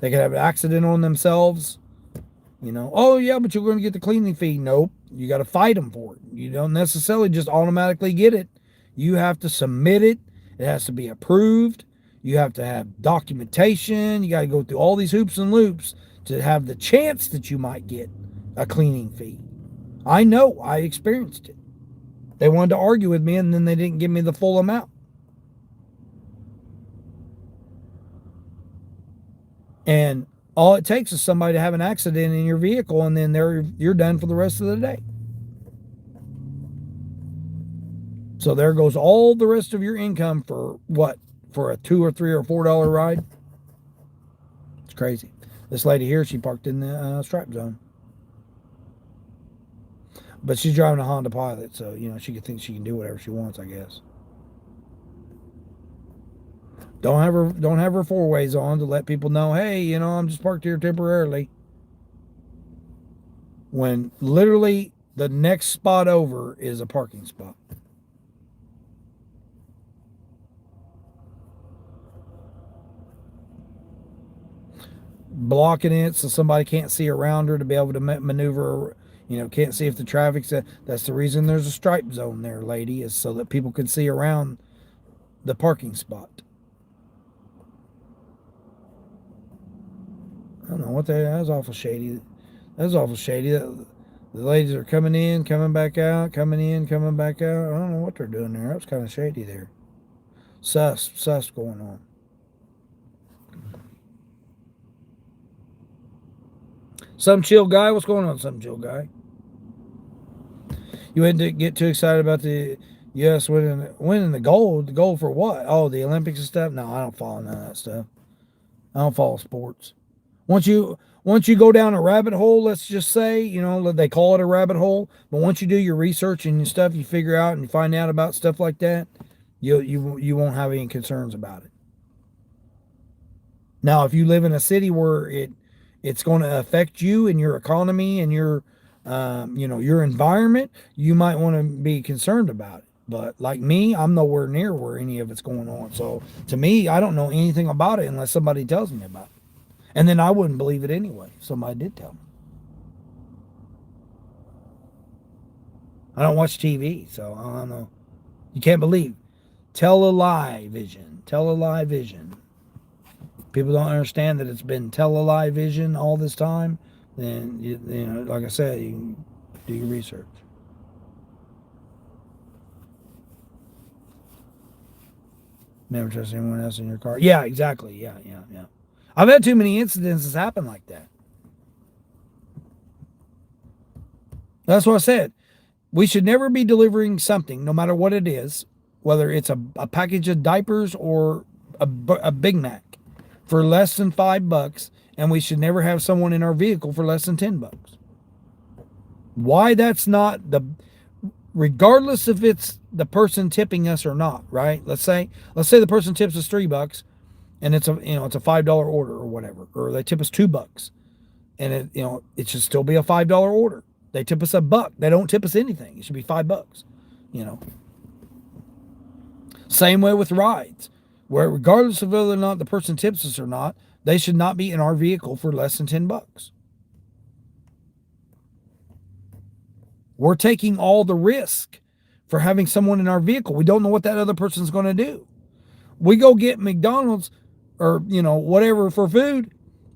They could have an accident on themselves. Oh yeah, but you're going to get the cleaning fee. Nope. You got to fight them for it. You don't necessarily just automatically get it. You have to submit it. It has to be approved. You have to have documentation. You got to go through all these hoops and loops to have the chance that you might get a cleaning fee. I know. I experienced it. They wanted to argue with me, and then they didn't give me the full amount. And all it takes is somebody to have an accident in your vehicle, and then you're done for the rest of the day. So there goes all the rest of your income for what? For a $2 or $3 or $4 ride? It's crazy. This lady here, she parked in the stripe zone. But she's driving a Honda Pilot, so, she can think she can do whatever she wants, I guess. Don't have her four ways on to let people know, hey, I'm just parked here temporarily. When literally the next spot over is a parking spot. Blocking it so somebody can't see around her to be able to maneuver, can't see if the traffic's there. That's the reason there's a stripe zone there, lady, is so that people can see around the parking spot. I don't know what that was awful shady. That was awful shady. The ladies are coming in, coming back out, coming in, coming back out. I don't know what they're doing there. That was kind of shady there. Sus going on. Some chill guy? What's going on, some chill guy? You wouldn't get too excited about the U.S. winning the gold. The gold for what? Oh, the Olympics and stuff? No, I don't follow none of that stuff. I don't follow sports. Once you go down a rabbit hole, let's just say, they call it a rabbit hole, but once you do your research and your stuff, you figure out and you find out about stuff like that, you won't have any concerns about it. Now, if you live in a city where it's going to affect you and your economy and your your environment, you might want to be concerned about it. But like me, I'm nowhere near where any of it's going on. So to me, I don't know anything about it unless somebody tells me about it. And then I wouldn't believe it anyway if somebody did tell me. I don't watch TV, so I don't know. You can't believe. Tell a lie vision. Tell a lie vision. People don't understand that it's been television all this time. Then, like I said, you can do your research. Never trust anyone else in your car. Yeah, exactly. Yeah. I've had too many incidences happen like that. That's what I said. We should never be delivering something, no matter what it is, whether it's a package of diapers or a Big Mac, for less than $5, and we should never have someone in our vehicle for less than $10. Why that's not regardless if it's the person tipping us or not, right? Let's say the person tips us $3 and it's a $5 order or whatever, or they tip us $2 and it should still be a $5 order. They tip us $1. They don't tip us anything. It should be $5. Same way with rides, where regardless of whether or not the person tips us or not, they should not be in our vehicle for less than $10. We're taking all the risk for having someone in our vehicle. We don't know what that other person's going to do. We go get McDonald's or, whatever for food.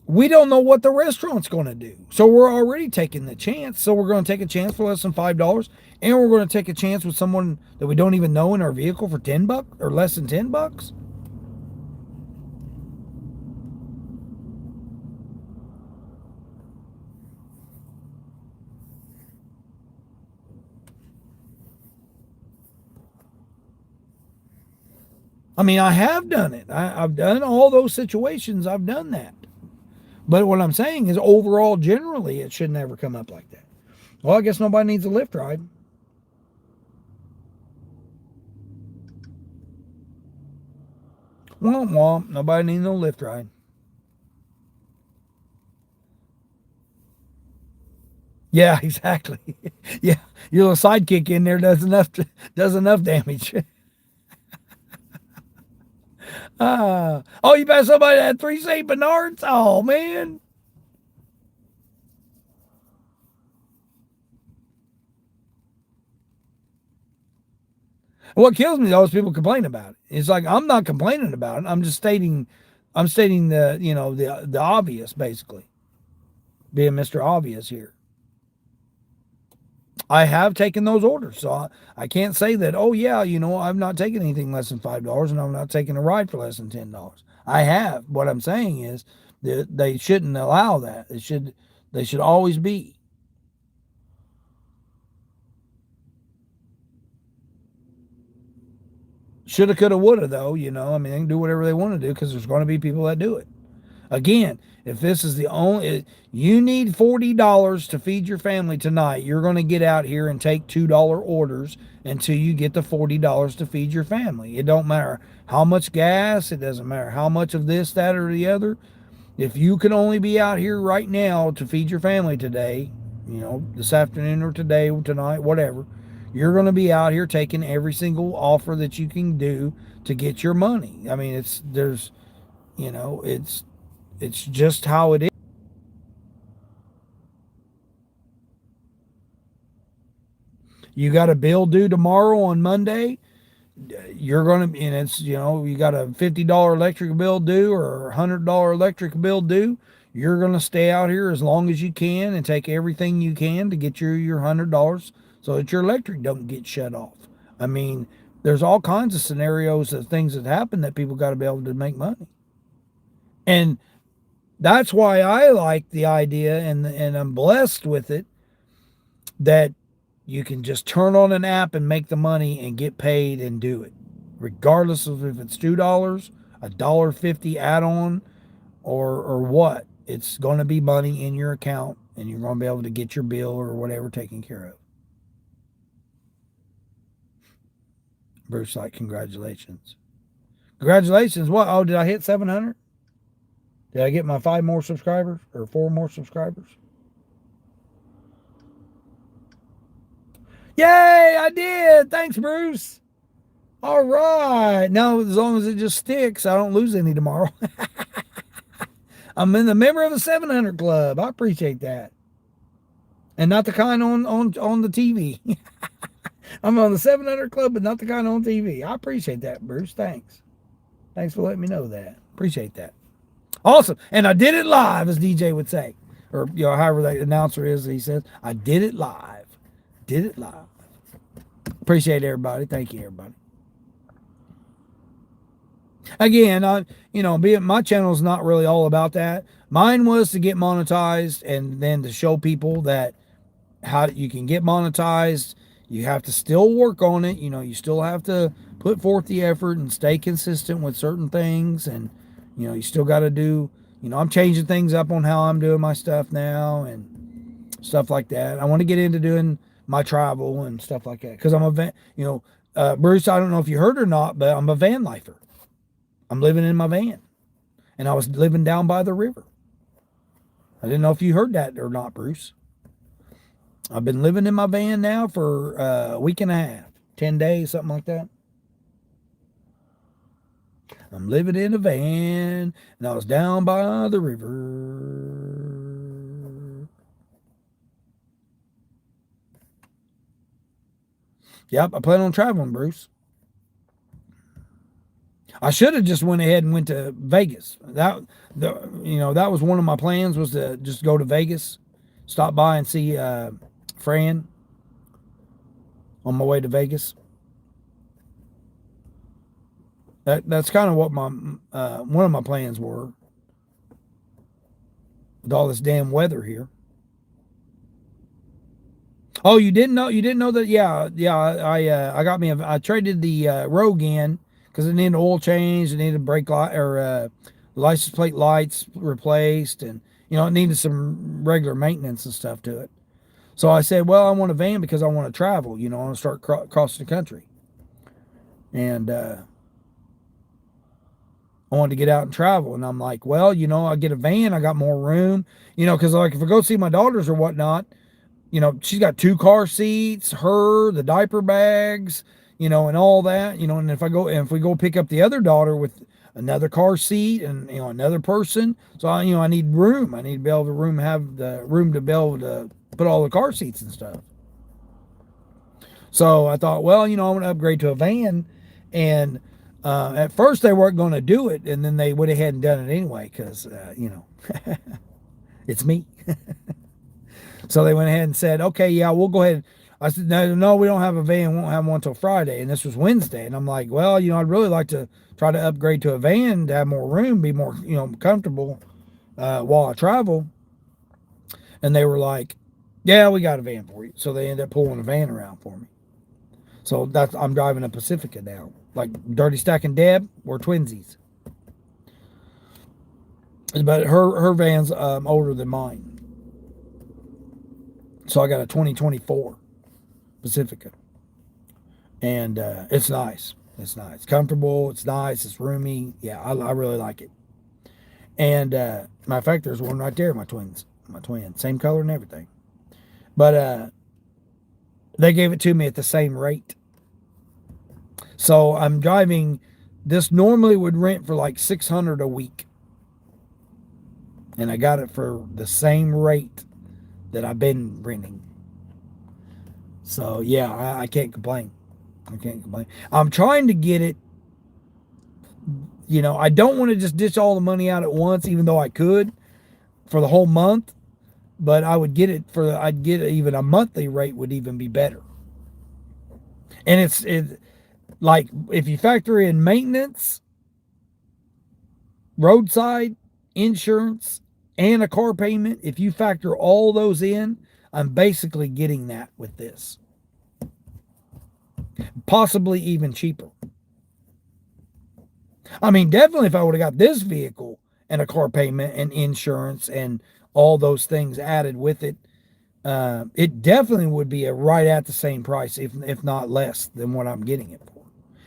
We don't know what the restaurant's going to do. So we're already taking the chance. So we're going to take a chance for less than $5. And we're going to take a chance with someone that we don't even know in our vehicle for $10 or less than $10. I mean, I have done it. I've done all those situations. I've done that. But what I'm saying is overall, generally, it should never come up like that. Well, I guess nobody needs a Lyft ride. Womp womp. Nobody needs no Lyft ride. Yeah, exactly. Yeah, your little sidekick in there does enough damage. Oh, you passed somebody that had 3 St. Bernards? Oh, man. What kills me though is people complain about it. It's like I'm not complaining about it. I'm stating the the obvious basically, being Mr. Obvious here. I have taken those orders, so I can't say that. Oh yeah, I've not taken anything less than $5, and I'm not taking a ride for less than $10. I have. What I'm saying is that they shouldn't allow that. They should always be. Shoulda, coulda, woulda, though. I mean, they can do whatever they want to do because there's going to be people that do it. Again, if this is the only, you need $40 to feed your family tonight, you're going to get out here and take $2 orders until you get the $40 to feed your family. It don't matter how much gas, it doesn't matter how much of this, that, or the other. If you can only be out here right now to feed your family today, this afternoon or today or tonight, whatever, you're going to be out here taking every single offer that you can do to get your money. I mean, it's just how it is. You got a bill due tomorrow on Monday. You're going to, and it's, you got a $50 electric bill due or a $100 electric bill due. You're going to stay out here as long as you can and take everything you can to get your $100 so that your electric don't get shut off. I mean, there's all kinds of scenarios of things that happen that people got to be able to make money. And that's why I like the idea and I'm blessed with it that you can just turn on an app and make the money and get paid and do it. Regardless of if it's $2, $1.50 add-on or what. It's going to be money in your account and you're going to be able to get your bill or whatever taken care of. Bruce, like, congratulations. Congratulations. What? Oh, did I hit 700? Did I get my 5 more subscribers or 4 more subscribers? Yay, I did. Thanks, Bruce. All right. Now, as long as it just sticks, I don't lose any tomorrow. I'm in the member of the 700 club. I appreciate that. And not the kind on the TV. I'm on the 700 club, but not the kind on TV. I appreciate that, Bruce. Thanks. Thanks for letting me know that. Appreciate that. Awesome. And I did it live, as DJ would say. Or, however the announcer is, he says, I did it live. Did it live. Appreciate everybody. Thank you, everybody. Again, my channel is not really all about that. Mine was to get monetized and then to show people that how you can get monetized. You have to still work on it. You still have to put forth the effort and stay consistent with certain things. And, you still got to do, I'm changing things up on how I'm doing my stuff now and stuff like that. I want to get into doing my travel and stuff like that. Cause I'm a van, Bruce, I don't know if you heard or not, but I'm a van lifer. I'm living in my van and I was living down by the river. I didn't know if you heard that or not, Bruce. I've been living in my van now for a week and a half, 10 days, something like that. I'm living in a van and I was down by the river. Yep, I plan on traveling, Bruce. I should have just went ahead and went to Vegas. That was one of my plans, was to just go to Vegas, stop by and see Fran on my way to Vegas. That's kind of what my one of my plans were. With all this damn weather here. Oh, you didn't know? You didn't know that? Yeah. I traded the Rogue in because it needed oil change, it needed brake light or license plate lights replaced, and it needed some regular maintenance and stuff to it. So I said, well, I want a van because I want to travel. I want to start crossing the country, and I wanted to get out and travel. And I'm like, well, I get a van, I got more room, because like if I go see my daughters or whatnot. She's got 2 car seats, the diaper bags, and all that, and if we go pick up the other daughter with another car seat and another person. So I need room. I need to be able to have the room to be able to put all the car seats and stuff. So I thought, well, I want to upgrade to a van, and at first they weren't going to do it, and then they went ahead and done it anyway because it's me. So they went ahead and said, okay, yeah, we'll go ahead. I said, no, we don't have a van. We won't have one until Friday. And this was Wednesday. And I'm like, well, I'd really like to try to upgrade to a van to have more room, be more, comfortable while I travel. And they were like, yeah, we got a van for you. So they ended up pulling a van around for me. So I'm driving a Pacifica now. Like Dirty Stack and Deb, we're twinsies. But her van's older than mine. So I got a 2024 Pacifica. And it's nice. It's nice. Comfortable. It's nice. It's roomy. Yeah, I really like it. And matter of fact, there's one right there, my twins. Same color and everything. But they gave it to me at the same rate. So I'm driving. This normally would rent for like $600 a week. And I got it for the same rate that I've been renting. So yeah, I can't complain. I can't complain. I'm trying to get it. I don't want to just dish all the money out at once, even though I could for the whole month. But I would get it I'd get even a monthly rate would even be better. And it's like if you factor in maintenance, roadside, insurance, and a car payment, if you factor all those in, I'm basically getting that with this. Possibly even cheaper. I mean, definitely if I would have got this vehicle and a car payment and insurance and all those things added with it, it definitely would be right at the same price, if not less than what I'm getting it for.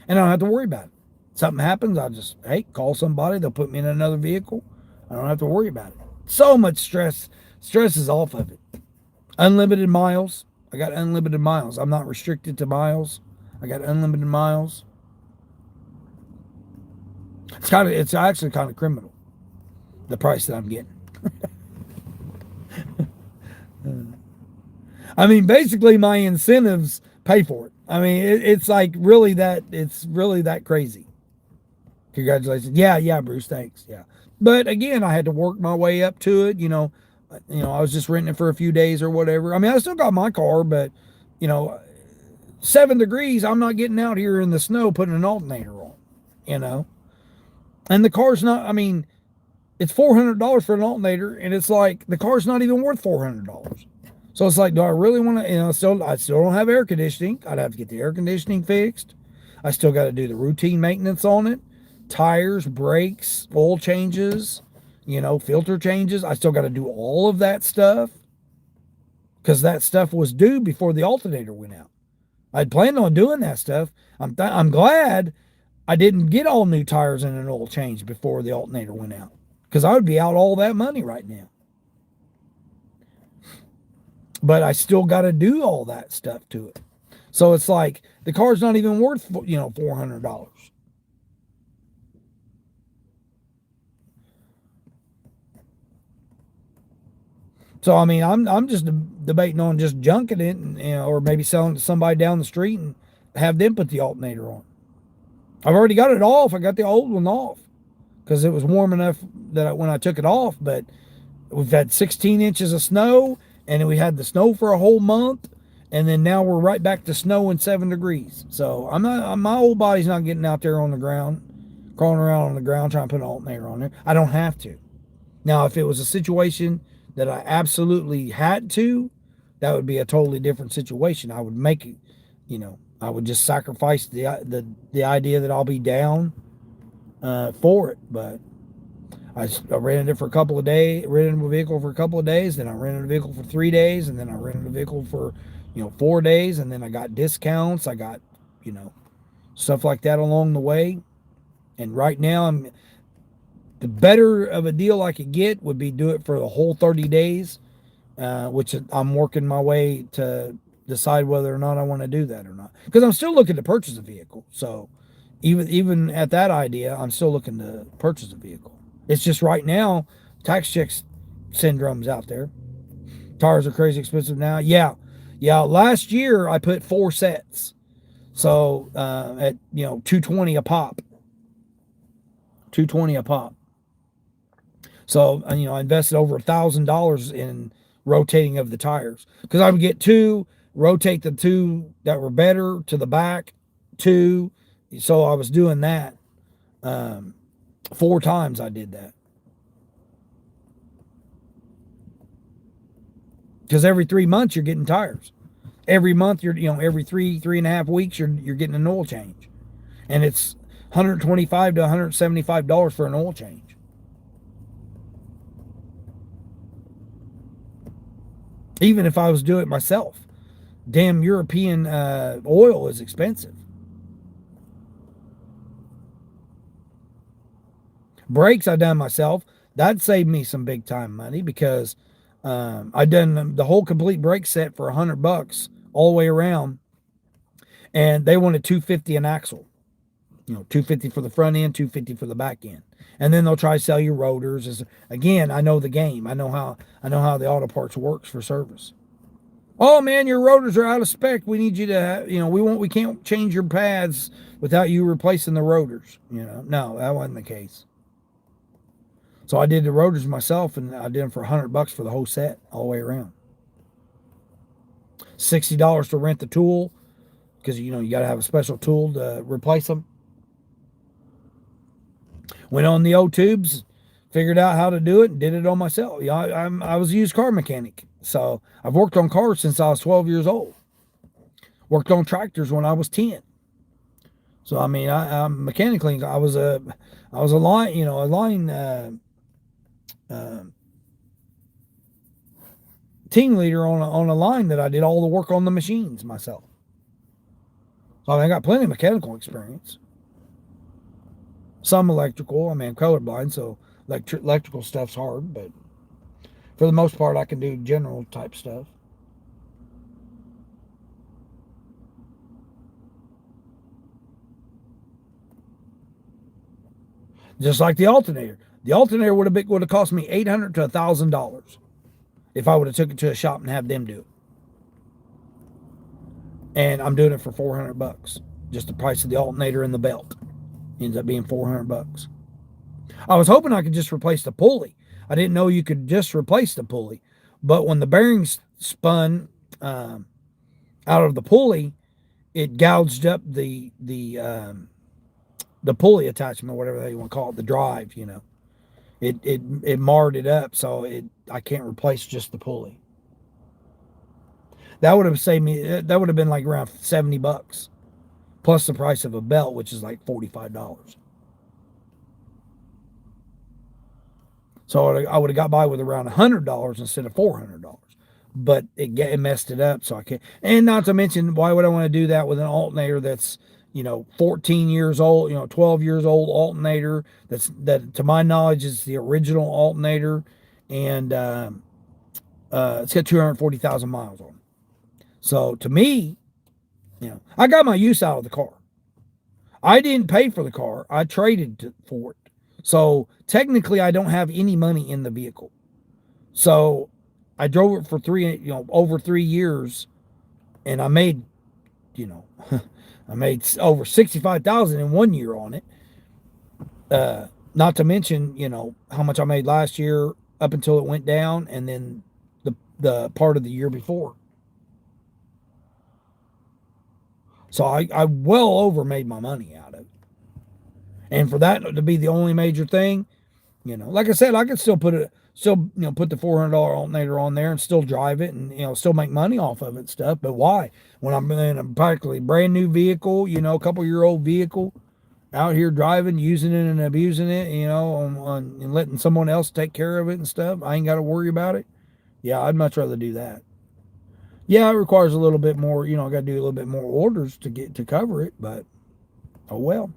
And I don't have to worry about it. Something happens, I'll just, call somebody. They'll put me in another vehicle. I don't have to worry about it. So much stress. Stress is off of it. Unlimited miles. I got unlimited miles. I'm not restricted to miles. I got unlimited miles. It's actually kind of criminal, the price that I'm getting. I mean, basically my incentives pay for it. I mean, it's really that crazy. Congratulations. Yeah, Bruce, thanks. Yeah. But again, I had to work my way up to it. I was just renting it for a few days or whatever. I mean, I still got my car, but 7 degrees, I'm not getting out here in the snow putting an alternator on. And the car's not, I mean, it's $400 for an alternator, and it's like the car's not even worth $400. So it's like, do I really want to, I still don't have air conditioning. I'd have to get the air conditioning fixed. I still got to do the routine maintenance on it. Tires, brakes, oil changes, filter changes. I still got to do all of that stuff because that stuff was due before the alternator went out. I'd planned on doing that stuff. I'm glad I didn't get all new tires and an oil change before the alternator went out, because I would be out all that money right now. But I still got to do all that stuff to it. So it's like the car's not even worth, $400. So I mean, I'm just debating on just junking it, and, or maybe selling it to somebody down the street and have them put the alternator on. I've already got it off. I got the old one off because it was warm enough that when I took it off. But we've had 16 inches of snow, and we had the snow for a whole month, and then now we're right back to snow and 7 degrees. So my old body's not getting out there on the ground, crawling around on the ground trying to put an alternator on there. I don't have to. Now, if it was a situation that I absolutely had to, that would be a totally different situation. I would make it, I would just sacrifice the idea that I'll be down for it. But I rented it for a couple of days, rented a vehicle for a couple of days, then I rented a vehicle for 3 days, and then I rented a vehicle for 4 days, and then I got discounts. I got stuff like that along the way. And right now the better of a deal I could get would be do it for the whole 30 days, which I'm working my way to decide whether or not I want to do that or not. Because I'm still looking to purchase a vehicle. So, even at that idea, I'm still looking to purchase a vehicle. It's just right now, tax checks syndrome's out there. Tires are crazy expensive now. Yeah. Last year I put 4 sets, so at 220 a pop, 220 a pop. So I invested over $1,000 in rotating of the tires because I would get 2, rotate the 2 that were better to the back, 2. So I was doing that 4 times. I did that because every 3 months you're getting tires. Every month every 3.5 weeks you're getting an oil change, and it's $125 to $175 for an oil change. Even if I was doing it myself, damn European oil is expensive. Brakes I done myself. That saved me some big time money because I done the whole complete brake set for $100 all the way around, and they wanted $250 an axle. $250 for the front end, $250 for the back end, and then they'll try to sell you rotors. Again, I know the game. I know how the auto parts works for service. Oh man, your rotors are out of spec. We need you to, we can't change your paths without you replacing the rotors. No, that wasn't the case. So I did the rotors myself, and I did them for $100 for the whole set, all the way around. $60 to rent the tool because you got to have a special tool to replace them. Went on the old tubes, figured out how to do it, and did it on myself. I was a used car mechanic, so I've worked on cars since I was 12 years old. Worked on tractors when I was 10. So I mean, I'm mechanically, I was a line team leader on a line that I did all the work on the machines myself. So I got plenty of mechanical experience. Some electrical. I'm colorblind, so electrical stuff's hard, but for the most part, I can do general type stuff. Just like the alternator. The alternator would have cost me $800 to $1,000 if I would have took it to a shop and have them do it. And I'm doing it for $400. Just the price of the alternator and the belt ends up being $400. I was hoping I could just replace the pulley. I didn't know you could just replace the pulley, but when the bearings spun out of the pulley, it gouged up the pulley attachment, or whatever you want to call it, the drive. It marred it up, so I can't replace just the pulley. That would have saved me. That would have been like around $70 plus the price of a belt, which is like $45. So I would have got by with around $100 instead of $400. But it messed it up, so I can't. And not to mention, why would I want to do that with an alternator that's 14 years old, 12 years old alternator that to my knowledge is the original alternator, and it's got 240,000 miles on it. So to me, I got my use out of the car. I didn't pay for the car. I traded for it. So technically, I don't have any money in the vehicle. So I drove it for over 3 years, and I made, I made over 65,000 in 1 year on it. Not to mention, how much I made last year up until it went down, and then the part of the year before. So I well over made my money out of it. And for that to be the only major thing, like I said, I could still put the $400 alternator on there and still drive it and, still make money off of it and stuff. But why? When I'm in a practically brand new vehicle, a couple-year-old vehicle, out here driving, using it and abusing it, and letting someone else take care of it and stuff, I ain't got to worry about it. Yeah, I'd much rather do that. Yeah, it requires a little bit more, I got to do a little bit more orders to cover it, but oh well.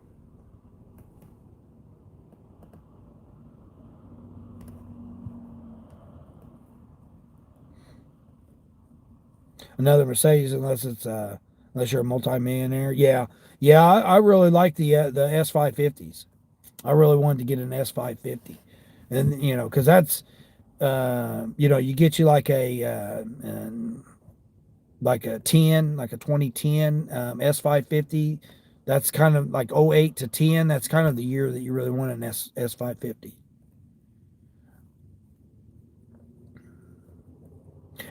Another Mercedes, unless unless you're a multimillionaire. Yeah, yeah. I really like the S550s. I really wanted to get an S550, and because that's you get you like a 10, like a 2010 S550. That's kind of like '08 to 10. That's kind of the year that you really want an S550.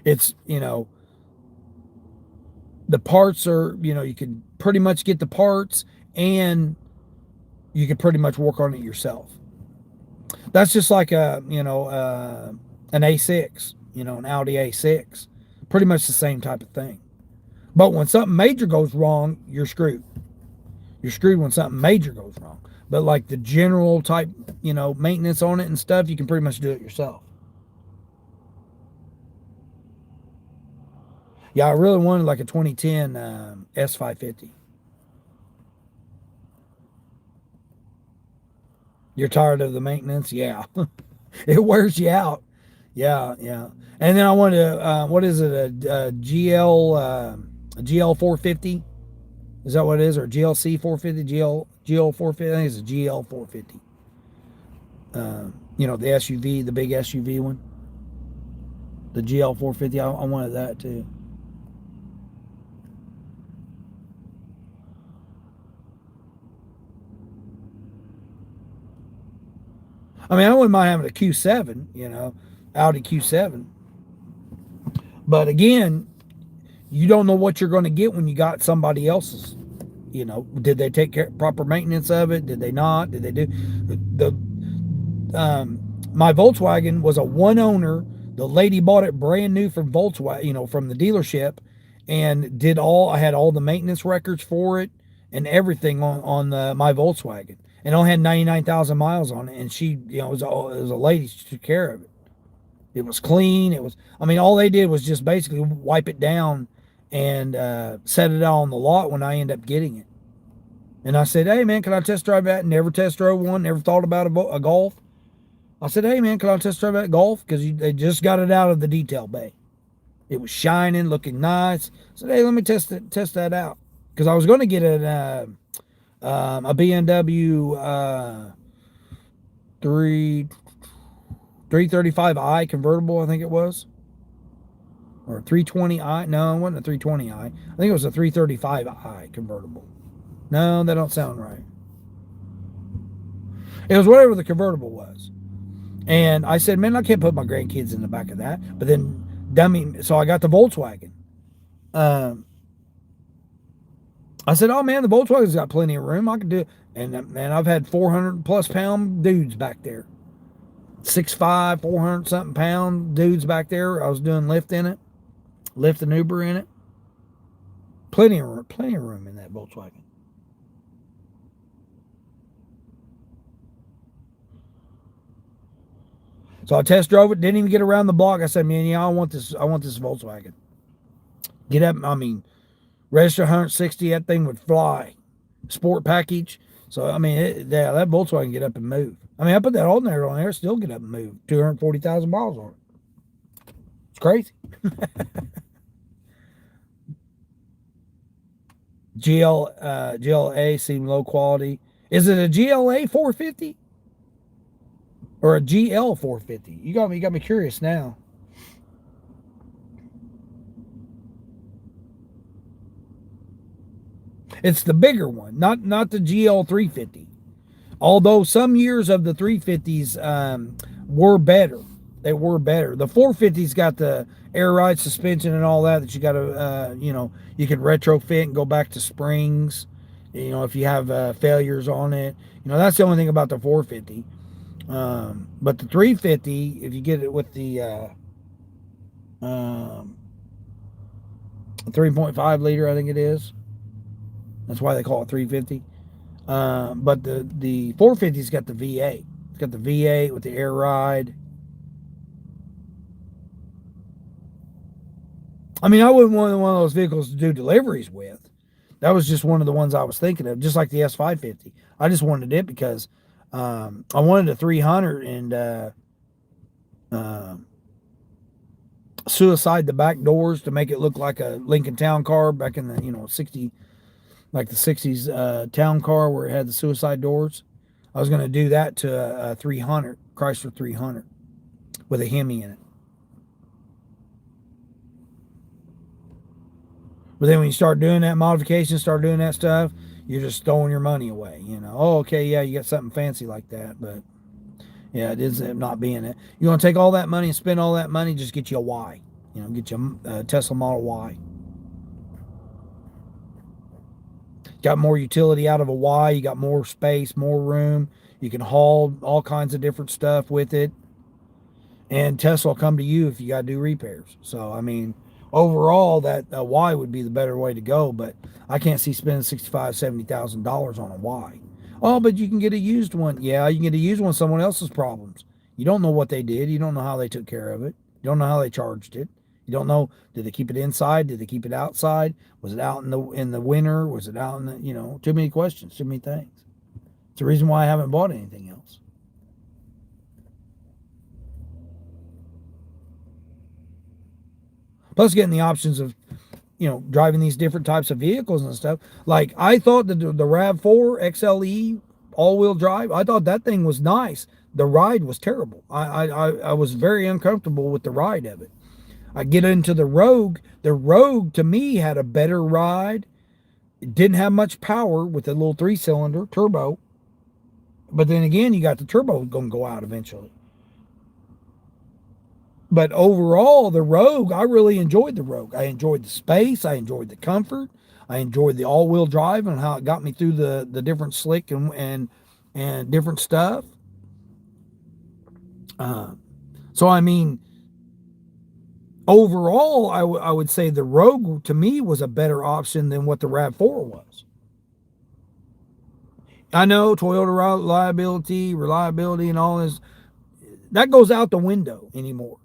It's, the parts are, you could pretty much get the parts and you could pretty much work on it yourself. That's just like an A6, an Audi A6. Pretty much the same type of thing. But when something major goes wrong, you're screwed. You're screwed when something major goes wrong. But like the general type, maintenance on it and stuff, you can pretty much do it yourself. Yeah, I really wanted like a 2010 S550. You're tired of the maintenance? Yeah. It wears you out. Yeah, yeah. And then I wanted what is it, a GL 450? Is that what it is? Or GLC 450? GL 450? I think it's a GL 450. The SUV, the big SUV one. The GL 450. I wanted that too. I mean, I wouldn't mind having a Q7, Audi Q7. But again, you don't know what you're going to get when you got somebody else's. Did they take proper maintenance of it? Did they not? Did they do the my Volkswagen was a one owner. The lady bought it brand new from Volkswagen, from the dealership, and I had all the maintenance records for it and everything on my Volkswagen, and only had 99,000 miles on it. And she, it was a lady. She took care of it. It was clean. I mean, all they did was just basically wipe it down and set it out on the lot when I ended up getting it. And I said, hey, man, can I test drive that? Never test drove one, never thought about a Golf. I said, hey, man, can I test drive that Golf? Because they just got it out of the detail bay. It was shining, looking nice. I said, hey, let me test that out. Because I was going to get a BMW 335i convertible, I think it was. Or 320i. No, it wasn't a 320i. I think it was a 335i convertible. No, that don't sound right. It was whatever the convertible was. And I said, man, I can't put my grandkids in the back of that. But then, so I got the Volkswagen. I said, oh, man, the Volkswagen's got plenty of room. I can do it. And, man, I've had 400 plus pound dudes back there. 6'5", 400 something pound dudes back there. I was doing Lyft in it. Lyft and Uber in it. Plenty of room in that Volkswagen. So I test drove it, didn't even get around the block. I said, man, I want this Volkswagen. Get up, register 160, that thing would fly. Sport package. So, I mean, that Volkswagen get up and move. I mean, I put that alternator on there, still get up and move. 240,000 miles on it. It's crazy. GLA seemed low quality. Is it a GLA 450? Or a GL 450? You got me curious now. It's the bigger one, not the GL 350. Although some years of the 350s were better. They were better. The 450's got the air ride suspension and all that you got to, you can retrofit and go back to springs, if you have failures on it. That's the only thing about the 450. But the 350, if you get it with the 3.5 liter, I think it is. That's why they call it 350. But the 450's got the V8. It's got the V8 with the air ride. I mean, I wouldn't want one of those vehicles to do deliveries with. That was just one of the ones I was thinking of, just like the S550. I just wanted it because I wanted a 300, and suicide the back doors to make it look like a Lincoln Town car back in the 60, like the 60s town car where it had the suicide doors. I was going to do that to a 300 Chrysler 300 with a Hemi in it. But then when you start doing that modification, start doing that stuff, you're just throwing your money away. Oh, okay, yeah, you got something fancy like that, but yeah, it ends up not being it. You want to take all that money and spend all that money, just get you a Y. Get you a Tesla Model Y. Got more utility out of a Y. You got more space, more room. You can haul all kinds of different stuff with it. And Tesla will come to you if you got to do repairs. So, I mean, overall, that Y would be the better way to go. But I can't see spending $65,000, $70,000 on a Y. Oh, but you can get a used one. Yeah, you can get a used one, someone else's problems. You don't know what they did. You don't know how they took care of it. You don't know how they charged it. You don't know, did they keep it inside? Did they keep it outside? Was it out in the winter? Was it out in the, too many questions, too many things. It's the reason why I haven't bought anything else. Plus getting the options of, driving these different types of vehicles and stuff. Like I thought that the RAV4 XLE all-wheel drive, I thought that thing was nice. The ride was terrible. I was very uncomfortable with the ride of it. I get into the Rogue. The Rogue to me had a better ride. It didn't have much power with a little 3-cylinder turbo. But then again, you got the turbo going to go out eventually. But overall, the Rogue, I really enjoyed the Rogue. I enjoyed the space. I enjoyed the comfort. I enjoyed the all-wheel drive and how it got me through the different slick and different stuff. So, I mean, overall, I would say the Rogue, to me, was a better option than what the RAV4 was. I know Toyota reliability and all this, that goes out the window anymore.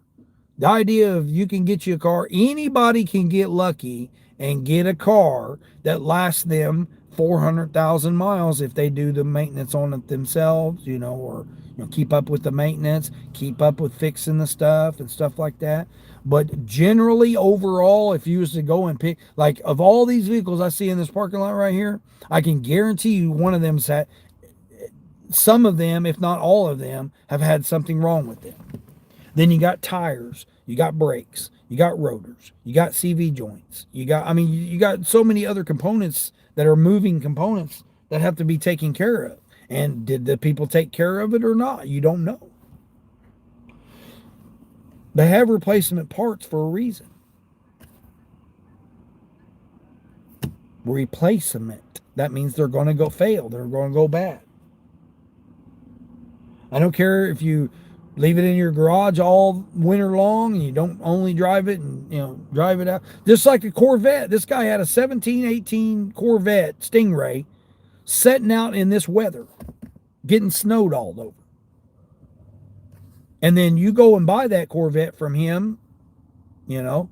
The idea of you can get you a car, anybody can get lucky and get a car that lasts them 400,000 miles if they do the maintenance on it themselves, or keep up with the maintenance, keep up with fixing the stuff and stuff like that. But generally, overall, if you was to go and pick, like of all these vehicles I see in this parking lot right here, I can guarantee you one of them's had, some of them, if not all of them, have had something wrong with them. Then you got tires, you got brakes, you got rotors, you got CV joints, you got so many other components that are moving components that have to be taken care of. And did the people take care of it or not? You don't know. They have replacement parts for a reason. Replacement. That means they're going to go fail. They're going to go bad. I don't care if you leave it in your garage all winter long and you don't only drive it and, drive it out. Just like a Corvette. This guy had a 1718 Corvette Stingray setting out in this weather, getting snowed all over. And then you go and buy that Corvette from him, oh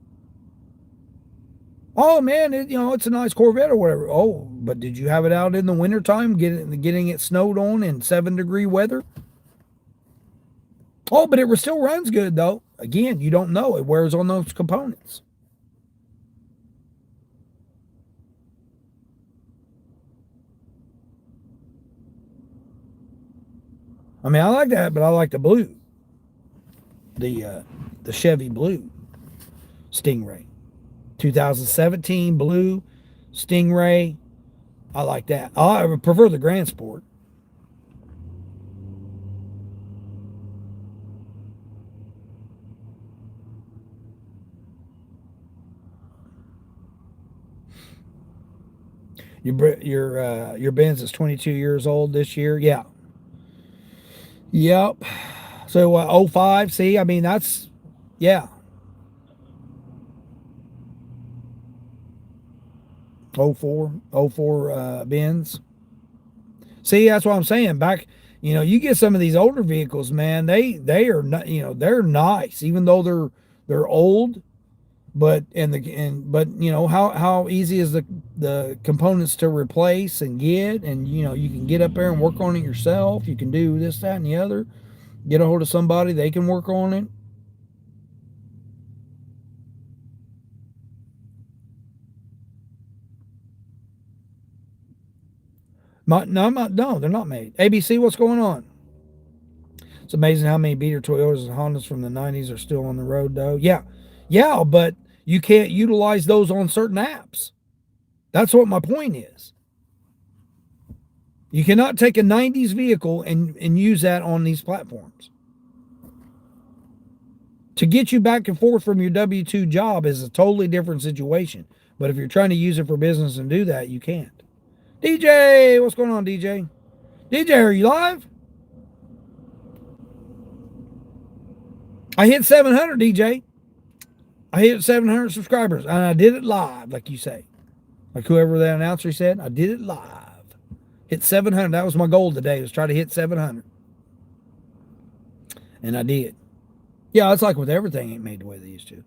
man, it's a nice Corvette or whatever. Oh, but did you have it out in the wintertime getting it snowed on in 7-degree weather? Oh, but it still runs good though. Again, you don't know. It wears on those components. I mean, I like that, but I like the blue. The Chevy blue Stingray. 2017 blue Stingray. I like that. I prefer the Grand Sport. Your Benz is 22 years old this year. Yeah. Yep. So 05. See, I mean that's yeah. 04 Benz. See, that's what I'm saying. Back, you get some of these older vehicles, man. They are not, they're nice, even though they're old. But how easy is the components to replace and get, and you can get up there and work on it yourself. You can do this, that, and the other. Get a hold of somebody, they can work on it. No, they're not made. ABC, what's going on? It's amazing how many beater Toyotas and Hondas from the 90s are still on the road, though. Yeah, but you can't utilize those on certain apps. That's what my point is. You cannot take a 90s vehicle and use that on these platforms. To get you back and forth from your W-2 job is a totally different situation. But if you're trying to use it for business and do that, you can't. DJ, what's going on, DJ? DJ, are you live? I hit 700, DJ. I hit 700 subscribers, and I did it live, like you say. Like whoever that announcer said, I did it live. Hit 700. That was my goal today, was try to hit 700. And I did. Yeah, it's like with everything ain't made the way they used to.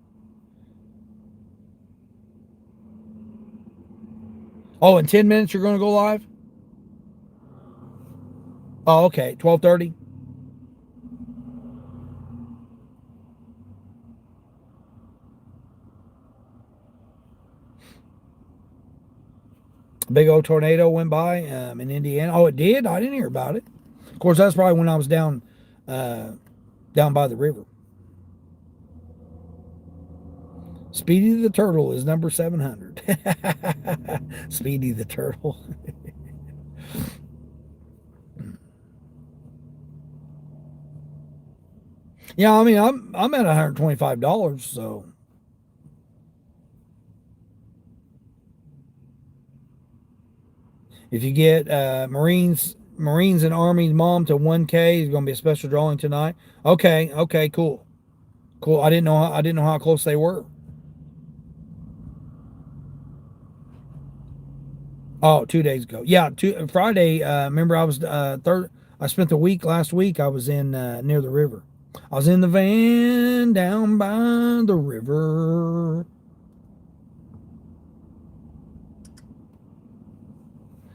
Oh, in 10 minutes you're going to go live? Oh, okay. 12:30. A big old tornado went by in Indiana. Oh, it did? I didn't hear about it. Of course, that's probably when I was down by the river. Speedy the Turtle is number 700. Speedy the Turtle. Yeah, I mean, I'm at $125, so. If you get Marines and Army mom to 1K, it's going to be a special drawing tonight. Okay, cool. I didn't know how close they were. Oh, 2 days ago. Yeah, Friday. Remember, I was I spent the week last week. I was in near the river. I was in the van down by the river.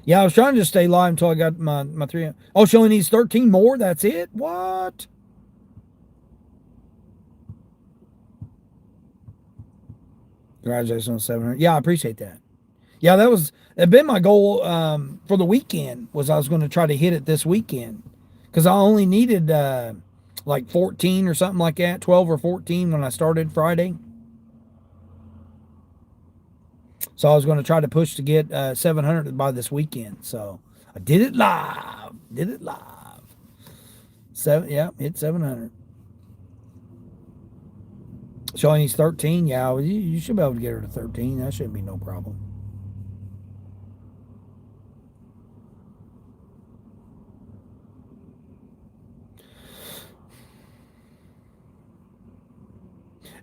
Yeah, I was trying to just stay live until I got my 3. Oh, she only needs 13 more? That's it? What? Congratulations on 700. Yeah, I appreciate that. Yeah, that'd been my goal for the weekend, was I was going to try to hit it this weekend. Because I only needed like 14 or something like that, 12 or 14 when I started Friday. So I was going to try to push to get 700 by this weekend. So I did it live. Hit 700. So only needs 13. Yeah, you should be able to get her to 13. That shouldn't be no problem.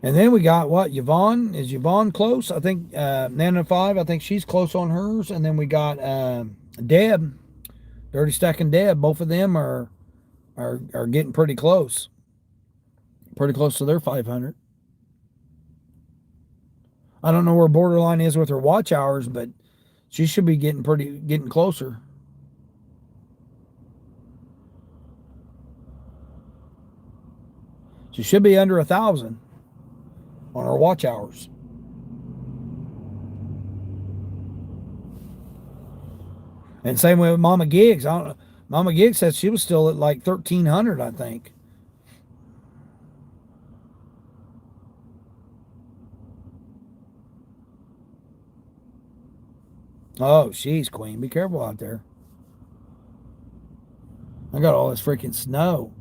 And then we got what? Yvonne. Is Yvonne close? I think Nana 5, I think she's close on hers. And then we got Deb, Dirty Stacking Deb. Both of them are getting pretty close. Pretty close to their 500. I don't know where borderline is with her watch hours, but she should be getting closer. She should be under 1,000 on her watch hours. And same way with Mama Giggs. I don't know. Mama Giggs said she was still at like 1,300, I think. Oh, she's queen. Be careful out there. I got all this freaking snow.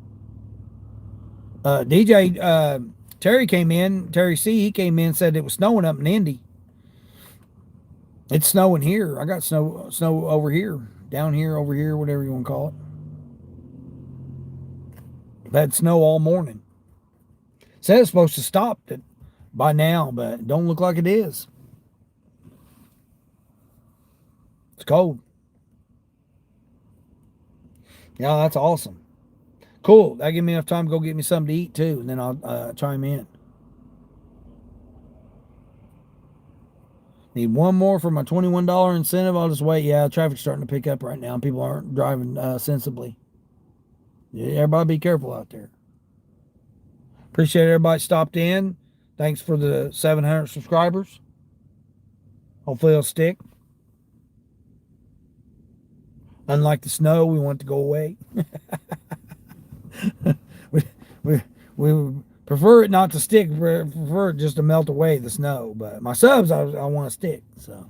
DJ Terry came in. Terry C. He came in and said it was snowing up in Indy. It's snowing here. I got snow over here, down here, over here, whatever you want to call it. I've had snow all morning. Said it's supposed to stop by now, but it don't look like it is. It's cold. Yeah, that's awesome. Cool. That give me enough time to go get me something to eat too, and then I'll chime in. Need one more for my $21 incentive. I'll just wait. Yeah, traffic's starting to pick up right now. People aren't driving sensibly. Yeah, everybody be careful out there. Appreciate everybody stopped in. Thanks for the 700 subscribers. Hopefully it'll stick. Unlike the snow, we want it to go away. we, we, we prefer it not to stick. Prefer it just to melt away, the snow. But my subs, I want to stick. So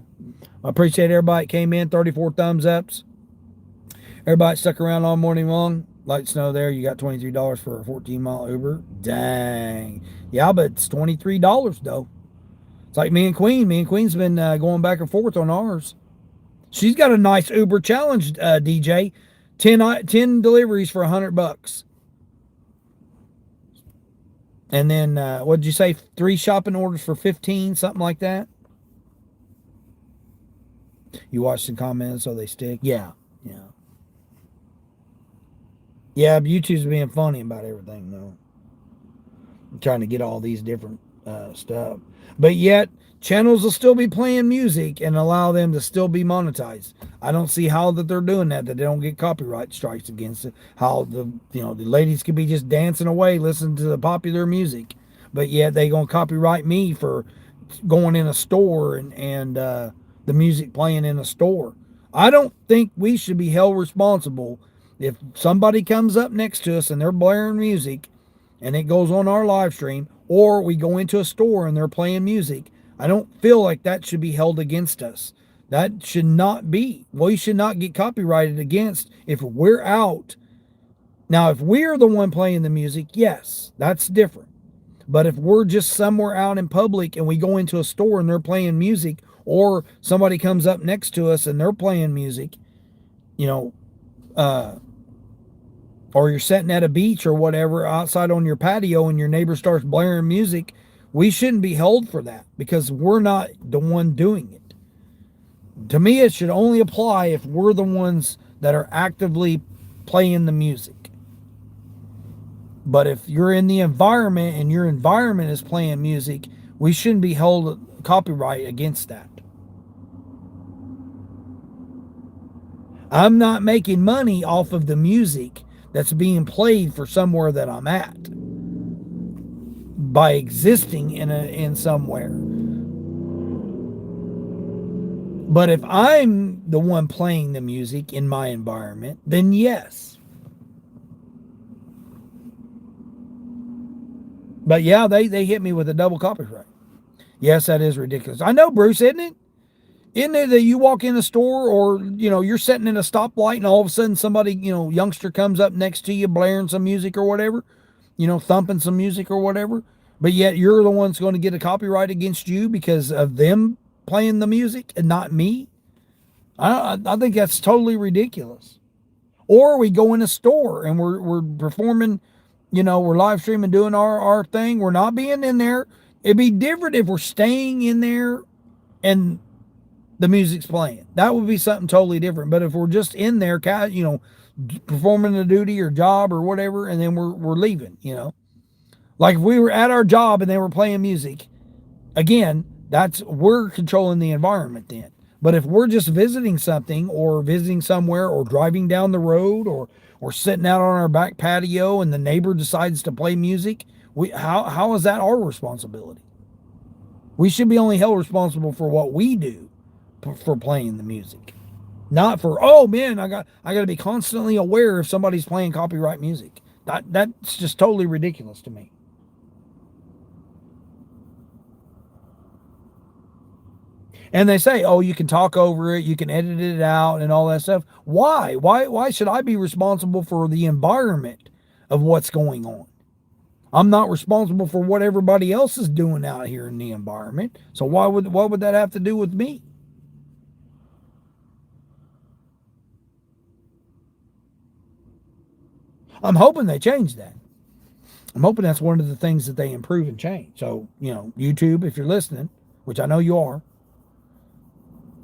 I appreciate everybody that came in. 34 thumbs ups. Everybody stuck around all morning long. Light snow there. You got $23 for a 14-mile Uber. Dang. Yeah, but it's $23 though. It's like me and Queen. Me and Queen's been going back and forth on ours. She's got a nice Uber challenge, DJ. 10 deliveries for $100. And then, what did you say? 3 shopping orders for 15, something like that? You watch the comments so they stick? Yeah. Yeah, but YouTube's being funny about everything, though. I'm trying to get all these different stuff. But yet, channels will still be playing music and allow them to still be monetized. I don't see how that they're doing that they don't get copyright strikes against it. How the ladies could be just dancing away listening to the popular music, but yet they gonna copyright me for going in a store and the music playing in a store. I don't think we should be held responsible if somebody comes up next to us and they're blaring music and it goes on our live stream, or we go into a store and they're playing music. I don't feel like that should be held against us. That should not be. We should not get copyrighted against if we're out. Now, if we're the one playing the music, yes, that's different. But if we're just somewhere out in public and we go into a store and they're playing music, or somebody comes up next to us and they're playing music, or you're sitting at a beach or whatever outside on your patio and your neighbor starts blaring music, we shouldn't be held for that because we're not the one doing it. To me, it should only apply if we're the ones that are actively playing the music. But if you're in the environment and your environment is playing music, we shouldn't be held copyright against that. I'm not making money off of the music that's being played for somewhere that I'm at by existing in somewhere. But if I'm the one playing the music in my environment, then yes. But yeah, they hit me with a double copyright. Yes, that is ridiculous. I know, Bruce, isn't it? Isn't it that you walk in a store or, you're sitting in a stoplight and all of a sudden somebody, youngster comes up next to you blaring some music or whatever, thumping some music or whatever, but yet you're the one that's going to get a copyright against you because of them playing the music and not me? I think that's totally ridiculous. Or we go in a store and we're performing, we're live streaming, doing our thing. We're not being in there. It'd be different if we're staying in there and the music's playing. That would be something totally different. But if we're just in there, performing a duty or job or whatever, and then we're leaving, like if we were at our job and they were playing music, again, we're controlling the environment then. But if we're just visiting something or visiting somewhere or driving down the road or sitting out on our back patio and the neighbor decides to play music, how is that our responsibility? We should be only held responsible for what we do for playing the music, not for, oh man, I got to be constantly aware if somebody's playing copyright music. That's just totally ridiculous to me. And they say, oh, you can talk over it, you can edit it out and all that stuff. Why should I be responsible for the environment of what's going on? I'm not responsible for what everybody else is doing out here in the environment. So what would that have to do with me? I'm hoping they change that. I'm hoping that's one of the things that they improve and change. So, YouTube, if you're listening, which I know you are,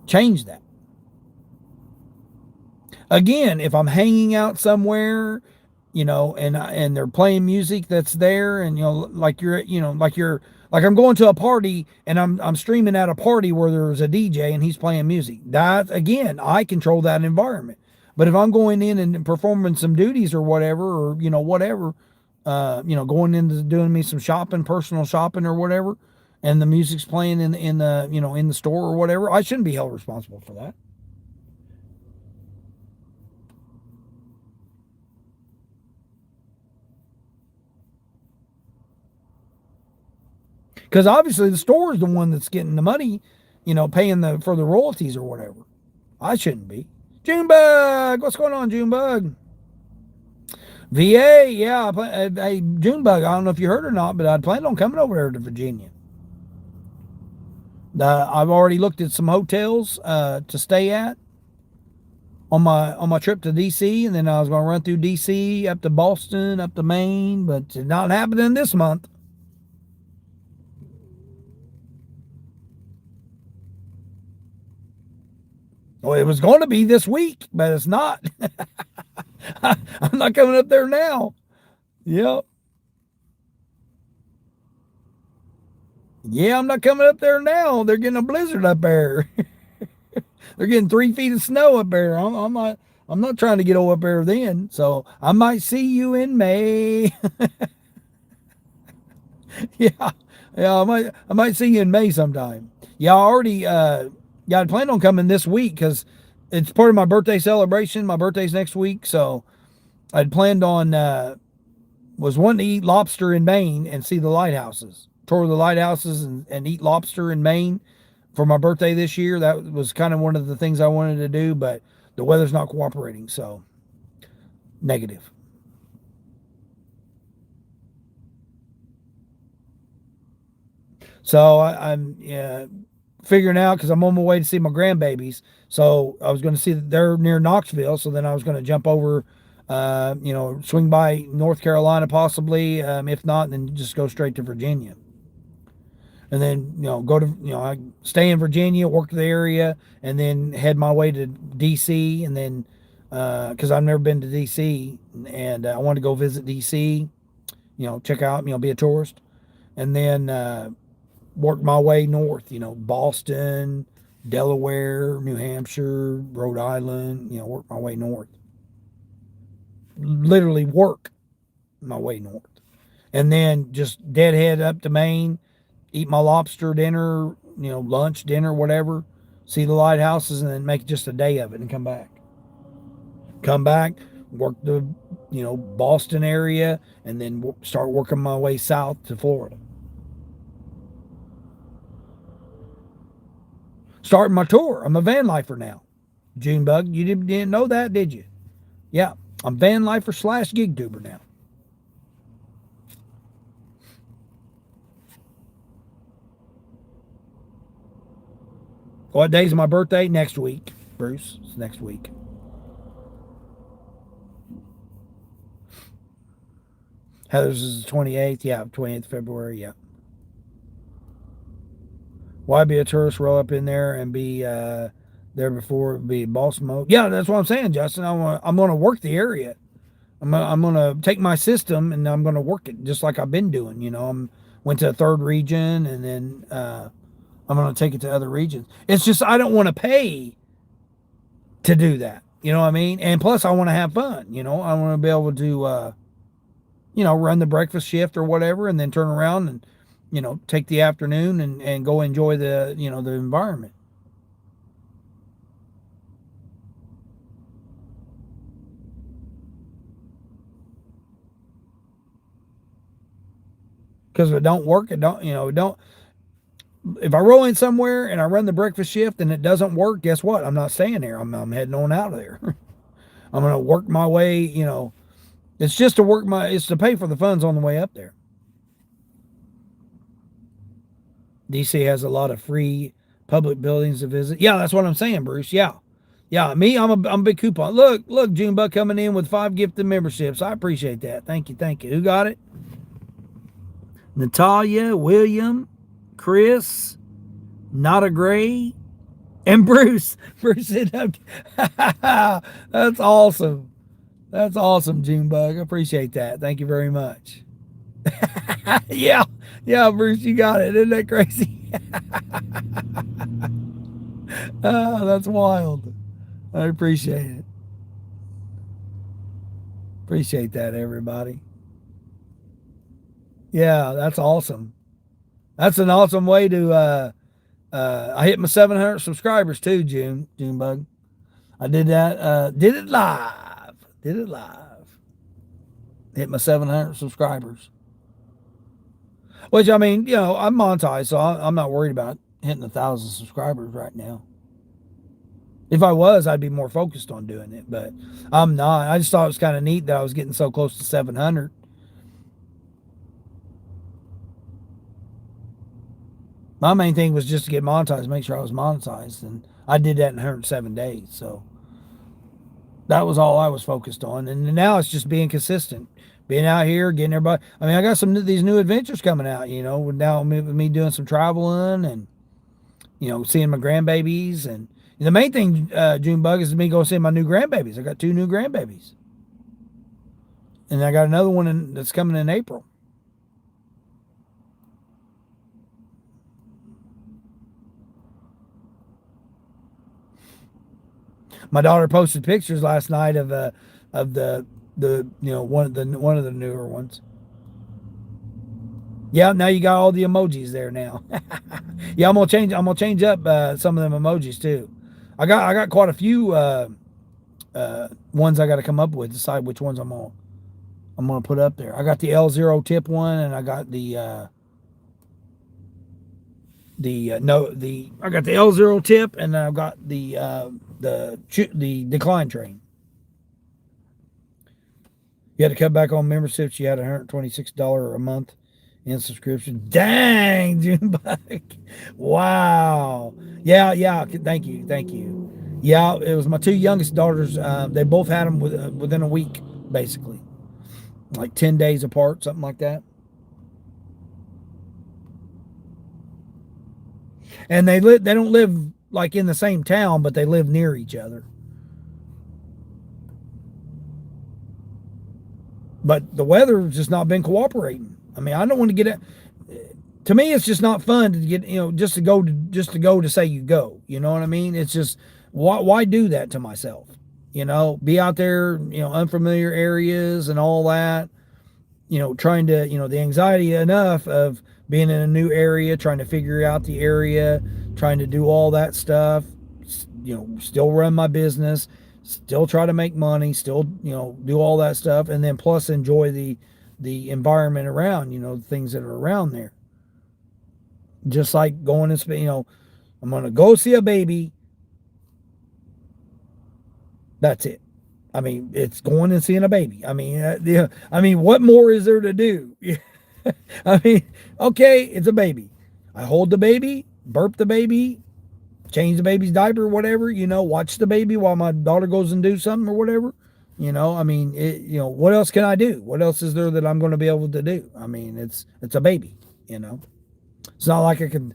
change that. Again, if I'm hanging out somewhere, and they're playing music that's there, and like I'm going to a party and I'm streaming at a party where there's a DJ and he's playing music. That again, I control that environment. But if I'm going in and performing some duties or whatever, or whatever, going into doing me some shopping, personal shopping or whatever, and the music's playing in the store or whatever, I shouldn't be held responsible for that. Because obviously the store is the one that's getting the money, paying for the royalties or whatever. I shouldn't be. Junebug, what's going on, Junebug? VA, yeah. Hey, Junebug, I don't know if you heard or not, but I planned on coming over there to Virginia. I've already looked at some hotels to stay at on my trip to DC, and then I was going to run through DC up to Boston, up to Maine, but it's not happening this month. Well, it was going to be this week, but it's not. I'm not coming up there now. Yep. Yeah, I'm not coming up there now. They're getting a blizzard up there. They're getting 3 feet of snow up there. I'm not. I'm not trying to get up there then. So I might see you in May. Yeah, yeah. I might see you in May sometime. Yeah, I already. Yeah, I planned on coming this week because it's part of my birthday celebration. My birthday's next week, so I'd planned on was wanting to eat lobster in Maine and see the lighthouses. Tour the lighthouses and eat lobster in Maine for my birthday this year. That was kind of one of the things I wanted to do, but the weather's not cooperating, so negative. So I'm figuring out because I'm on my way to see my grandbabies. So I was going to see that they're near Knoxville. So then I was going to jump over, swing by North Carolina possibly. If not, then just go straight to Virginia. And then, go to, I stay in Virginia, work the area, and then head my way to DC. And then, because I've never been to DC and I want to go visit DC, check out, be a tourist. And then, work my way north, Boston, Delaware, New Hampshire, Rhode Island, work my way north. Literally work my way north. And then just deadhead up to Maine, eat my lobster dinner, lunch, dinner, whatever, see the lighthouses, and then make just a day of it and come back. Come back, work the, Boston area, and then start working my way south to Florida. Starting my tour. I'm a van lifer now. Junebug, you didn't know that, did you? Yeah, I'm van lifer / gig tuber now. What day's my birthday? Next week, Bruce. It's next week. Heather's is the 28th. Yeah, 28th February. Yeah. Why be a tourist, roll up in there and be there before it be boss mode? Yeah, that's what I'm saying, Justin. I'm going to work the area. I'm going to take my system and I'm going to work it just like I've been doing. Went to a third region and then I'm going to take it to other regions. It's just I don't want to pay to do that. You know what I mean? And plus, I want to have fun. I want to be able to, run the breakfast shift or whatever, and then turn around and, take the afternoon and go enjoy the, the environment. Because if it don't work, it don't. If I roll in somewhere and I run the breakfast shift and it doesn't work, guess what? I'm not staying there. I'm heading on out of there. I'm going to work my way, it's just to it's to pay for the funds on the way up there. DC has a lot of free public buildings to visit. Yeah, that's what I'm saying, Bruce. Yeah. Yeah, me, I'm a big coupon. Look, Junebug coming in with 5 gifted memberships. I appreciate that. Thank you. Who got it? Natalia, William, Chris, Not a Gray, and Bruce. Bruce said, that's awesome. That's awesome, Junebug. I appreciate that. Thank you very much. Yeah, Bruce, you got it. Isn't that crazy? Oh, that's wild. I appreciate it. Appreciate that, everybody. Yeah, that's awesome. That's an awesome way to. I hit my 700 subscribers too, Junebug. I did that. Did it live. Hit my 700 subscribers. Which, I mean, I'm monetized, so I'm not worried about hitting 1,000 subscribers right now. If I was, I'd be more focused on doing it, but I'm not. I just thought it was kind of neat that I was getting so close to 700. My main thing was just to get monetized, make sure I was monetized, and I did that in 107 days. So that was all I was focused on. And now it's just being consistent, being out here, getting everybody. I mean, I got these new adventures coming out. Now with me doing some traveling and seeing my grandbabies. And the main thing, Junebug, is me going to see my new grandbabies. I got 2 new grandbabies, and I got another one that's coming in April. My daughter posted pictures last night of the one of the newer ones. Yeah, now you got all the emojis there now. Yeah, I'm gonna change up some of them emojis too. I got quite a few ones I got to come up with. Decide which ones I'm gonna put up there. I got the L0 tip one, and I got I got the L0 tip, and I've got the decline train. You had to cut back on memberships. You had $126 a month in subscription. Dang, Junebug. Wow. Yeah. Thank you. Yeah, it was my 2 youngest daughters. They both had them within a week, basically, like 10 days apart, something like that. And they don't live like in the same town, but they live near each other. But the weather's just not been cooperating. I mean, I don't want to get it. To me, it's just not fun to get just to go to say you go. You know what I mean? It's just why do that to myself? Be out there, unfamiliar areas and all that. Trying to, the anxiety enough of being in a new area, trying to figure out the area, trying to do all that stuff, still run my business, still try to make money, still, do all that stuff. And then plus enjoy the environment around, the things that are around there. Just like going and spend, I'm going to go see a baby. That's it. I mean, it's going and seeing a baby. I mean, what more is there to do? I mean, okay, it's a baby. I hold the baby, burp the baby, change the baby's diaper, whatever. Watch the baby while my daughter goes and do something or whatever. I mean, what else can I do? What else is there that I'm going to be able to do? I mean, it's a baby. It's not like I could,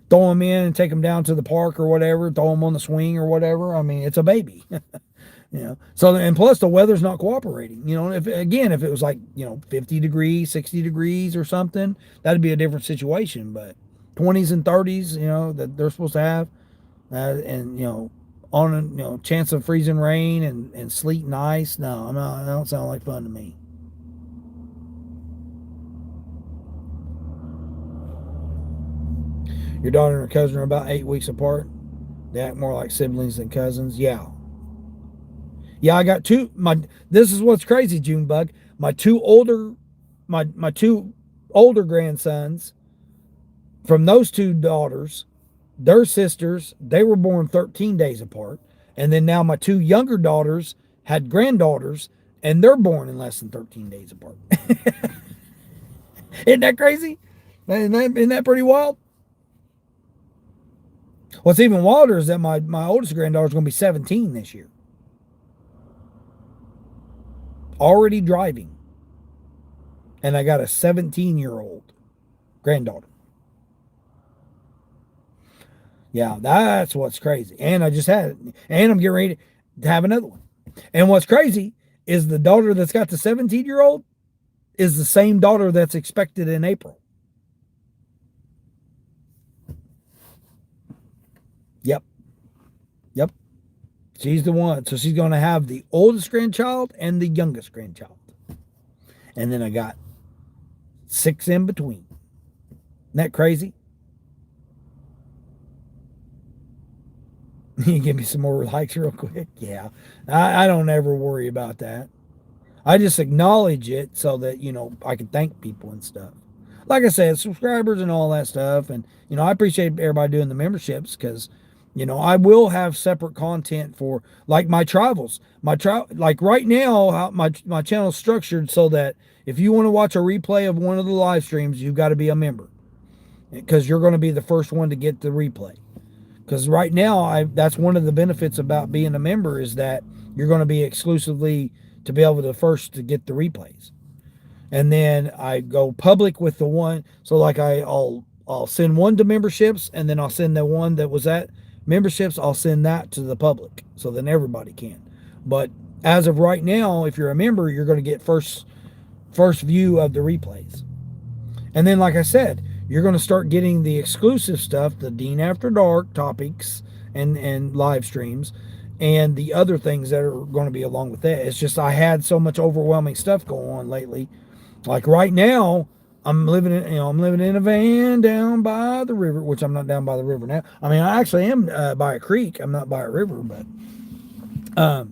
throw them in and take them down to the park or whatever, throw them on the swing or whatever. I mean, it's a baby. So, and plus the weather's not cooperating. If it was like 50 degrees, 60 degrees or something, that'd be a different situation. But 20s and 30s, that they're supposed to have, and on a chance of freezing rain and sleet and ice. No, that don't sound like fun to me. Your daughter and her cousin are about 8 weeks apart. They act more like siblings than cousins. Yeah. Yeah, I got this is what's crazy, Junebug. My two older grandsons from those 2 daughters, their sisters, they were born 13 days apart. And then now my 2 younger daughters had granddaughters, and they're born in less than 13 days apart. Isn't that crazy? Isn't that pretty wild? What's even wilder is that my oldest granddaughter is going to be 17 this year. Already driving. And I got a 17-year-old granddaughter. Yeah, that's what's crazy. And I just had it. And I'm getting ready to have another one. And what's crazy is the daughter that's got the 17-year-old is the same daughter that's expected in April. Yep. She's the one. So she's going to have the oldest grandchild and the youngest grandchild. And then I got 6 in between. Isn't that crazy? You give me some more likes real quick? Yeah. I don't ever worry about that. I just acknowledge it so that, I can thank people and stuff. like I said, subscribers and all that stuff. And, I appreciate everybody doing the memberships because, I will have separate content for like my travels. Like right now, how my channel's structured so that if you want to watch a replay of one of the live streams, you've got to be a member because you're going to be the first one to get the replay. Because right now, that's one of the benefits about being a member is that you're going to be exclusively to be able to first to get the replays. And then I go public with the one. So like I'll send one to memberships, and then I'll send the one that was at memberships. I'll send that to the public, so then everybody can. But as of right now, if you're a member, you're going to get first view of the replays. And then, like I said, you're going to start getting the exclusive stuff, the Dean After Dark topics and live streams, and the other things that are going to be along with that. It's just I had so much overwhelming stuff going on lately. Like right now, I'm living in a van down by the river, which I'm not down by the river now. I mean, I actually am by a creek. I'm not by a river, but I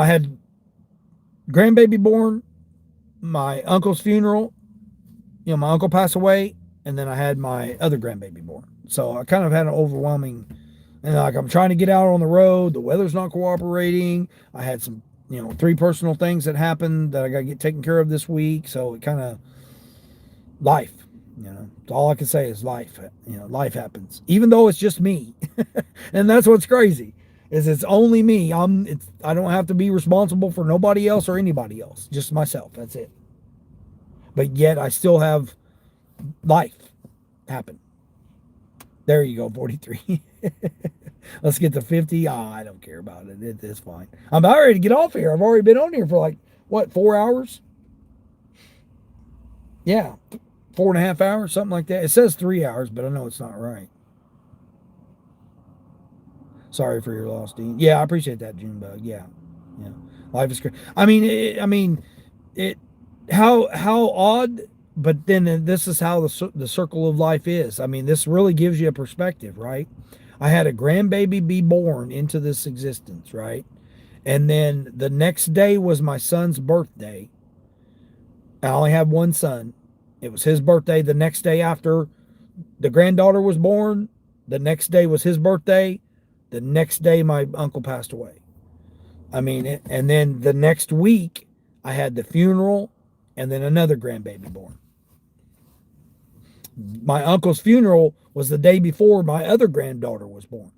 had grandbaby born, my uncle's funeral. My uncle passed away, and then I had my other grandbaby born. So I kind of had an overwhelming, and like I'm trying to get out on the road. The weather's not cooperating. I had some, 3 personal things that happened that I got to get taken care of this week. So it kind of, life, all I can say is life. Life happens, even though it's just me. And that's what's crazy is it's only me. I don't have to be responsible for nobody else or anybody else, just myself. That's it. But yet I still have life happen. There you go, 43. Let's get to 50. I don't care about it. It's fine. I'm about ready to get off here. I've already been on here for like, 4 hours? Yeah, 4.5 hours, something like that. It says 3 hours, but I know it's not right. Sorry for your loss, Dean. Yeah, I appreciate that, Junebug. Yeah. Life is great. How odd, but then this is how the circle of life is. I mean, this really gives you a perspective, right? I had a grandbaby be born into this existence, right? And then the next day was my son's birthday. I only have one son. It was his birthday the next day after the granddaughter was born. The next day was his birthday. The next day my uncle passed away. I mean, and then the next week I had the funeral and then another grandbaby born. My uncle's funeral was the day before my other granddaughter was born.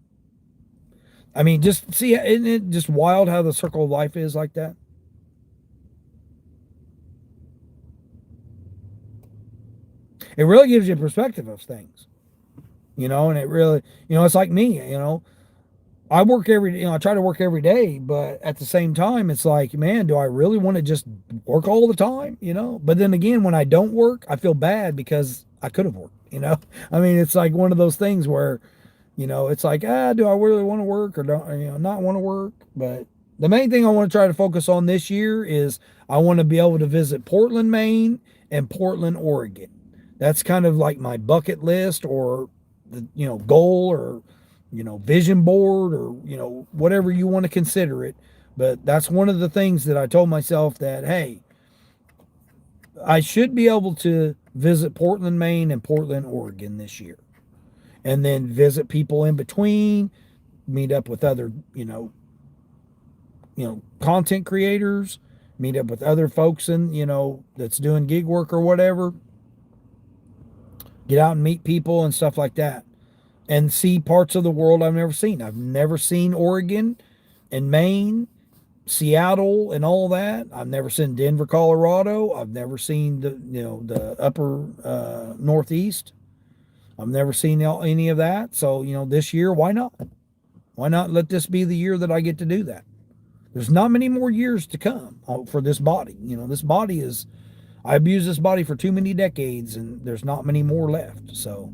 I mean, just see, isn't it just wild how the circle of life is like that? It really gives you a perspective of things, and it really, it's like me, I work I try to work every day, but at the same time, it's like, man, do I really want to just work all the time? But then again, when I don't work, I feel bad because I could have worked, I mean, it's like one of those things where, it's like, do I really want to work or don't, not want to work? But the main thing I want to try to focus on this year is I want to be able to visit Portland, Maine and Portland, Oregon. That's kind of like my bucket list or the, goal or, vision board or, whatever you want to consider it. But that's one of the things that I told myself that, hey, I should be able to visit Portland, Maine and Portland, Oregon this year. And then visit people in between, meet up with other, content creators, meet up with other folks that's doing gig work or whatever. Get out and meet people and stuff like that. And see parts of the world I've never seen. I've never seen Oregon and Maine, Seattle and all that. I've never seen Denver, Colorado. I've never seen the upper Northeast. I've never seen any of that. So, this year, why not? Why not let this be the year that I get to do that? There's not many more years to come for this body. This body is, I've used this body for too many decades and there's not many more left. So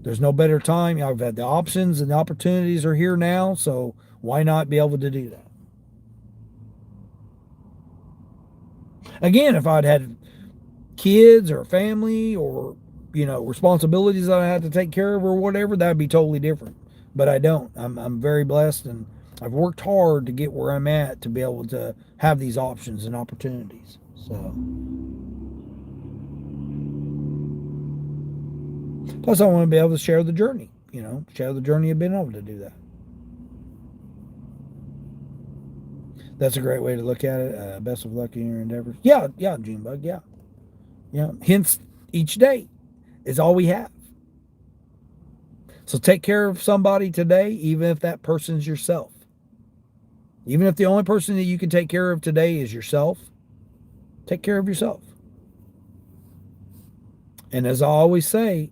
there's no better time. I've had the options and the opportunities are here now. So why not be able to do that? Again, if I'd had kids or family or, responsibilities that I had to take care of or whatever, that'd be totally different. But I don't. I'm very blessed and I've worked hard to get where I'm at to be able to have these options and opportunities. So Plus, I want to be able to share the journey, share the journey of being able to do that. That's a great way to look at it. Best of luck in your endeavors. Yeah, Junebug, yeah. Yeah. Hence, each day is all we have. So take care of somebody today, even if that person's yourself. Even if the only person that you can take care of today is yourself, take care of yourself. And as I always say,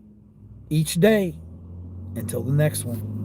each day until the next one.